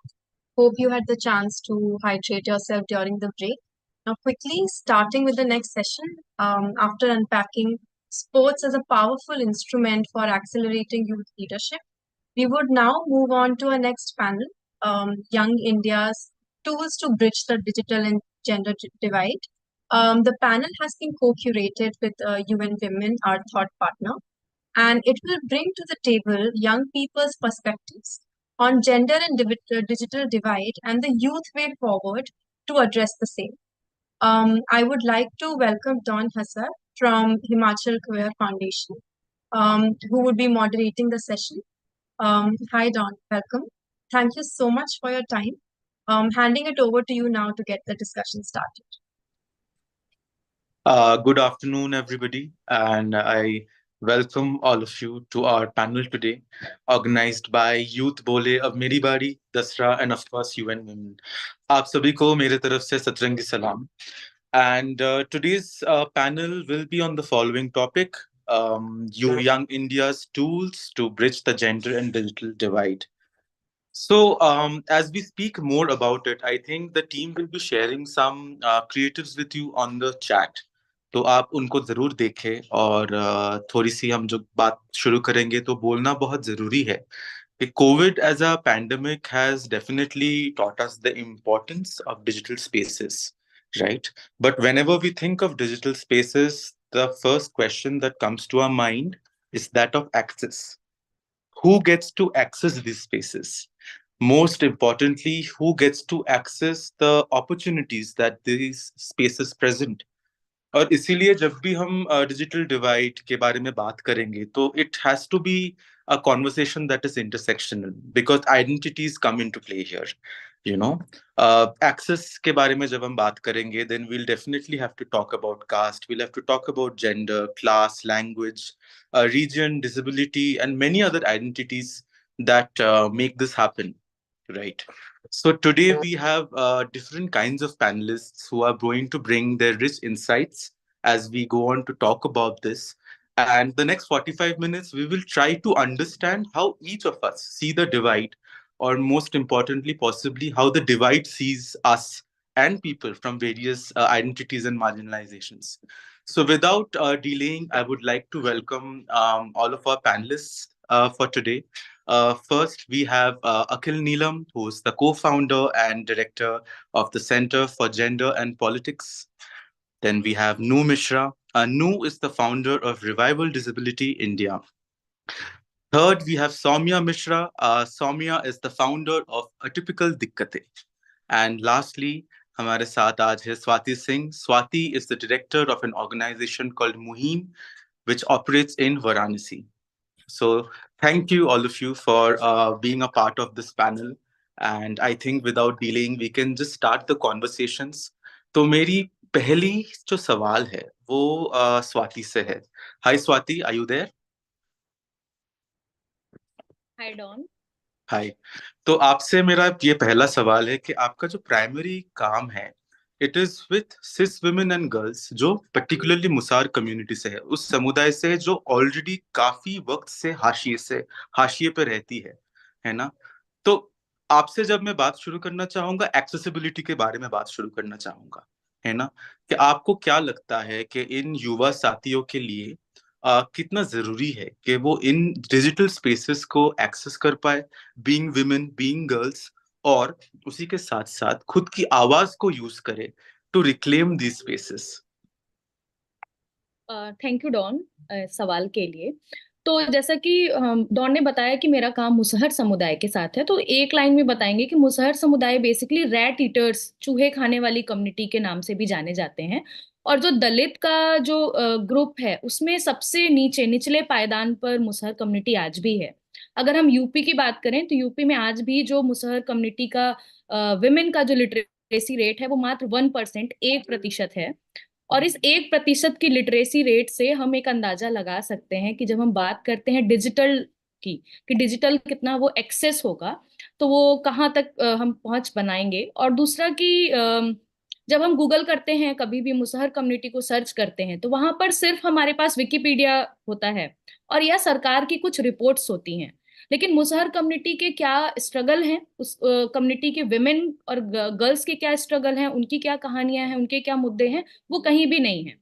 Hope you had the chance to hydrate yourself during the break. Now, quickly starting with the next session, after unpacking sports as a powerful instrument for accelerating youth leadership, we would now move on to our next panel, Young India's Tools to Bridge the Digital and Gender Divide. The panel has been co-curated with UN Women, our thought partner, and it will bring to the table young people's perspectives on gender and digital divide and the youth way forward to address the same. I would like to welcome Dawn Hassar from Himachal Career Foundation, who would be moderating the session. Hi, Dawn. Welcome. Thank you so much for your time. Handing it over to you now to get the discussion started. Good afternoon, everybody, and I welcome all of you to our panel today, organized by Youth Bole of Meri, Baari, Dasra, and of course UN Women. आप सभी को मेरे तरफ से सतरंगी सलाम. And today's panel will be on the following topic: You Young India's tools to bridge the gender and digital divide. So, as we speak more about it, I think the team will be sharing some creatives with you on the chat. तो आप उनको जरूर देखें और थोड़ी सी हम जो बात शुरू करेंगे तो बोलना बहुत जरूरी है कि COVID as a pandemic has definitely taught us the importance of digital spaces, right? But whenever we think of digital spaces, the first question that comes to our mind is that of access. Who gets to access these spaces? Most importantly, who gets to access the opportunities that these spaces present? और इसीलिए जब भी हम digital divide के बारे में बात करेंगे तो it has to be a conversation that is intersectional because identities come into play here, you know. Access के बारे में जब हम बात करेंगे then we'll definitely have to talk about caste, we'll have to talk about gender, class, language, region, disability, and many other identities that make this happen, right? So today we have different kinds of panelists who are going to bring their rich insights as we go on to talk about this. And the next 45 minutes, we will try to understand how each of us see the divide, or most importantly, possibly how the divide sees us and people from various identities and marginalizations. So without delaying, I would like to welcome all of our panelists for today. First, we have Akhil Neelam, who is the co-founder and director of the Center for Gender and Politics. Then we have Nu Mishra. Nu is the founder of Revival Disability India. Third, we have Soumya Mishra. Soumya is the founder of Atypical Dikkate. And lastly, हमारे साथ आज है Swati Singh. Swati is the director of an organization called Muhim, which operates in Varanasi. So thank you, all of you, for being a part of this panel. And I think without delaying, we can just start the conversations. तो मेरी पहली जो सवाल है वो स्वाति से है. Hi Swati, are you there? Hi Dawn. हाय. तो आपसे मेरा ये पहला सवाल है कि आपका जो प्राइमरी काम है it is with cis women and girls जो पर्टिकुलरली मुसार कम्युनिटी से है, उस समुदाय से जो ऑलरेडी काफी वक्त से हाशिए पे रहती है ना. तो आपसे जब मैं बात शुरू करना चाहूंगा एक्सेसिबिलिटी के बारे में बात शुरू करना चाहूंगा, है ना, कि आपको क्या लगता है कि इन युवा साथियों के लिए कितना जरूरी है कि वो इन डिजिटल स्पेसेस को एक्सेस कर पाए, बीइंग वुमेन, बीइंग गर्ल्स, और उसी के साथ साथ खुद की आवाज को यूज करे to reclaim the spaces. Thank you Don सवाल के लिए. तो जैसा कि डॉन ने बताया कि मेरा काम मुसहर समुदाय के साथ है, तो एक लाइन में बताएंगे कि मुसहर समुदाय बेसिकली रैट ईटर्स, चूहे खाने वाली कम्युनिटी के नाम से भी जाने जाते हैं. और जो दलित का जो ग्रुप है उसमें सबसे निचले पायदान पर मुसहर कम्युनिटी आज भी है. अगर हम यूपी की बात करें तो यूपी में आज भी जो मुसहर कम्युनिटी का विमेन का जो लिटरेसी रेट है वो मात्र 1%, 1% है. और इस 1% की लिटरेसी रेट से हम एक अंदाजा लगा सकते हैं कि जब हम बात करते हैं डिजिटल की, कि डिजिटल कितना वो एक्सेस होगा, तो वो कहाँ तक हम पहुंच बनाएंगे. और दूसरा कि जब हम गूगल करते हैं, कभी भी मुसहर कम्युनिटी को सर्च करते हैं, तो वहां पर सिर्फ हमारे पास विकिपीडिया होता है और या सरकार की कुछ रिपोर्ट्स होती हैं. लेकिन मुसहर कम्युनिटी के क्या स्ट्रगल हैं, उस कम्युनिटी के विमेन और गर्ल्स के क्या स्ट्रगल हैं, उनकी क्या कहानियां हैं, उनके क्या मुद्दे हैं, वो कहीं भी नहीं है।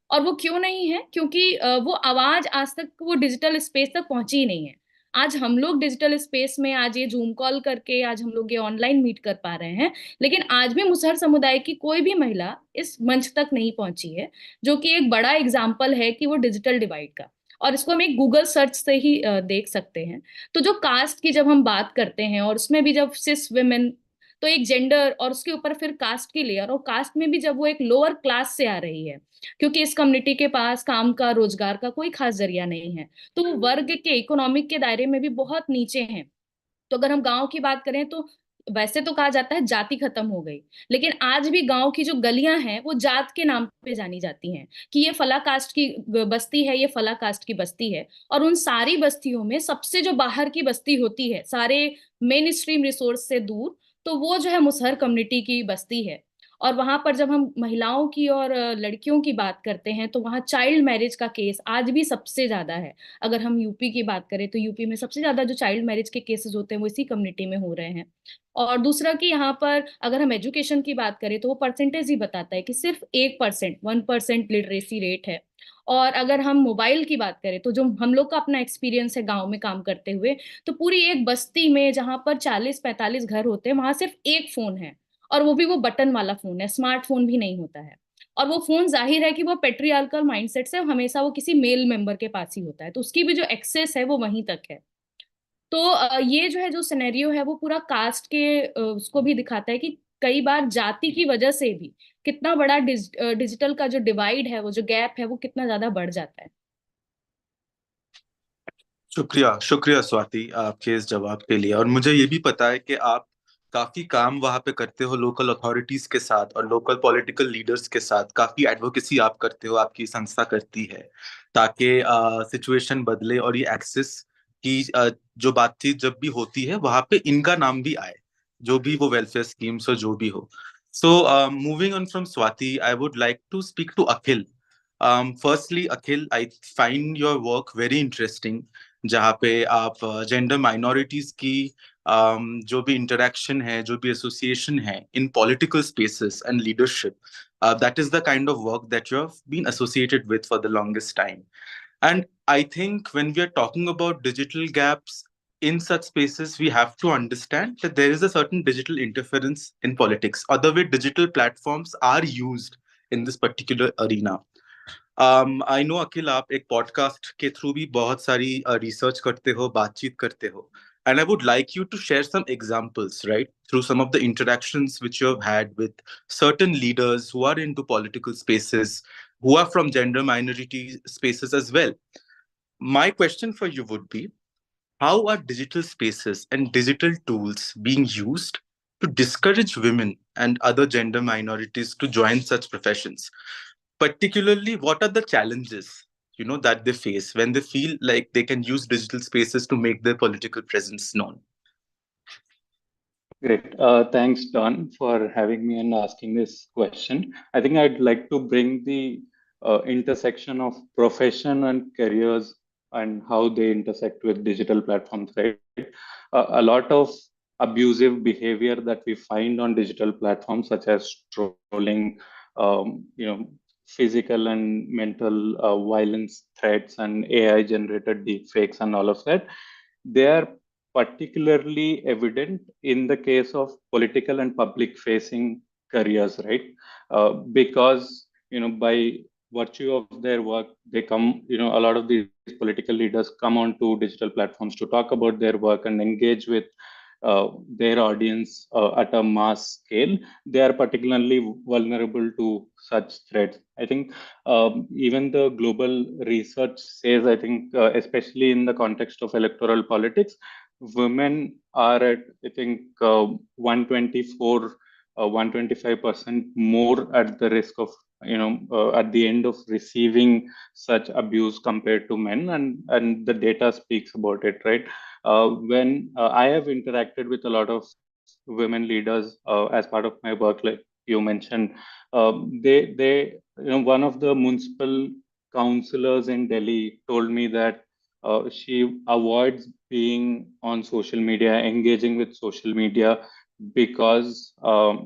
और वो क्यों नहीं है? क्योंकि वो आवाज आज तक वो डिजिटल स्पेस तक पहुंची ही नहीं है। आज हम लोग डिजिटल स्पेस में, आज ये जूम कॉल करके, आज हम लोग ये ऑनलाइन मीट कर पा रहे हैं, लेकिन आज भी मुसहर समुदाय की कोई भी महिला इस मंच तक नहीं पहुंची है, जो कि एक बड़ा एग्जाम्पल है कि वो डिजिटल डिवाइड का। और इसको हम एक गूगल सर्च से ही देख सकते हैं। तो जो कास्ट की जब हम बात करते हैं, और उसमें भी जब सिस विमेन, तो एक जेंडर और उसके ऊपर फिर कास्ट की लेयर, और कास्ट में भी जब वो एक लोअर क्लास से आ रही है, क्योंकि इस कम्युनिटी के पास काम का, रोजगार का कोई खास जरिया नहीं है, तो वो वर्ग के, इकोनॉमिक के दायरे में भी बहुत नीचे हैं। तो अगर हम गांव की बात करें तो वैसे तो कहा जाता है जाति खत्म हो गई, लेकिन आज भी गांव की जो गलियां हैं वो जात के नाम पे जानी जाती हैं, कि ये फला कास्ट की बस्ती है, ये फला कास्ट की बस्ती है। और उन सारी बस्तियों में सबसे जो बाहर की बस्ती होती है, सारे मेन स्ट्रीम रिसोर्स से दूर, तो वो जो है मुसहर कम्युनिटी की बस्ती है। और वहां पर जब हम महिलाओं की और लड़कियों की बात करते हैं, तो वहाँ चाइल्ड मैरिज का केस आज भी सबसे ज्यादा है। अगर हम यूपी की बात करें तो यूपी में सबसे ज्यादा जो चाइल्ड मैरिज के केसेस होते हैं वो इसी कम्युनिटी में हो रहे हैं। और दूसरा कि यहाँ पर अगर हम एजुकेशन की बात करें तो वो परसेंटेज ही बताता है कि सिर्फ 1%, 1% लिटरेसी रेट है। और अगर हम मोबाइल की बात करें तो जो हम लोग का अपना एक्सपीरियंस है गांव में काम करते हुए, तो पूरी एक बस्ती में जहां पर 40-45 घर होते हैं, वहां सिर्फ एक फोन है, और वो भी वो बटन वाला फोन है, स्मार्टफोन भी नहीं होता है। और वो फोन जाहिर है कि वो पेट्रियार्कल माइंडसेट से हमेशा वो किसी मेल मेंबर के पास ही होता है, तो उसकी भी जो एक्सेस है वो वहीं तक है। तो ये जो है, जो सिनेरियो है वो पूरा कास्ट के उसको भी दिखाता है कि कई बार जाति की वजह से भी कितना बड़ा डिजिटल का जो डिवाइड है, वो जो गैप है, वो कितना ज्यादा बढ़ जाता है। शुक्रिया शुक्रिया स्वाति आपके इस जवाब के लिए। और मुझे ये भी पता है कि आप काफी काम वहां पे करते हो लोकल अथॉरिटीज के साथ और लोकल पॉलिटिकल लीडर्स के साथ, काफी एडवोकेसी आप करते हो, आपकी संस्था करती है ताकि सिचुएशन बदले और ये एक्सेस की जो बातचीत जब भी होती है वहां पे इनका नाम भी आए, जो भी वो वेलफेयर स्कीम्स हो जो भी हो। So moving on from Swati, I would like to speak to Akhil. Firstly, Akhil, I find your work very interesting, जहाँ पे आप जेंडर माइनॉरिटीज की जो भी इंटरेक्शन है, जो भी एसोसिएशन है in political spaces and leadership, that is the kind of work that you have been associated with for the longest time. And I think when we are talking about digital gaps in such spaces, we have to understand that there is a certain digital interference in politics, or the way digital platforms are used in this particular arena. I know Akhil, आप एक podcast के through भी बहुत सारी research करते हो, बातचीत करते हो, and I would like you to share some examples, right, through some of the interactions which you have had with certain leaders who are into political spaces, who are from gender minority spaces as well. My question for you would be, how are digital spaces and digital tools being used to discourage women and other gender minorities to join such professions? Particularly, what are the challenges, that they face when they feel like they can use digital spaces to make their political presence known? Great. Thanks, Don, for having me and asking this question. I think I'd like to bring the intersection of profession and careers and how they intersect with digital platforms, right? A lot of abusive behavior that we find on digital platforms, such as trolling, physical and mental violence threats, and AI-generated deepfakes, and all of that, they are particularly evident in the case of political and public facing careers, right? Because by virtue of their work, they come, a lot of these political leaders come onto digital platforms to talk about their work and engage with their audience at a mass scale. They are particularly vulnerable to such threats. I think even the global research says, I think, especially in the context of electoral politics, women are at, I think, 124, 125% more at the risk of, at the end of receiving such abuse compared to men, and the data speaks about it, right? When I have interacted with a lot of women leaders as part of my work, like you mentioned, one of the municipal councillors in Delhi told me that she avoids being on social media, engaging with social media, because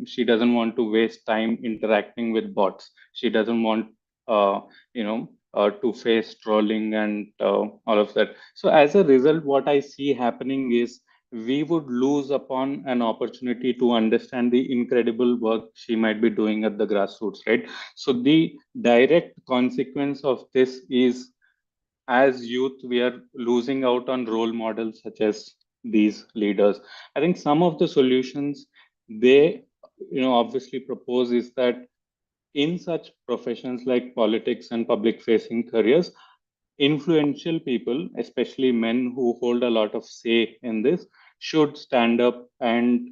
she doesn't want to waste time interacting with bots. She doesn't want, to face trolling and all of that. So as a result, what I see happening is we would lose upon an opportunity to understand the incredible work she might be doing at the grassroots, right? So the direct consequence of this is, as youth, we are losing out on role models such as these leaders. I think some of the solutions they, obviously propose is that in such professions like politics and public facing careers, influential people, especially men who hold a lot of say in this, should stand up and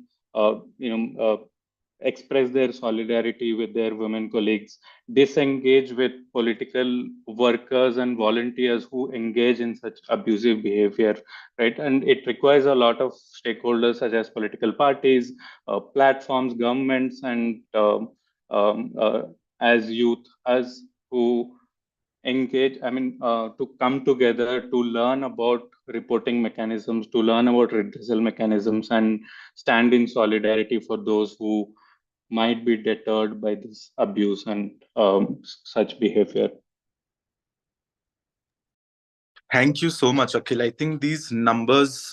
express their solidarity with their women colleagues, disengage with political workers and volunteers who engage in such abusive behavior, right? And it requires a lot of stakeholders such as political parties, platforms, governments, and as youth, as who engage, to come together to learn about reporting mechanisms, to learn about redressal mechanisms, and stand in solidarity for those who might be deterred by this abuse and such behavior. Thank you so much, Akhil. I think these numbers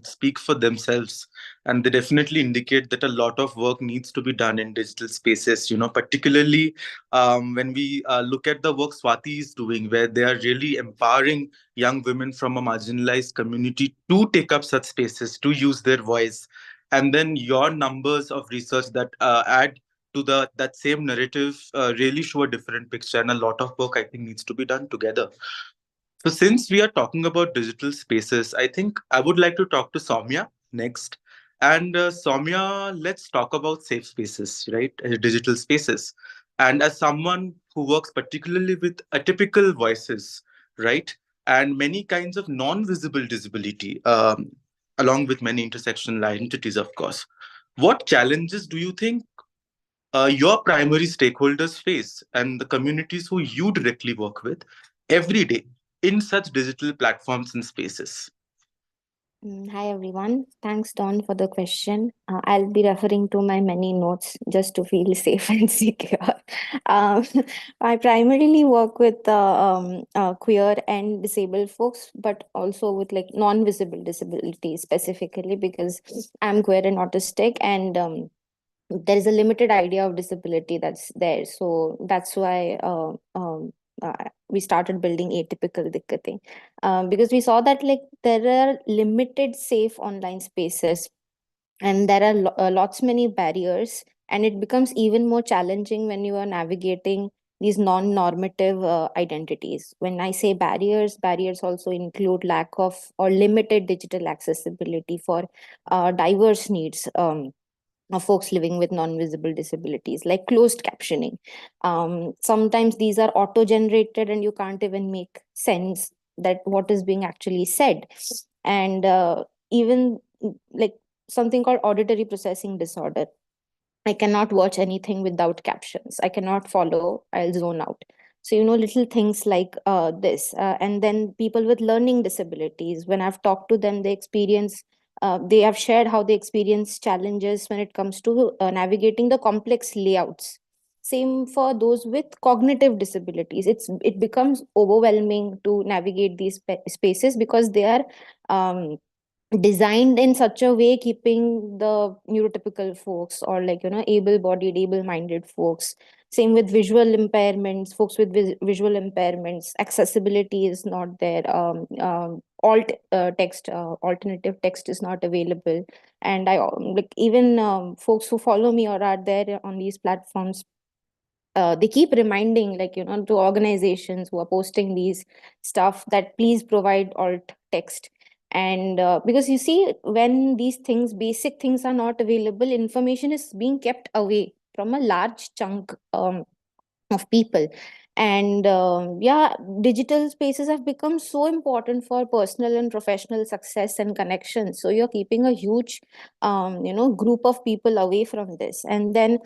speak for themselves, and they definitely indicate that a lot of work needs to be done in digital spaces. Particularly when we look at the work Swati is doing, where they are really empowering young women from a marginalized community to take up such spaces, to use their voice, and then your numbers of research that add to that same narrative really show a different picture, and a lot of work I think needs to be done together. So, since we are talking about digital spaces, I think I would like to talk to Soumya next. And Soumya, let's talk about safe spaces, right? Digital spaces. And as someone who works particularly with atypical voices, right? And many kinds of non visible disability, along with many intersectional identities, of course. What challenges do you think your primary stakeholders face and the communities who you directly work with every day in such digital platforms and spaces? Hi everyone. Thanks, Don, for the question. I'll be referring to my many notes just to feel safe and secure. Um, I primarily work with queer and disabled folks, but also with like non-visible disabilities specifically because I'm queer and autistic, and there is a limited idea of disability that's there. So that's why we started building Atypical Dikkatein. Because we saw that like there are limited safe online spaces, and there are lots many barriers, and it becomes even more challenging when you are navigating these non-normative identities. When I say barriers also include lack of or limited digital accessibility for diverse needs. Of folks living with non-visible disabilities, like closed captioning. Sometimes these are auto-generated and you can't even make sense that what is being actually said. And even like something called auditory processing disorder. I cannot watch anything without captions. I cannot follow, I'll zone out. So, little things like this. And then people with learning disabilities, when I've talked to them, they have shared how they experience challenges when it comes to navigating the complex layouts. Same for those with cognitive disabilities. It becomes overwhelming to navigate these spaces because they are designed in such a way keeping the neurotypical folks or like able-bodied, able-minded folks. Same with visual impairments, folks with visual impairments, accessibility is not there. Alternative text is not available. And I like even folks who follow me or are there on these platforms, they keep reminding to organizations who are posting these stuff that please provide alt text. And because you see, when these things, basic things are not available, information is being kept away from a large chunk of people. And yeah, digital spaces have become so important for personal and professional success and connections, so you're keeping a huge group of people away from this. And then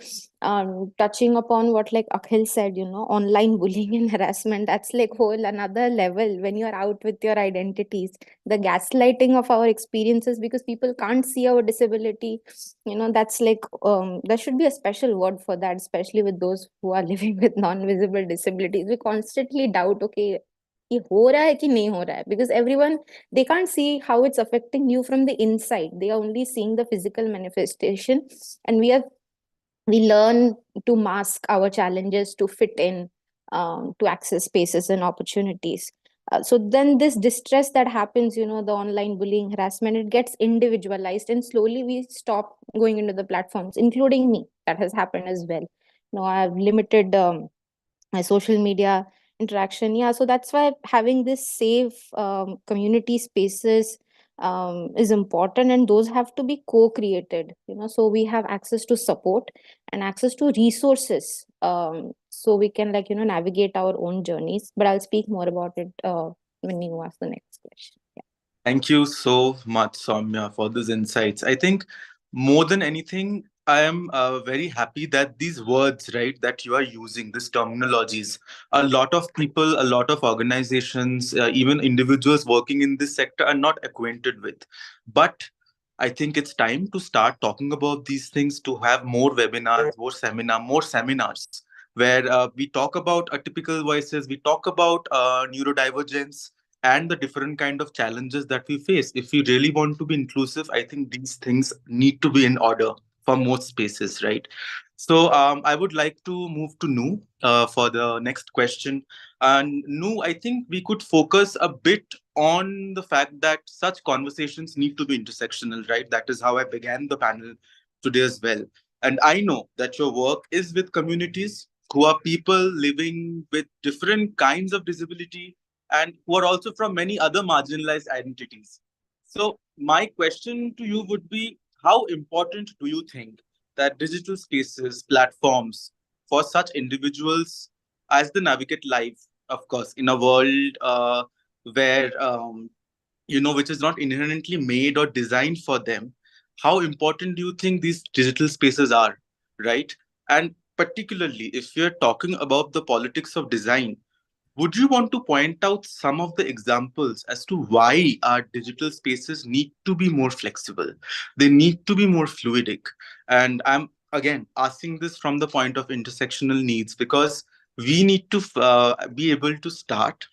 touching upon what like Akhil said, online bullying and harassment, that's like whole another level when you're out with your identities. The gaslighting of our experiences because people can't see our disability, that's like there should be a special word for that, especially with those who are living with non-visible disabilities. We constantly doubt, okay, ये हो रहा है कि नहीं हो रहा है, because everyone, they can't see how it's affecting you from the inside. They are only seeing the physical manifestation, and we learn to mask our challenges to fit in, to access spaces and opportunities. So then this distress that happens, the online bullying, harassment, it gets individualized, and slowly we stop going into the platforms, including me. That has happened as well. I've limited my social media interaction. Yeah, so that's why having this safe community spaces is important, and those have to be co-created, so we have access to support and access to resources, so we can navigate our own journeys. But I'll speak more about it when you ask the next question. Thank you so much, Soumya, for these insights. I think more than anything, I am very happy that these words, right, that you are using, these terminologies, a lot of people, a lot of organizations, even individuals working in this sector are not acquainted with. But I think it's time to start talking about these things, to have more webinars, more seminars, where we talk about atypical voices, we talk about neurodivergence, and the different kind of challenges that we face. If we really want to be inclusive, I think these things need to be in order for most spaces, right? So I would like to move to Nu for the next question. And Nu, I think we could focus a bit on the fact that such conversations need to be intersectional, right? That is how I began the panel today as well. And I know that your work is with communities who are people living with different kinds of disability and who are also from many other marginalized identities. So, my question to you would be, how important do you think that digital spaces, platforms for such individuals as they navigate life, of course, in a world where, which is not inherently made or designed for them, how important do you think these digital spaces are, right? And particularly if you're talking about the politics of design, would you want to point out some of the examples as to why our digital spaces need to be more flexible? They need to be more fluidic. And I'm again asking this from the point of intersectional needs because we need to be able to start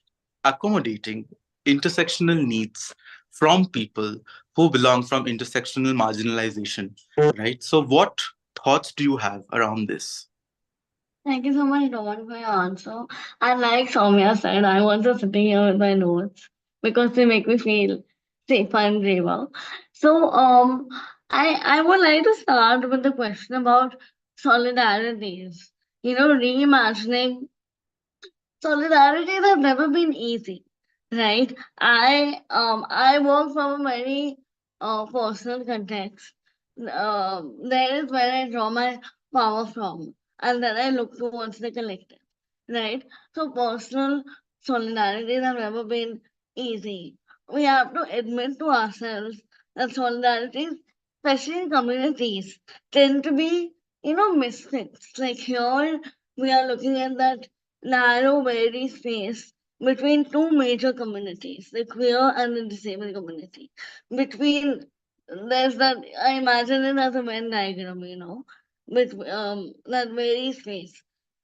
accommodating intersectional needs from people who belong from intersectional marginalization, right? So, what thoughts do you have around this? Thank you so much, Dawn, for your answer. And like Soumya said, I was just sitting here with my notes because they make me feel safer and braver. So, I would like to start with the question about solidarities. Reimagining solidarities have never been easy, right? I work from a very personal context. There is where I draw my power from, and then I look towards the collective, right? So personal solidarities have never been easy. We have to admit to ourselves that solidarities, especially in communities, tend to be, misfits. Like here, we are looking at that narrow, very space between two major communities, the queer and the disabled community. Between there's that I imagine it as a Venn diagram, with that very space.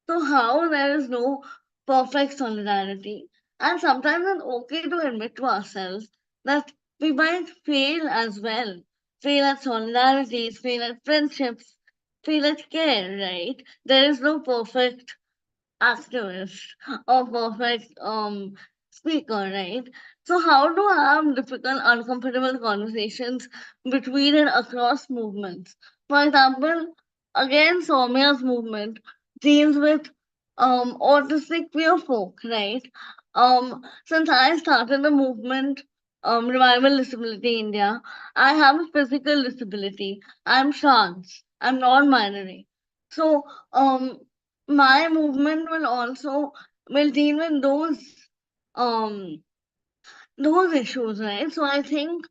So how there is no perfect solidarity, and sometimes it's okay to admit to ourselves that we might fail as well, fail at solidarities, fail at friendships, feel at care, right? There is no perfect activist or perfect speaker, right? So how to have difficult, uncomfortable conversations between and across movements? For example, again, Soumya's movement deals with autistic queer folk, right? Since I started the movement, Revival Disability India, I have a physical disability. I'm trans. I'm non-binary. So my movement will also will deal with um those issues, right? So I think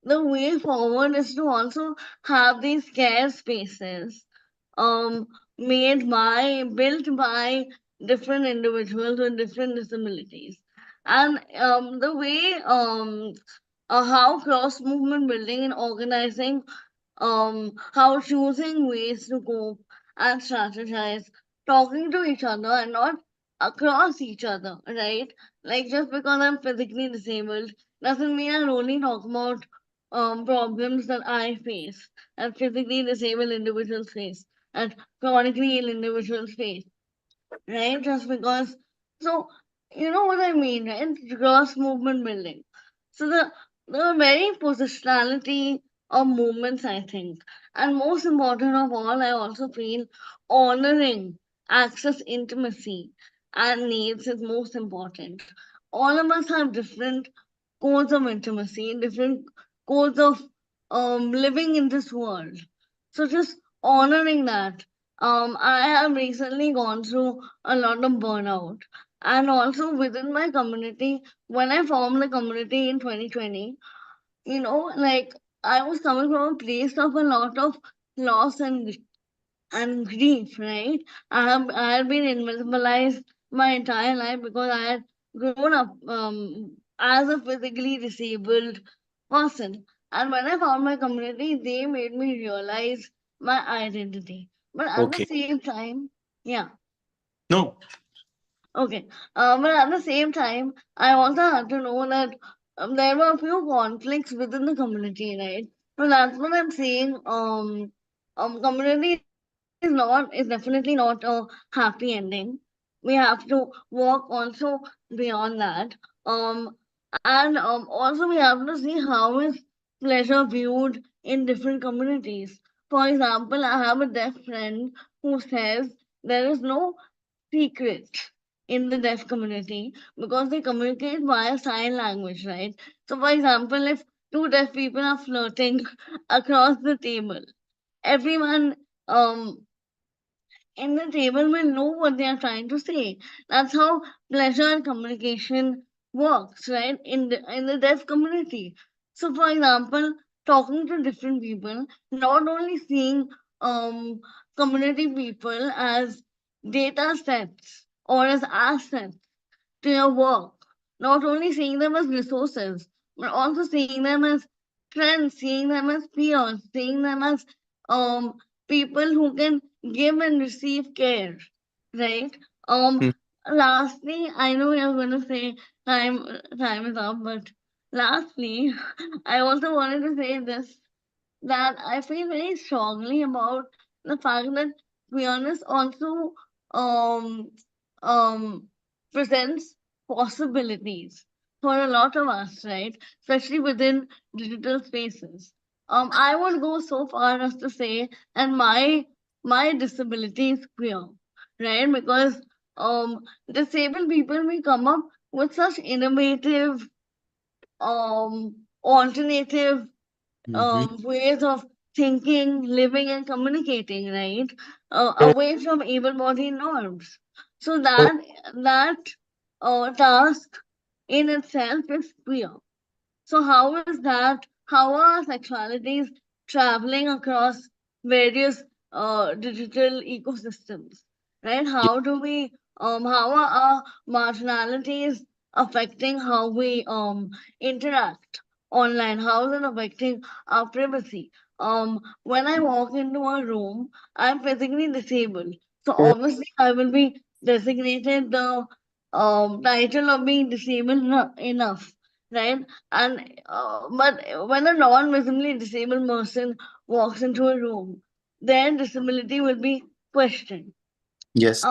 the way forward is to also have these care spaces, built by different individuals with different disabilities. And the way how cross movement building and organizing, how choosing ways to cope and strategize, talking to each other and not across each other, right? Like just because I'm physically disabled doesn't mean I only talk about problems that I face, that physically disabled individuals face, that chronically ill individuals face, right? Just because, so you know what I mean, right? Cross movement building. So the very positionality of movements, I think, and most important of all, I also feel honoring access, intimacy, and needs is most important. All of us have different codes of intimacy, different codes of living in this world. So just honoring that. I have recently gone through a lot of burnout, and also within my community, when I formed the community in 2020, like I was coming from a place of a lot of loss and grief, right? I had been invisibilized my entire life because I had grown up as a physically disabled person. And when I found my community, they made me realize my identity. But at the Okay. same time, yeah, No. okay. But at the same time, I also had to know that there were a few conflicts within the community, right? So that's what I'm saying. Community is definitely not a happy ending. We have to work also beyond that. Um, and also we have to see how is pleasure viewed in different communities. For example, I have a deaf friend who says there is no secret in the deaf community because they communicate via sign language, right? So, for example, if two deaf people are flirting across the table, everyone in the table will know what they are trying to say. That's how pleasure and communication works, right? In the deaf community. So, for example, talking to different people, not only seeing um community people as data sets or as assets to your work, not only seeing them as resources, but also seeing them as friends, seeing them as peers, seeing them as um people who can give and receive care, right? Hmm. Lastly, I know you're gonna say time time is up, but lastly, I also wanted to say this, that I feel very strongly about the fact that queerness also um um presents possibilities for a lot of us, right? Especially within digital spaces. I would go so far as to say, and my disability is queer, right? Because disabled people may come up with such innovative alternative Mhm. ways of thinking, living, and communicating, right? Oh, Away from able-bodied norms. So oh, that task in itself is queer. So how is that? How are sexualities traveling across various digital ecosystems? Right? yeah. How are our marginalities affecting how we interact online? How is it affecting our privacy? When I walk into a room, I'm physically disabled. So obviously I will be designated the title of being disabled enough, right? And but when a non-visibly disabled person walks into a room, their disability will be questioned. Yes.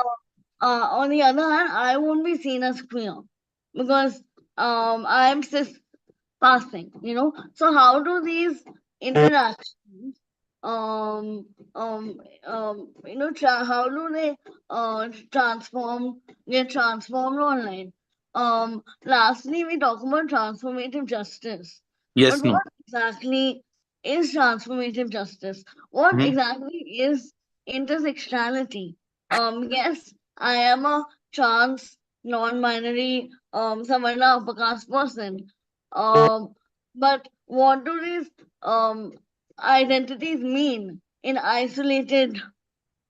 Uh, on the other hand, I won't be seen as queer because I am cis passing, So how do these interactions um how do they get transformed online? Lastly, we talk about transformative justice, but Yes. what No. exactly is transformative justice? What Mhm. exactly is intersectionality? Yes, I am a trans, non-binary, Savarna upper caste person, um but what do these identities mean in isolated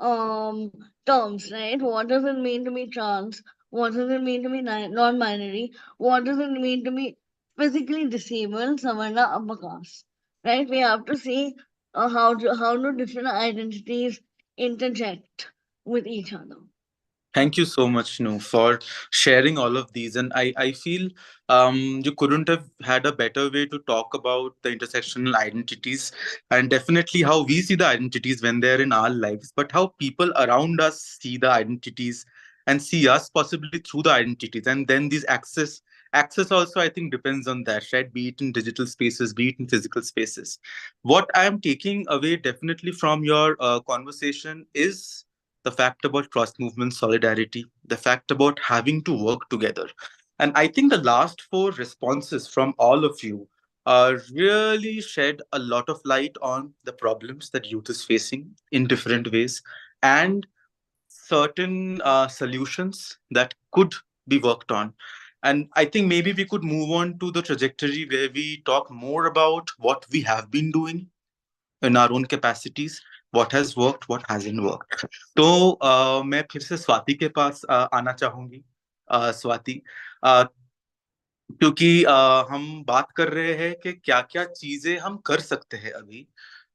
terms, right? What does it mean to be trans? What does it mean to be non-binary? What does it mean to be physically disabled, Savarna, upper caste? Right? We have to see how do different identities interject with each other. Thank you so much, Nu, for sharing all of these. And I feel you couldn't have had a better way to talk about the intersectional identities and definitely how we see the identities when they're in our lives, but how people around us see the identities and see us possibly through the identities. And then these access also, I think, depends on that, right? Be it in digital spaces, be it in physical spaces. What I am taking away definitely from your conversation is the fact about cross movement solidarity, the fact about having to work together. And I think the last four responses from all of you really shed a lot of light on the problems that youth is facing in different ways and certain solutions that could be worked on. And I think maybe we could move on to the trajectory where we talk more about what we have been doing in our own capacities, what has worked, what hasn't worked. तो मैं फिर से स्वाति के पास आना चाहूंगी। स्वाति, क्योंकि हम बात कर रहे हैं कि क्या क्या चीजें हम कर सकते हैं अभी।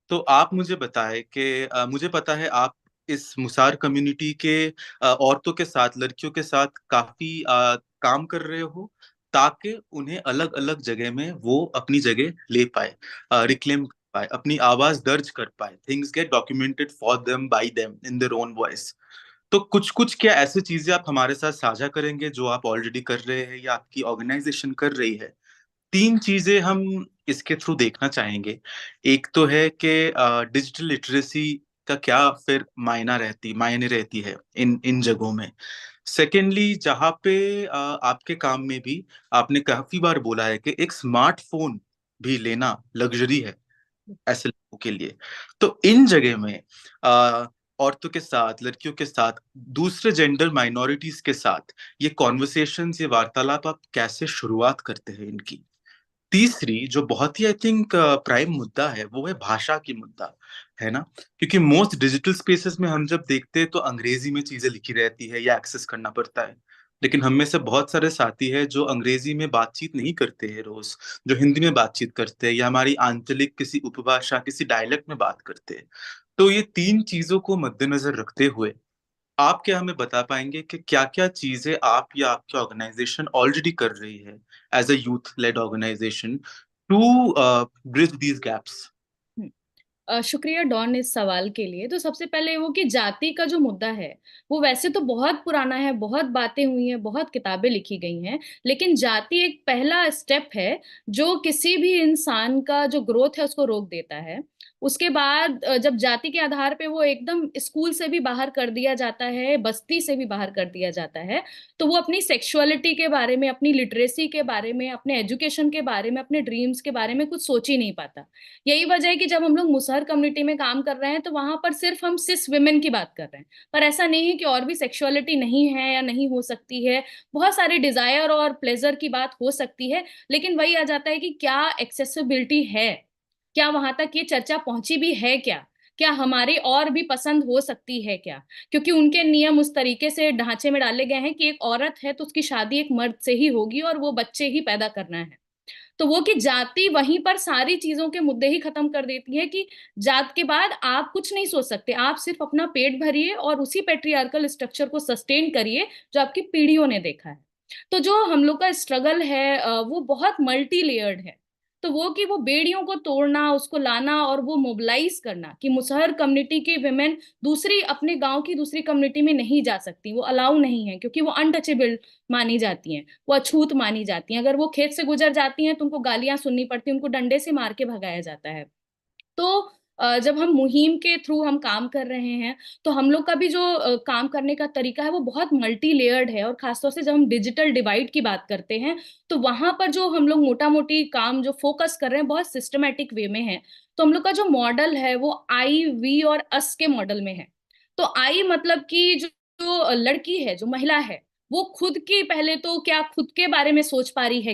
तो आप मुझे बताएं कि मुझे पता है आप इस मुसार कम्युनिटी के औरतों के साथ, लड़कियों के साथ काफी काम कर रहे हो ताकि उन्हें अलग अलग जगह में वो अपनी जगह ले पाए, रिक्लेम कर पाए, अपनी आवाज दर्ज कर पाए, things get documented for them by them in their own voice. तो कुछ कुछ क्या ऐसी चीजें आप हमारे साथ साझा करेंगे जो आप ऑलरेडी कर रहे हैं या आपकी ऑर्गेनाइजेशन कर रही है? तीन चीजें हम इसके थ्रू देखना चाहेंगे। एक तो है कि डिजिटल लिटरेसी का क्या फिर मायने रहती है इन इन जगहों में। सेकेंडली, जहाँ पे आपके काम में भी आपने काफी बार बोला है कि एक स्मार्टफोन भी लेना लग्जरी है ऐसे लोगों के लिए। तो इन जगह में अ, औरतों के साथ, लड़कियों के साथ, दूसरे जेंडर माइनॉरिटीज के साथ ये कॉन्वर्सेशंस, ये वार्तालाप आप कैसे शुरुआत करते हैं इनकी? तीसरी जो बहुत ही आई थिंक प्राइम मुद्दा है वो है भाषा की मुद्दा, है ना? क्योंकि मोस्ट डिजिटल स्पेसेस में हम जब देखते हैं तो अंग्रेजी में चीजें लिखी रहती है या एक्सेस करना पड़ता है, लेकिन हम में से बहुत सारे साथी हैं जो अंग्रेजी में बातचीत नहीं करते हैं रोज, जो हिंदी में बातचीत करते हैं या हमारी आंचलिक किसी उपभाषा, किसी डायलेक्ट में बात करते हैं। तो ये तीन चीजों को मद्देनजर रखते हुए आप क्या हमें बता पाएंगे कि क्या-क्या चीजें आप या आपकी ऑर्गेनाइजेशन ऑलरेडी कर रही है as a youth led organisation to bridge these gaps? शुक्रिया डॉन इस सवाल के लिए। तो सबसे पहले वो कि जाति का जो मुद्दा है वो वैसे तो बहुत पुराना है, बहुत बातें हुई हैं, बहुत किताबें लिखी गई हैं, लेकिन जाति एक पहला स्टेप है जो किसी भी इंसान का जो ग्रोथ है उसको रोक देता है। उसके बाद जब जाति के आधार पे वो एकदम स्कूल से भी बाहर कर दिया जाता है, बस्ती से भी बाहर कर दिया जाता है, तो वो अपनी सेक्सुअलिटी के बारे में, अपनी लिटरेसी के बारे में, अपने एजुकेशन के बारे में, अपने ड्रीम्स के बारे में कुछ सोच ही नहीं पाता। यही वजह है कि जब हम लोग मुसहर कम्युनिटी में काम कर रहे हैं तो वहां पर सिर्फ हम सिस विमेन की बात कर रहे हैं, पर ऐसा नहीं है कि और भी सेक्सुअलिटी नहीं है या नहीं हो सकती है। बहुत सारे डिजायर और प्लेजर की बात हो सकती है, लेकिन वही आ जाता है कि क्या एक्सेसिबिलिटी है, क्या वहां तक ये चर्चा पहुंची भी है, क्या हमारे और भी पसंद हो सकती है क्या? क्योंकि उनके नियम उस तरीके से ढांचे में डाले गए हैं कि एक औरत है तो उसकी शादी एक मर्द से ही होगी और वो बच्चे ही पैदा करना है। तो वो कि जाति वहीं पर सारी चीजों के मुद्दे ही खत्म कर देती है कि जात के बाद आप कुछ नहीं सोच सकते, आप सिर्फ अपना पेट भरिए और उसी पेट्रियार्कल स्ट्रक्चर को सस्टेन करिए जो आपकी पीढ़ियों ने देखा है। तो जो हम लोग का स्ट्रगल है वो बहुत मल्टी लेयर्ड है। तो वो कि वो बेड़ियों को तोड़ना, उसको लाना और वो मोबिलाइज करना कि मुसहर कम्युनिटी की विमेन दूसरी अपने गांव की दूसरी कम्युनिटी में नहीं जा सकती, वो अलाउ नहीं है क्योंकि वो अनटचेबल मानी जाती हैं, वो अछूत मानी जाती हैं। अगर वो खेत से गुजर जाती हैं तो उनको गालियां सुननी पड़ती हैं, उनको डंडे से मार के भगाया जाता है। तो जब हम मुहिम के थ्रू हम काम कर रहे हैं तो हम लोग का भी जो काम करने का तरीका है वो बहुत मल्टी लेयर्ड है, और खासतौर से जब हम डिजिटल डिवाइड की बात करते हैं तो वहां पर जो हम लोग मोटा मोटी काम जो फोकस कर रहे हैं बहुत सिस्टमेटिक वे में है। तो हम लोग का जो मॉडल है वो आई, वी और अस के मॉडल में है। तो आई मतलब कि जो लड़की है, जो महिला है, वो खुद की पहले तो क्या खुद के बारे में सोच पा रही है,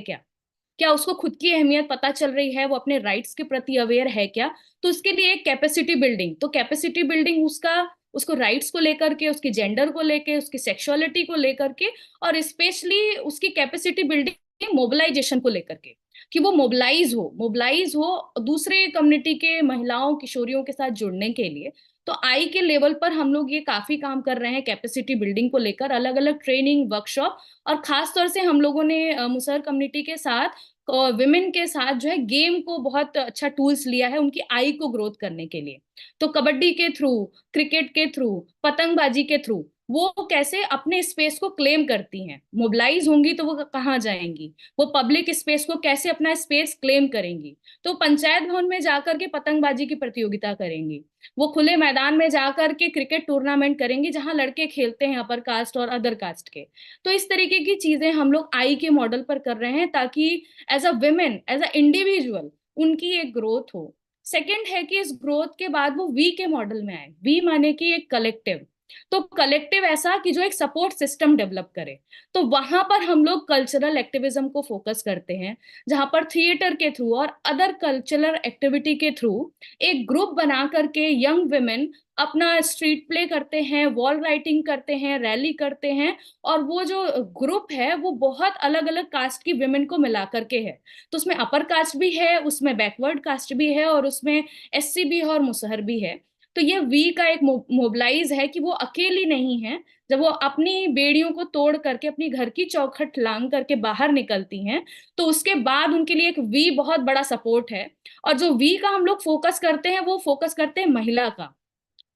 क्या उसको खुद की अहमियत पता चल रही है, वो अपने राइट्स के प्रति अवेयर है क्या? तो उसके लिए एक कैपेसिटी बिल्डिंग, तो कैपेसिटी बिल्डिंग उसका उसको राइट्स को लेकर के, उसकी जेंडर को लेके, उसकी सेक्सुअलिटी को लेकर के, और स्पेशली उसकी कैपेसिटी बिल्डिंग, मोबिलाइजेशन को लेकर के, कि वो मोबिलाइज हो दूसरे कम्युनिटी के महिलाओं किशोरियों के साथ जुड़ने के लिए। तो आई के लेवल पर हम लोग ये काफी काम कर रहे हैं कैपेसिटी बिल्डिंग को लेकर, अलग अलग ट्रेनिंग वर्कशॉप, और खास तौर से हम लोगों ने मुसहर कम्युनिटी के साथ, विमेन के साथ जो है गेम को बहुत अच्छा टूल्स लिया है उनकी आई को ग्रोथ करने के लिए। तो कबड्डी के थ्रू, क्रिकेट के थ्रू, पतंगबाजी के थ्रू वो कैसे अपने स्पेस को क्लेम करती हैं, मोबिलाइज होंगी तो वो कहाँ जाएंगी, वो पब्लिक स्पेस को कैसे अपना स्पेस क्लेम करेंगी। तो पंचायत भवन में जाकर के पतंगबाजी की प्रतियोगिता करेंगी, वो खुले मैदान में जाकर के क्रिकेट टूर्नामेंट करेंगी जहां लड़के खेलते हैं अपर कास्ट और अदर कास्ट के। तो इस तरीके की चीजें हम लोग आई के मॉडल पर कर रहे हैं ताकि as a women, as a individual उनकी एक ग्रोथ हो। सेकंड है कि इस ग्रोथ के बाद वो वी के मॉडल में आए। वी माने कि एक कलेक्टिव, तो कलेक्टिव ऐसा कि जो एक सपोर्ट सिस्टम डेवलप करे। तो वहां पर हम लोग कल्चरल एक्टिविज्म को फोकस करते हैं, जहां पर थिएटर के थ्रू और अदर कल्चरल एक्टिविटी के थ्रू एक ग्रुप बना करके यंग वुमेन अपना स्ट्रीट प्ले करते हैं, वॉल राइटिंग करते हैं, रैली करते हैं, और वो जो ग्रुप है वो बहुत अलग अलग कास्ट की वुमेन को मिला करके है। तो उसमें अपर कास्ट भी है, उसमें बैकवर्ड कास्ट भी है, और उसमें एससी भी है और मुसहर भी है। तो ये वी का एक मोबिलाइज है कि वो अकेली नहीं है। जब वो अपनी बेड़ियों को तोड़ करके अपनी घर की चौखट लांग करके बाहर निकलती हैं, तो उसके बाद उनके लिए एक वी बहुत बड़ा सपोर्ट है। और जो वी का हम लोग फोकस करते हैं वो फोकस करते हैं महिला का।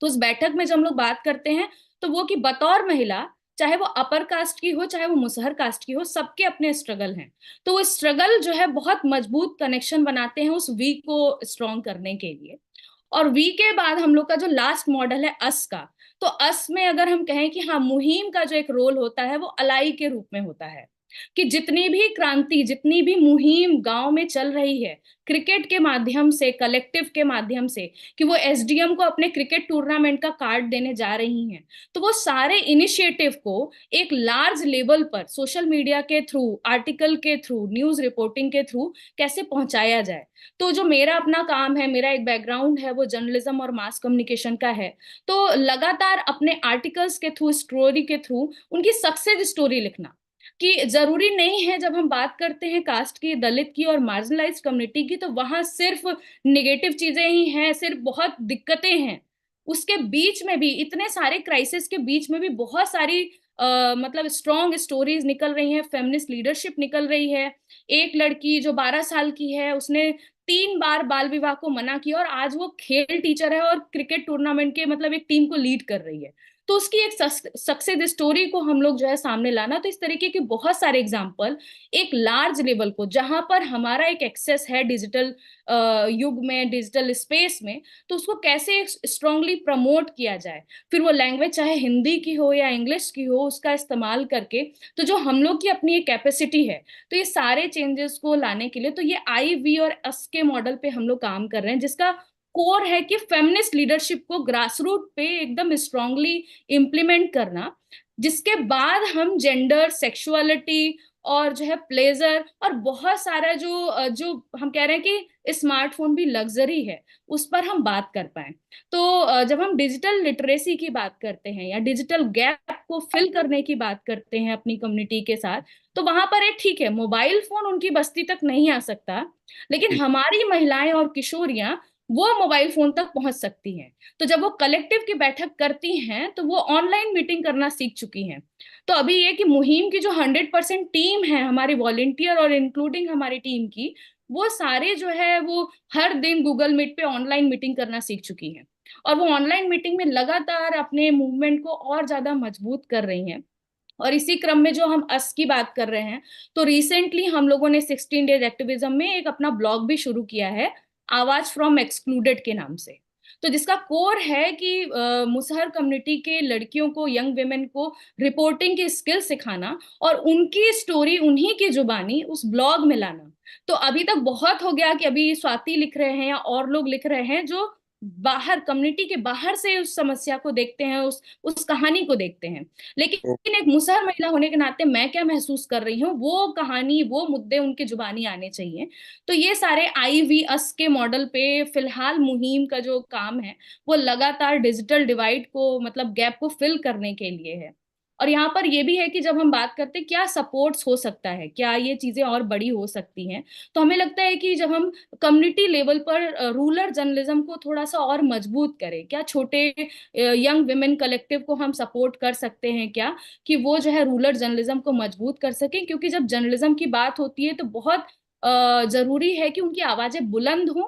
तो उस बैठक में जब हम लोग बात करते हैं तो वो कि बतौर महिला, चाहे वो अपर कास्ट की हो चाहे वो मुसहर कास्ट की हो, सबके अपने स्ट्रगल हैं। तो वो स्ट्रगल जो है बहुत मजबूत कनेक्शन बनाते हैं उस वी को स्ट्रॉन्ग करने के लिए। और वी के बाद हम लोग का जो लास्ट मॉडल है अस का, तो अस में अगर हम कहें कि हाँ, मुहिम का जो एक रोल होता है वो अलाई के रूप में होता है, कि जितनी भी क्रांति, जितनी भी मुहिम गांव में चल रही है क्रिकेट के माध्यम से, कलेक्टिव के माध्यम से, कि वो एसडीएम को अपने क्रिकेट टूर्नामेंट का कार्ड देने जा रही हैं, तो वो सारे इनिशिएटिव को एक लार्ज लेवल पर सोशल मीडिया के थ्रू, आर्टिकल के थ्रू, न्यूज रिपोर्टिंग के थ्रू कैसे पहुंचाया जाए। तो जो मेरा अपना काम है, मेरा एक बैकग्राउंड है वो जर्नलिज्म और मास कम्युनिकेशन का है, तो लगातार अपने आर्टिकल्स के थ्रू, स्टोरी के थ्रू उनकी सक्सेस स्टोरी लिखना, कि जरूरी नहीं है जब हम बात करते हैं कास्ट की, दलित की और मार्जिनलाइज कम्युनिटी की, तो वहां सिर्फ निगेटिव चीजें ही हैं, सिर्फ बहुत दिक्कतें हैं। उसके बीच में भी, इतने सारे क्राइसिस के बीच में भी बहुत सारी मतलब स्ट्रॉन्ग स्टोरीज निकल रही हैं, फेमिनिस्ट लीडरशिप निकल रही है। एक लड़की जो 12 साल की है, उसने 3 बार बाल विवाह को मना किया और आज वो खेल टीचर है और क्रिकेट टूर्नामेंट के मतलब एक टीम को लीड कर रही है। तो उसकी एक सक्सेस स्टोरी को हम लोग जो है सामने लाना। तो इस तरीके के बहुत सारे एग्जाम्पल एक लार्ज लेवल को, जहां पर हमारा एक एक्सेस है डिजिटल युग में, डिजिटल स्पेस में, तो उसको कैसे स्ट्रांगली प्रमोट किया जाए। फिर वो लैंग्वेज चाहे हिंदी की हो या इंग्लिश की हो, उसका इस्तेमाल करके, तो जो हम लोग की अपनी एक कैपेसिटी है, तो ये सारे चेंजेस को लाने के लिए, तो ये आई वी और अस के मॉडल पे हम लोग काम कर रहे हैं, जिसका कोर है कि फेमिनिस्ट लीडरशिप को ग्रास रूट पे एकदम स्ट्रांगली इम्प्लीमेंट करना, जिसके बाद हम जेंडर, सेक्सुअलिटी और जो है प्लेजर और बहुत सारा जो हम कह रहे हैं कि स्मार्टफोन भी लग्जरी है, उस पर हम बात कर पाए। तो जब हम डिजिटल लिटरेसी की बात करते हैं या डिजिटल गैप को फिल करने की बात करते हैं अपनी कम्युनिटी के साथ, तो वहां पर एक ठीक है, मोबाइल फोन उनकी बस्ती तक नहीं आ सकता, लेकिन हमारी महिलाएं और किशोरियां वो मोबाइल फोन तक पहुंच सकती हैं। तो जब वो कलेक्टिव की बैठक करती हैं तो वो ऑनलाइन मीटिंग करना सीख चुकी हैं। तो अभी ये कि मुहिम की जो 100% टीम है हमारी वॉलेंटियर और इंक्लूडिंग हमारी टीम की, वो सारे जो है वो हर दिन गूगल मीट पे ऑनलाइन मीटिंग करना सीख चुकी हैं, और वो ऑनलाइन मीटिंग में लगातार अपने मूवमेंट को और ज्यादा मजबूत कर रही हैं। और इसी क्रम में जो हम अस की बात कर रहे हैं, तो रिसेंटली हम लोगों ने 16 डेज एक्टिविज्म में एक अपना ब्लॉग भी शुरू किया है, आवाज फ्रॉम एक्सक्लूडेड के नाम से। तो जिसका कोर है कि मुसहर कम्युनिटी के लड़कियों को, यंग वेमेन को रिपोर्टिंग की स्किल सिखाना और उनकी स्टोरी उन्हीं की जुबानी उस ब्लॉग में लाना। तो अभी तक बहुत हो गया कि अभी स्वाति लिख रहे हैं या और लोग लिख रहे हैं जो बाहर, कम्युनिटी के बाहर से उस समस्या को देखते हैं, उस कहानी को देखते हैं। लेकिन एक मुसहर महिला होने के नाते मैं क्या महसूस कर रही हूँ, वो कहानी, वो मुद्दे उनके जुबानी आने चाहिए। तो ये सारे आई वी अस के मॉडल पे फिलहाल मुहिम का जो काम है, वो लगातार डिजिटल डिवाइड को, मतलब गैप को फिल करने के लिए है। और यहाँ पर ये भी है कि जब हम बात करते हैं क्या सपोर्ट्स हो सकता है, क्या ये चीजें और बड़ी हो सकती हैं, तो हमें लगता है कि जब हम कम्युनिटी लेवल पर रूरल जर्नलिज्म को थोड़ा सा और मजबूत करें, क्या छोटे यंग विमेन कलेक्टिव को हम सपोर्ट कर सकते हैं क्या, कि वो जो है रूरल जर्नलिज्म को मजबूत कर सकें। क्योंकि जब जर्नलिज्म की बात होती है तो बहुत जरूरी है कि उनकी आवाजें बुलंद हों,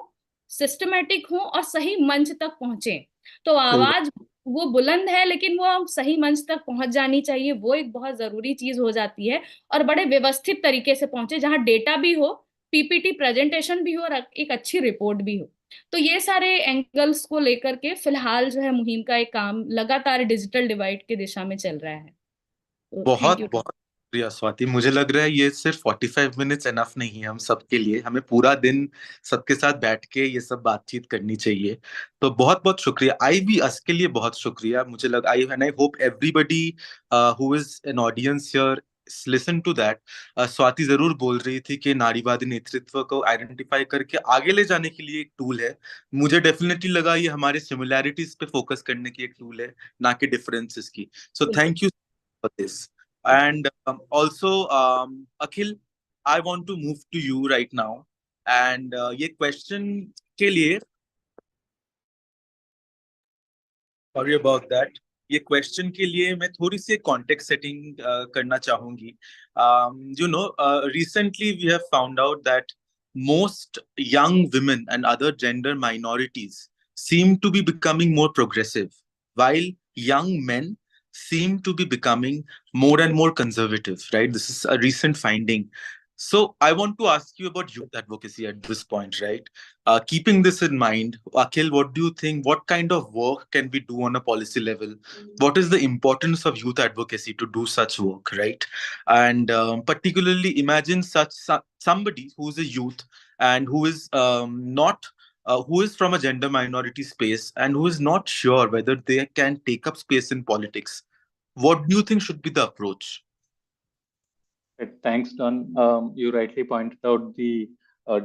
सिस्टमेटिक हों और सही मंच तक पहुंचे। तो आवाज वो बुलंद है लेकिन वो सही मंच तक पहुंच जानी चाहिए, वो एक बहुत जरूरी चीज हो जाती है। और बड़े व्यवस्थित तरीके से पहुंचे, जहां डेटा भी हो, पीपीटी प्रेजेंटेशन भी हो और एक अच्छी रिपोर्ट भी हो। तो ये सारे एंगल्स को लेकर के फिलहाल जो है मुहिम का एक काम लगातार डिजिटल डिवाइड की दिशा में चल रहा है। तो थैंक बहुत यू। बहुत शुक्रिया स्वाति। मुझे लग रहा है ये सिर्फ 45 मिनट्स एनफ नहीं है हम सबके लिए, हमें पूरा दिन सबके साथ बैठ के ये सब बातचीत करनी चाहिए। तो बहुत बहुत शुक्रिया, आई बी अस के लिए बहुत शुक्रिया। मुझे लग I and I hope everybody who is an audience here listen to that. Swati जरूर बोल रही थी कि नारीवादी नेतृत्व को आइडेंटिफाई करके आगे ले जाने के लिए एक टूल है। मुझे डेफिनेटली लगा ये हमारे सिमिलैरिटीज पे फोकस करने की एक टूल है, ना कि डिफरेंसेस की। So thank you for this. And also, Akhil, I want to move to you right now. And ये question के लिए, sorry about that. ये क्वेश्चन के लिए मैं थोड़ी सी कॉन्टेक्स्ट सेटिंग करना चाहूंगी। Recently we have found out that most young women and other gender minorities seem to be becoming more progressive, while young men seem to be becoming more and more conservative, right? This is a recent finding. So I want to ask you about youth advocacy at this point, right? Keeping this in mind, Akhil, what do you think? What kind of work can we do on a policy level? What is the importance of youth advocacy to do such work, right? And particularly, imagine somebody who is a youth and who is not. Who is from a gender minority space and who is not sure whether they can take up space in politics. What do you think should be the approach? Thanks, Don. You rightly pointed out the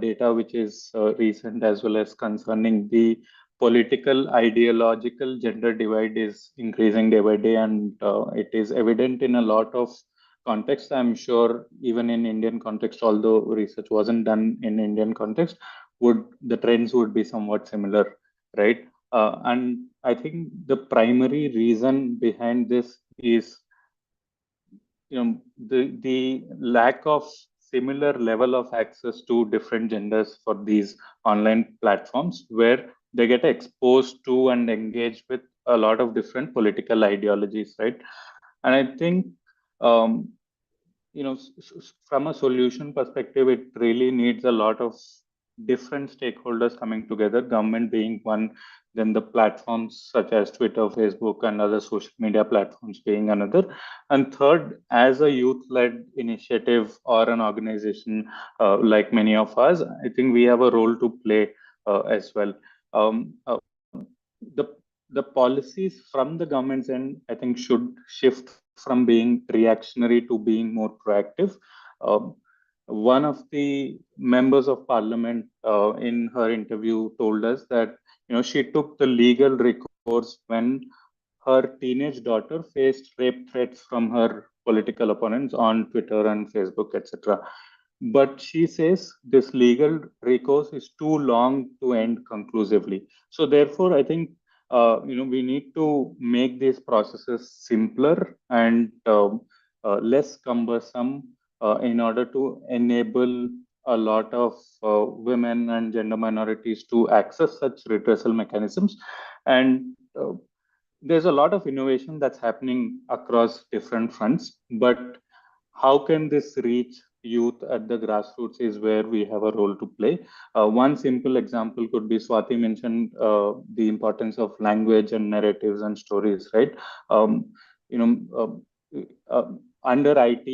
data which is recent as well as concerning the political ideological gender divide is increasing day by day, and it is evident in a lot of contexts. I'm sure even in Indian context, although research wasn't done in Indian context, would the trends would be somewhat similar, right? And I think the primary reason behind this is the lack of similar level of access to different genders for these online platforms where they get exposed to and engage with a lot of different political ideologies, right? And I think um, from a solution perspective, it really needs a lot of different stakeholders coming together, government being one, then the platforms such as Twitter, Facebook, and other social media platforms being another. And third, as a youth led initiative or an organization like many of us, I think we have a role to play as well. Um, uh, the the policies from the government's end, I think, should shift from being reactionary to being more proactive. Um, One of the members of parliament in her interview told us that she took the legal recourse when her teenage daughter faced rape threats from her political opponents on Twitter and Facebook, etc. But she says this legal recourse is too long to end conclusively. So therefore, I think we need to make these processes simpler and less cumbersome in order to enable a lot of women and gender minorities to access such redressal mechanisms. And there's a lot of innovation that's happening across different fronts, but how can this reach youth at the grassroots is where we have a role to play. One simple example could be Swati mentioned the importance of language and narratives and stories, right? Um, you know, Under IT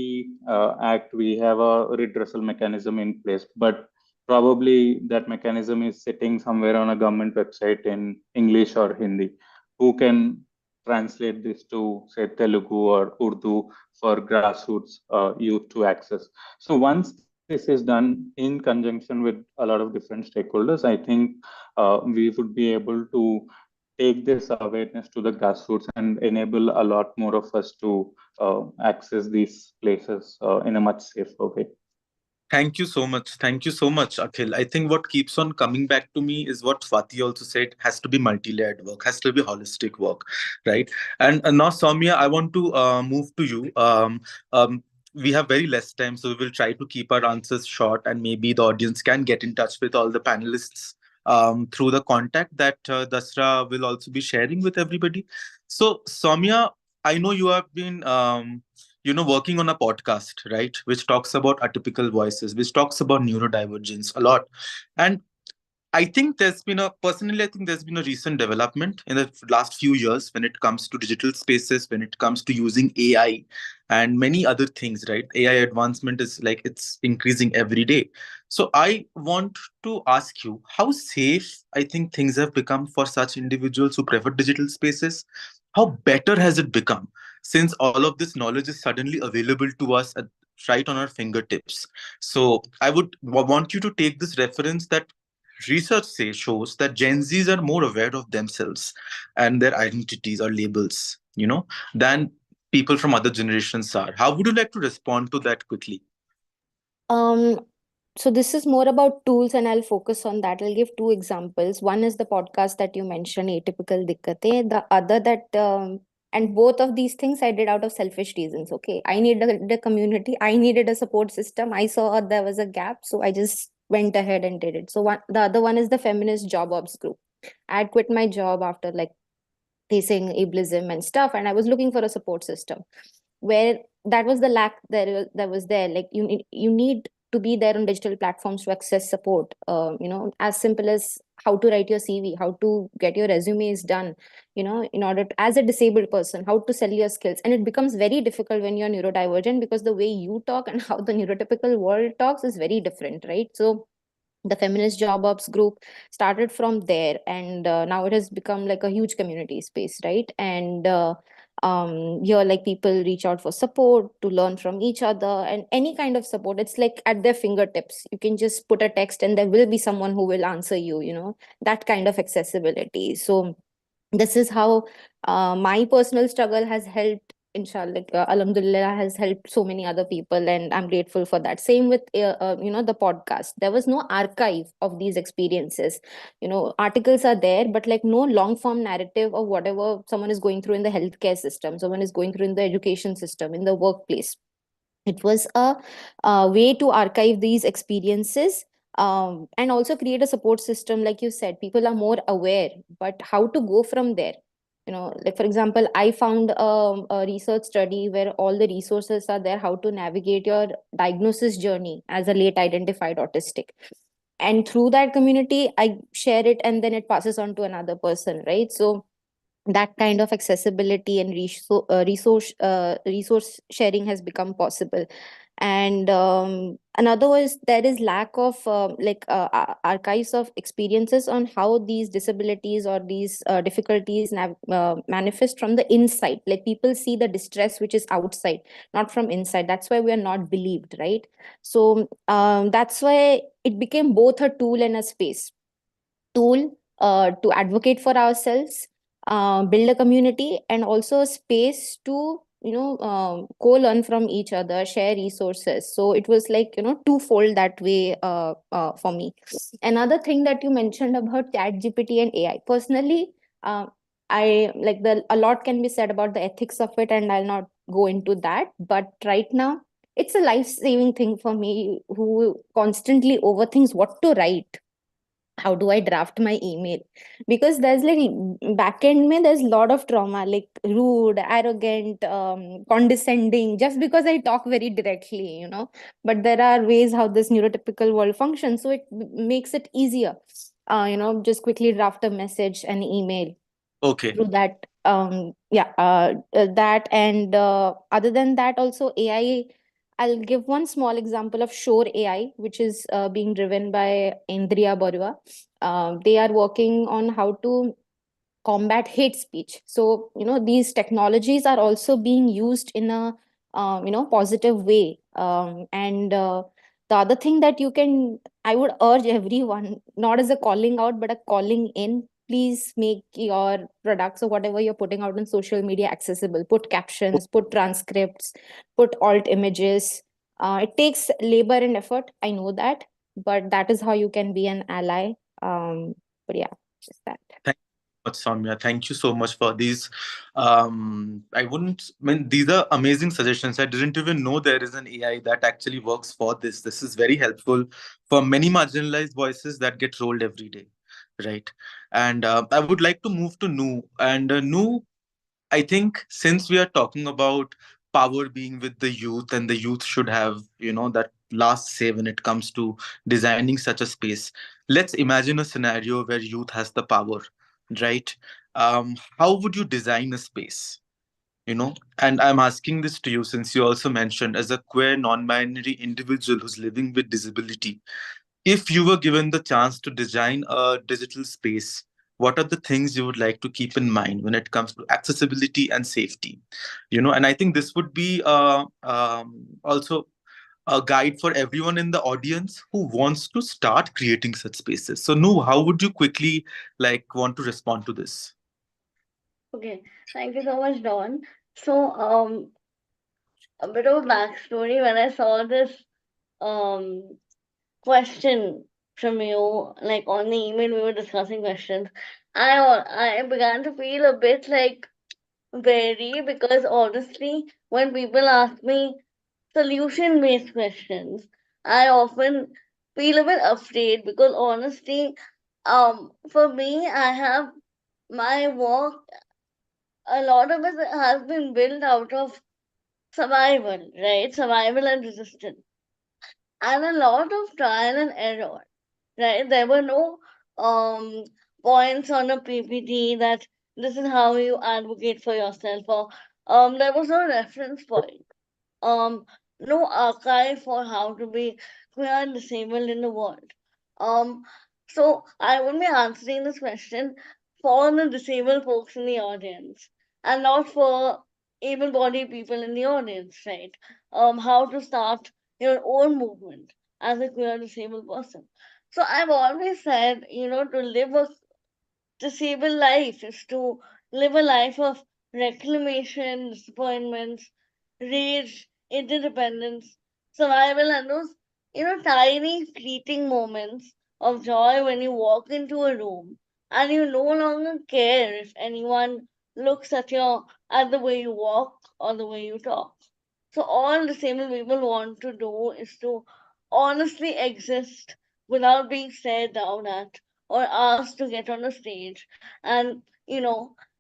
Act, we have a redressal mechanism in place, but probably that mechanism is sitting somewhere on a government website in English or Hindi. Who can translate this to, say, Telugu or Urdu for grassroots youth to access? So once this is done in conjunction with a lot of different stakeholders, I think we would be able to take this awareness to the grassroots and enable a lot more of us to access these places in a much safer way. Thank you so much. Thank you so much, Akhil. I think what keeps on coming back to me is what Swati also said, has to be multi-layered work, has to be holistic work, right? And now, Soumya, I want to move to you. We have very less time, so we will try to keep our answers short, and maybe the audience can get in touch with all the panelists through the contact that Dasra will also be sharing with everybody. So, Soumya, I know you have been working on a podcast, right, which talks about atypical voices, which talks about neurodivergence a lot. And I think there's been a recent development in the last few years when it comes to digital spaces, when it comes to using AI and many other things, right? AI advancement is like it's increasing every day. So I want to ask you how safe I think things have become for such individuals who prefer digital spaces. How better has it become since all of this knowledge is suddenly available to us right on our fingertips? So I would want you to take this reference that shows that Gen Zs are more aware of themselves and their identities or labels, than people from other generations are. How would you like to respond to that quickly? Um, so this is more about tools, and I'll focus on that. I'll give two examples. One is the podcast that you mentioned, Atypical Dikkate. The other and both of these things I did out of selfish reasons. Okay, I needed a community. I needed a support system. I saw there was a gap, so I just went ahead and did it. So the other one is the feminist job ops group. I had quit my job after like facing ableism and stuff, and I was looking for a support system where that was the lack that was there. Like you need to be there on digital platforms to access support, as simple as how to write your CV, how to get your resumes done, in order to, as a disabled person, how to sell your skills. And it becomes very difficult when you're neurodivergent, because the way you talk and how the neurotypical world talks is very different, right? So the feminist job ops group started from there, and now it has become like a huge community space, right? And here, like, people reach out for support, to learn from each other, and any kind of support, it's like at their fingertips. You can just put a text and there will be someone who will answer you, that kind of accessibility. So this is how my personal struggle has helped, inshallah, like, alhamdulillah, has helped so many other people, and I'm grateful for that. Same with the podcast. There was no archive of these experiences. Articles are there, but like no long form narrative of whatever someone is going through in the healthcare system, someone is going through in the education system, in the workplace. It was a way to archive these experiences, and also create a support system. Like you said, people are more aware, but how to go from there? Like, for example, I found a research study where all the resources are there, how to navigate your diagnosis journey as a late identified autistic. And through that community, I share it, and then it passes on to another person, right? So that kind of accessibility and resource sharing has become possible. And another was, there is lack of archives of experiences on how these disabilities or these difficulties manifest from the inside. Like, people see the distress which is outside, not from inside. That's why we are not believed, right? So that's why it became both a tool and a space. Tool to advocate for ourselves, build a community, and also a space to co-learn from each other, share resources. So it was like, twofold that way for me. Another thing that you mentioned about chat gpt and AI, personally, I like, a lot can be said about the ethics of it, and I'll not go into that. But right now, it's a life-saving thing for me, who constantly overthinks what to write, how do I draft my email. Because there's like, back end mein, there's a lot of trauma, like rude, arrogant, condescending, just because I talk very directly, but there are ways how this neurotypical world functions, so it makes it easier, just quickly draft a message, an email. Okay. Through that, that. And other than that, also AI I'll give one small example of Shore AI, which is being driven by Indriya Barua. They are working on how to combat hate speech. So, these technologies are also being used in a, positive way. And the other thing that I would urge everyone, not as a calling out, but a calling in, please make your products or whatever you're putting out on social media accessible. Put captions, put transcripts, put alt images. It takes labor and effort. I know that, but that is how you can be an ally. But yeah, just that. Thank you so much, Soumya. Thank you so much for these. I wouldn't, I mean, these are amazing suggestions. I didn't even know there is an AI that actually works for this. This is very helpful for many marginalized voices that get rolled every day, right? And I would like to move to Nu. And Nu, I think since we are talking about power being with the youth, and the youth should have, that last say when it comes to designing such a space. Let's imagine a scenario where youth has the power, right? How would you design a space? And I'm asking this to you since you also mentioned as a queer non-binary individual who's living with disability, if you were given the chance to design a digital space, what are the things you would like to keep in mind when it comes to accessibility and safety? And I think this would be also a guide for everyone in the audience who wants to start creating such spaces. So, Nu, how would you quickly want to respond to this? Okay, thank you so much, Dawn. So, a bit of backstory. When I saw this um question from you, like on the email, we were discussing questions. I began to feel a bit like wary, because honestly, when people ask me solution based questions, I often feel a bit afraid, because honestly, for me, I have my work, a lot of it has been built out of survival, right? Survival and resistance, and a lot of trial and error, right? There were no um points on a PPT that this is how you advocate for yourself, or there was no reference point, um no archive for how to be queer and disabled in the world. Um so I will be answering this question for the disabled folks in the audience, and not for able-bodied people in the audience, right? How to start your own movement as a queer disabled person. So I've always said, to live a disabled life is to live a life of reclamation, disappointments, rage, interdependence, survival, and those, tiny fleeting moments of joy when you walk into a room and you no longer care if anyone looks at the way you walk or the way you talk. So all disabled people want to do is to honestly exist without being stared down at or asked to get on a stage and,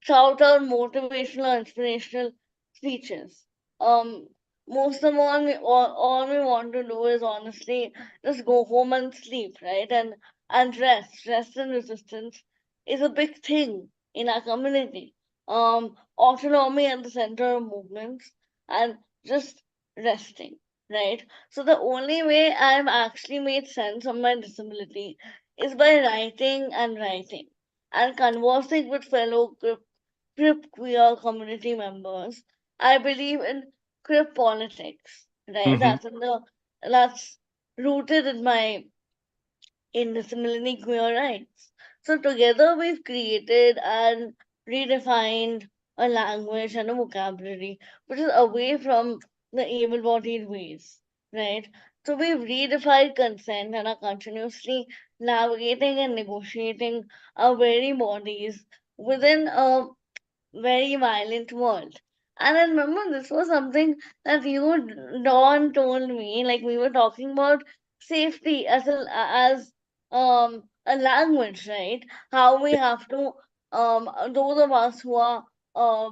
shout out motivational or inspirational speeches. Um, Most of all we want to do is honestly just go home and sleep, right? And rest. Rest and resistance is a big thing in our community. Autonomy at the center of movements, and just resting, right? So the only way I've actually made sense of my disability is by writing and writing and conversing with fellow crip queer community members. I believe in crip politics, right? Mm-hmm. That's rooted in my indiscriminately queer rights. So together we've created and redefined a language and a vocabulary which is away from the able-bodied ways, right? So we've redefined consent and are continuously navigating and negotiating our very bodies within a very violent world. And I remember this was something that you, Dawn, told me. Like we were talking about safety as a language, right? How we have to those of us who are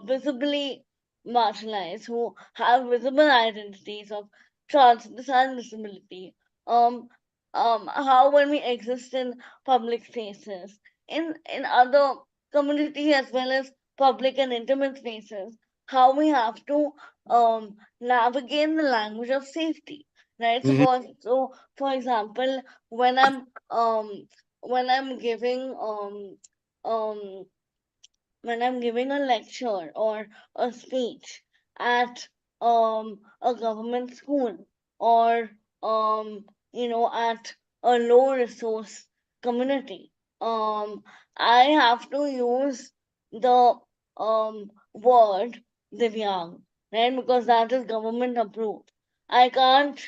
visibly marginalized, who have visible identities of transness and disability. Um, how when we exist in public spaces, in other community as well as public and intimate spaces, how we have to navigate the language of safety, right? So Mhm. for example, when I'm giving um when I'm giving a lecture or a speech at a government school or at a low resource community, I have to use the word Divyang, right? Because that is government approved. I can't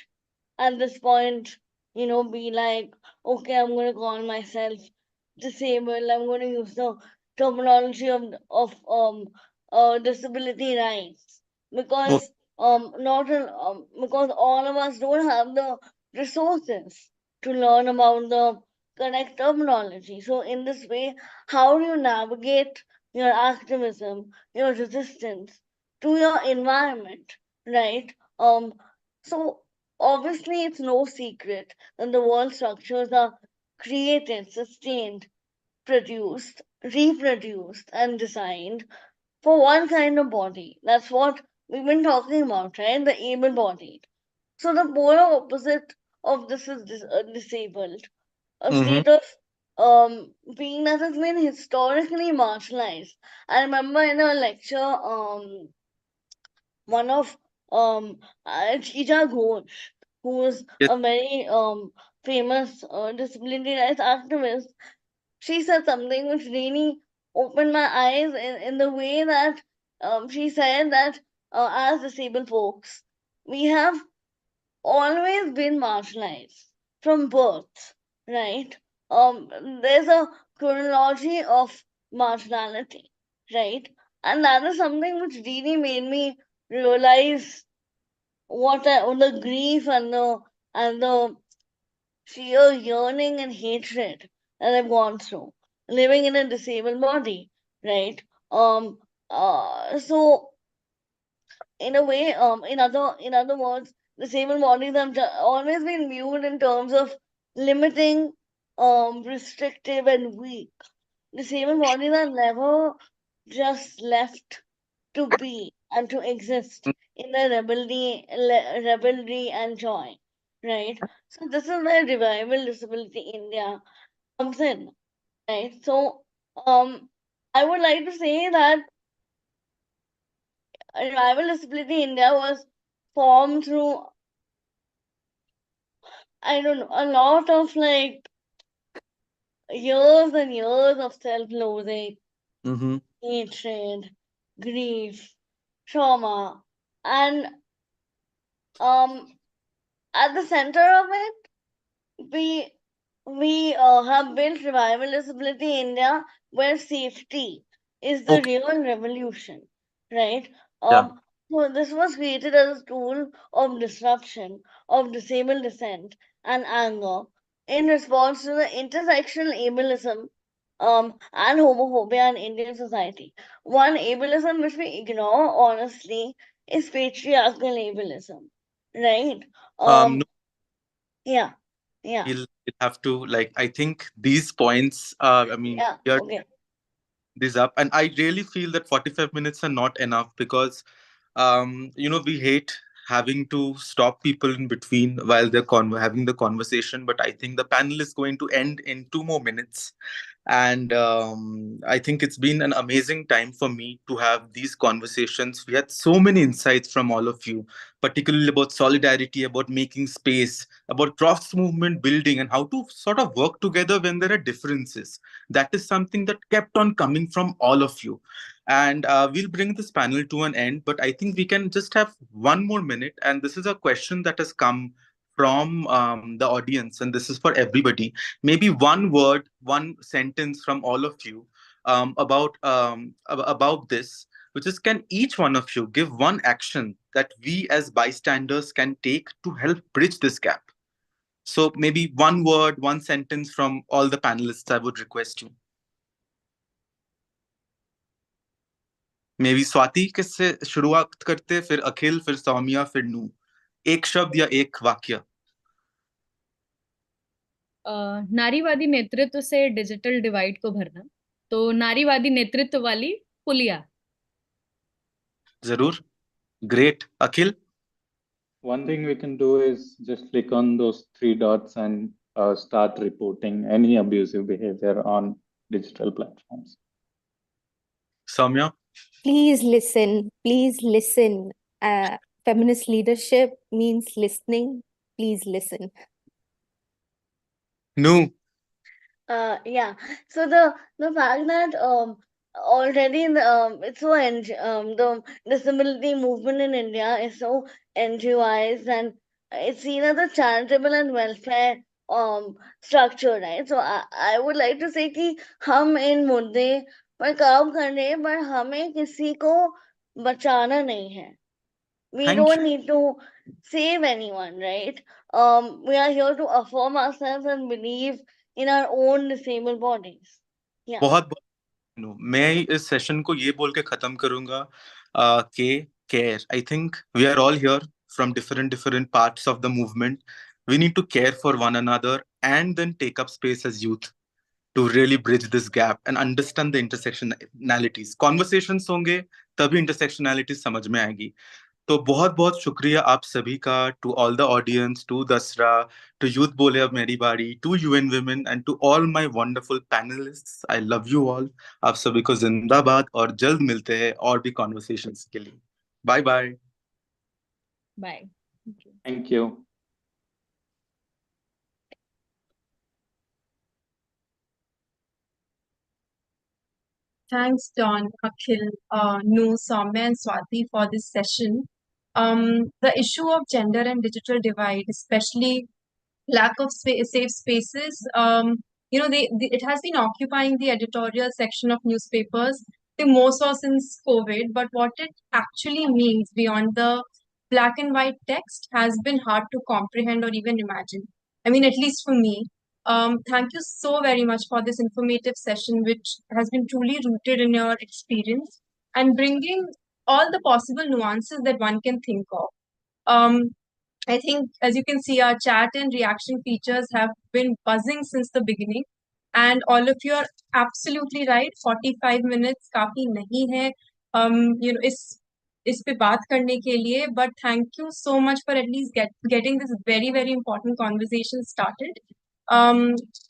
at this point, be like, okay, I'm going to call myself disabled. I'm going to use the terminology of disability rights Oh, because because all of us don't have the resources to learn about the correct terminology. So in this way, how do you navigate your activism, your resistance to your environment, right? So obviously, it's no secret that the world structures are created, sustained, produced, reproduced, and designed for one kind of body. That's what we've been talking about, right? The able bodied. So, the polar opposite of this is disabled, a mhm. state of being that has been historically marginalized. I remember in a lecture, one of Chija Ghosh, who was Yes. a very famous disability rights activist, she said something which really opened my eyes in the way that she said that as disabled folks, we have always been marginalized from birth, right? There's a chronology of marginality, right? And that is something which really made me realize what the grief and the sheer yearning and hatred that I've gone through living in a disabled body, right? Um. So in a way, in other words, disabled bodies have always been viewed in terms of limiting, restrictive, and weak. Disabled bodies are never just left to be and to exist in the revelry and joy, right? So this is where Revival Disability India comes in, right? So I would like to say that Revival Disability India was formed through, I don't know, a lot of like years and years of self-loathing, Mhm. hatred, grief, trauma, and um at the center of it, we we have built Revival Disability India, where safety is the Okay. real revolution, right? Yeah. So this was created as a tool of disruption, of disabled dissent and anger in response to the intersectional ableism and homophobia in Indian society. One ableism which we ignore, honestly, is patriarchal ableism, right? No, Um, yeah, yeah. we'll have to like. I think these points. I mean, Yeah, we are okay. this up, and I really feel that 45 minutes are not enough because we hate having to stop people in between while they're having the conversation, but I think the panel is going to end in 2 more minutes. And I think it's been an amazing time for me to have these conversations. We had so many insights from all of you, particularly about solidarity, about making space, about cross movement building, and how to sort of work together when there are differences. That is something that kept on coming from all of you. And we'll bring this panel to an end, but I think we can just have 1 more minute. And this is a question that has come from the audience, and this is for everybody. Maybe one word, one sentence from all of you about this, which is, can each one of you give one action that we as bystanders can take to help bridge this gap? So maybe one word, one sentence from all the panelists, I would request you. May be Swati किससे शुरुआत करते, फिर अखिल, फिर सौम्या, फिर नू. एक शब्द या एक वाक्य. नारीवादी नेतृत्व से डिजिटल डिवाइड को भरना, तो नारीवादी नेतृत्व वाली पुलिया. जरूर. Great. Akhil? One thing we can do is just click on those three dots and start reporting any abusive behavior on digital platforms. Soumya? Please listen. Please listen. Feminist leadership means listening. Please listen. No. Yeah. So the fact that already in it's so the disability movement in India is so NGOized, and it's seen as a charitable and welfare structure, right? So I would like to say कि हम इन मुद्दे पर काम कर रहे हैं, पर हमें किसी को बचाना नहीं है. We Thank don't need to save anyone, right? We are here to affirm ourselves and believe in our own disabled bodies. Yeah. बहुत मैं इस सेशन को ये बोल के खत्म करूंगा कि care. I think we are all here from different parts of the movement. We need to care for one another and then take up space as youth to really bridge this gap and understand the intersectionalities. Conversations होंगे तभी intersectionalities समझ में आएगी. तो बहुत बहुत शुक्रिया आप सभी का, to all the audience, to Dasra, to youth बोले अब मेरी बारी, to UN Women and to all my wonderful panellists. I love you all. आप सभी को जिंदाबाद और जल्द मिलते हैं और भी कॉन्वर्सेशंस के लिए. Bye bye. Bye. Thank you. Thanks, Don, Akhil, Nu, Soumya, and Swati for this session. The issue of gender and digital divide, especially lack of safe spaces, it has been occupying the editorial section of newspapers, the more so since COVID. But what it actually means beyond the black and white text has been hard to comprehend or even imagine. I mean, at least for me. Thank you so very much for this informative session, which has been truly rooted in your experience and bringing all the possible nuances that one can think of. I think, as you can see, our chat and reaction features have been buzzing since the beginning. And all of you are absolutely right. 45 minutes काफी नहीं है, इस पे बात करने के लिए. But thank you so much for at least getting this very, very important conversation started.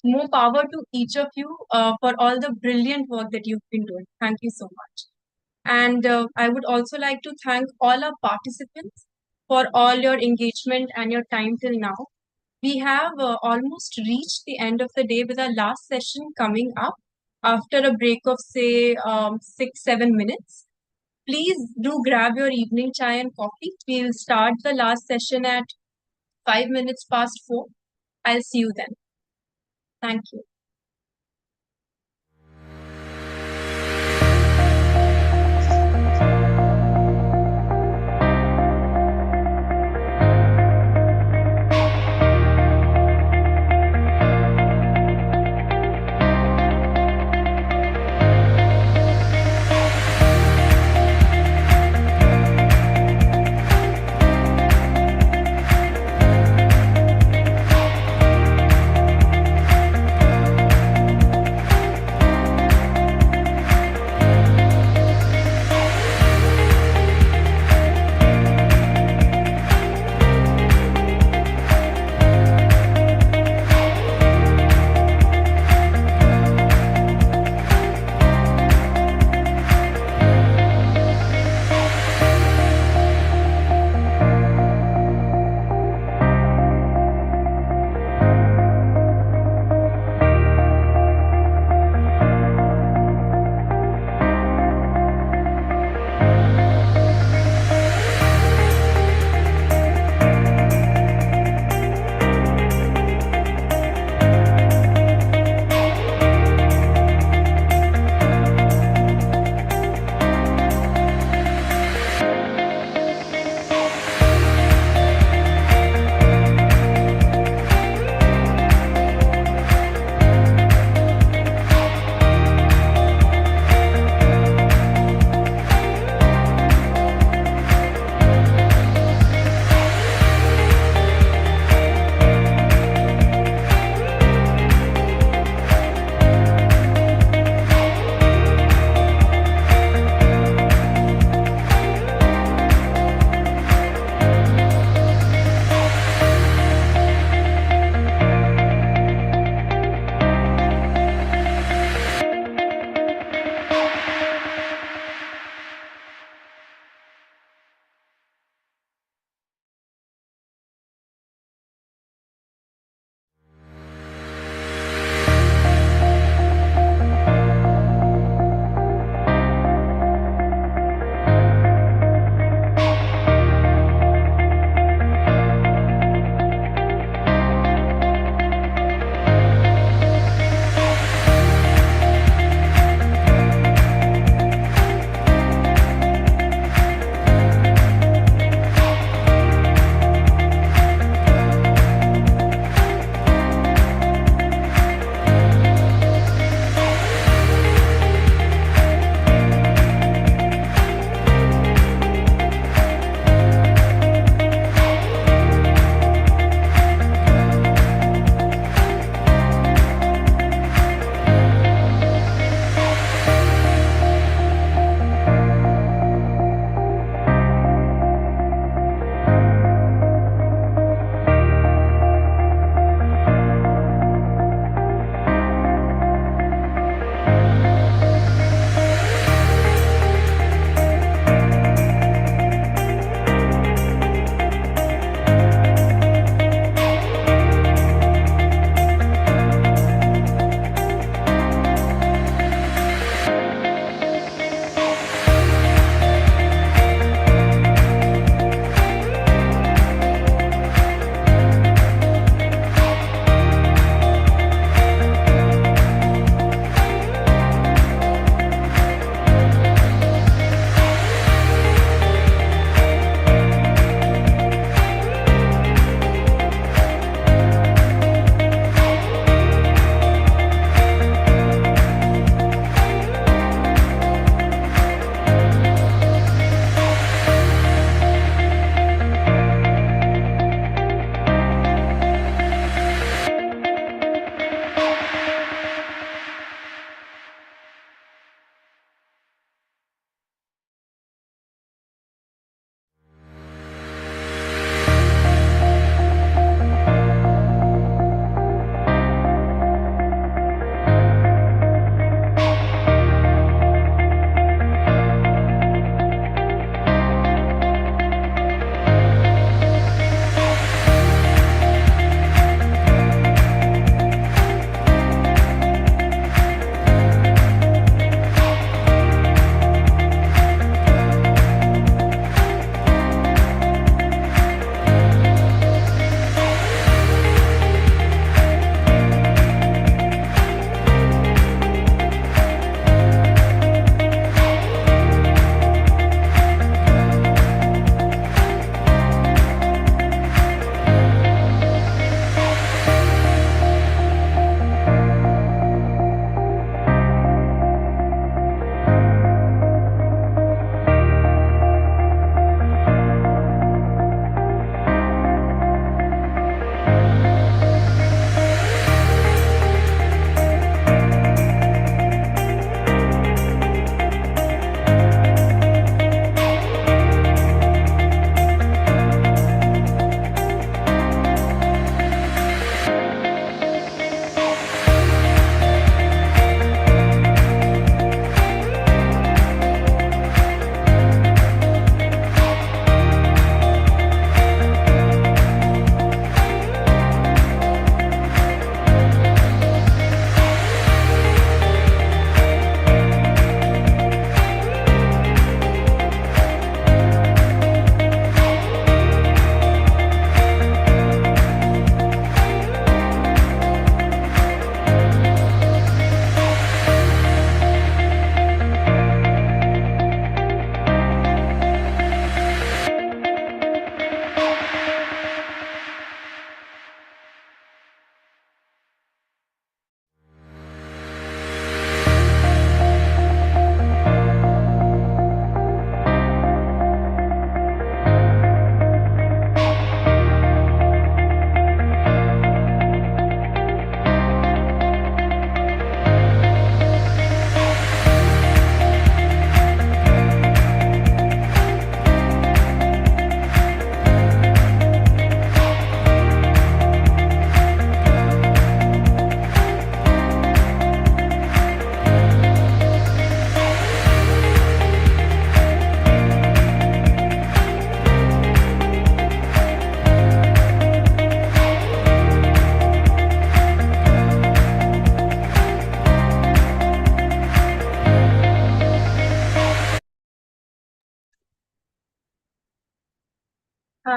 More power to each of you for all the brilliant work that you've been doing. Thank you so much. And I would also like to thank all our participants for all your engagement and your time till now. We have almost reached the end of the day with our last session coming up after a break of, say, 6-7 minutes. Please do grab your evening chai and coffee. We'll start the last session at 5 minutes past 4. I'll see you then. Thank you.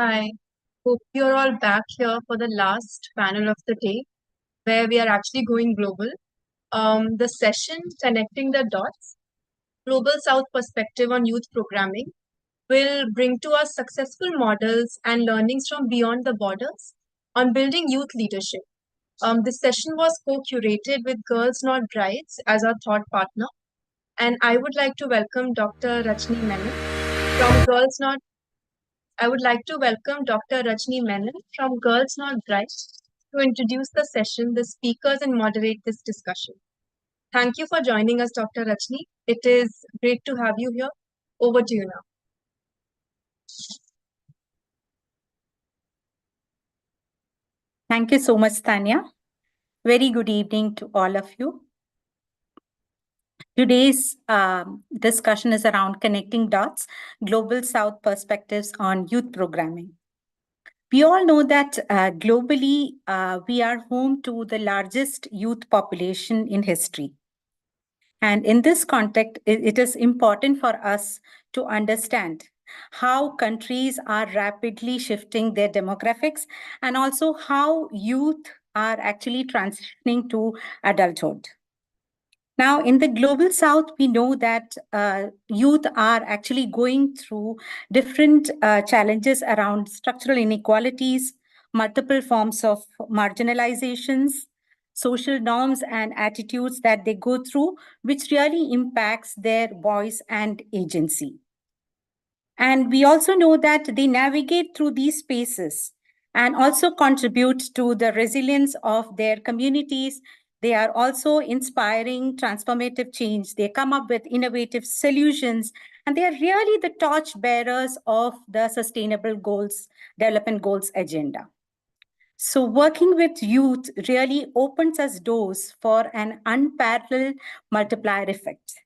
Hi, hope you're all back here for the last panel of the day, where we are actually going global. The session Connecting the Dots, Global South Perspective on Youth Programming, will bring to us successful models and learnings from beyond the borders on building youth leadership. This session was co-curated with Girls Not Brides as our thought partner, and I would like to welcome Dr. Rajni Menon from Girls Not I would like to welcome Dr. Rajni Menon from Girls Not Brides to introduce the session, the speakers, and moderate this discussion. Thank you for joining us, Dr. Rajni. It is great to have you here. Over to you now. Thank you so much, Tanya. Very good evening to all of you. Today's discussion is around connecting dots, global South perspectives on youth programming. We all know that globally, we are home to the largest youth population in history. And in this context, it is important for us to understand how countries are rapidly shifting their demographics and also how youth are actually transitioning to adulthood. Now, in the global South, we know that youth are actually going through different challenges around structural inequalities, multiple forms of marginalizations, social norms and attitudes that they go through, which really impacts their voice and agency. And we also know that they navigate through these spaces and also contribute to the resilience of their communities. They are also inspiring transformative change. They come up with innovative solutions, and they are really the torch bearers of the sustainable goals, development goals agenda. So working with youth really opens us doors for an unparalleled multiplier effect.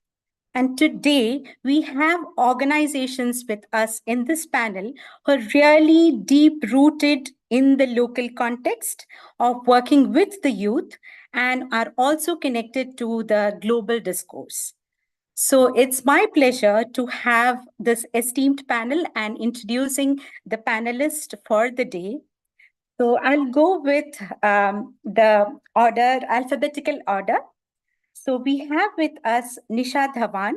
And today, we have organizations with us in this panel who are really deep rooted in the local context of working with the youth and are also connected to the global discourse. So it's my pleasure to have this esteemed panel and introducing the panelists for the day. So I'll go with the alphabetical order. So we have with us Nisha Dhawan.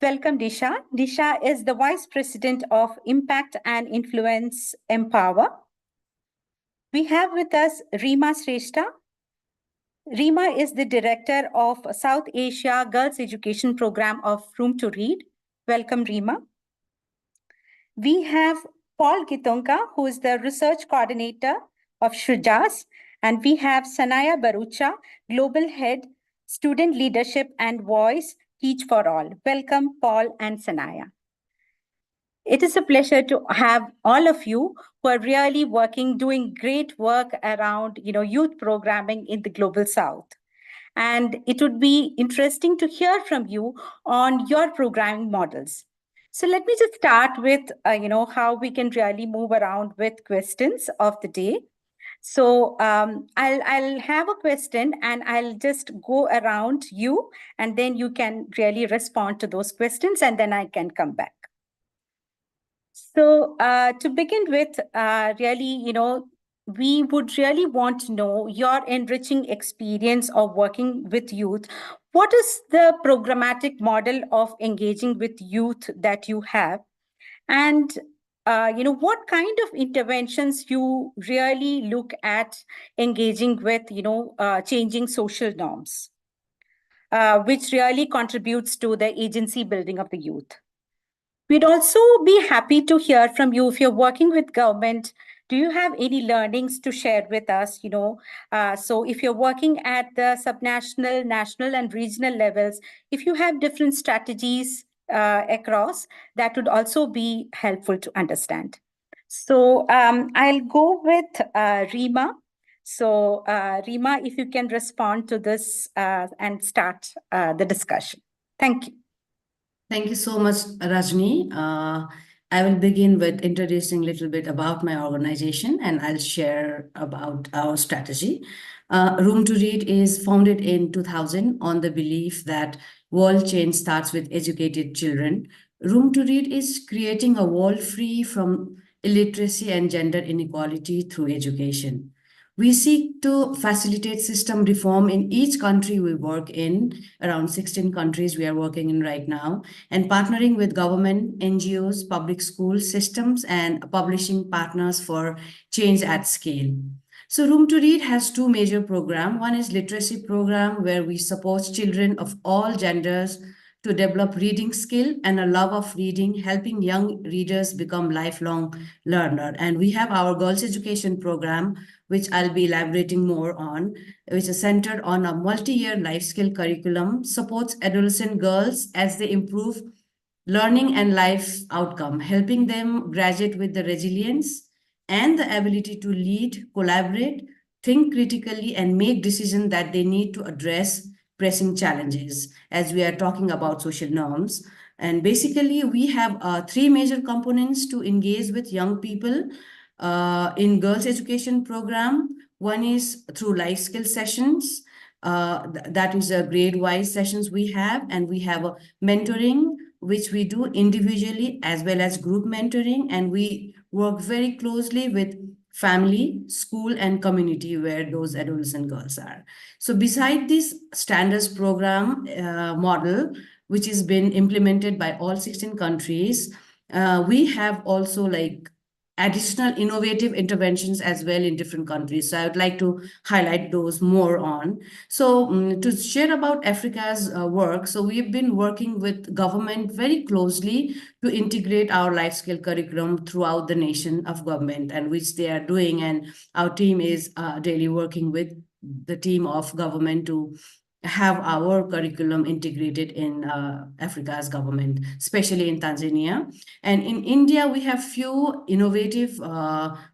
Welcome, Disha. Disha is the Vice President of Impact and Influence Empower. We have with us Rima Shrestha. Rima is the Director of South Asia Girls Education Program of Room to Read. Welcome, Rima. We have Paul Gitonka, who is the Research Coordinator of Shujas. And we have Sanaya Barucha, Global Head, Student Leadership and Voice, Teach for All. Welcome, Paul and Sanaya. It is a pleasure to have all of you who are really doing great work around, youth programming in the Global South. And it would be interesting to hear from you on your programming models. So let me just start with, how we can really move around with questions of the day. So I'll have a question and I'll just go around you, and then you can really respond to those questions, and then I can come back. So to begin with, really, we would really want to know your enriching experience of working with youth. What is the programmatic model of engaging with youth that you have? And, what kind of interventions you really look at engaging with, changing social norms, which really contributes to the agency building of the youth. We'd also be happy to hear from you if you're working with government. Do you have any learnings to share with us? So if you're working at the subnational, national, and regional levels, if you have different strategies across, that would also be helpful to understand. So I'll go with Rima. So Rima, if you can respond to this and start the discussion. Thank you. Thank you so much, Rajni. I will begin with introducing a little bit about my organization, and I'll share about our strategy. Room to Read is founded in 2000 on the belief that world change starts with educated children. Room to Read is creating a world free from illiteracy, and gender inequality through education. We seek to facilitate system reform in each country we work in, around 16 countries we are working in right now, and partnering with government, NGOs, public school systems, and publishing partners for change at scale. So Room to Read has two major programs. One is literacy program where we support children of all genders to develop reading skill and a love of reading, helping young readers become lifelong learner. And we have our girls education program, which I'll be elaborating more on, which is centered on a multi-year life skill curriculum, supports adolescent girls as they improve learning and life outcome, helping them graduate with the resilience and the ability to lead, collaborate, think critically, and make decisions that they need to address pressing challenges as we are talking about social norms. And basically, we have three major components to engage with young people in girls' education program. One is through life skill sessions. That is a grade-wise sessions we have, and we have a mentoring, which we do individually as well as group mentoring, and we work very closely with family, school, and community where those adolescent girls are. So beside this standards program model, which has been implemented by all 16 countries, we have also like additional innovative interventions as well in different countries. So I would like to highlight those more on. So to share about Africa's work, so we've been working with government very closely to integrate our life skill curriculum throughout the nation of government, and which they are doing. And our team is daily working with the team of government to have our curriculum integrated in Africa's government, especially in Tanzania. And in India, we have few innovative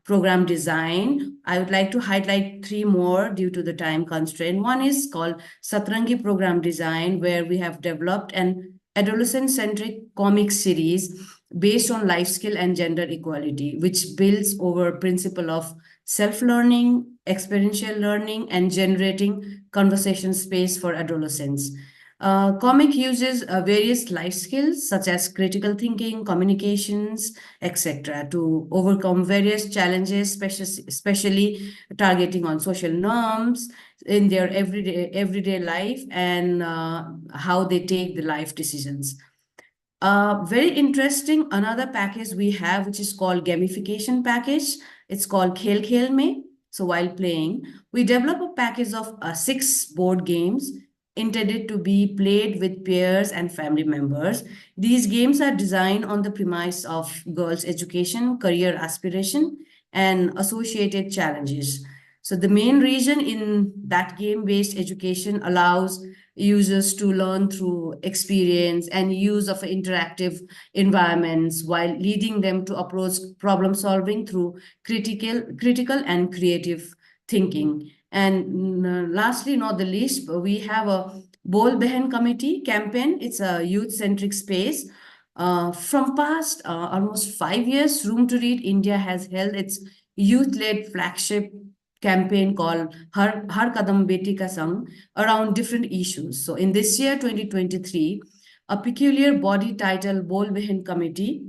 program design. I would like to highlight three more due to the time constraint. One is called Satrangi program design, where we have developed an adolescent-centric comic series based on life skill and gender equality, which builds over principle of self-learning, experiential learning, and generating conversation space for adolescents. Comic uses various life skills such as critical thinking, communications, etc., to overcome various challenges, especially targeting on social norms in their everyday life and how they take the life decisions. Very interesting, another package we have, which is called gamification package. It's called Khel Khel Me. So while playing, we develop a package of 6 board games intended to be played with peers and family members. These games are designed on the premise of girls' education, career aspiration, and associated challenges. So the main reason in that game-based education allows users to learn through experience and use of interactive environments while leading them to approach problem solving through critical and creative thinking. And lastly, not the least, we have a Bole Behan Committee campaign. It's a youth-centric space. From past almost 5 years, Room to Read India has held its youth-led flagship campaign called Har Kadam Beti Ka Sang around different issues. So in this year, 2023, a peculiar body title Bole Behan Committee,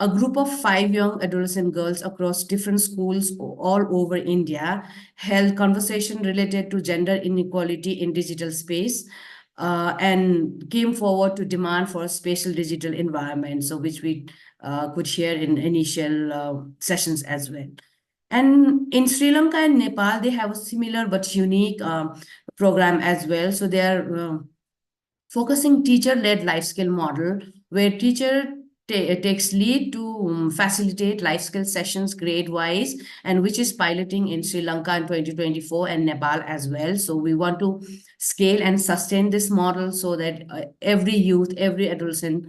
a group of 5 young adolescent girls across different schools all over India held conversation related to gender inequality in digital space and came forward to demand for a spatial digital environment, so which we could share in initial sessions as well. And in Sri Lanka and Nepal, they have a similar but unique program as well. So they are focusing teacher-led life skill model where teacher takes lead to facilitate life skill sessions grade-wise, and which is piloting in Sri Lanka in 2024 and Nepal as well. So we want to scale and sustain this model so that every youth, every adolescent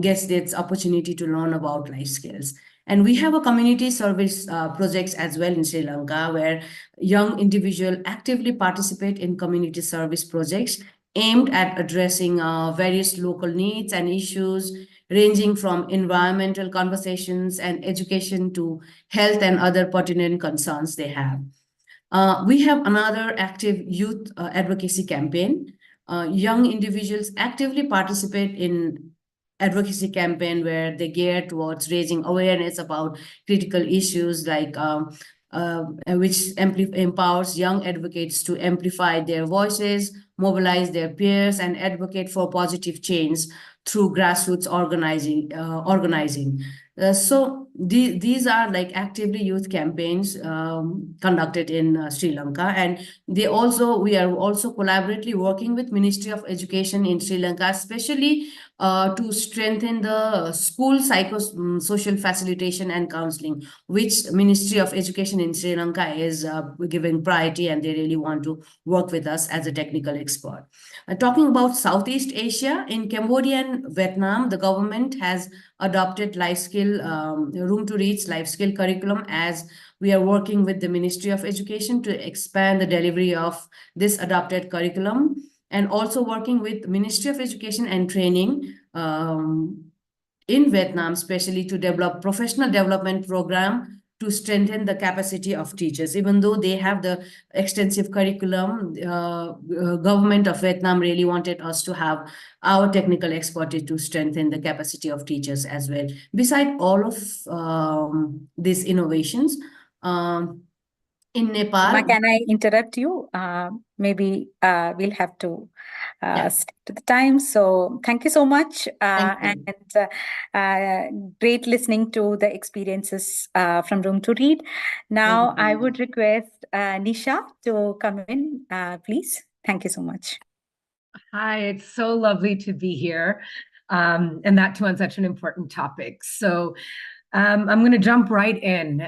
gets its opportunity to learn about life skills. And we have a community service projects as well in Sri Lanka, where young individuals actively participate in community service projects aimed at addressing various local needs and issues, ranging from environmental conversations and education to health and other pertinent concerns they have. We have another active youth advocacy campaign. Young individuals actively participate in advocacy campaign where they gear towards raising awareness about critical issues like which empowers young advocates to amplify their voices, mobilize their peers, and advocate for positive change through grassroots organizing. So these are like actively youth campaigns conducted in Sri Lanka, and we are also collaboratively working with Ministry of Education in Sri Lanka, especially to strengthen the school social facilitation and counseling, which Ministry of Education in Sri Lanka is giving priority, and they really want to work with us as a technical expert. Talking about Southeast Asia, in Cambodia and Vietnam, the government has adopted life skill, room to reach life skill curriculum, as we are working with the Ministry of Education to expand the delivery of this adopted curriculum, and also working with Ministry of Education and Training in Vietnam, especially to develop professional development program to strengthen the capacity of teachers. Even though they have the extensive curriculum, government of Vietnam really wanted us to have our technical expertise to strengthen the capacity of teachers as well. Beside all of these innovations, in Nepal. Can I interrupt you? Maybe we'll have to stick to the time. So thank you so much. And great listening to the experiences from Room to Read. Now I would request Nisha to come in, please. Thank you so much. Hi, it's so lovely to be here, and that too on such an important topic. So I'm going to jump right in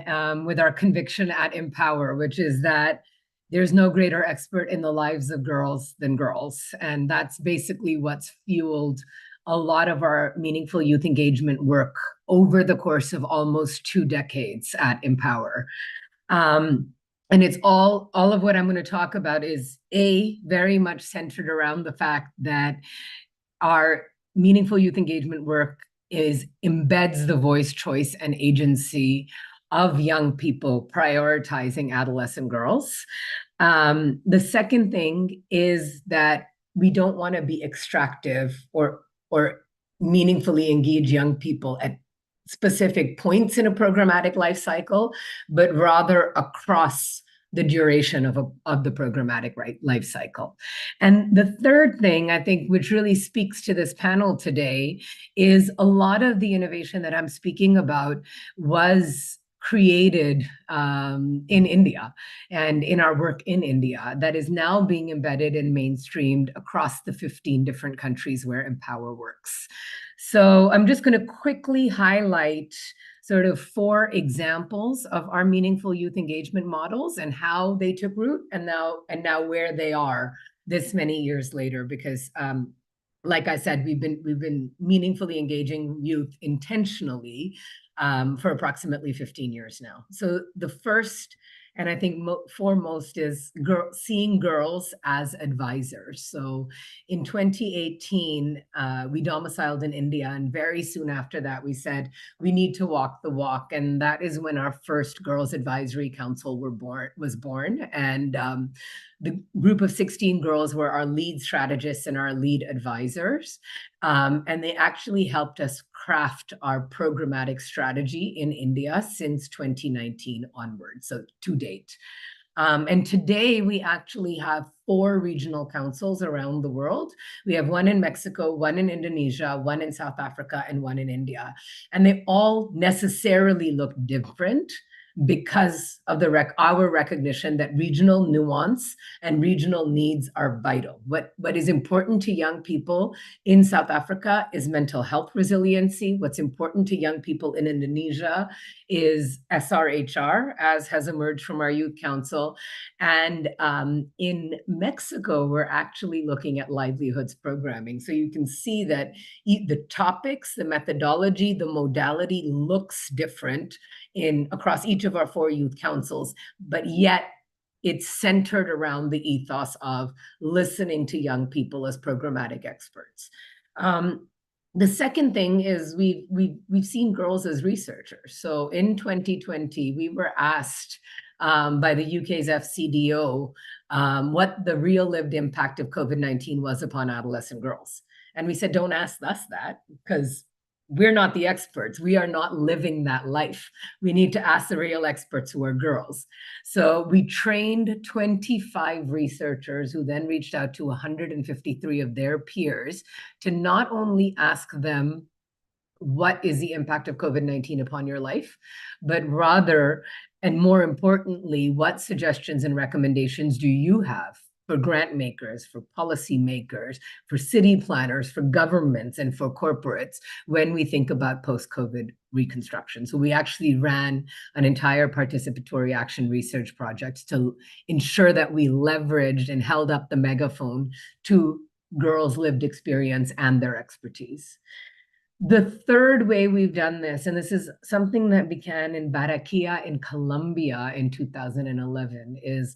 with our conviction at Empower, which is that there's no greater expert in the lives of girls than girls. And that's basically what's fueled a lot of our meaningful youth engagement work over the course of almost 2 decades at Empower. And it's all of what I'm going to talk about is very much centered around the fact that our meaningful youth engagement work embeds the voice, choice, and agency of young people, prioritizing adolescent girls. The second thing is that we don't want to be extractive or meaningfully engage young people at specific points in a programmatic life cycle, but rather across the duration of the programmatic life cycle. And the third thing, I think, which really speaks to this panel today, is a lot of the innovation that I'm speaking about was created in India and in our work in India that is now being embedded and mainstreamed across the 15 different countries where Empower works. So I'm just going to quickly highlight sort of 4 examples of our meaningful youth engagement models and how they took root and now where they are this many years later, because like I said, we've been meaningfully engaging youth intentionally for approximately 15 years now. So the first, and I think foremost, is seeing girls as advisors. So in 2018, we domiciled in India, and very soon after that, we said we need to walk the walk, and that is when our first Girls Advisory Council was born. And the group of 16 girls were our lead strategists and our lead advisors, and they actually helped us craft our programmatic strategy in India since 2019 onward, so to date. And today we actually have 4 regional councils around the world. We have one in Mexico, one in Indonesia, one in South Africa, and one in India. And they all necessarily look different because of our recognition that regional nuance and regional needs are vital. What is important to young people in South Africa is mental health resiliency. What's important to young people in Indonesia is SRHR, as has emerged from our youth council. And in Mexico, we're actually looking at livelihoods programming. So you can see that the topics, the methodology, the modality looks different across each of our 4 youth councils, but yet it's centered around the ethos of listening to young people as programmatic experts. The second thing is we've seen girls as researchers. So in 2020, we were asked by the UK's FCDO what the real lived impact of COVID-19 was upon adolescent girls. And we said, don't ask us that, because we're not the experts. We are not living that life. We need to ask the real experts, who are girls. So we trained 25 researchers who then reached out to 153 of their peers to not only ask them, what is the impact of COVID-19 upon your life, but rather, and more importantly, what suggestions and recommendations do you have for grant makers, for policy makers, for city planners, for governments, and for corporates when we think about post-COVID reconstruction? So we actually ran an entire participatory action research project to ensure that we leveraged and held up the megaphone to girls' lived experience and their expertise. The third way we've done this, and this is something that began in Barranquilla in Colombia in 2011, is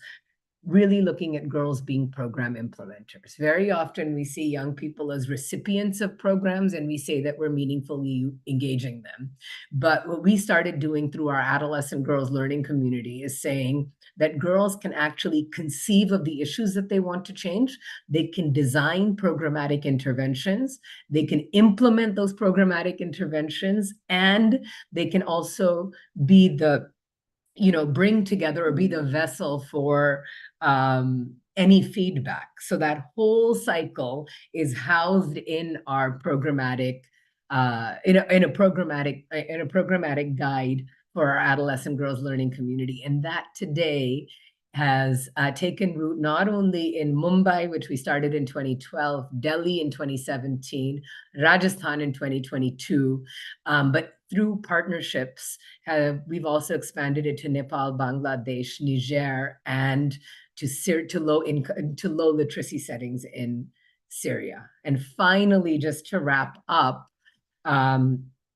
really looking at girls being program implementers. Very often we see young people as recipients of programs, and we say that we're meaningfully engaging them. But what we started doing through our adolescent girls learning community is saying that girls can actually conceive of the issues that they want to change. They can design programmatic interventions. They can implement those programmatic interventions, and they can also be the, bring together or be the vessel for any feedback. So that whole cycle is housed in our programmatic, in a programmatic guide for our adolescent girls learning community. And that today has taken root not only in Mumbai, which we started in 2012, Delhi in 2017, Rajasthan in 2022, but through partnerships, we've also expanded it to Nepal, Bangladesh, Niger, and to low literacy settings in Syria. And finally, just to wrap up,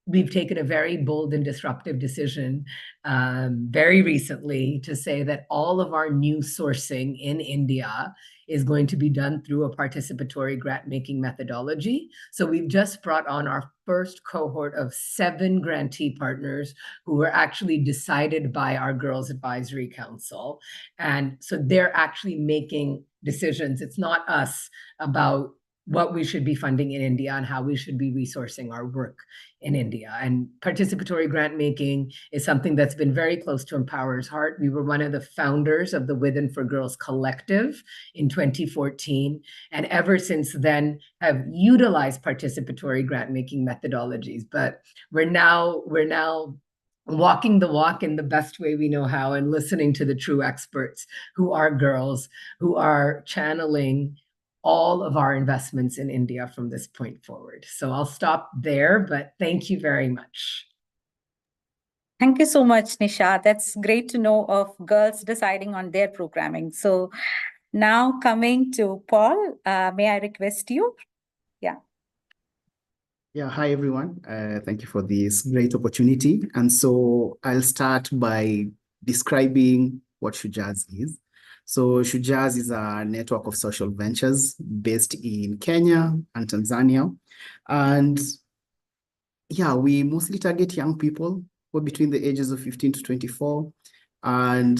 we've taken a very bold and disruptive decision very recently to say that all of our new sourcing in India is going to be done through a participatory grant-making methodology. So we've just brought on our first cohort of 7 grantee partners who were actually decided by our Girls Advisory Council. And so they're actually making decisions. It's not us about what we should be funding in India and how we should be resourcing our work in India. And participatory grant making is something that's been very close to Empower's heart. We were one of the founders of the Women for Girls Collective in 2014, and ever since then have utilized participatory grant making methodologies. But we're now walking the walk in the best way we know how, and listening to the true experts who are girls, who are channeling all of our investments in India from this point forward. So I'll stop there, but thank you very much. Thank you so much, Nisha. That's great to know of girls deciding on their programming. So now coming to Paul, may I request you? Yeah. Yeah, hi everyone. Thank you for this great opportunity. And so I'll start by describing what Shujaz is. So Shujaz is a network of social ventures based in Kenya and Tanzania. And yeah, we mostly target young people who are between the ages of 15 to 24. And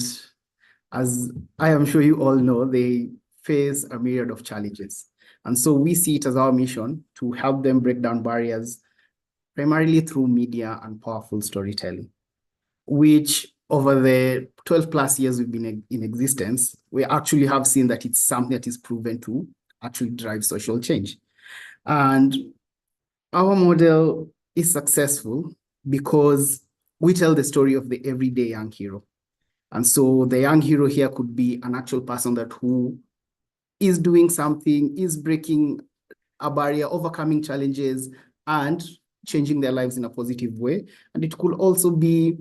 as I am sure you all know, they face a myriad of challenges. And so we see it as our mission to help them break down barriers, primarily through media and powerful storytelling, which over the 12 plus years we've been in existence, we actually have seen that it's something that is proven to actually drive social change. And our model is successful because we tell the story of the everyday young hero. And so the young hero here could be an actual person who is doing something, is breaking a barrier, overcoming challenges, and changing their lives in a positive way. And it could also be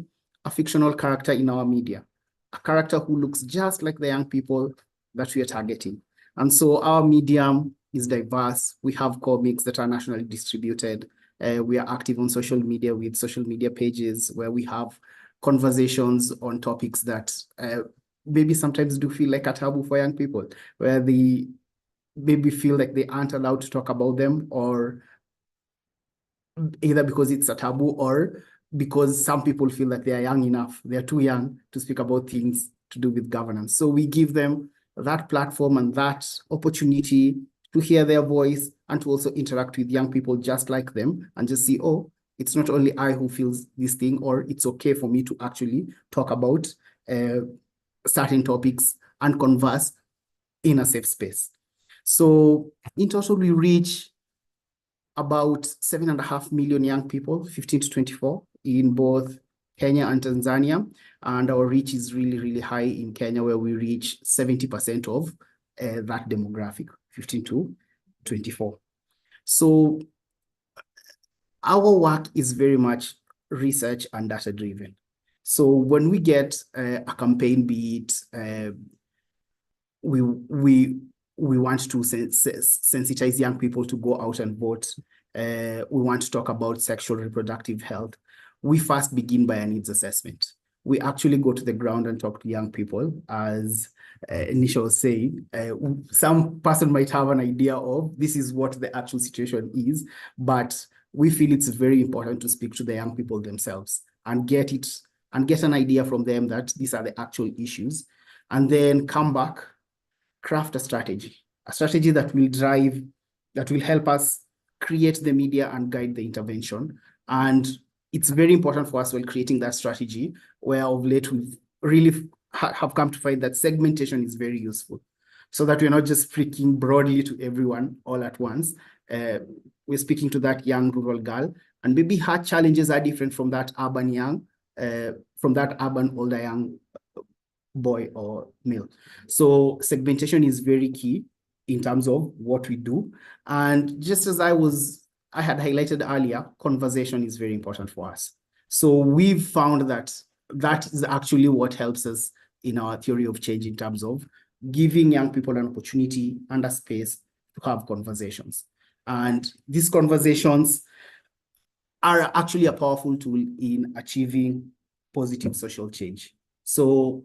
a fictional character in our media, a character who looks just like the young people that we are targeting. And so our medium is diverse. We have comics that are nationally distributed. We are active on social media with social media pages where we have conversations on topics that maybe sometimes do feel like a taboo for young people, where they maybe feel like they aren't allowed to talk about them, or either because it's a taboo or because some people feel that they are young enough, they're too young to speak about things to do with governance. So we give them that platform and that opportunity to hear their voice, and to also interact with young people just like them and just see, oh, it's not only I who feels this thing, or it's okay for me to actually talk about certain topics and converse in a safe space. So in total, we reach about 7.5 million young people, 15 to 24, in both Kenya and Tanzania. And our reach is really, really high in Kenya, where we reach 70% of that demographic, 15 to 24. So our work is very much research and data driven. So when we get a campaign, be it we want to sensitize young people to go out and vote. We want to talk about sexual reproductive health. We first begin by a needs assessment. We actually go to the ground and talk to young people. As Nisha was saying, some person might have an idea of this is what the actual situation is, but we feel it's very important to speak to the young people themselves and get an idea from them that these are the actual issues, and then come back, craft a strategy that will help us create the media and guide the intervention. And it's very important for us while creating that strategy, where of late we've really have come to find that segmentation is very useful, so that we're not just speaking broadly to everyone all at once. We're speaking to that young rural girl, and maybe her challenges are different from that urban older young boy or male. So segmentation is very key in terms of what we do. And just as I had highlighted earlier, conversation is very important for us. So we've found that is actually what helps us in our theory of change, in terms of giving young people an opportunity and a space to have conversations. And these conversations are actually a powerful tool in achieving positive social change. So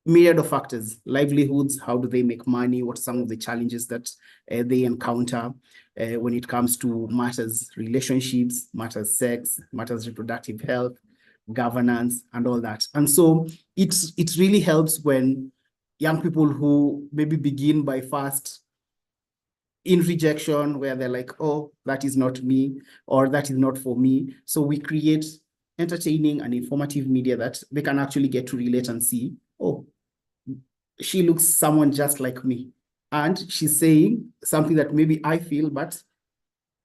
myriad of factors: livelihoods, how do they make money, what are some of the challenges that they encounter when it comes to matters relationships, matters sex, matters reproductive health, governance, and all that. And so it really helps when young people who maybe begin by first in rejection, where they're like, oh, that is not me, or that is not for me. So we create entertaining and informative media that they can actually get to relate and see, oh, she looks someone just like me, and she's saying something that maybe I feel, but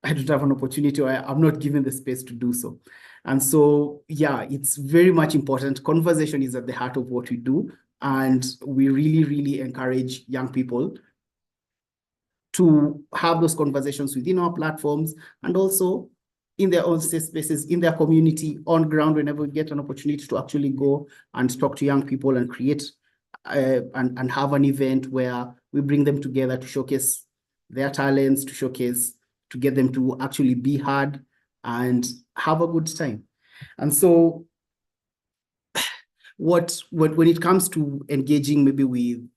I don't have an opportunity, or I'm not given the space to do so. And so, yeah, it's very much important. Conversation is at the heart of what we do. And we really, really encourage young people to have those conversations within our platforms, and also in their own safe spaces, in their community, on ground, whenever we get an opportunity to actually go and talk to young people and create and have an event where we bring them together to showcase their talents, to get them to actually be heard and have a good time. And so when it comes to engaging maybe with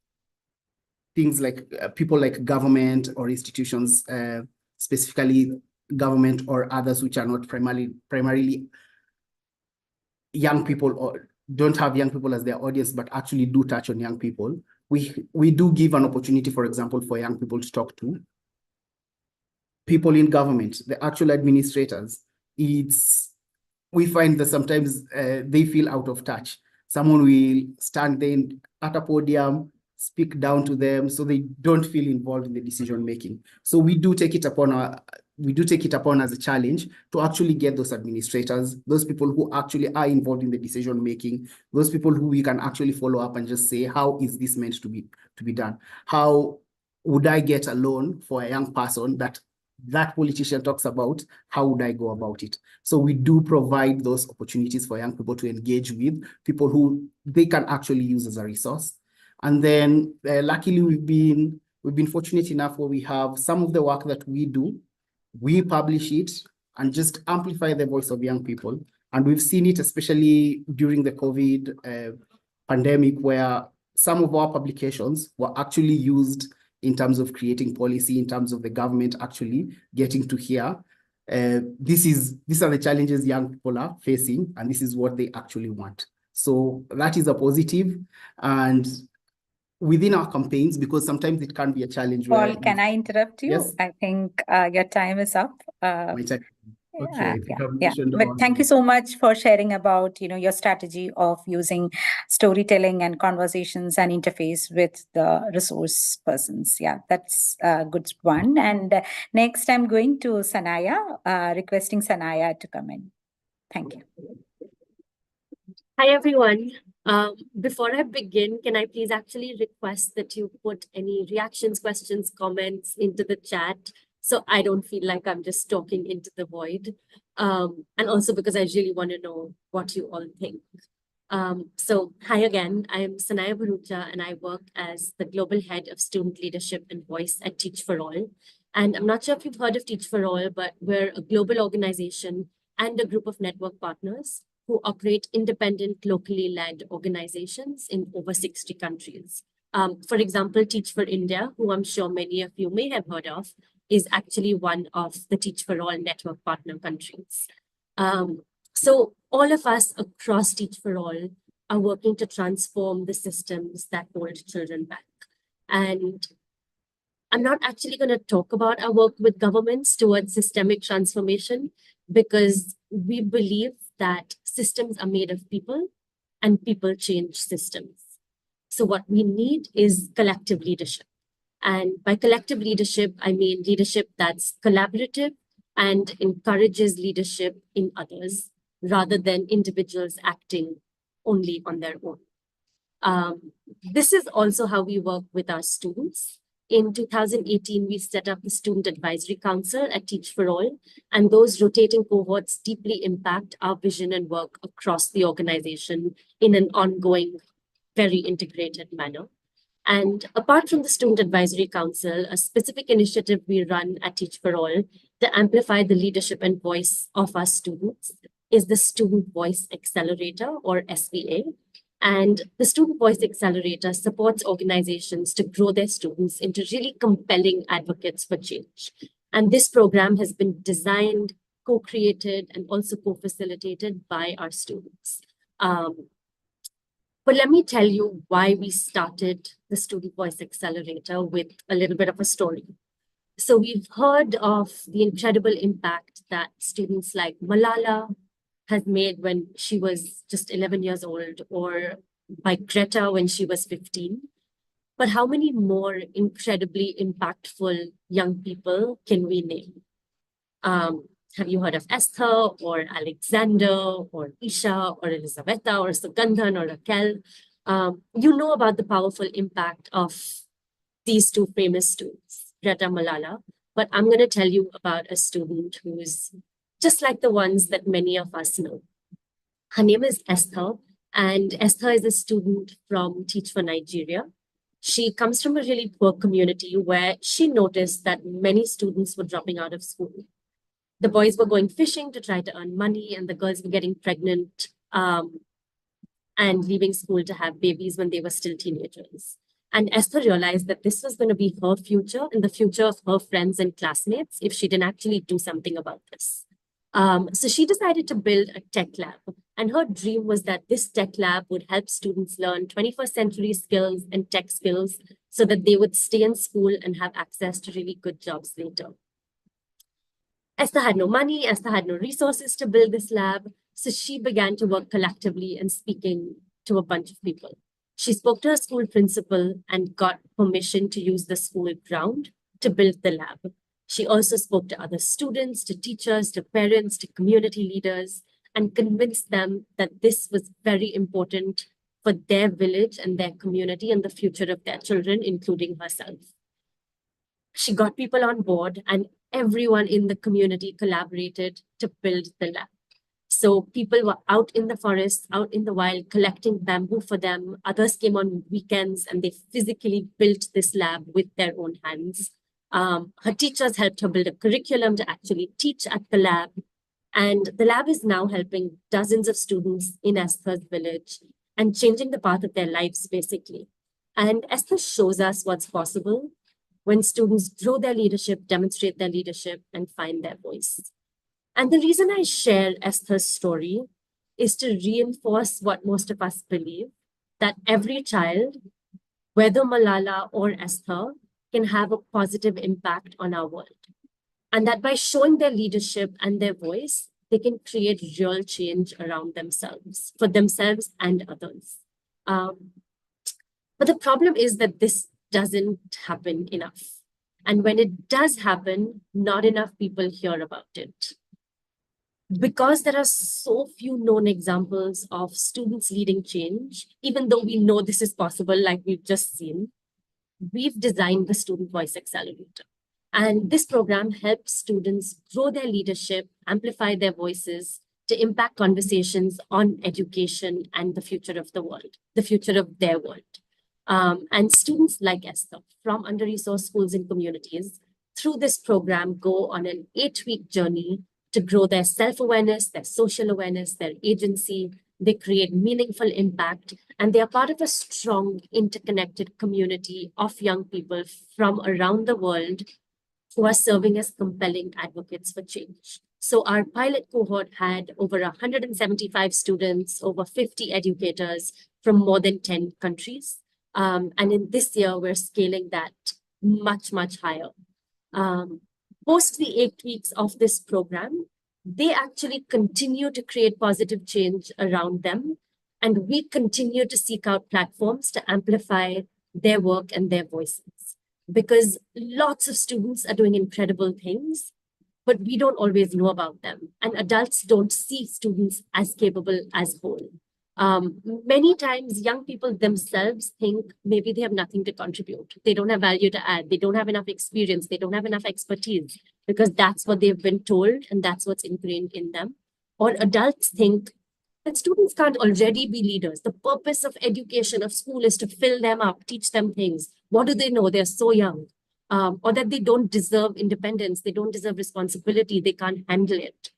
things like people like government or institutions, specifically government or others which are not primarily young people, or don't have young people as their audience, but actually do touch on young people, we do give an opportunity, for example, for young people to talk to people in government, the actual administrators. We find that sometimes they feel out of touch. Someone will stand there at a podium, speak down to them, so they don't feel involved in the decision making. So we do take it upon as a challenge to actually get those administrators, those people who actually are involved in the decision making, those people who we can actually follow up and just say, how is this meant to be done? How would I get a loan for a young person that politician talks about? How would I go about it? So we do provide those opportunities for young people to engage with people who they can actually use as a resource. And then luckily we've been fortunate enough where we have some of the work that we do, we publish it and just amplify the voice of young people. And we've seen it especially during the COVID pandemic, where some of our publications were actually used in terms of creating policy, in terms of the government actually getting to hear. These are the challenges young people are facing, and this is what they actually want. So that is a positive. And within our campaigns, because sometimes it can be a challenge Paul, where can I interrupt you? Yes. I think your time is up. My time. Okay, I think I've mentioned But all thank you so much for sharing about, your strategy of using storytelling and conversations and interface with the resource persons. Yeah, that's a good one. And next, I'm going to Sanaya, requesting Sanaya to come in. Thank you. Hi, everyone. Before I begin, can I please actually request that you put any reactions, questions, comments into the chat so I don't feel like I'm just talking into the void. And also because I really want to know what you all think. So hi again, I'm Sanaya Bharucha and I work as the Global Head of Student Leadership and Voice at Teach for All. And I'm not sure if you've heard of Teach for All, but we're a global organization and a group of network partners who operate independent, locally led organizations in over 60 countries. For example, Teach for India, who I'm sure many of you may have heard of, is actually one of the Teach for All network partner countries. So all of us across Teach for All are working to transform the systems that hold children back. And I'm not actually going to talk about our work with governments towards systemic transformation because we believe that systems are made of people and people change systems. So what we need is collective leadership. And by collective leadership, I mean leadership that's collaborative and encourages leadership in others rather than individuals acting only on their own. This is also how we work with our students. In 2018, we set up the Student Advisory Council at Teach for All, and those rotating cohorts deeply impact our vision and work across the organization in an ongoing, very integrated manner. And apart from the Student Advisory Council, a specific initiative we run at Teach for All to amplify the leadership and voice of our students is the Student Voice Accelerator, or SVA. And the Student Voice Accelerator supports organizations to grow their students into really compelling advocates for change. And this program has been designed, co-created, and also co-facilitated by our students. But let me tell you why we started the Student Voice Accelerator with a little bit of a story. So we've heard of the incredible impact that students like Malala has made when she was just 11 years old, or by Greta when she was 15. But how many more incredibly impactful young people can we name? Have you heard of Esther or Alexander or Isha or Elisabetta or Sugandhan or Raquel? You know about the powerful impact of these two famous students, Greta, Malala, but I'm going to tell you about a student who is just like the ones that many of us know. Her name is Esther, and Esther is a student from Teach for Nigeria. She comes from a really poor community where she noticed that many students were dropping out of school. The boys were going fishing to try to earn money, and the girls were getting pregnant and leaving school to have babies when they were still teenagers. And Esther realized that this was going to be her future and the future of her friends and classmates if she didn't actually do something about this. So she decided to build a tech lab. And her dream was that this tech lab would help students learn 21st century skills and tech skills so that they would stay in school and have access to really good jobs later. Esther had no money, Esther had no resources to build this lab, so she began to work collectively and speaking to a bunch of people. She spoke to her school principal and got permission to use the school ground to build the lab. She also spoke to other students, to teachers, to parents, to community leaders, and convinced them that this was very important for their village and their community and the future of their children, including herself. She got people on board, and everyone in the community collaborated to build the lab. So people were out in the forest, out in the wild, collecting bamboo for them. Others came on weekends and they physically built this lab with their own hands. Her teachers helped her build a curriculum to actually teach at the lab. And the lab is now helping dozens of students in Esther's village and changing the path of their lives, basically. And Esther shows us what's possible when students grow their leadership, demonstrate their leadership, and find their voice. And the reason I share Esther's story is to reinforce what most of us believe, that every child whether Malala or Esther can have a positive impact on our world. And that by showing their leadership and their voice, they can create real change around themselves, for themselves and others. But the problem is that this doesn't happen enough. And when it does happen, not enough people hear about it. Because there are so few known examples of students leading change, even though we know this is possible, like we've just seen, we've designed the Student Voice Accelerator. And this program helps students grow their leadership, amplify their voices, to impact conversations on education and the future of the world, the future of their world. And students like Esther from under-resourced schools and communities, through this program, go on an 8-week journey to grow their self-awareness, their social awareness, their agency. They create meaningful impact, and they are part of a strong, interconnected community of young people from around the world who are serving as compelling advocates for change. So our pilot cohort had over 175 students, over 50 educators from more than 10 countries. And in this year, we're scaling that much, much higher. Post the 8 weeks of this program, they actually continue to create positive change around them. And we continue to seek out platforms to amplify their work and their voices. Because lots of students are doing incredible things, but we don't always know about them. And adults don't see students as capable as whole. Many times young people themselves think maybe they have nothing to contribute. They don't have value to add. They don't have enough experience. They don't have enough expertise, because that's what they've been told and that's what's ingrained in them. Or adults think that students can't already be leaders. The purpose of education, of school, is to fill them up, teach them things. What do they know? They're so young. Or that they don't deserve independence. They don't deserve responsibility. They can't handle it.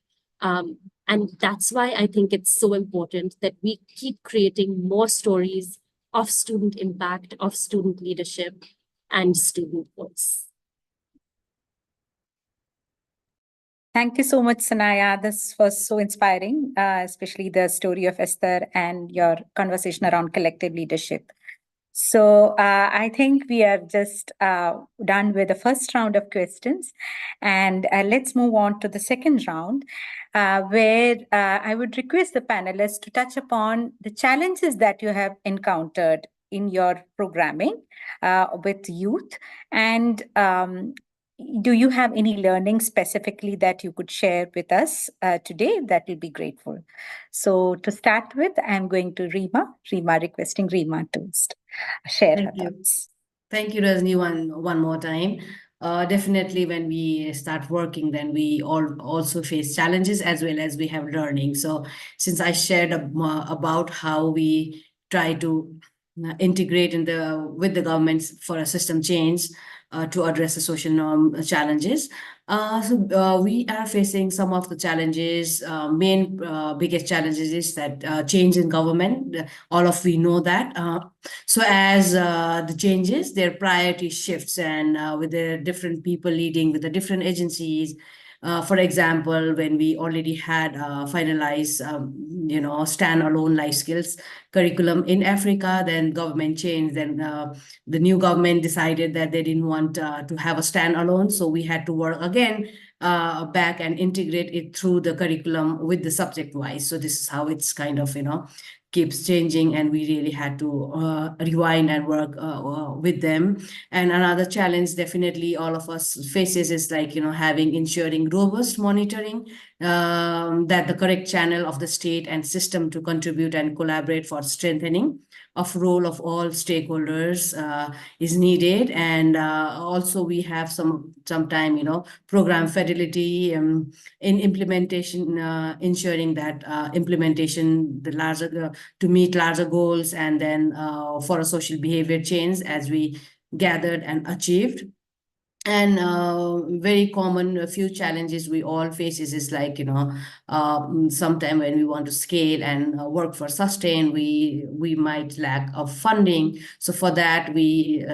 And that's why I think it's so important that we keep creating more stories of student impact, of student leadership, and student voice. Thank you so much, Sanaya. This was so inspiring, especially the story of Esther and your conversation around collective leadership. So I think we are just done with the first round of questions, and let's move on to the second round, where I would request the panelists to touch upon the challenges that you have encountered in your programming with youth, and do you have any learning specifically that you could share with us today? That will be grateful. So to start with, I'm going to Rima, requesting Rima to share her thoughts. Thank you, Rajni, one more time. Definitely when we start working, then we also face challenges as well as we have learning. So since I shared about how we try to integrate with the governments for a system change, to address the social norm challenges. So we are facing some of the challenges. Biggest challenges is that change in government. All of we know that. So as the changes, their priority shifts, and with the different people leading, with the different agencies. For example, when we already had finalized, standalone life skills curriculum in Africa, then government changed. Then the new government decided that they didn't want to have a standalone, so we had to work again back and integrate it through the curriculum with the subject wise. So this is how it's kind of keeps changing, and we really had to rewind and work with them. And another challenge definitely all of us faces is ensuring robust monitoring, that the correct channel of the state and system to contribute and collaborate for strengthening of role of all stakeholders is needed. And also we have sometime program fidelity in implementation, ensuring that implementation to meet larger goals, and then for a social behavior change as we gathered and achieved. And very common, a few challenges we all face is sometime when we want to scale and work for sustain, we might lack of funding. So for that, we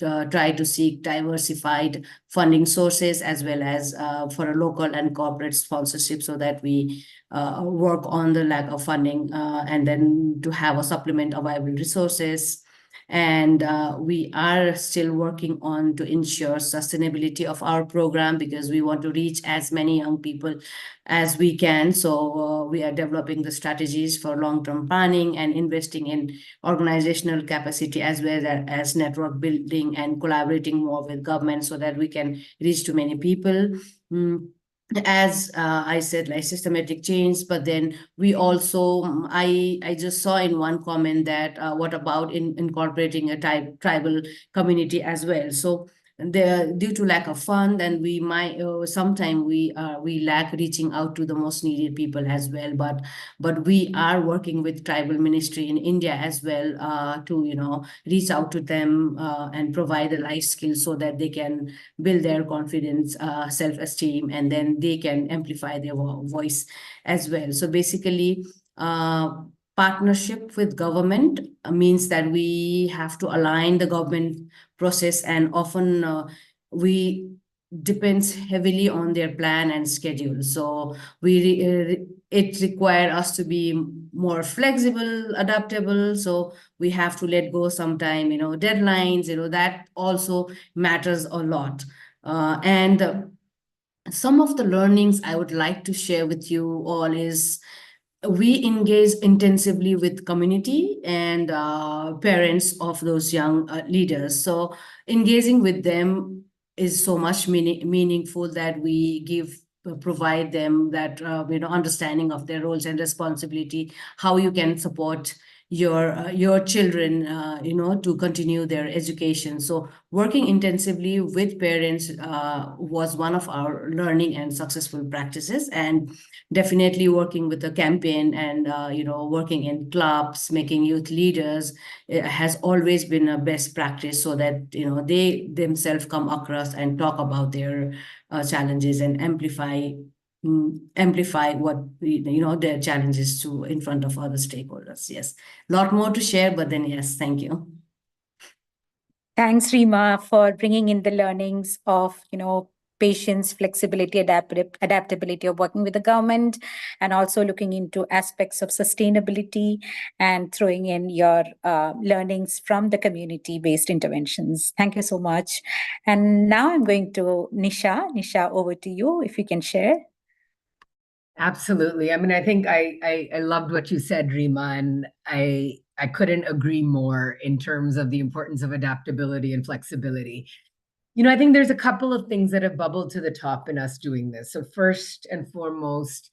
try to seek diversified funding sources, as well as for a local and corporate sponsorship, so that we work on the lack of funding, and then to have a supplement of viable resources. And we are still working on to ensure sustainability of our program because we want to reach as many young people as we can. So we are developing the strategies for long-term planning and investing in organizational capacity as well as network building and collaborating more with government so that we can reach to many people. As I said, like systematic change, but then we also, I just saw in one comment that what about incorporating a tribal community as well. So due to lack of fund, and we might sometimes we lack reaching out to the most needed people as well. But we are working with tribal ministry in India as well to reach out to them and provide a life skill so that they can build their confidence, self-esteem, and then they can amplify their voice as well. So basically, partnership with government means that we have to align the government process, and often we depends heavily on their plan and schedule. So it requires us to be more flexible, adaptable. So we have to let go sometime, deadlines, that also matters a lot. And some of the learnings I would like to share with you all is we engage intensively with community and parents of those young leaders. So engaging with them is so much meaningful that we provide them that understanding of their roles and responsibility, how you can support your children to continue their education. So working intensively with parents was one of our learning and successful practices, and definitely working with a campaign and working in clubs, making youth leaders, it has always been a best practice so that they themselves come across and talk about their challenges and amplify what their challenges to in front of other stakeholders. Yes, a lot more to share, but then yes, thank you. Thanks, Rima, for bringing in the learnings of, patience, flexibility, adaptability of working with the government, and also looking into aspects of sustainability and throwing in your learnings from the community-based interventions. Thank you so much. And now I'm going to Nisha. Nisha, over to you, if you can share. Absolutely. I mean, I think I loved what you said, Rima, and I couldn't agree more in terms of the importance of adaptability and flexibility. I think there's a couple of things that have bubbled to the top in us doing this. So first and foremost,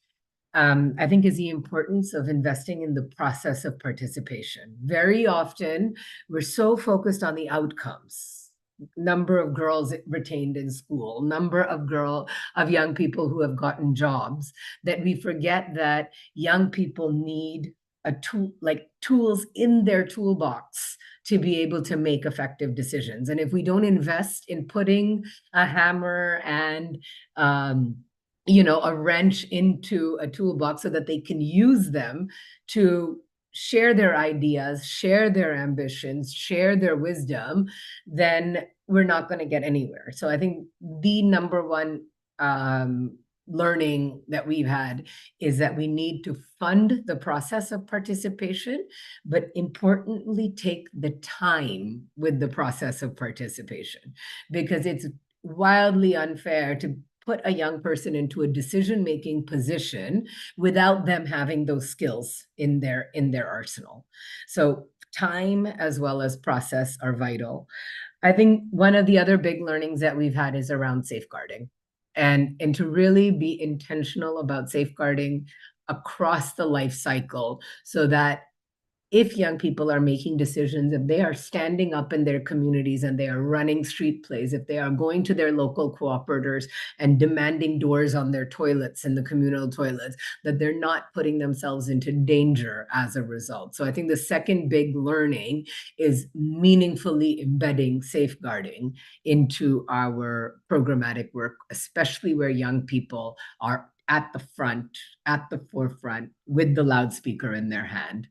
I think is the importance of investing in the process of participation. Very often, we're so focused on the outcomes. Number of girls retained in school, number of young people who have gotten jobs, that we forget that young people need a tool, like tools in their toolbox to be able to make effective decisions. And if we don't invest in putting a hammer and a wrench into a toolbox so that they can use them to share their ideas, share their ambitions, share their wisdom, then we're not going to get anywhere. So I think the number one learning that we've had is that we need to fund the process of participation, but importantly, take the time with the process of participation, because it's wildly unfair to put a young person into a decision-making position without them having those skills in their arsenal. So time as well as process are vital. I think one of the other big learnings that we've had is around safeguarding, and to really be intentional about safeguarding across the life cycle, so that if young people are making decisions, if they are standing up in their communities and they are running street plays, if they are going to their local cooperators and demanding doors on their toilets and the communal toilets, that they're not putting themselves into danger as a result. So I think the second big learning is meaningfully embedding safeguarding into our programmatic work, especially where young people are at the front, at the forefront, with the loudspeaker in their hand.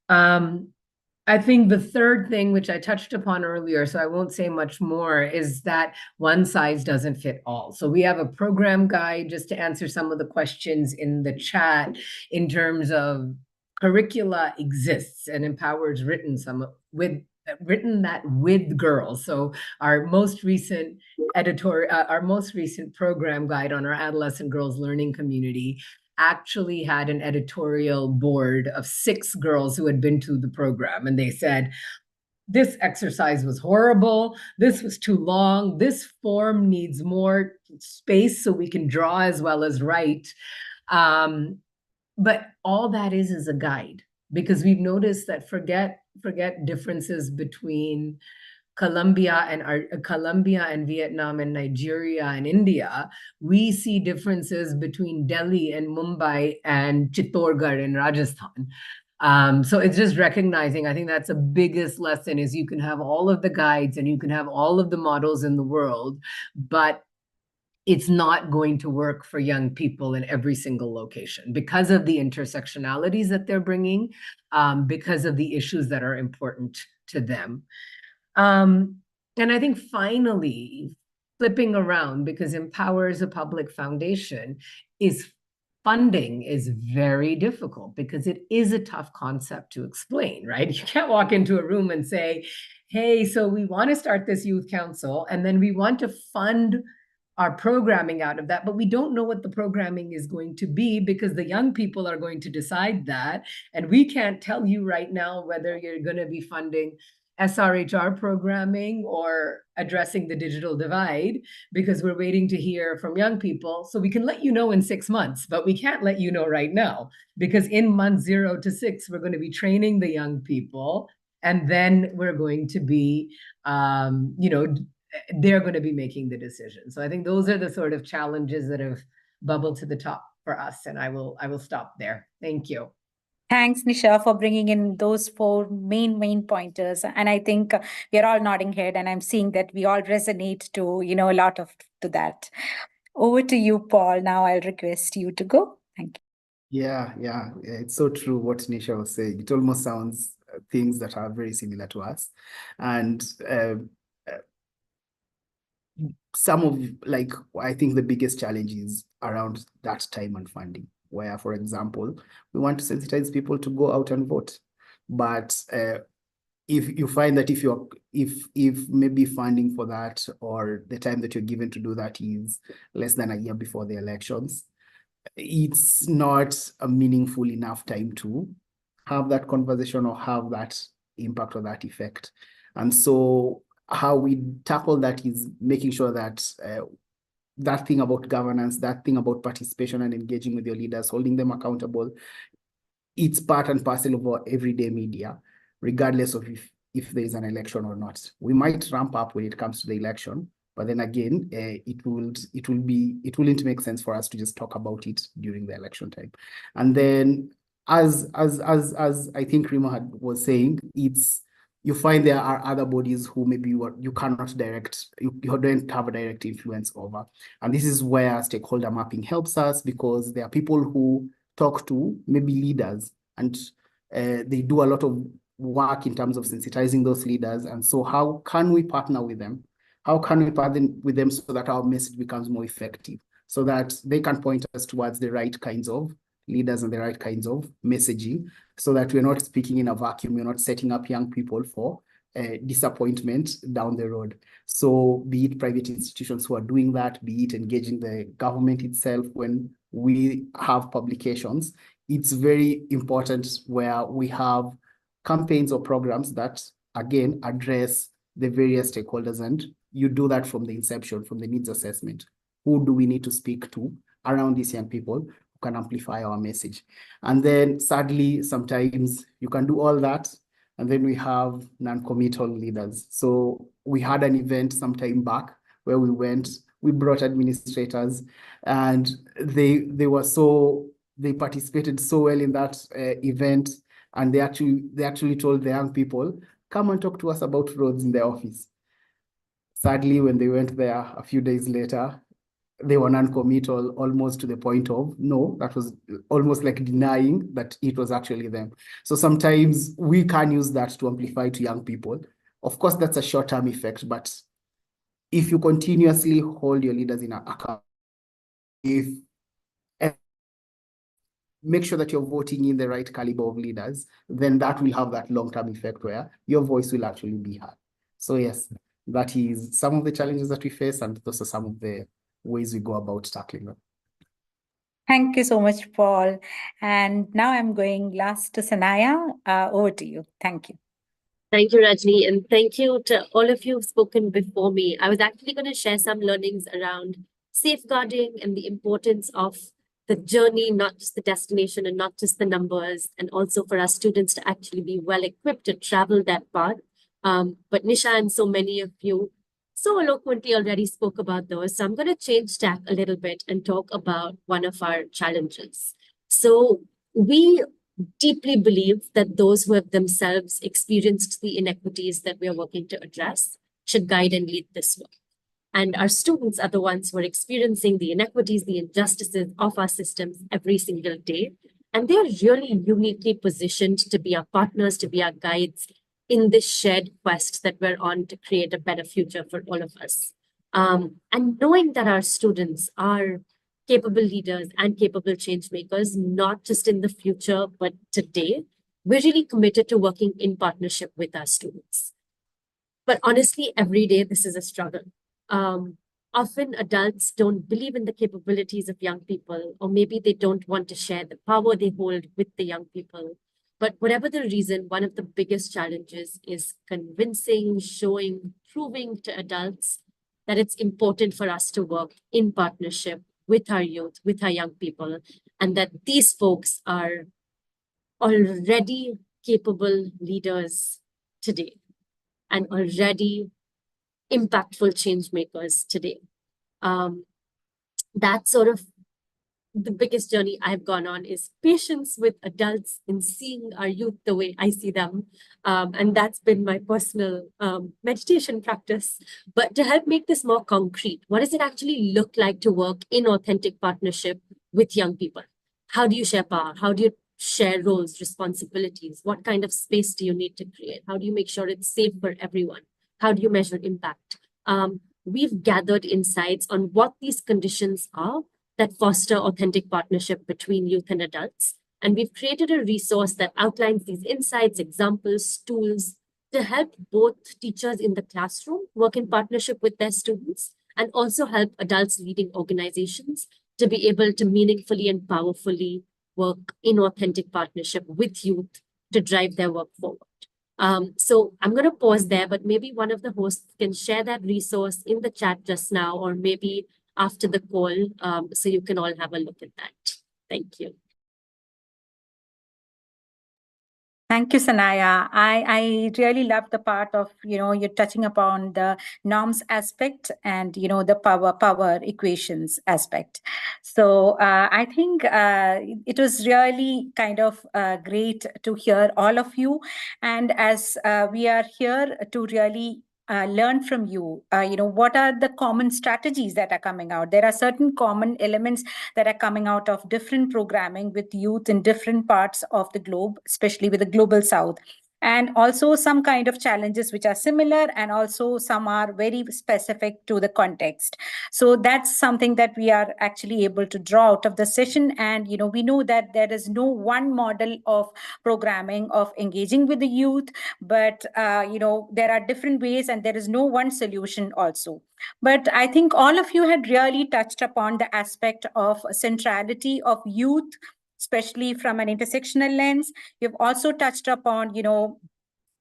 I think the third thing, which I touched upon earlier, so I won't say much more, is that one size doesn't fit all. So we have a program guide just to answer some of the questions in the chat in terms of curricula exists, and Empower's written some with written that with girls. So our most recent our most recent program guide on our adolescent girls learning community actually had an editorial board of 6 girls who had been to the program, and they said, this exercise was horrible. This was too long. This form needs more space so we can draw as well as write. But all that is a guide, because we've noticed that forget differences between Colombia and Vietnam and Nigeria and India. We see differences between Delhi and Mumbai and Chittorgarh in Rajasthan. So it's just recognizing, I think that's the biggest lesson, is you can have all of the guides and you can have all of the models in the world, but it's not going to work for young people in every single location because of the intersectionalities that they're bringing, because of the issues that are important to them. And I think finally, flipping around, because Empower is a public foundation, is funding is very difficult because it is a tough concept to explain, right? You can't walk into a room and say, hey, so we want to start this youth council, and then we want to fund our programming out of that, but we don't know what the programming is going to be because the young people are going to decide that. And we can't tell you right now whether you're going to be funding SRHR programming or addressing the digital divide, because we're waiting to hear from young people. So we can let you know in 6 months, but we can't let you know right now, because in months 0 to 6, we're going to be training the young people, and then we're going to be, they're going to be making the decision. So I think those are the sort of challenges that have bubbled to the top for us. And I will stop there. Thank you. Thanks, Nisha, for bringing in those 4 main pointers. And I think we're all nodding head, and I'm seeing that we all resonate to, a lot to that. Over to you, Paul. Now I'll request you to go. Thank you. Yeah, it's so true what Nisha was saying. It almost sounds things that are very similar to us. And some of, I think the biggest challenge is around that time and funding, where, for example, we want to sensitize people to go out and vote. But if you find that if maybe funding for that, or the time that you're given to do that, is less than a year before the elections, it's not a meaningful enough time to have that conversation or have that impact or that effect. And so how we tackle that is making sure that that thing about governance, that thing about participation and engaging with your leaders, holding them accountable, it's part and parcel of our everyday media, regardless of if there is an election or not. We might ramp up when it comes to the election, but then again, it wouldn't make sense for us to just talk about it during the election time. And then, as I think Rima was saying, you find there are other bodies who maybe you cannot direct, you don't have a direct influence over. And this is where stakeholder mapping helps us, because there are people who talk to maybe leaders, and they do a lot of work in terms of sensitizing those leaders. And so how can we partner with them? How can we partner with them so that our message becomes more effective, so that they can point us towards the right kinds of leaders and the right kinds of messaging, so that we're not speaking in a vacuum, we're not setting up young people for disappointment down the road. So be it private institutions who are doing that, be it engaging the government itself when we have publications, it's very important where we have campaigns or programs that, again, address the various stakeholders, and you do that from the inception, from the needs assessment. Who do we need to speak to around these young people who can amplify our message? And then sadly, sometimes you can do all that, and then we have non-committal leaders. So we had an event some time back where we brought administrators, and they participated so well in that event, and they actually told the young people, come and talk to us about roads in the office. Sadly, when they went there a few days later, they were non-committal, almost to the point of, no, that was almost like denying that it was actually them. So sometimes we can use that to amplify to young people. Of course, that's a short-term effect, but if you continuously hold your leaders in account, if make sure that you're voting in the right caliber of leaders, then that will have that long-term effect where your voice will actually be heard. So yes, that is some of the challenges that we face, and those are some of the ways we go about tackling them. Thank you so much, Paul. And now I'm going last to Sanaya. Over to you. Thank you. Thank you, Rajni, and thank you to all of you who've spoken before me. I was actually going to share some learnings around safeguarding and the importance of the journey, not just the destination and not just the numbers, and also for our students to actually be well equipped to travel that path. But Nisha and so many of you so eloquently already spoke about those. So I'm going to change tack a little bit and talk about one of our challenges. So we deeply believe that those who have themselves experienced the inequities that we are working to address should guide and lead this work. And our students are the ones who are experiencing the inequities, the injustices of our systems every single day. And they're really uniquely positioned to be our partners, to be our guides in this shared quest that we're on to create a better future for all of us. And knowing that our students are capable leaders and capable change makers, not just in the future, but today, we're really committed to working in partnership with our students. But honestly, every day, this is a struggle. Often adults don't believe in the capabilities of young people, or maybe they don't want to share the power they hold with the young people. But whatever the reason, one of the biggest challenges is convincing, showing, proving to adults that it's important for us to work in partnership with our youth, with our young people, and that these folks are already capable leaders today and already impactful change makers today. That's sort of the biggest journey I've gone on, is patience with adults in seeing our youth the way I see them. And that's been my personal meditation practice. But to help make this more concrete, what does it actually look like to work in authentic partnership with young people? How do you share power? How do you share roles, responsibilities? What kind of space do you need to create? How do you make sure it's safe for everyone? How do you measure impact? We've gathered insights on what these conditions are that foster authentic partnership between youth and adults. And we've created a resource that outlines these insights, examples, tools to help both teachers in the classroom work in partnership with their students, and also help adults leading organizations to be able to meaningfully and powerfully work in authentic partnership with youth to drive their work forward. So I'm going to pause there, but maybe one of the hosts can share that resource in the chat just now, or maybe after the call, so you can all have a look at that. Thank you. Thank you, Sanaya. I really love the part of, you're touching upon the norms aspect and, the power equations aspect. So I think it was really kind of great to hear all of you. And as we are here to really learn from you, what are the common strategies that are coming out? There are certain common elements that are coming out of different programming with youth in different parts of the globe, especially with the global south. And also some kind of challenges which are similar, and also some are very specific to the context. So that's something that we are actually able to draw out of the session. And, we know that there is no one model of programming of engaging with the youth, but, there are different ways and there is no one solution also. But I think all of you had really touched upon the aspect of centrality of youth, especially from an intersectional lens. You've also touched upon,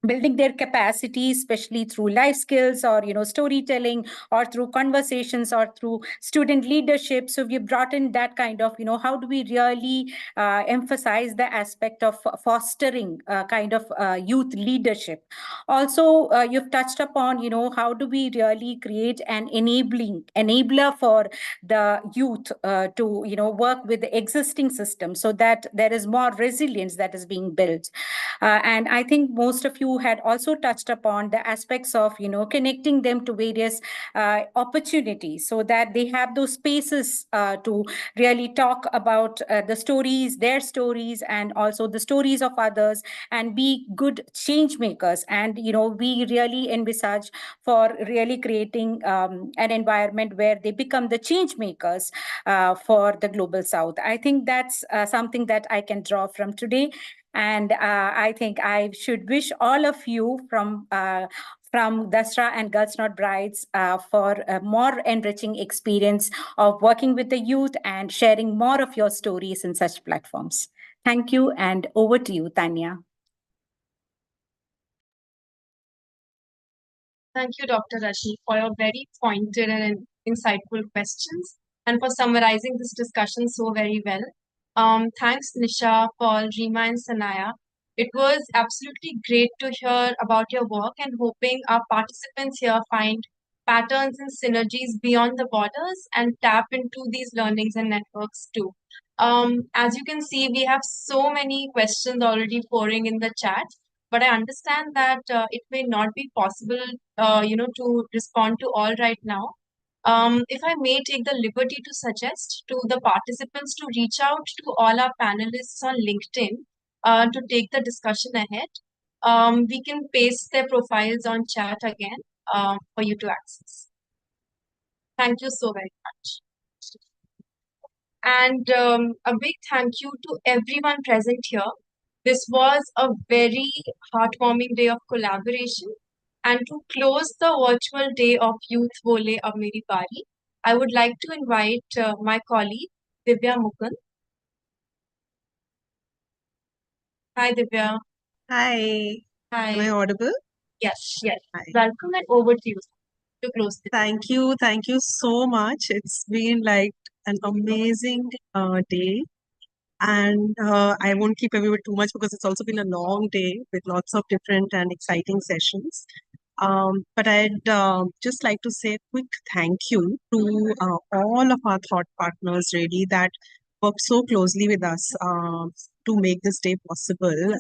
building their capacity, especially through life skills or, storytelling, or through conversations, or through student leadership. So we've brought in that kind of, how do we really emphasize the aspect of fostering kind of youth leadership. Also, you've touched upon, how do we really create an enabler for the youth to, work with the existing system, so that there is more resilience that is being built. And I think most of you who had also touched upon the aspects of, connecting them to various opportunities so that they have those spaces to really talk about the stories, their stories, and also the stories of others, and be good change makers. And, we really envisage for really creating an environment where they become the change makers for the Global South. I think that's something that I can draw from today. And I think I should wish all of you from Dasra and Girls Not Brides for a more enriching experience of working with the youth and sharing more of your stories in such platforms. Thank you, and over to you, Tanya. Thank you, Dr. Rashmi, for your very pointed and insightful questions and for summarizing this discussion so very well. Thanks, Nisha, Paul, Rima, and Sanaya. It was absolutely great to hear about your work and hoping our participants here find patterns and synergies beyond the borders and tap into these learnings and networks too. As you can see, we have so many questions already pouring in the chat, but I understand that it may not be possible, to respond to all right now. If I may take the liberty to suggest to the participants to reach out to all our panelists on LinkedIn to take the discussion ahead. We can paste their profiles on chat again for you to access. Thank you so very much. And a big thank you to everyone present here. This was a very heartwarming day of collaboration. And to close the virtual day of Youth Bole of Meri Baari, I would like to invite my colleague, Divya Mukund. Hi, Divya. Hi. Hi. Am I audible? Yes, yes. Hi. Welcome, and over to you to close the day. Thank you. Thank you so much. It's been like an amazing day. And I won't keep everyone too much because it's also been a long day with lots of different and exciting sessions. But I'd just like to say a quick thank you to all of our thought partners, really, that worked so closely with us to make this day possible.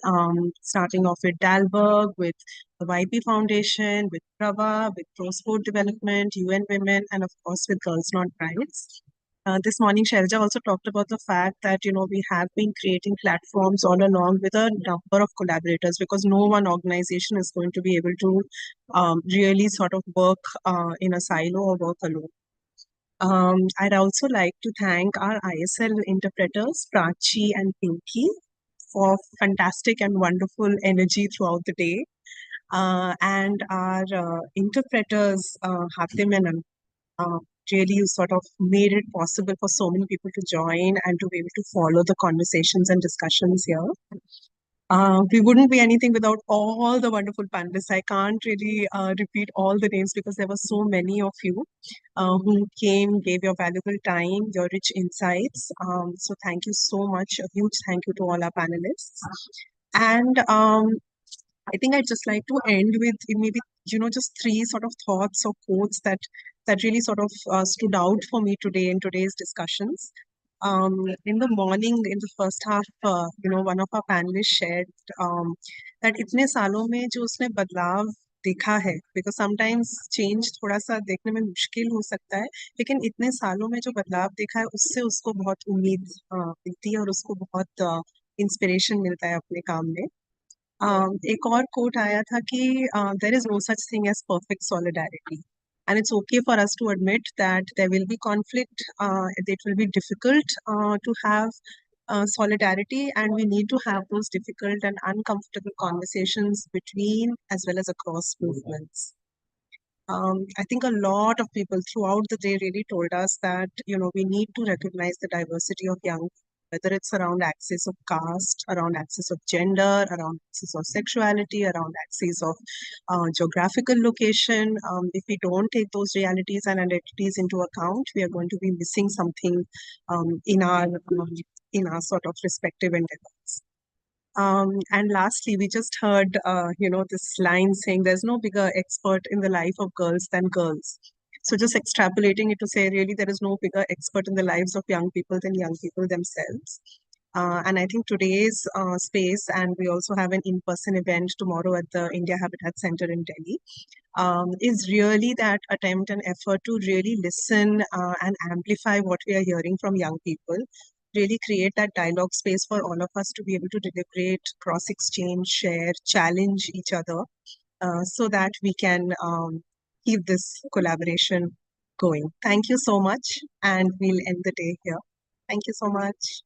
Starting off with Dalberg, with the YP Foundation, with Prava, with Pro Sport Development, UN Women, and of course with Girls Not Brides. This morning, Sharja also talked about the fact that, we have been creating platforms all along with a number of collaborators because no one organization is going to be able to really sort of work in a silo or work alone. I'd also like to thank our ISL interpreters, Prachi and Pinky, for fantastic and wonderful energy throughout the day. And our interpreters, Hatim and really you sort of made it possible for so many people to join and to be able to follow the conversations and discussions here. We wouldn't be anything without all the wonderful panelists. I can't really repeat all the names because there were so many of you who came, gave your valuable time, your rich insights. So thank you so much. A huge thank you to all our panelists. And I think I'd just like to end with maybe, just three sort of thoughts or quotes that really sort of stood out for me today in today's discussions. In the morning, in the first half, one of our panelists shared that इतने सालों में जो उसने बदलाव देखा है, because sometimes change थोड़ा सा देखने में मुश्किल हो सकता है, लेकिन इतने सालों में जो बदलाव देखा है, उससे उसको बहुत उम्मीद मिलती है और उसको बहुत इंस्पिरेशन मिलता है अपने काम में. एक और कोट आया था कि there is no such thing as perfect solidarity. And it's okay for us to admit that there will be conflict, it will be difficult to have solidarity, and we need to have those difficult and uncomfortable conversations between as well as across movements. I think a lot of people throughout the day really told us that, we need to recognize the diversity of young, whether it's around axis of caste, around axis of gender, around axis of sexuality, around axis of geographical location. If we don't take those realities and identities into account, we are going to be missing something in our sort of respective endeavors. And lastly, we just heard, this line saying there's no bigger expert in the life of girls than girls. So just extrapolating it to say, really, there is no bigger expert in the lives of young people than young people themselves. And I think today's space, and we also have an in-person event tomorrow at the India Habitat Center in Delhi, is really that attempt and effort to really listen and amplify what we are hearing from young people, really create that dialogue space for all of us to be able to deliberate, cross-exchange, share, challenge each other, so that we can keep this collaboration going. Thank you so much, and we'll end the day here. Thank you so much.